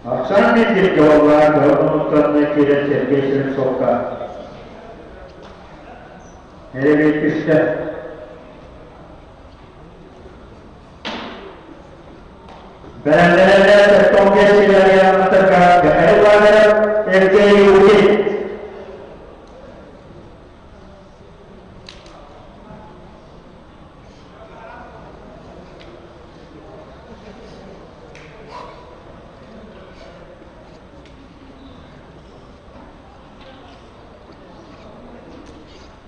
Aksar में जिस जवाब धर्म करने के लिए Sergei Sleptsov का मेरे भी पिछले बेलने तत्वों के सिलाया मतलब का गहरे वाले एक के UT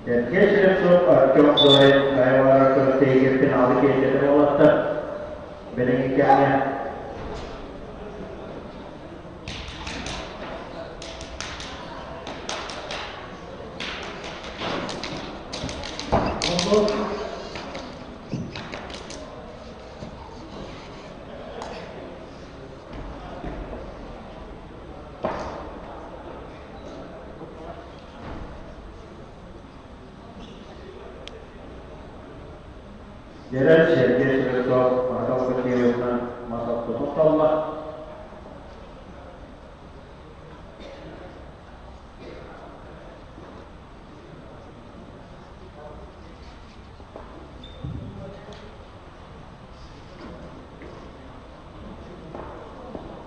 Sergei Sleptsov Artyom Zorev Kayavara करते ही फिनाल के जगह तक बनेंगे क्या है Yerel Sergey Sırtov, Markov Kutiyev'den Masaklı Topal'la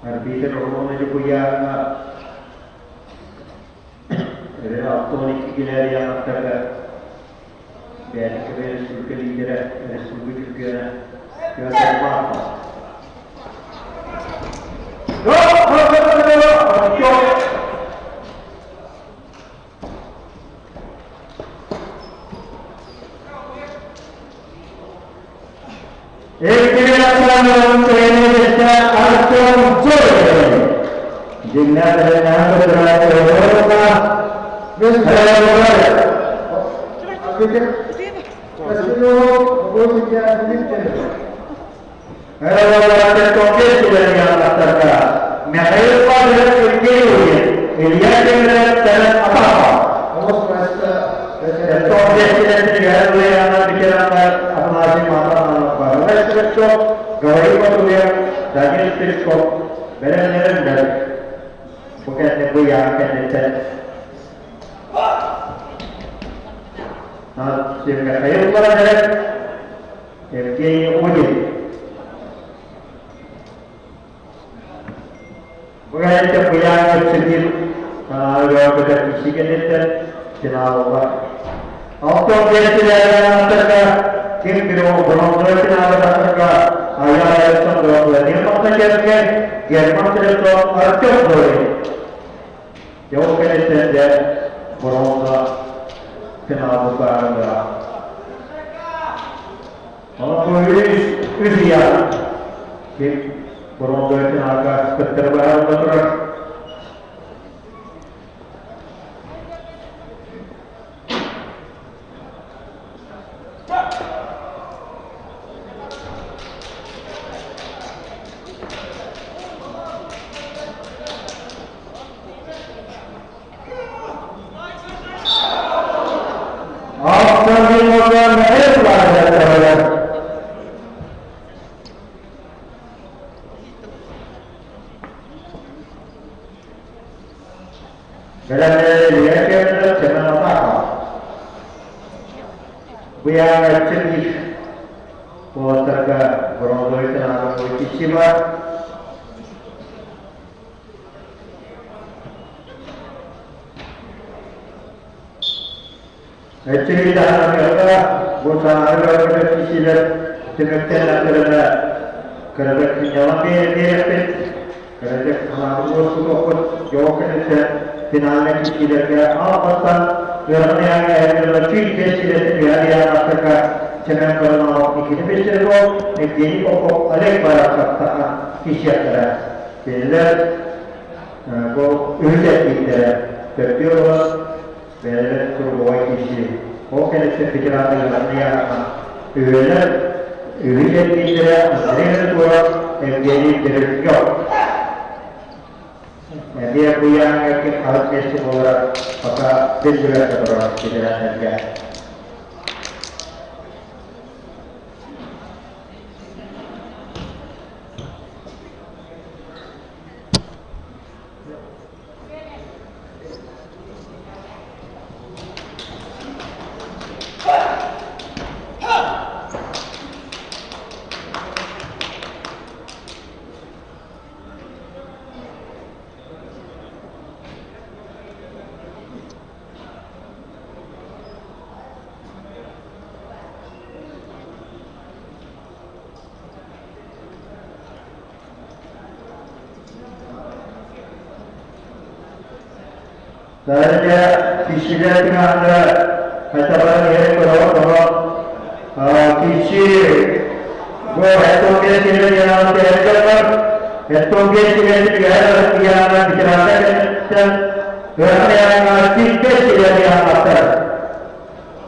arbiter Romo de Puyana Autonik Gileria Mataka Belki Sülke lideri Resulü Türkiye'ne Gözler Marka Ekibiyatlarının treninde Arton Zoy'u Dinlerden Anadolu'da Evropa'da Gözler Merhabalar, Kongres'leri anlatırlar. Mehayır Padre Türkiye'yi, İlyas'ın Senet Atama. Kongres'leri yargılayanlar, bitirenler, Ahnazim Atanlar, ve çok gayri batılıyor, Daniel Sirkov, verenlerin de bu kendi bu yan kendisi. Mehayır Padre Türkiye'yi uyum. Mengenai penyakit sedih, kalau kita fisikan itu, kenapa? Auto biasa yang terkah, kim kiro berontak kenapa terkah? Ayah itu berontak, dia makna kerja, dia makna itu arcap boleh. Jauh kena saja berontak, kenapa berada? Kalau usia, kim berontak kenapa terbaru terus? Jadi pokok alek para fakta kisiatara, benar, ko urut kita, tertiurus, benar terbuai kisi, ko kena sepikiran dengan dia, benar urut kita, benar tua, jadi terjauh. Dia punya harus kesi bola, maka dia terus kita saja. Saja kisinya dengan acara yang berapa kisi, gua itu kisinya yang terjadi, itu kisinya yang diceritakan dan yang kisinya yang apa?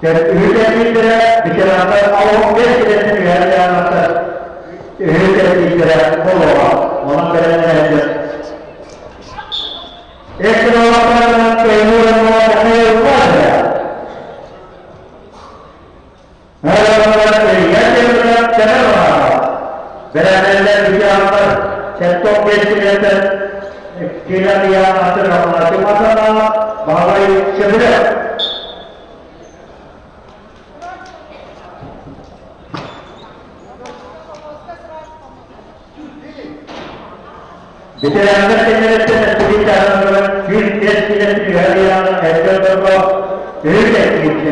Dan ini diceritakan awal kisinya yang apa? Ini diceritakan orang kerana Ekonomi kehidupan manusia. Hal-hal yang Cemal beraberler dünyalar set-top geçtiğinden kila dia atur ramah cuma bahaya cedera. Bitiranda senelerinde Türkiye'nin bir destinesi Haliyan'ın Erdoğan'ı ürün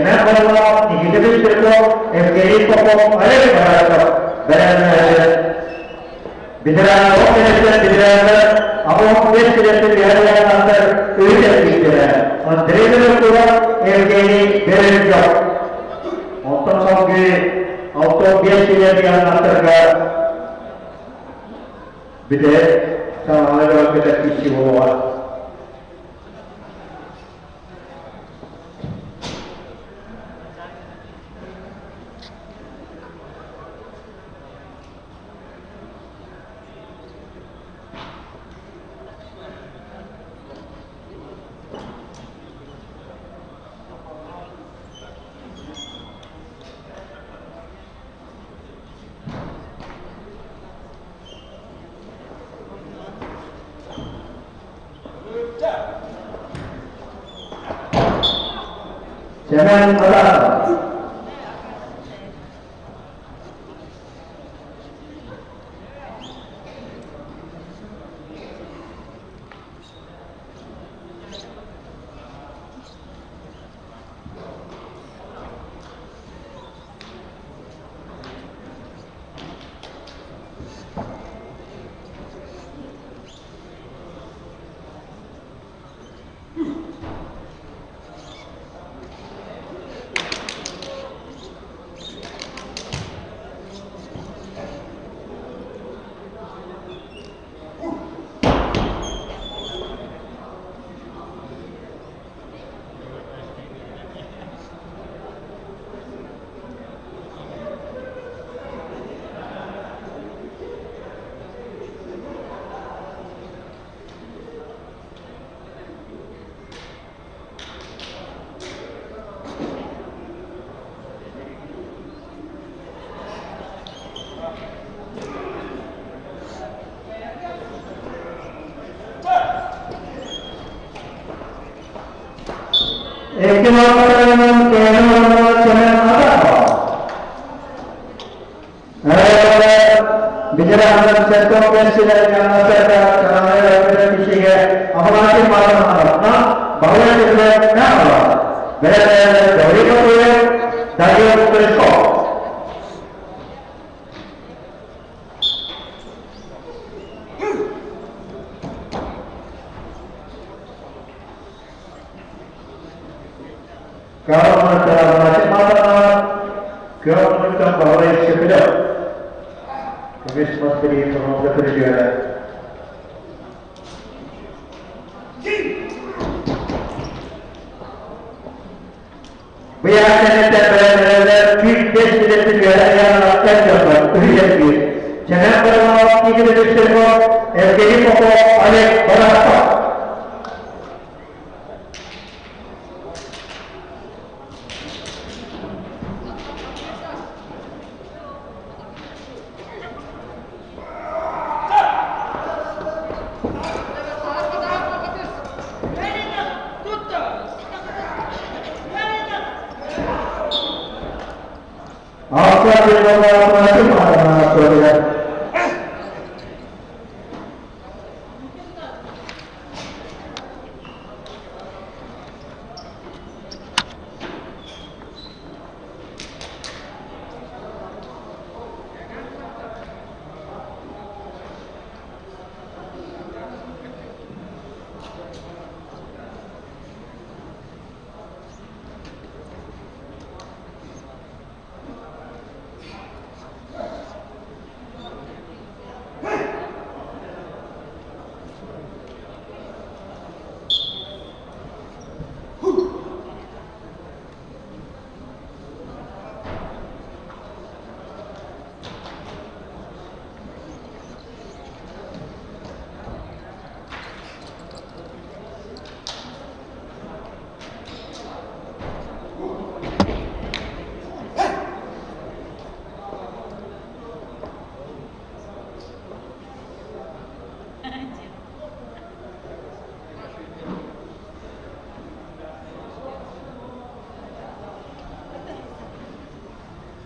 ne konuda İngilizce Türk'o Efgeni Top'o Alek Bharat'o beraber bitiranda o bitiranda ama destinesi Haliyan'ın ürün ettikleri Andrej'in kura Efgeni Berenco Auto destinesi anlatırlar bir de sama ada kita kisi bawah. Jangan salah.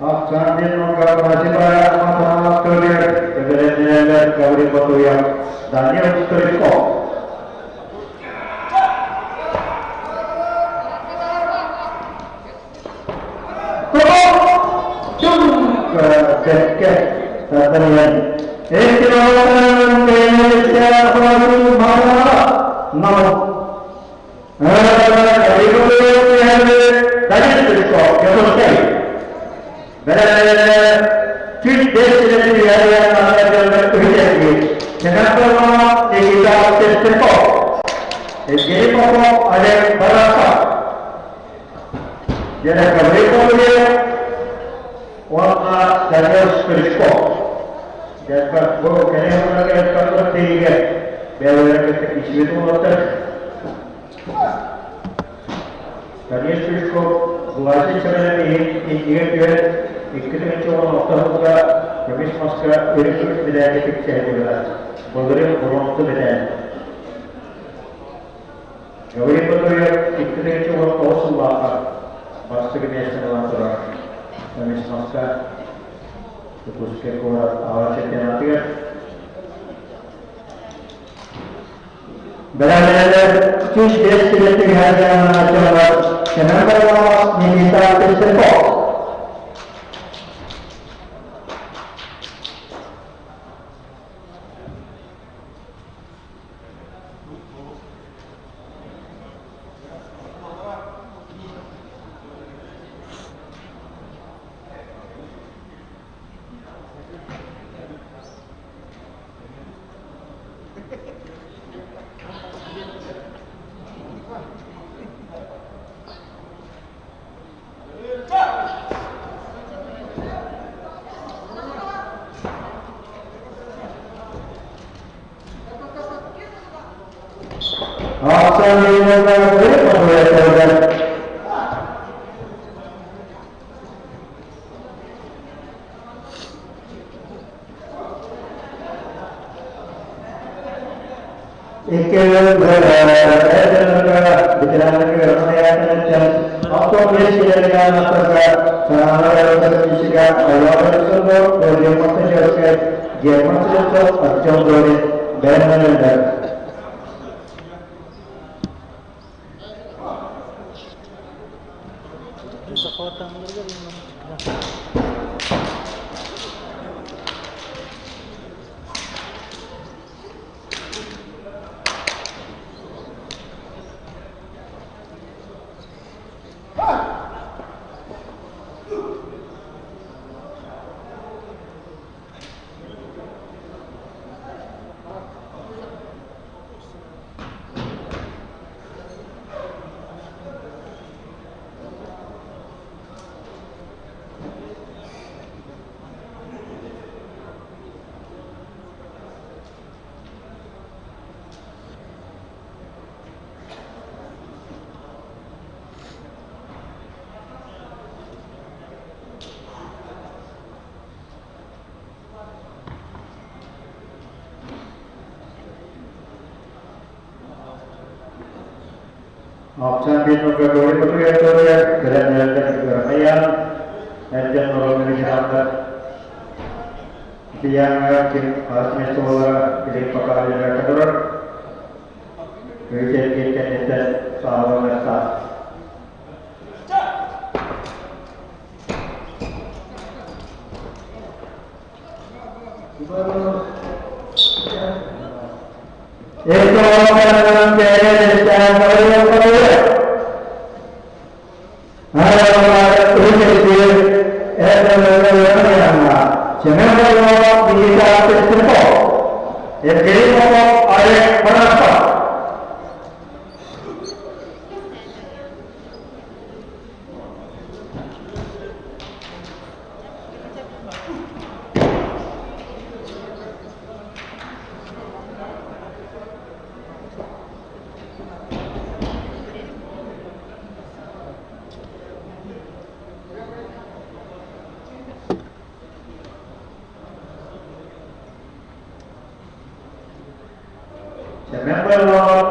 Sambil menggabung masih banyak masalah tulir keberadaan Gawri Batu yang Daniel Strisko. Ke terlihat. Istilahan Indonesia baru mana? Nama. Daniel Strisko yang selesai. Fit destinasi yang ada dalam tujuan kenapa kita terpok? Jadi pokok ada berapa? Jadi kalau dia warna Daniel Strisko, jadi kalau kalian melakukan kalau tiga, biar kita isi itu motor. Daniel Strisko buat secara ini İktidarın çoğu noktalarında Gümüş Maska üretim bedeli fikir ediyorlar. Bunların kurumlu bedeli. Gavri Batu'ya iktidarın çoğu olsun bakar. Başka bir nesne olan sonra Gümüş Maska Tutuske kuat awal setiap nanti. Beraber Çiş destinasi harga nasional kenapa minta tersebut? Sambil menggabung Batu yang terlihat jalan-jalan keramaian dan melalui masyarakat yang harusnya semua pilih pakar yang kedua kita selalu merasa itu orang yang member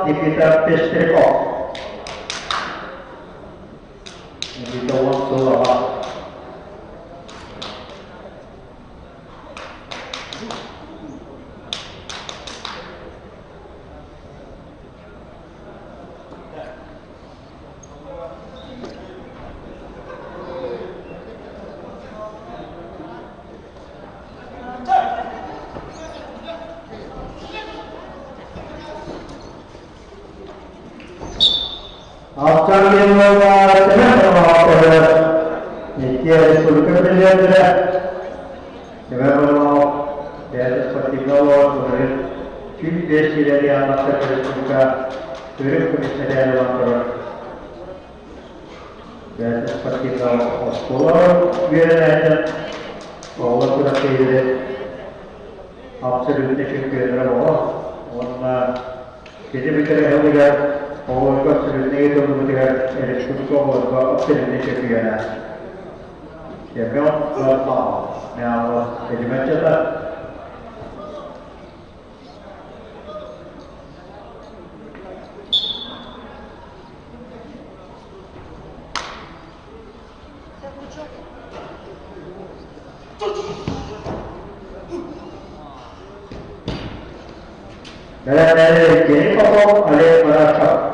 Nikita Pestrikov. Nikita wants to Australian India Sulka development there is particular field based area master Sulka very area there is particular scholar where over to the absolutely on kilometer heavier over to negative electric over absolutely now, did you mention that? Dari game perform oleh Malaysia.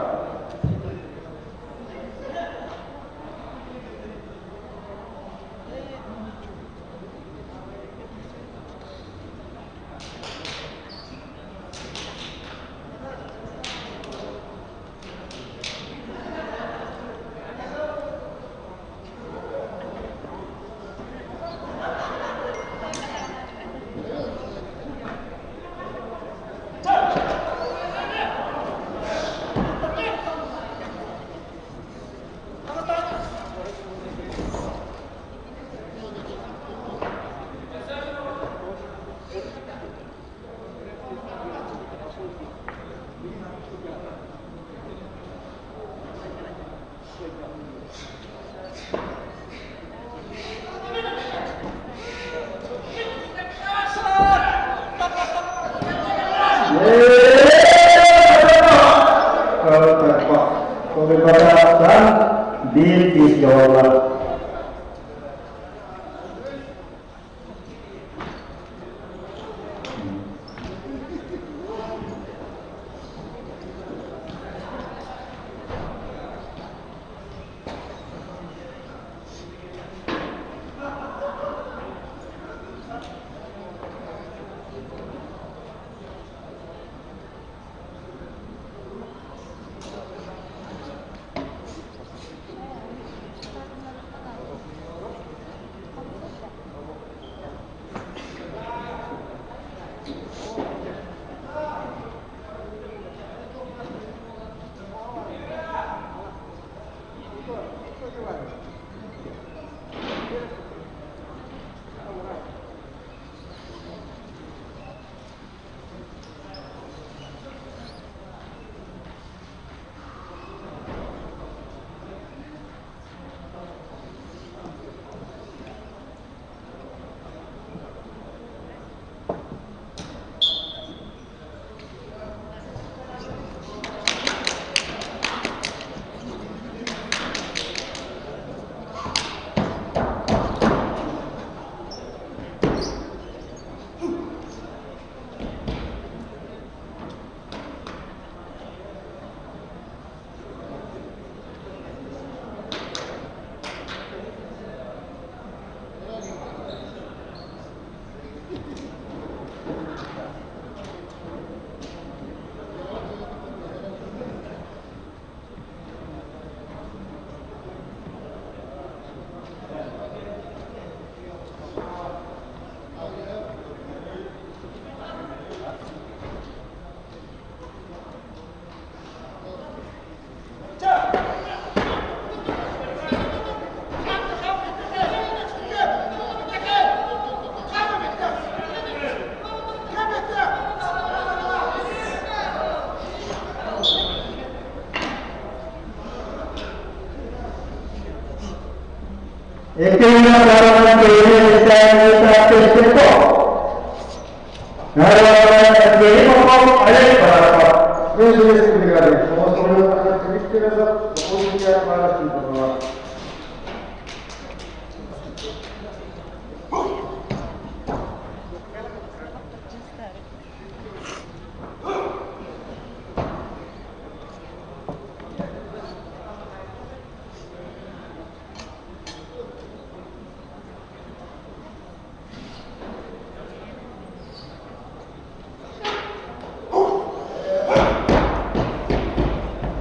Di Jawa Barat.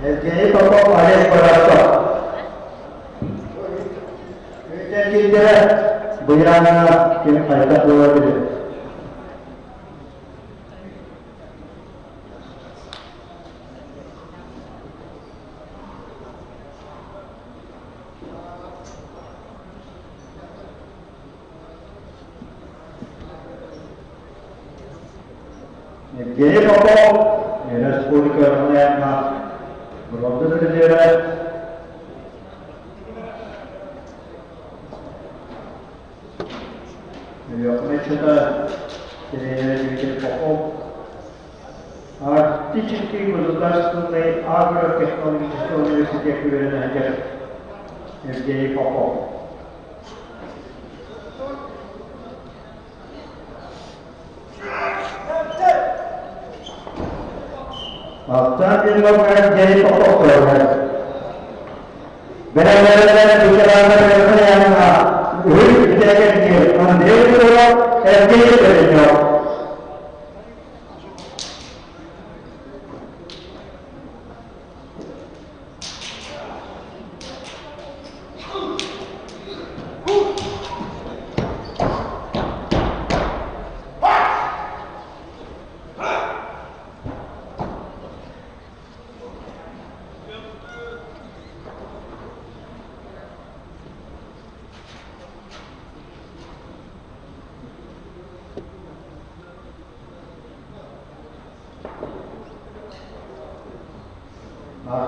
Jadi pokok ada Türkiye'de bu yana kim hayatta olabilir? Geri Popov, Respublika Rumänien, bronza medaljöre. Miljökommissionen, Geri Popov, Артический государственный агротехнологический университет университет Евгений Попов. Автомобиль Евгений Попов. Benar-benar bicara yang kita kira Andrei Evgeny Perenyov.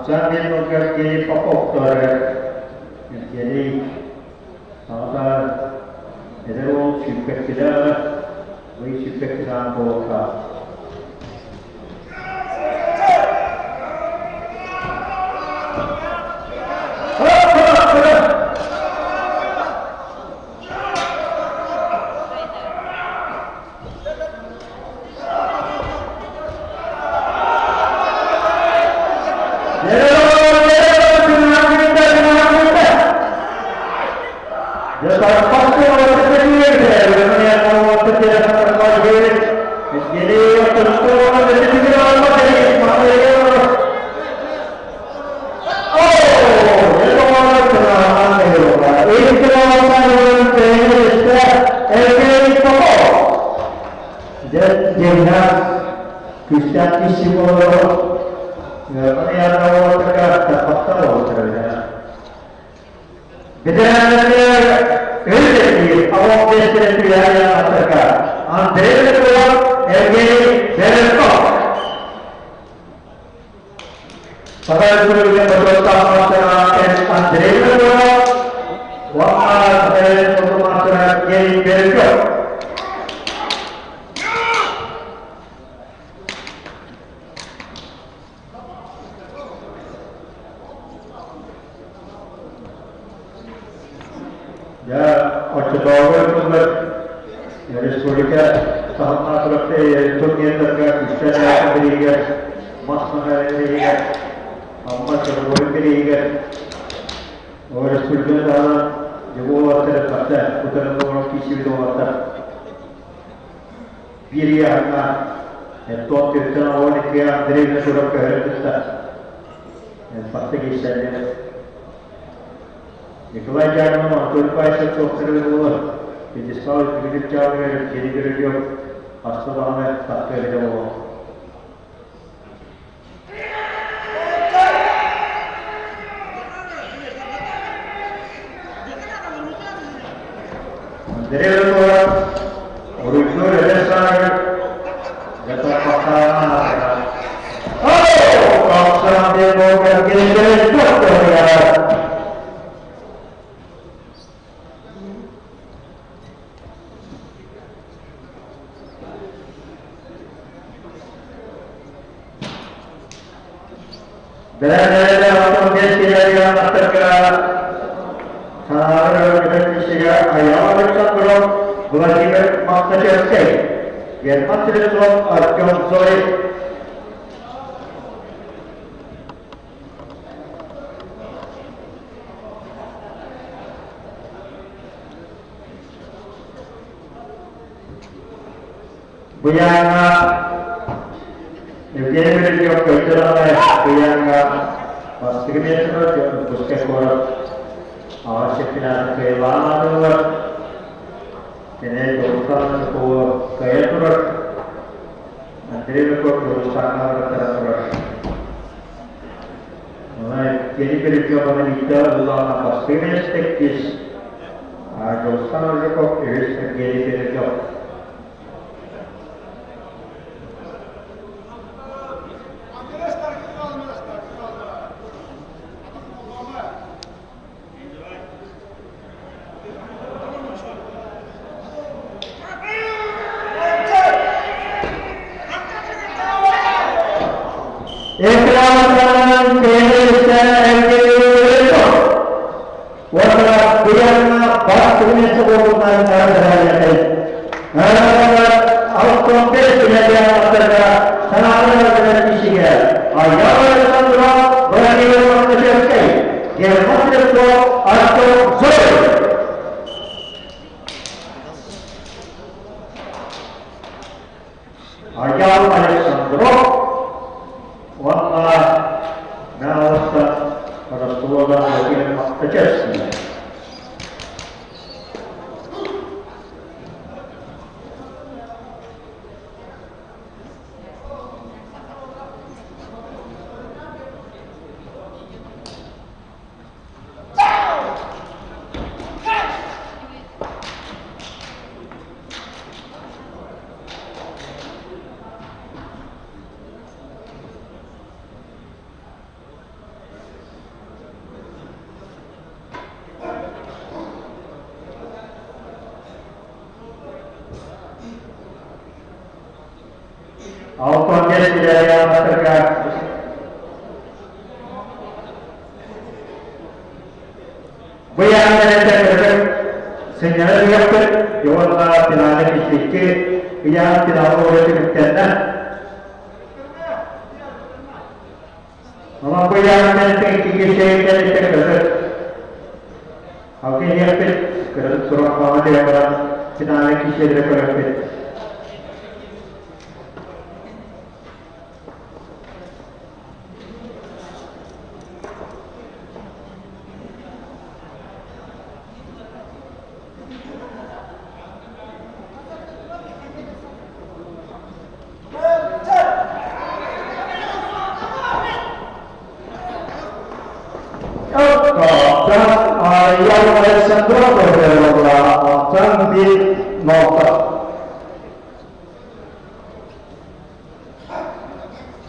Sambil mengerti pokok jadi apa itu syukur kita, we syukur kita bolka. Buyanga Evgeny Perenyov cultural buyanga signature of Pushkar Avşekler kıyılanlar, yine dostlarımız bu kaya durur, Andrei Koku sanatlar tarafı. Ona yeni bir jabanın iddialarına basılmış tekniz, dostlarımız Koku yeni bir job. Ekrandan seyirciler geliyor. Orada bir yana baktığınız olduğundan karşılayacağız. Ağustos 5 günü yaptırda sanatlarla kişiye ayağlarından duran bırakıyor anlaşılsın. Gelmezse bu artık zor. Ayağım Alexandrov Wallah, na'usta Rasulullah bagian maktajasnya. Autondes tidak yang terkait. Bayang dari terkait senyala diapkan, jawablah tidak ada sedikit yang tidak boleh dikatakan. Mama bayang dari terkait dari terkait. Oke diapkan, kerana surah mama dia orang tidak ada kisah dari terkait. Yang Alexandrov berdoa di nota.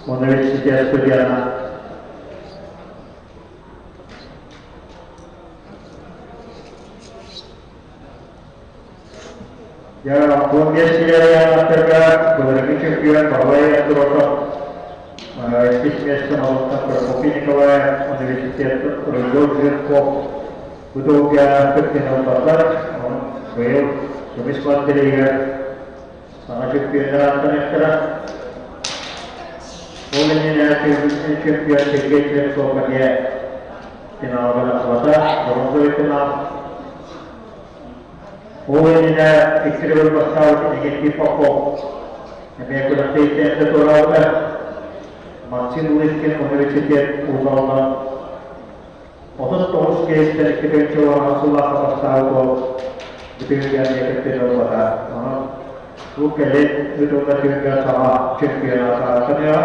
Universitas Studiana. Ya, Bundesliga yang terkait berbagai champion Hawaii yang terotong. Спецместно Профопинниковая университет Рудольфенков. Удобия Петкина Патар, он был сумисматерига, саначек пирнатанектера. Полинина чемпион Сергей Сопания, финалга Патар, бронзовый финал. Полинина экстериор поставил негатив Попов. Имея куда-то Туралга. Maksim Uniskin Universitet Uzalma 39 kez kepencoba Rasulullah Pasal dipilihkan yang pada itu kelet itu ketinggalan sama champion asalnya.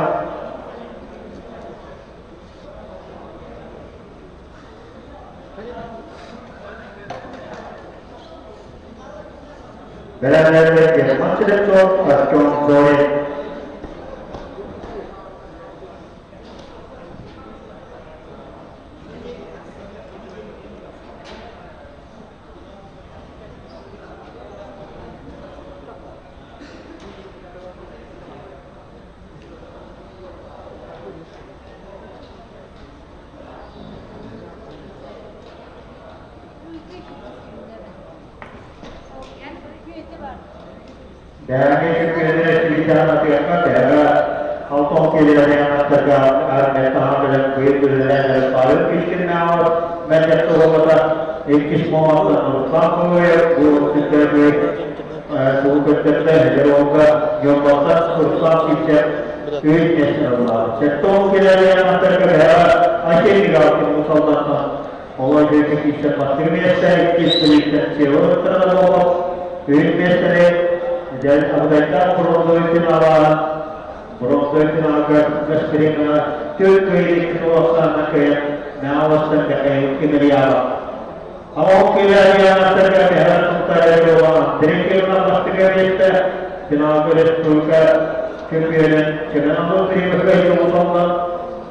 Benar-benar dia masih dekat contoh dan ini sebenarnya bicara nanti apa daerah auto kiri yang terkait metah dan kiri dan paling miskin nama macam tu apa ikis mau atau apa bu kita bu kita jadi yang pasal kursus kita ini nasional. Setong kiri yang terkait daerah asyik juga musalman olay büyük işte batırmayasa ikisilikten çevre olmak büyük mesele jadi abdayta bronzoitin alan bronzoitin agar gastrina Türkiye'deki tuvasanna kaya navastan kaya kimeriyawa awak kimeriyawa terkait dengan tentara doang dari kita batırmayasa Cenab-ı Resul'e Türkiye'nin cenab-ı Resul'e yolundan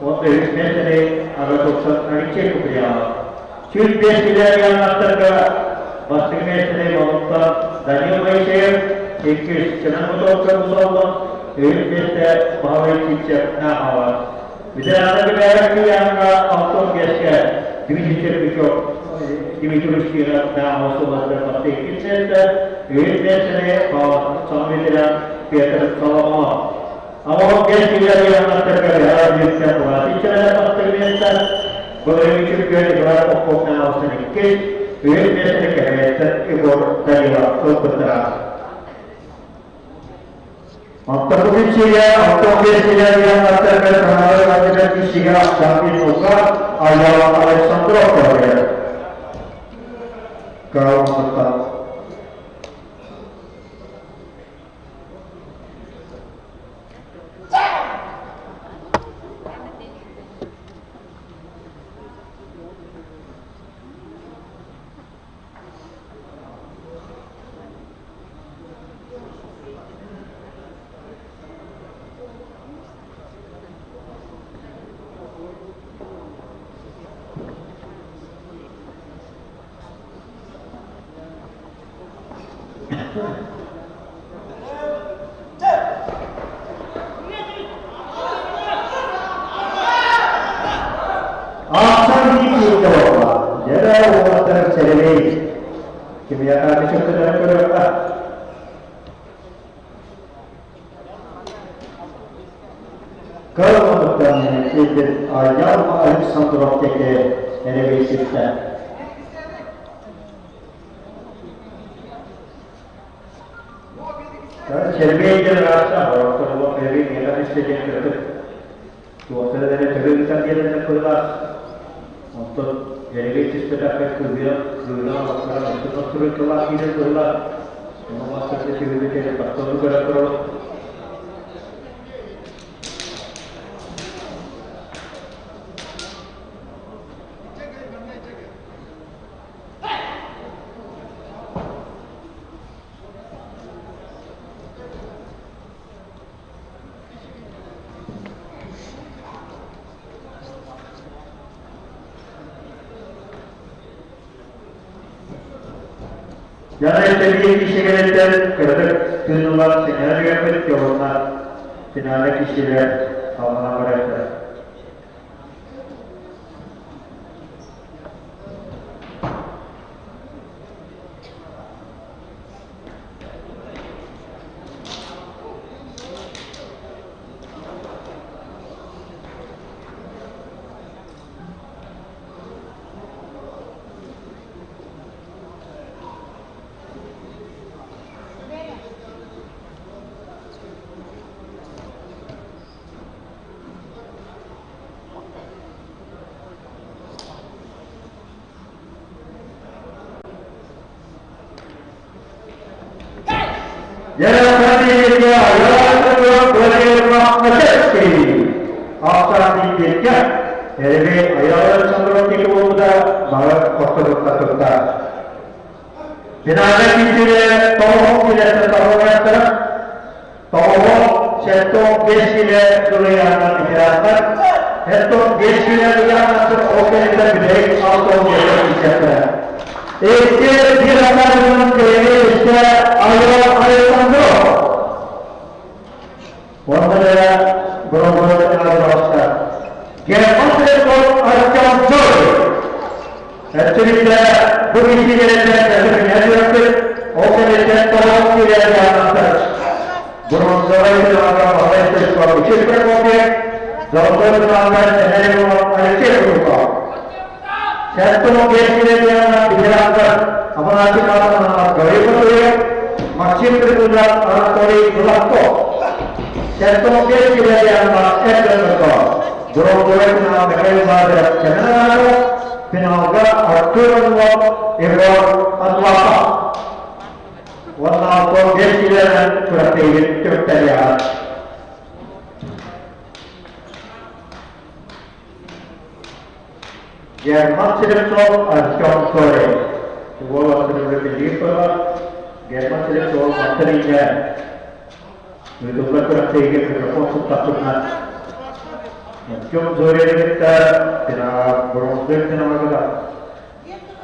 o mesele agar doksan ariçe kubriyawa Türk beşkileri anlatırken başlık mesele olukta Daniel Bayşehir, İlküş, Cenab-ı Doktor Uzal'dan Öğüt Beşte Bahve Çiçek Nahavar. Bize bir ayaklı yanına altın geçke Dimitri Bişok, Dimitri Bişkira Nahavası Basra Fatih Kitnette Öğüt Beşte Bahve Samitilen Piyatır Salama. Ama o beşkileri anlatırken her bir yapılar. İçeride başlık mesele Böyle küçük bir olarak okul Nahavası'nın geç Büyük mesele kehmetten ibor dariwa kulputra. Untuk kecilnya, untuk kecilnya yang akan terkenal dengan kisiga sambil muka ayam Alexandro Korea. Kau tetap. Aksan di Jawa, jadi orang terceri, kebiasaan itu sudah berapa? Kalau menurutnya itu ayam Alexandro ke Universitas. Cermin rasa orang tua beri mereka istri kerja. Tua dari kerja dia dan kelas untuk jadi istri dapat kerja masalah itu terus kelas ini kelas. Masa itu dia pastor berapa Jangan terjadi kesigapan kerana tujuan sengaja berjauhan sengaja kesigapan awal mereka. Jangan terjadi yang boleh menjadi akan dijaga. Jadi ayat sebelum itu sudah malah kotor-kotor. Jenazah kita tolong kita tertawakan, tolong setor gas kita dulu yang dijelaskan, setor gas kita yang masuk oke kita beri auto kita. Este dilakukan oleh ayat Alexandro. Wahana berobat al-Rasta. Geometrik Alexandro. Cerita berisi dengan menyatakan oke kita tolong kita yang atas. Berobat itu adalah proses produksi berkompet. Berobat adalah Alexandro. Satu biasanya dia dijelaskan apa nanti kalau gaya betul masjid berbulan orang tori berlaku. Satu biasanya dia masjid berlaku. Berbulan dengan mereka berada kenal Finalga Artur'la Ebrar Atlapa. 16-5 ilerden Türkiye'nin Türkleri. German Silipsov, Artyom Kore. Dua waktu berpilih German Silipsov materinya. Itulah Türkiye'nin mikrofon tutaknya. Artyom Kore kita tidak berusaha dengan mereka.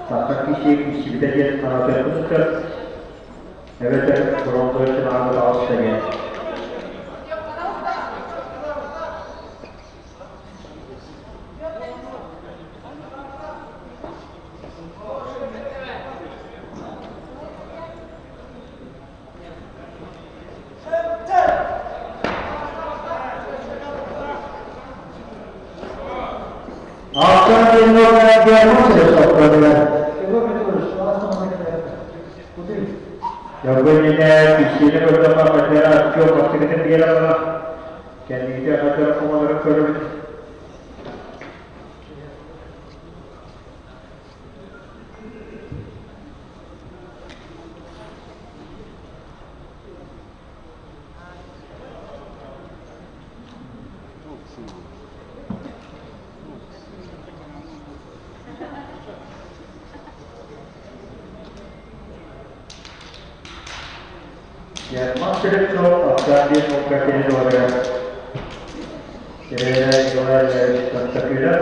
Takkan kisi bidayah mana terputus. Evet, Toronto için ağır ağır seviye. Akşam günlerinde gelmezse sokaklar. Jawabannya di sini beberapa negara juga pasti dia adalah jadi ada komandan kedua. German Silipsov akan demokrasi Indonesia. Indonesia terkira.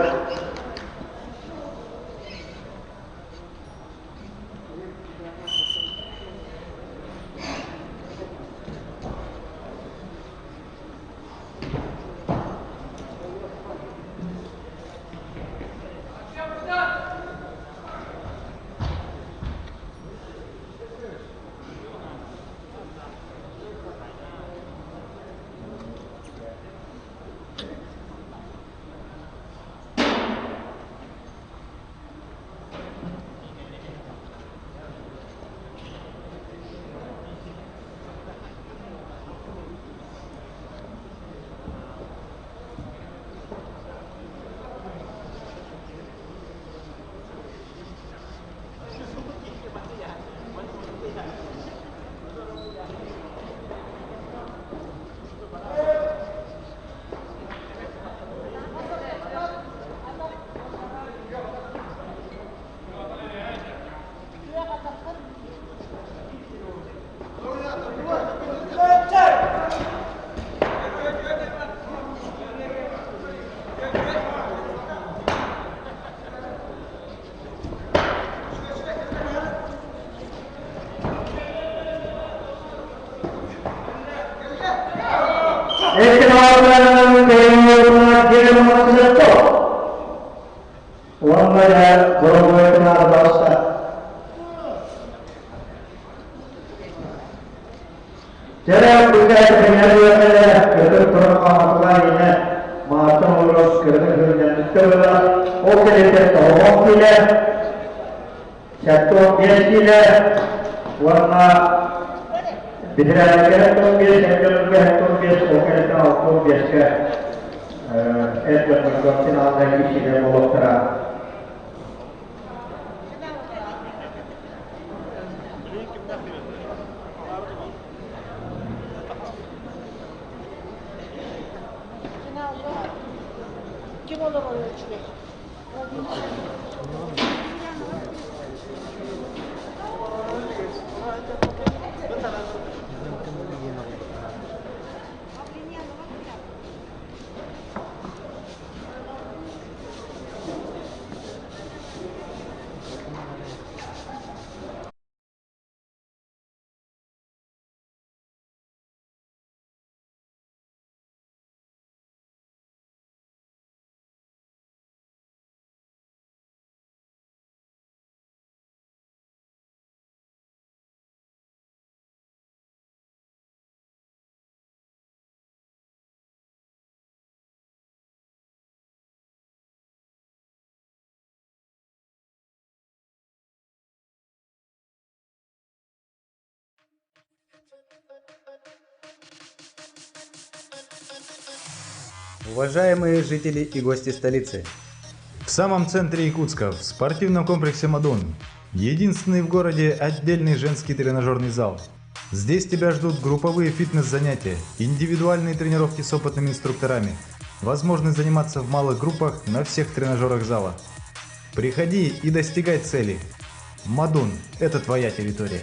Kim olur o ölçüde? Уважаемые жители и гости столицы, самом центре Якутска, в спортивном комплексе «Мадон». Единственный в городе отдельный женский тренажерный зал. Здесь тебя ждут групповые фитнес-занятия, индивидуальные тренировки с опытными инструкторами, возможность заниматься в малых группах на всех тренажерах зала. Приходи и достигай цели. «Мадон» – это твоя территория.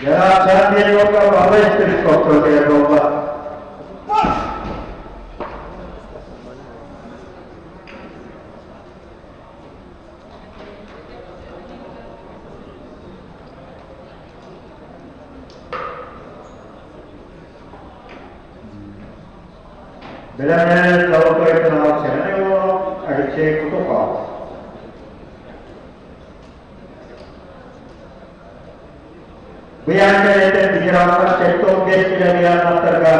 Jarak champion Yoga Bangladesh Teleskop Program Bomba. Belanel Sauto Eternal Senaneo Adice Kutoka. Bianca Dijarakan Sektor Bes Kejadian Masterga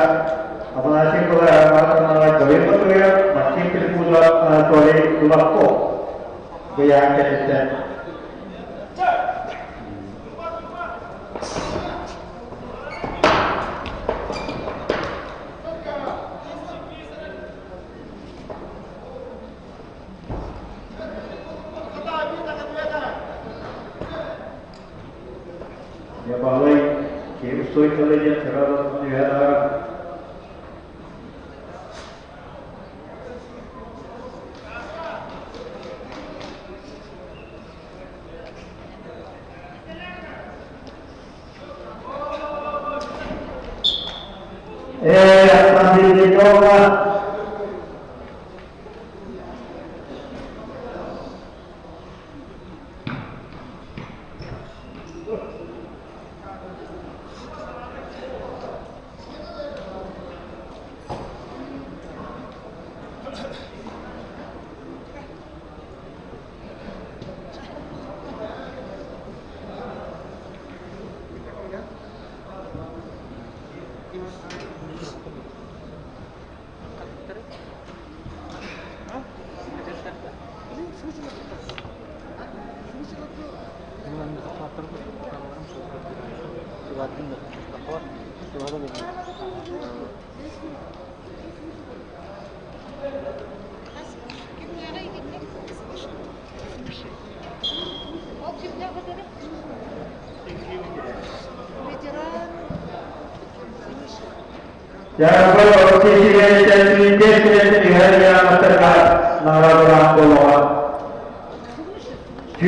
Apalagi kalau Joy Betul ya Masih Pilpula Joy Tulakko Bianca itu ya bahwa game soy kali dia terlalu menjadi sambil dicoba Jangan lupa posisi dan di hari yang terdekat Narayana Bola. Di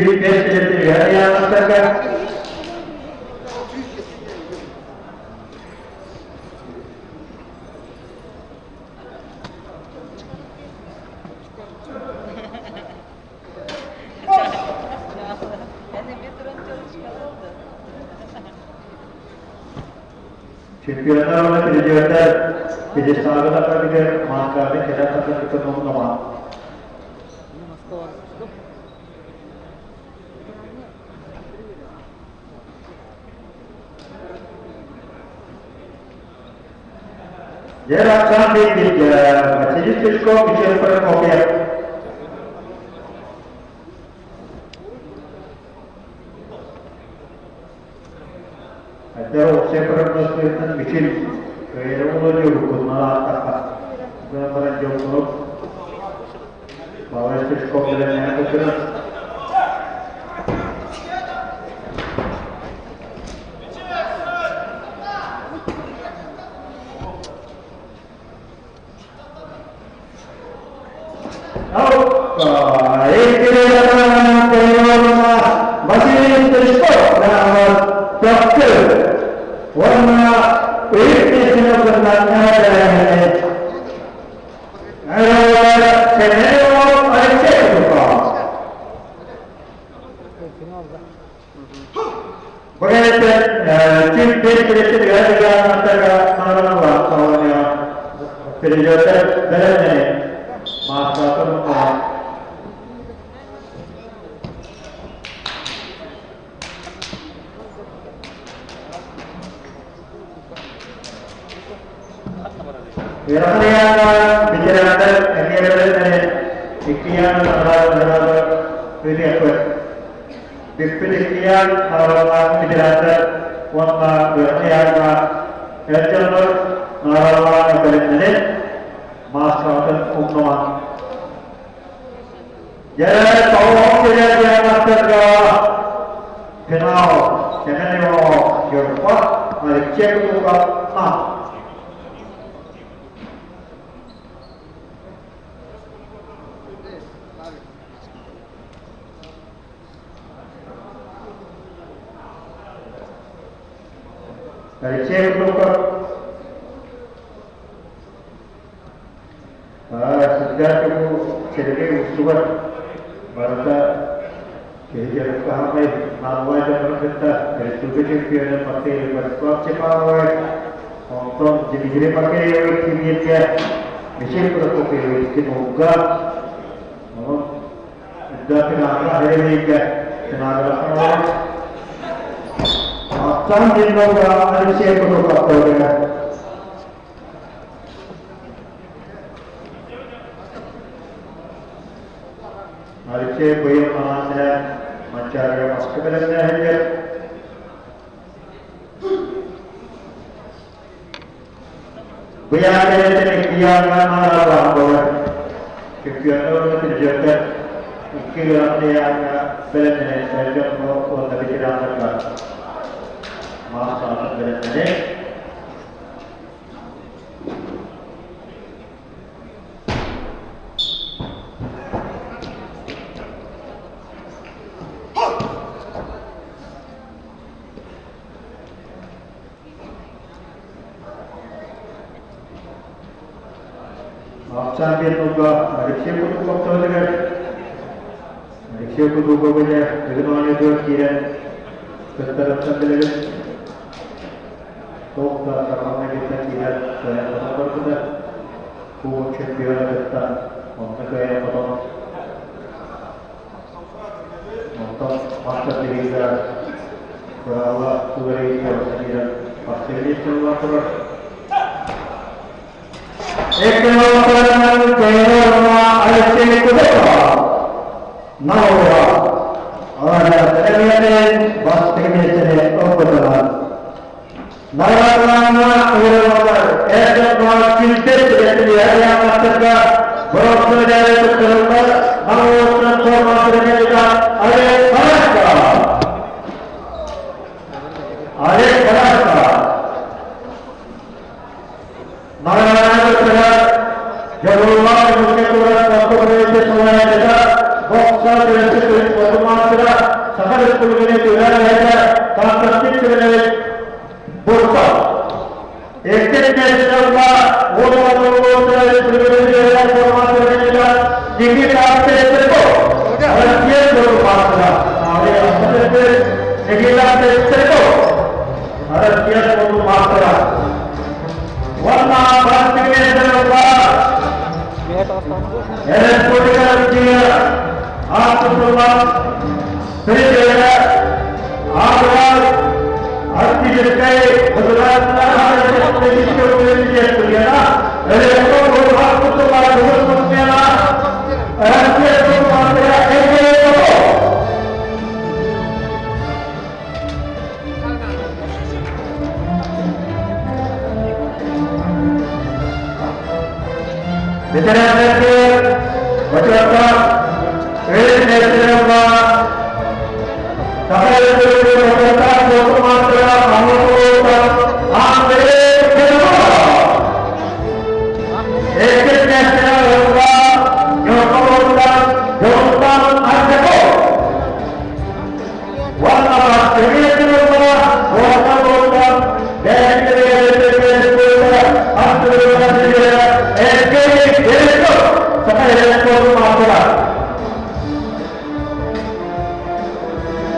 hari yang terdekat. Chempionat oleh Pidijawatan Pidijawatan apa juga maka ada kita akan ikut mengulang. Jarak sampai tiga, masih cukup bisa berkopiah. Ada separate perspektif bikin kaya orang jauh malah apa? Gambaran jauh bahwa cukup jalannya itu terus. Masih terskop dan dokter warna ini sebenarnya adalah seneo Adice Kutoka. Begitu tim berkreasi dengan antara Narayana kawannya Pidijawatan dalamnya masa terbuka. Yang bicara tentang ikhtiar adalah pilihan. Ikhtiar adalah bicara wanta ikhtiar adalah adalah bicara masyarakat umum. Jadi kalau kita yang masyarakat kenal, kenal Eropa, Adice Kutoka. Dari cek lupa. Sejak itu cerita usulan Barata kehidupan kami awal dan kita dari tujuh pion pakai berkuat cepat untuk jadi pakai kimia dia mesti perlu pakai kimia dah tenaga hari ini tenaga orang macam jenis orang ada siapa perlu pakai Arice koyun manasya mencari maskebelannya hanya biar kita kian mana bahwa kian orang terjaga kian dia belannya saja mau tapi tidak ada masa belannya Sampai juga Malaysia pun waktu dengan Malaysia pun juga banyak dengan juga kira keterlaluan dengan Tok tak ramai kita kira saya benar benar kuat champion kita orang kaya potong untuk masa dirinya berawal dari kira pasti ini semua terus एक नौकरन केरला ऐसे कुछ ना होगा और तेरे बात करने से तो बदला नौकरन केरला ऐसे बात किलते रहती है या मतलब का बहुत से जाए तो करूँगा नौकरन तो मारने का अरे फर्क का जब उन्होंने मुझे पूरा सबको से सुनाया था बॉक्सर जैसे कोई वर्तमान करा सफल स्कूल में तैयार रहता कांस्टिक करने बोलता एक नेशनल का वो लोगों को प्रिविलेज है वर्तमान करने का जिनके साथ से देखो और ये लोग बात करा हमारे अंदर से निकला से देखो और ये लोग बात करा वरना बात करने से लोग Elektronikal dia, aku semua berbeda, awal, arti jerkai, berlaku ada sesuatu yang berbeda. Elektronikal aku semua berbeda, arti semua berbeda. Bicara terakhir, macam ini nasional, sampai itu macam foto matra, kamu ambil kedua. Ekor nasional yang kemudian jawatan ada ko. Warna ini kedua, warna kemudian dari sampai dengan foto matra.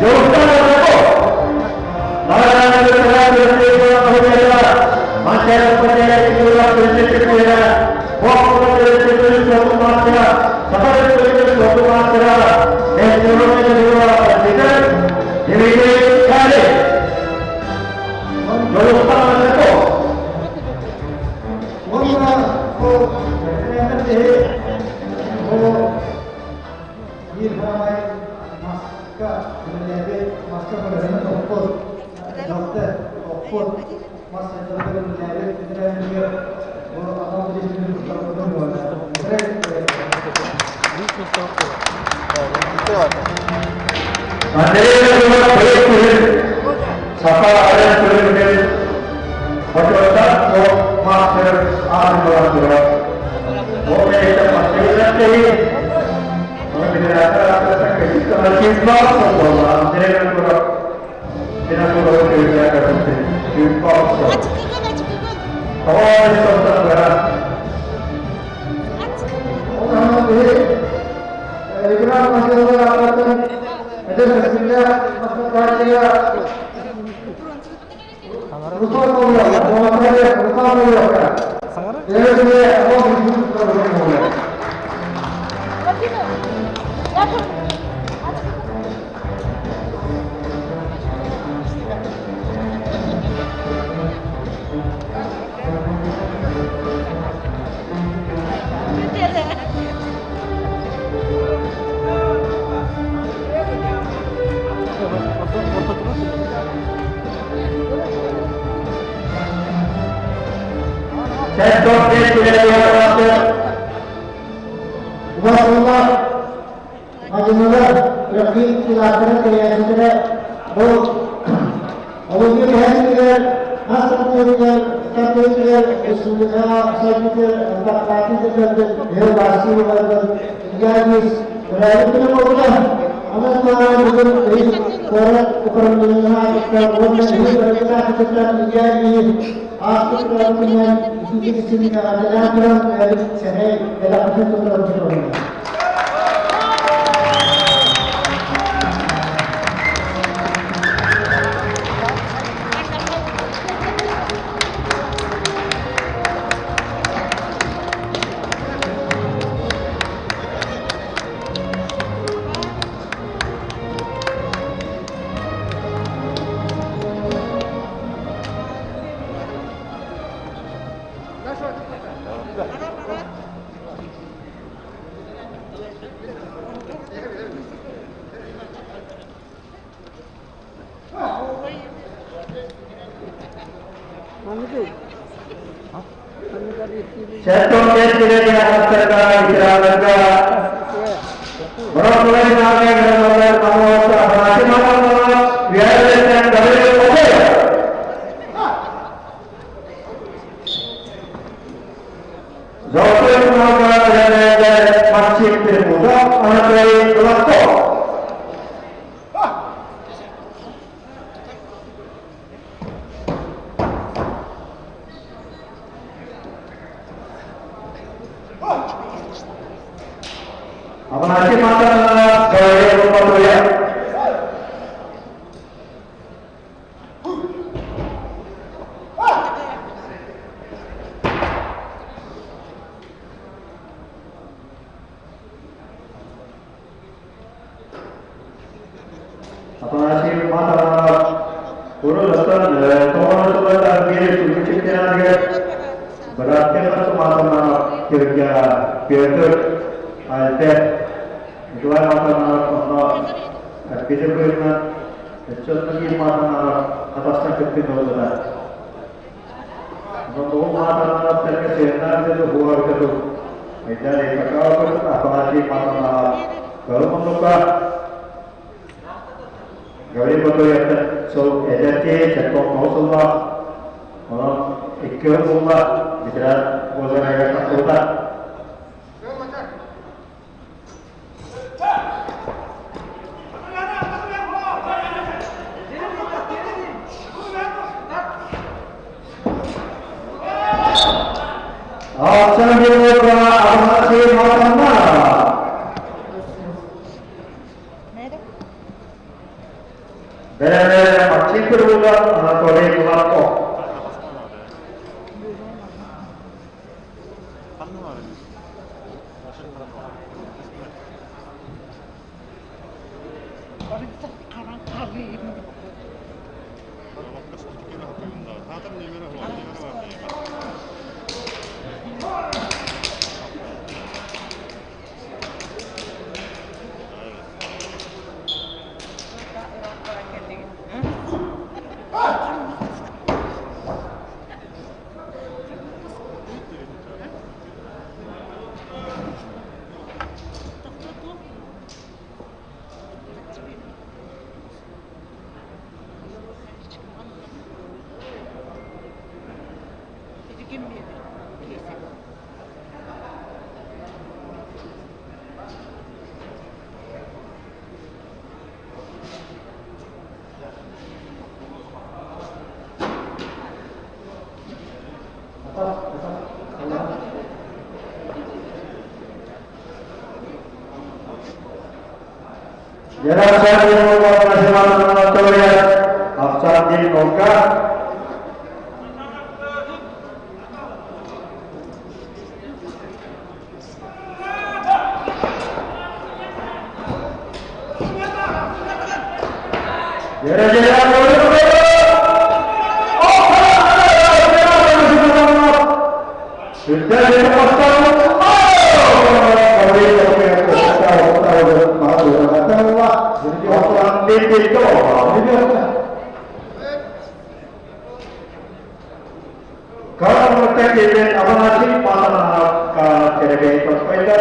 Jauhkan aku. Narana bergerak bergerak masyarakat percaya itulah prinsip kita. Waktu prinsip foto matra, sampai dengan foto matra. Ekonomi juga tidak dimiliki kali. Jauhkan aku. ये हमारे मास्का menjadi masker pada doktor masa doktor menjadi dan dia apa di sini doktor Andai juga boleh turun siapa ada turun doktor masker ada वो मेरे तक मसले रहते हैं और मेरे रास्ता तक किसी तरह की बात नहीं होगा मेरे को क्या कर सकते हैं Paulo. 아직 그건. Olha só o lugar. Orang ini, ibarat masih orang ada sesuatu masalah dia. Rupa mula, rupa mula. Dia orang hidup terus mula. Sendok sudah dilakukan. Rasulullah Majnunlah Rafiq Silakan Kaya Sutra Bo Awalnya Hasil Asal Kapil Ismullah Sajid Empat Kaki Sedang Hewasi Warga Jadis Berlalu Kena Maulah Amat Mara Bukan Korat Ukuran Menengah Kekuatan Hidup Berkata Kesetan Jadis Aku telah dengan di sini adalah dari saya dalam bentuk terus. Sendok sudah dilakukan istirahatnya. Orang lain namanya dengan kamu masih malam biar dengan dari mobil. Zohir nama dari masjid terbuka anak dari kelompok. Apalagi mata gaya rumah mulia. Apalagi mata kurus dan tomat dan biru cuci dia berarti mata kerja biar alter dua mata bisa berguna contohnya mata atasnya kecil dosa dua mata terkesena itu buat itu jadi kakak itu apalagi mata kalau membuka gawai betul ya so edati cekok mau semua orang ikut semua bisa boleh agak takut. Selanjutnya Abang Mata dari Aceh berulang oleh kelompok. Jelasan yang membuat nasional Anatolia Afsandin Noka. Jelasan sudah dilepaskan. Kalau mereka kira apa nasib pasangan kira-kira itu sepeda.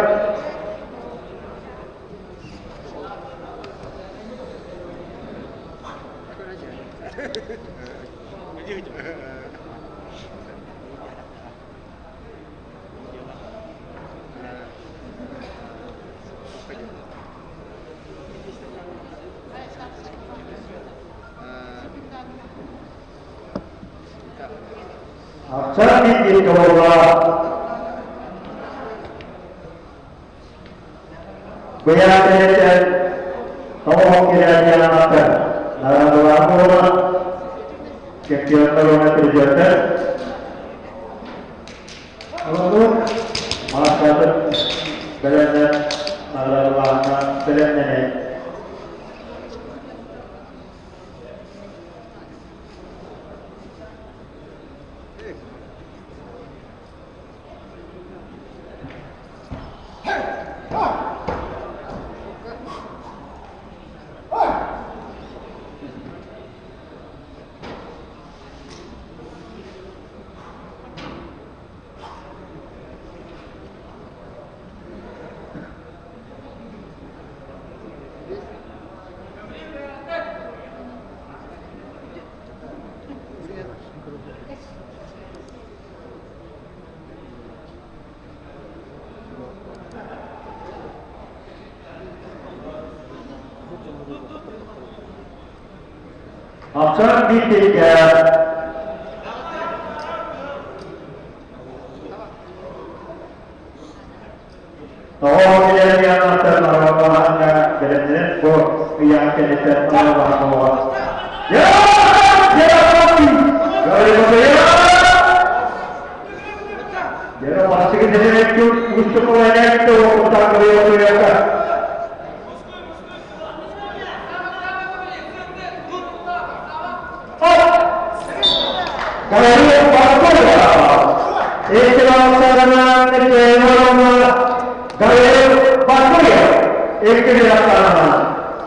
Aksar di bawah bayar tahu kira-kira apa dalam beberapa kegiatan terjadi lalu masyarakat belajar dalam bahasa belajar Aksar di tiga tahu kira-kira apa bahasannya benar-benar yang kita pernah bahas. Ya, jadi pasti kita itu untuk orang itu untuk beliau. Kalau dia bagus, ikhlas karena kejemuran, kalau bagus, ikhlas karena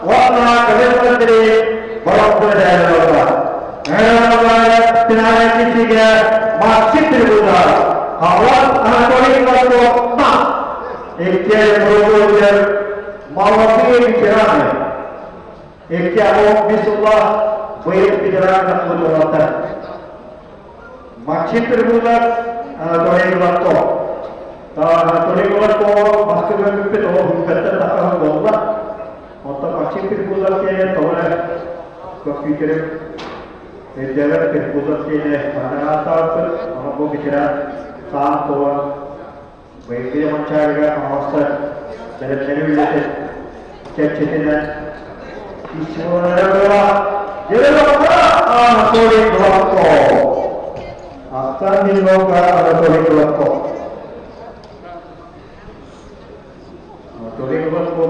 warna kebesaran dari barat budaya kita. Orang tinara ketiga masjid terbuka, awal Anatolia itu nah, ikhlas berubah mawasi pikiran, ikhlas bismillah baik pikiran dan berubah. Masjid terbuka, Anatolia itu, Anatolia itu masjid terbuka, kita tak akan buat. Untuk masjid terbuka ke tahun kepikir, jalan terbuka ke mana tahu orang boleh bicara sangat baik dia mencari kawasan dari mana cek-cekan isu orang jadi apa Anatolia itu akan dilakukan Anatolia itu Anatolia itu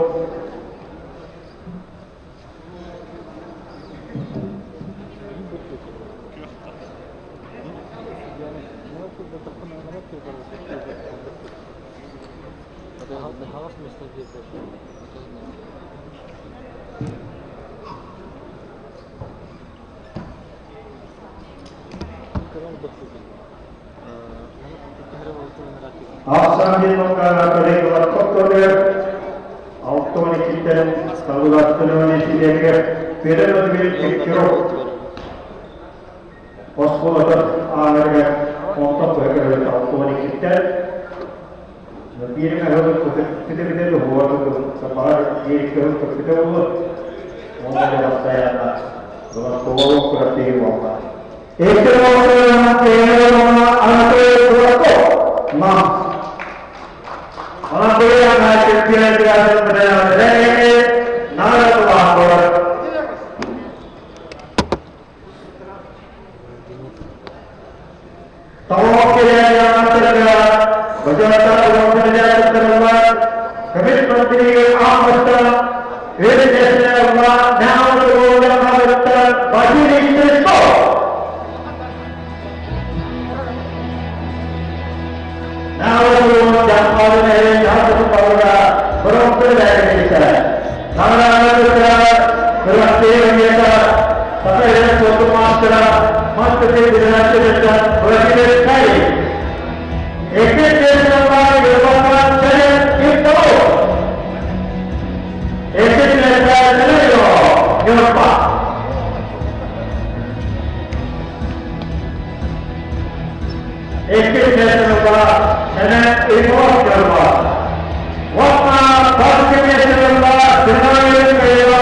Sambil mengalami kotor auto kita saluran tenaga siaga federal kiro hospital ada untuk bergerak auto kita lebih kalau kita buat sebar itu kita buat mau saya nak kalau berarti apa itu orang ada nah orang boleh nak kira-kira berdaya nara Tawakil yang terkena berjata uang kerja terlepas Komitmen diri Ahmad Indonesia Allah now the world of Ahmad Bajiri Kristo now the world of Ahmad Jatuh Paula Berongkir dari Indonesia Nama-nama kita berlaku Indonesia Sampai dengan suatu masalah Masa Indonesia dan Presiden Kali Indonesia Allah merupakan jalan kita Indonesia selalu nyerpa Indonesia Allah jalan impor nyerpa Waktu Indonesia Allah dengan kaya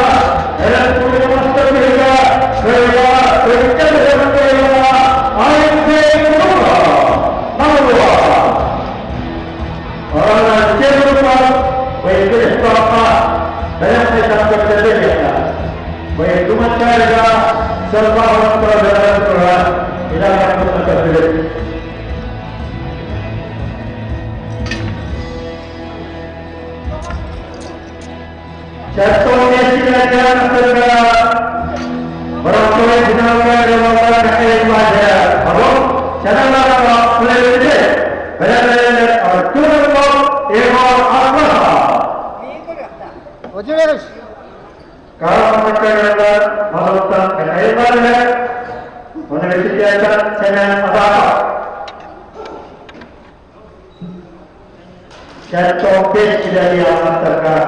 dalam punya masa kaya berkata dengan kaya air kaya Namanya orang Jerman baik apa dalam sesuatu terjadi baik rumah tangga serta orang tua dalam Quran tidak akan terjadi. Contohnya silakan segera orang tua yang dinamakan dalam orang kaya ibadah. Apa? Janganlah orang melainkan benar-benar Tuhan Allah Allah. Ojeros. Kalau mereka adalah melakukan kaya ibadah, universitas dengan apa? Contoh base tidak diamankan.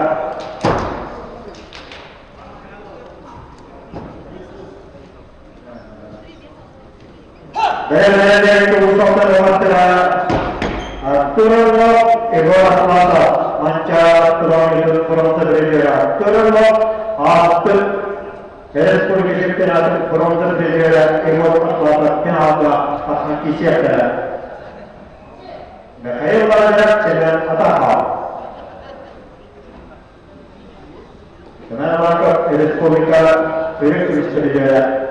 Benar-benar itu usaha lewatlah turun lo egoras mata manca turun itu kurang terberbeda turun lo atur jelas pun kita tidak kurang terberbeda egoras mata kenapa akan kisah ada berkait dengan jalan apa kenapa kau Republika Indonesia terjadi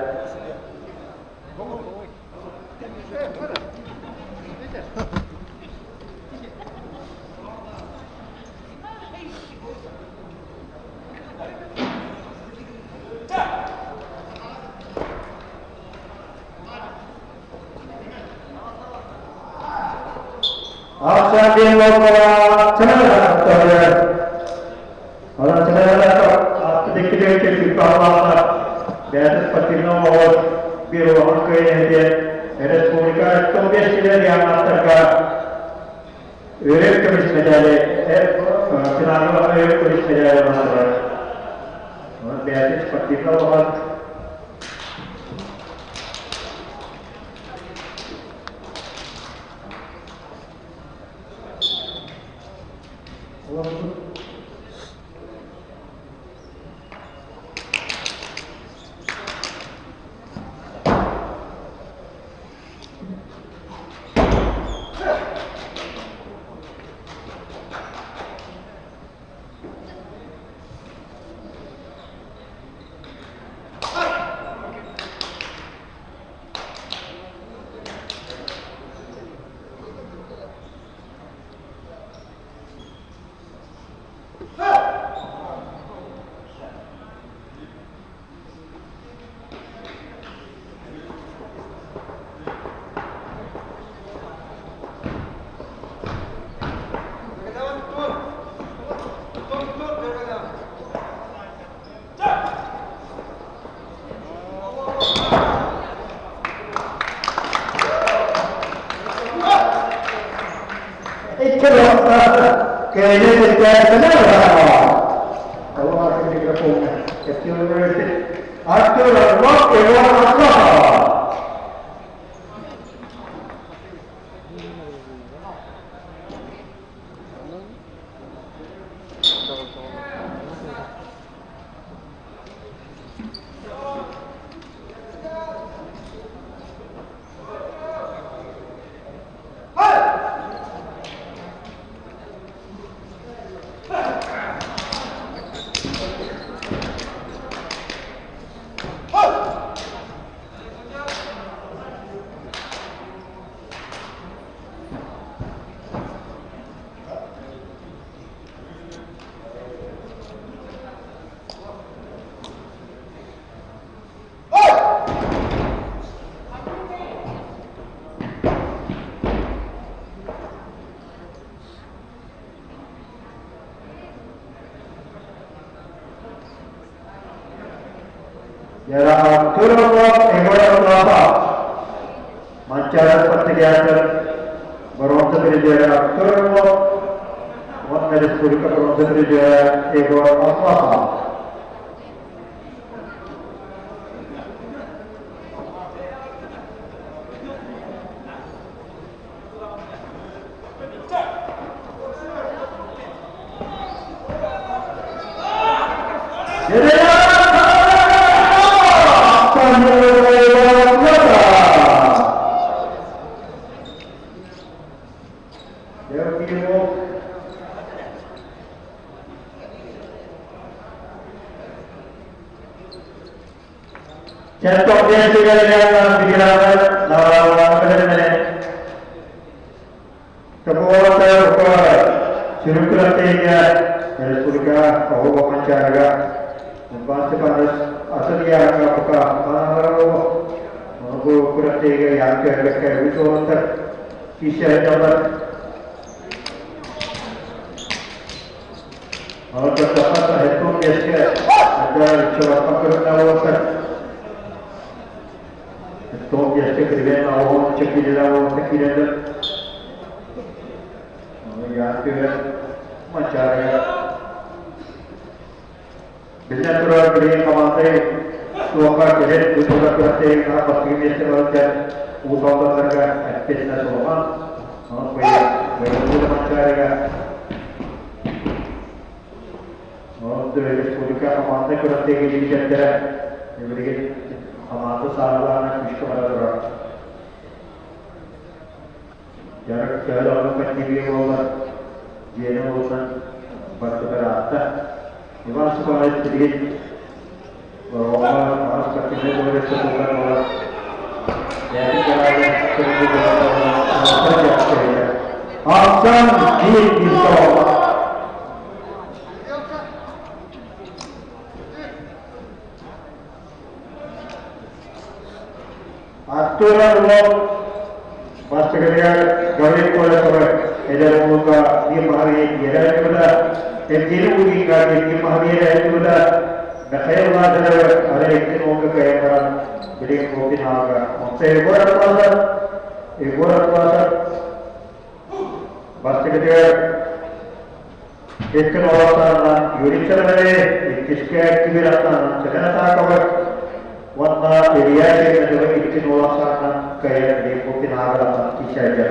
Asal dia bawa cenderung terlihat orang cenderung ketika kita bawah biasa seperti nomor biru angka yang dia Republika itu biasa dia mengatakan Europe kemis menjadi kenapa Europe kemis menjadi mana biasa seperti nomor kayaknya setiap kenapa kalau masih di kampung kecil itu atur waktu yang apa Jarak turun berapa? Mancar seperti biasa. Berontak dari jarak turun. Warna dari sepuluh ke berontak dari jarak apa? Contoh dia juga dalam pikiran lawan kerana kebuat terbuka suruh kerja dari surga kau mencari membantu panas asal dia apa mana aku kerja yang kerja itu untuk kisah dapat और जब तक हेतु कैसे अगर चौथा करना होता तो कैसे करेंगे ना वो चक्कीला वो चक्कीला और यहाँ पे मचा रहा बिजनेस रोड के लिए कमाते तो अगर करे तो करते हैं ना बच्चे में से बोलते वो बात करके बिजनेस होगा और कोई मचा रहेगा Respublika Komanda Kurate Gili Jendera Jadi Amatu Salwana Kushkamara Jarak Jalan Katibi Ola Jena Ola Bartakarata Ivan Sukaraj Sedikit Roma Mas Katibi Ola Respublika Ola Jadi Jalan Katibi Ola Aksan Gili Ola aturan lo pasti kerja gawe kola kola ada muka dia mahari dia ada juga jadi mungkin kalau dia mahari ada juga dah saya ada itu muka kayak orang jadi mungkin agak saya buat apa pasti kerja itu orang unit server kisah aktivitas sekarang tak kabar warna area yang ada di Nolasan kayak di mungkin ada kisah aja.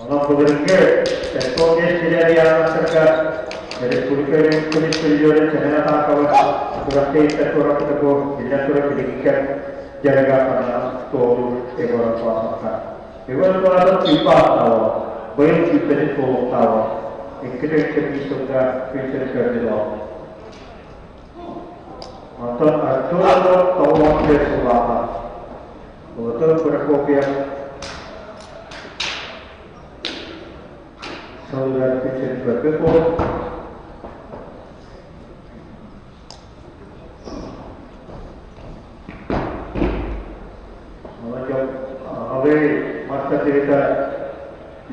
Orang berpikir contohnya tidak yang masyarakat dari kulit kerja channel tak kawan berarti orang itu tidak berpikir jaga karena store ekonomi pasar. Ekonomi pasar tiba tahu, banyak tipe itu tahu. Ekonomi sudah filter kerja. Atau aturan tawar sesuatu, betul berkopian, saudara kecil berkepul, macam apa masa cerita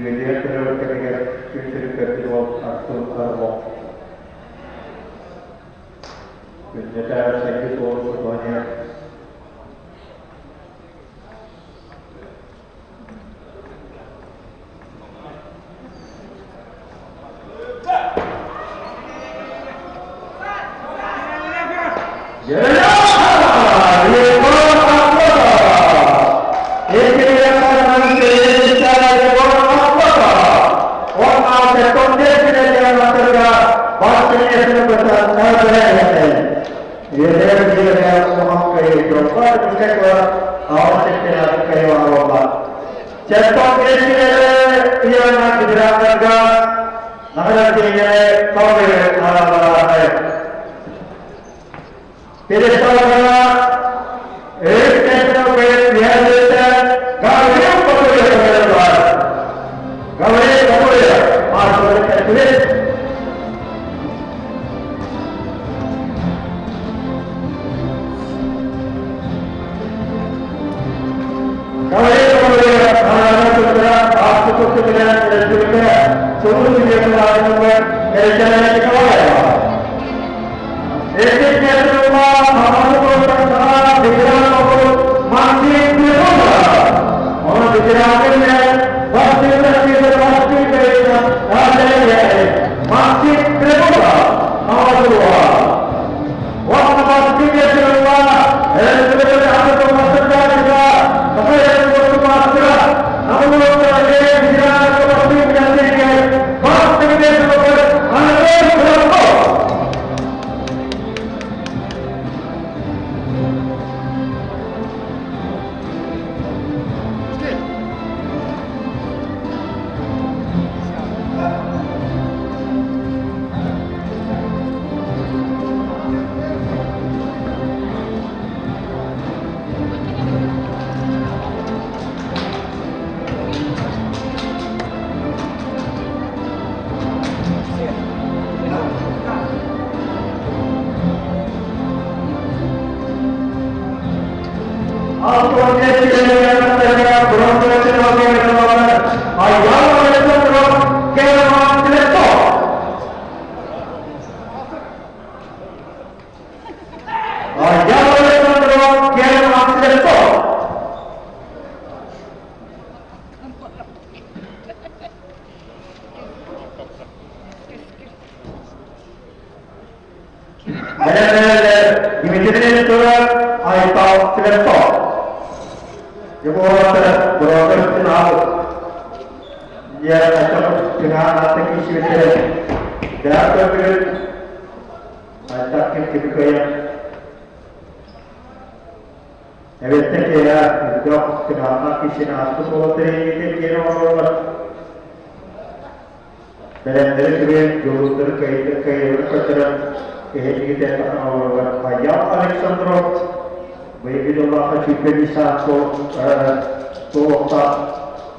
dia terlalu ketika kecil berkepul atau terbawa. Ternyata saya itu banyak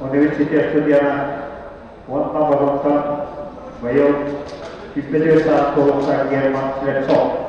Universitas Studiana, Wonta Babontan, Bayo, Ipede Sako, Sagian Mansletso.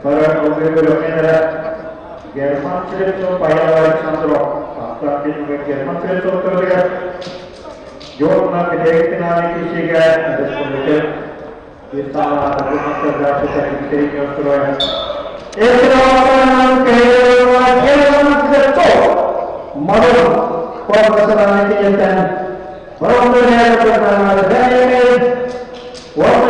para Obrigado German Seleção Paya Alexandro after the German Seleção Torreira Jorna Kedektinani Kishiga responded Isama Adamata Dati Secretary Australia Ekran German Seleção Model Personality and from the German What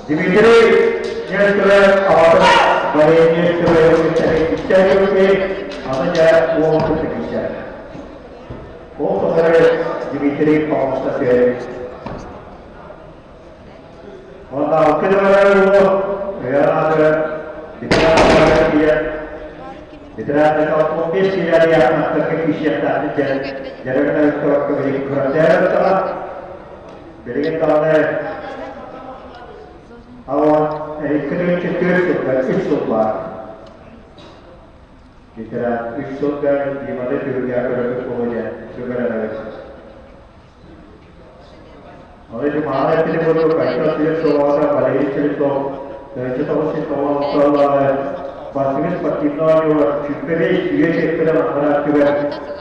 Dimitri, yesterday, but yesterday we studied another war to the Dimitri comes the Literalmente kalau kompis tidak dia akan terkekisah tak jalan waktu beri kurang salah beri kalau awal ekonomi cekir sudah isobar literal isobar di mana dunia berkepunyaan juga ada oleh itu malah tidak boleh kita tidak soal balik cerita cerita mesti soal Pastinya seperti itu juga supaya dia cekera mana juga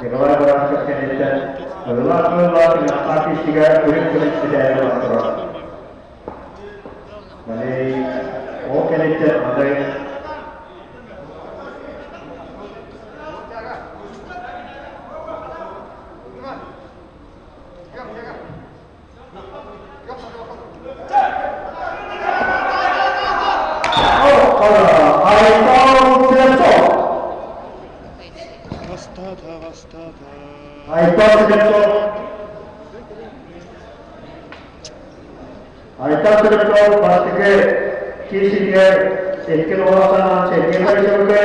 negara negara seperti ini Allah dengan arti juga kulit tidak ada masalah. Jadi oke ini ada Aitab sudah pasti ke kisi ke ikan orang sana cekir lagi juga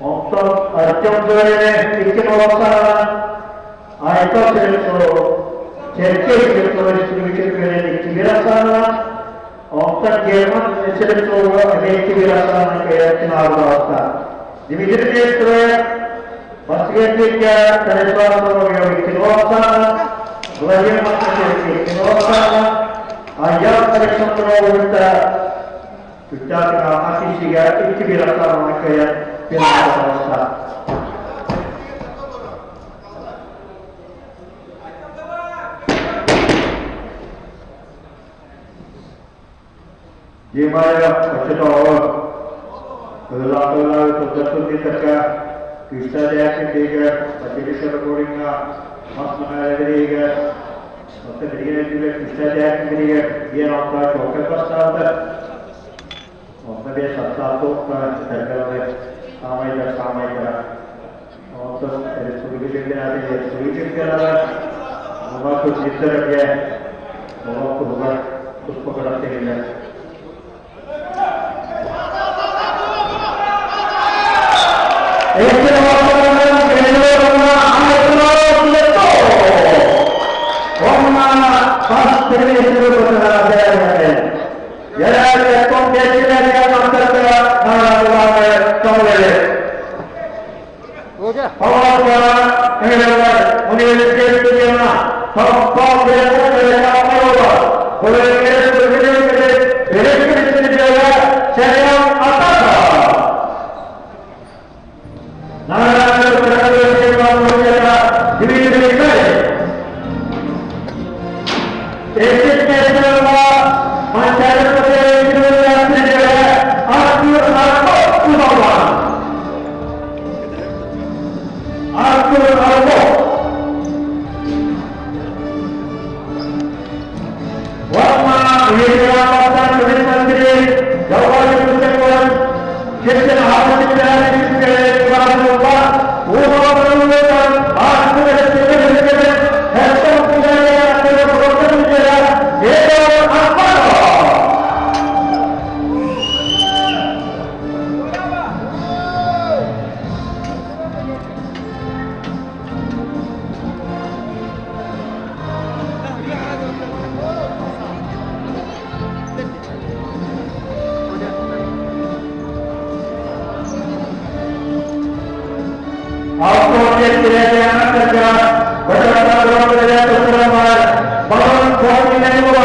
untuk arcam juga ikan orang sana Aitab sudah cekir itu distribusi ke ikan sana untuk Jerman sudah ikan sana ke Cina Arab dividir itu pasti kita terlibat dalam ikan orang sana belajar macam ikan orang sana Ayat Alexandra kita kena hati siga itu dirasa mereka yang berasa. Jemaah bercerita kelar itu betul diterka kita dia ketiga tapi sebenarnya mas mana dia Waktu berikan juga kita dia berikan dia nampak joker pasal ada. Waktu dia satu terkait samai dah. Waktu suri juga ada suri juga ada. Nama tu kita dia. Waktu bukan puspa kerana dia. Bangun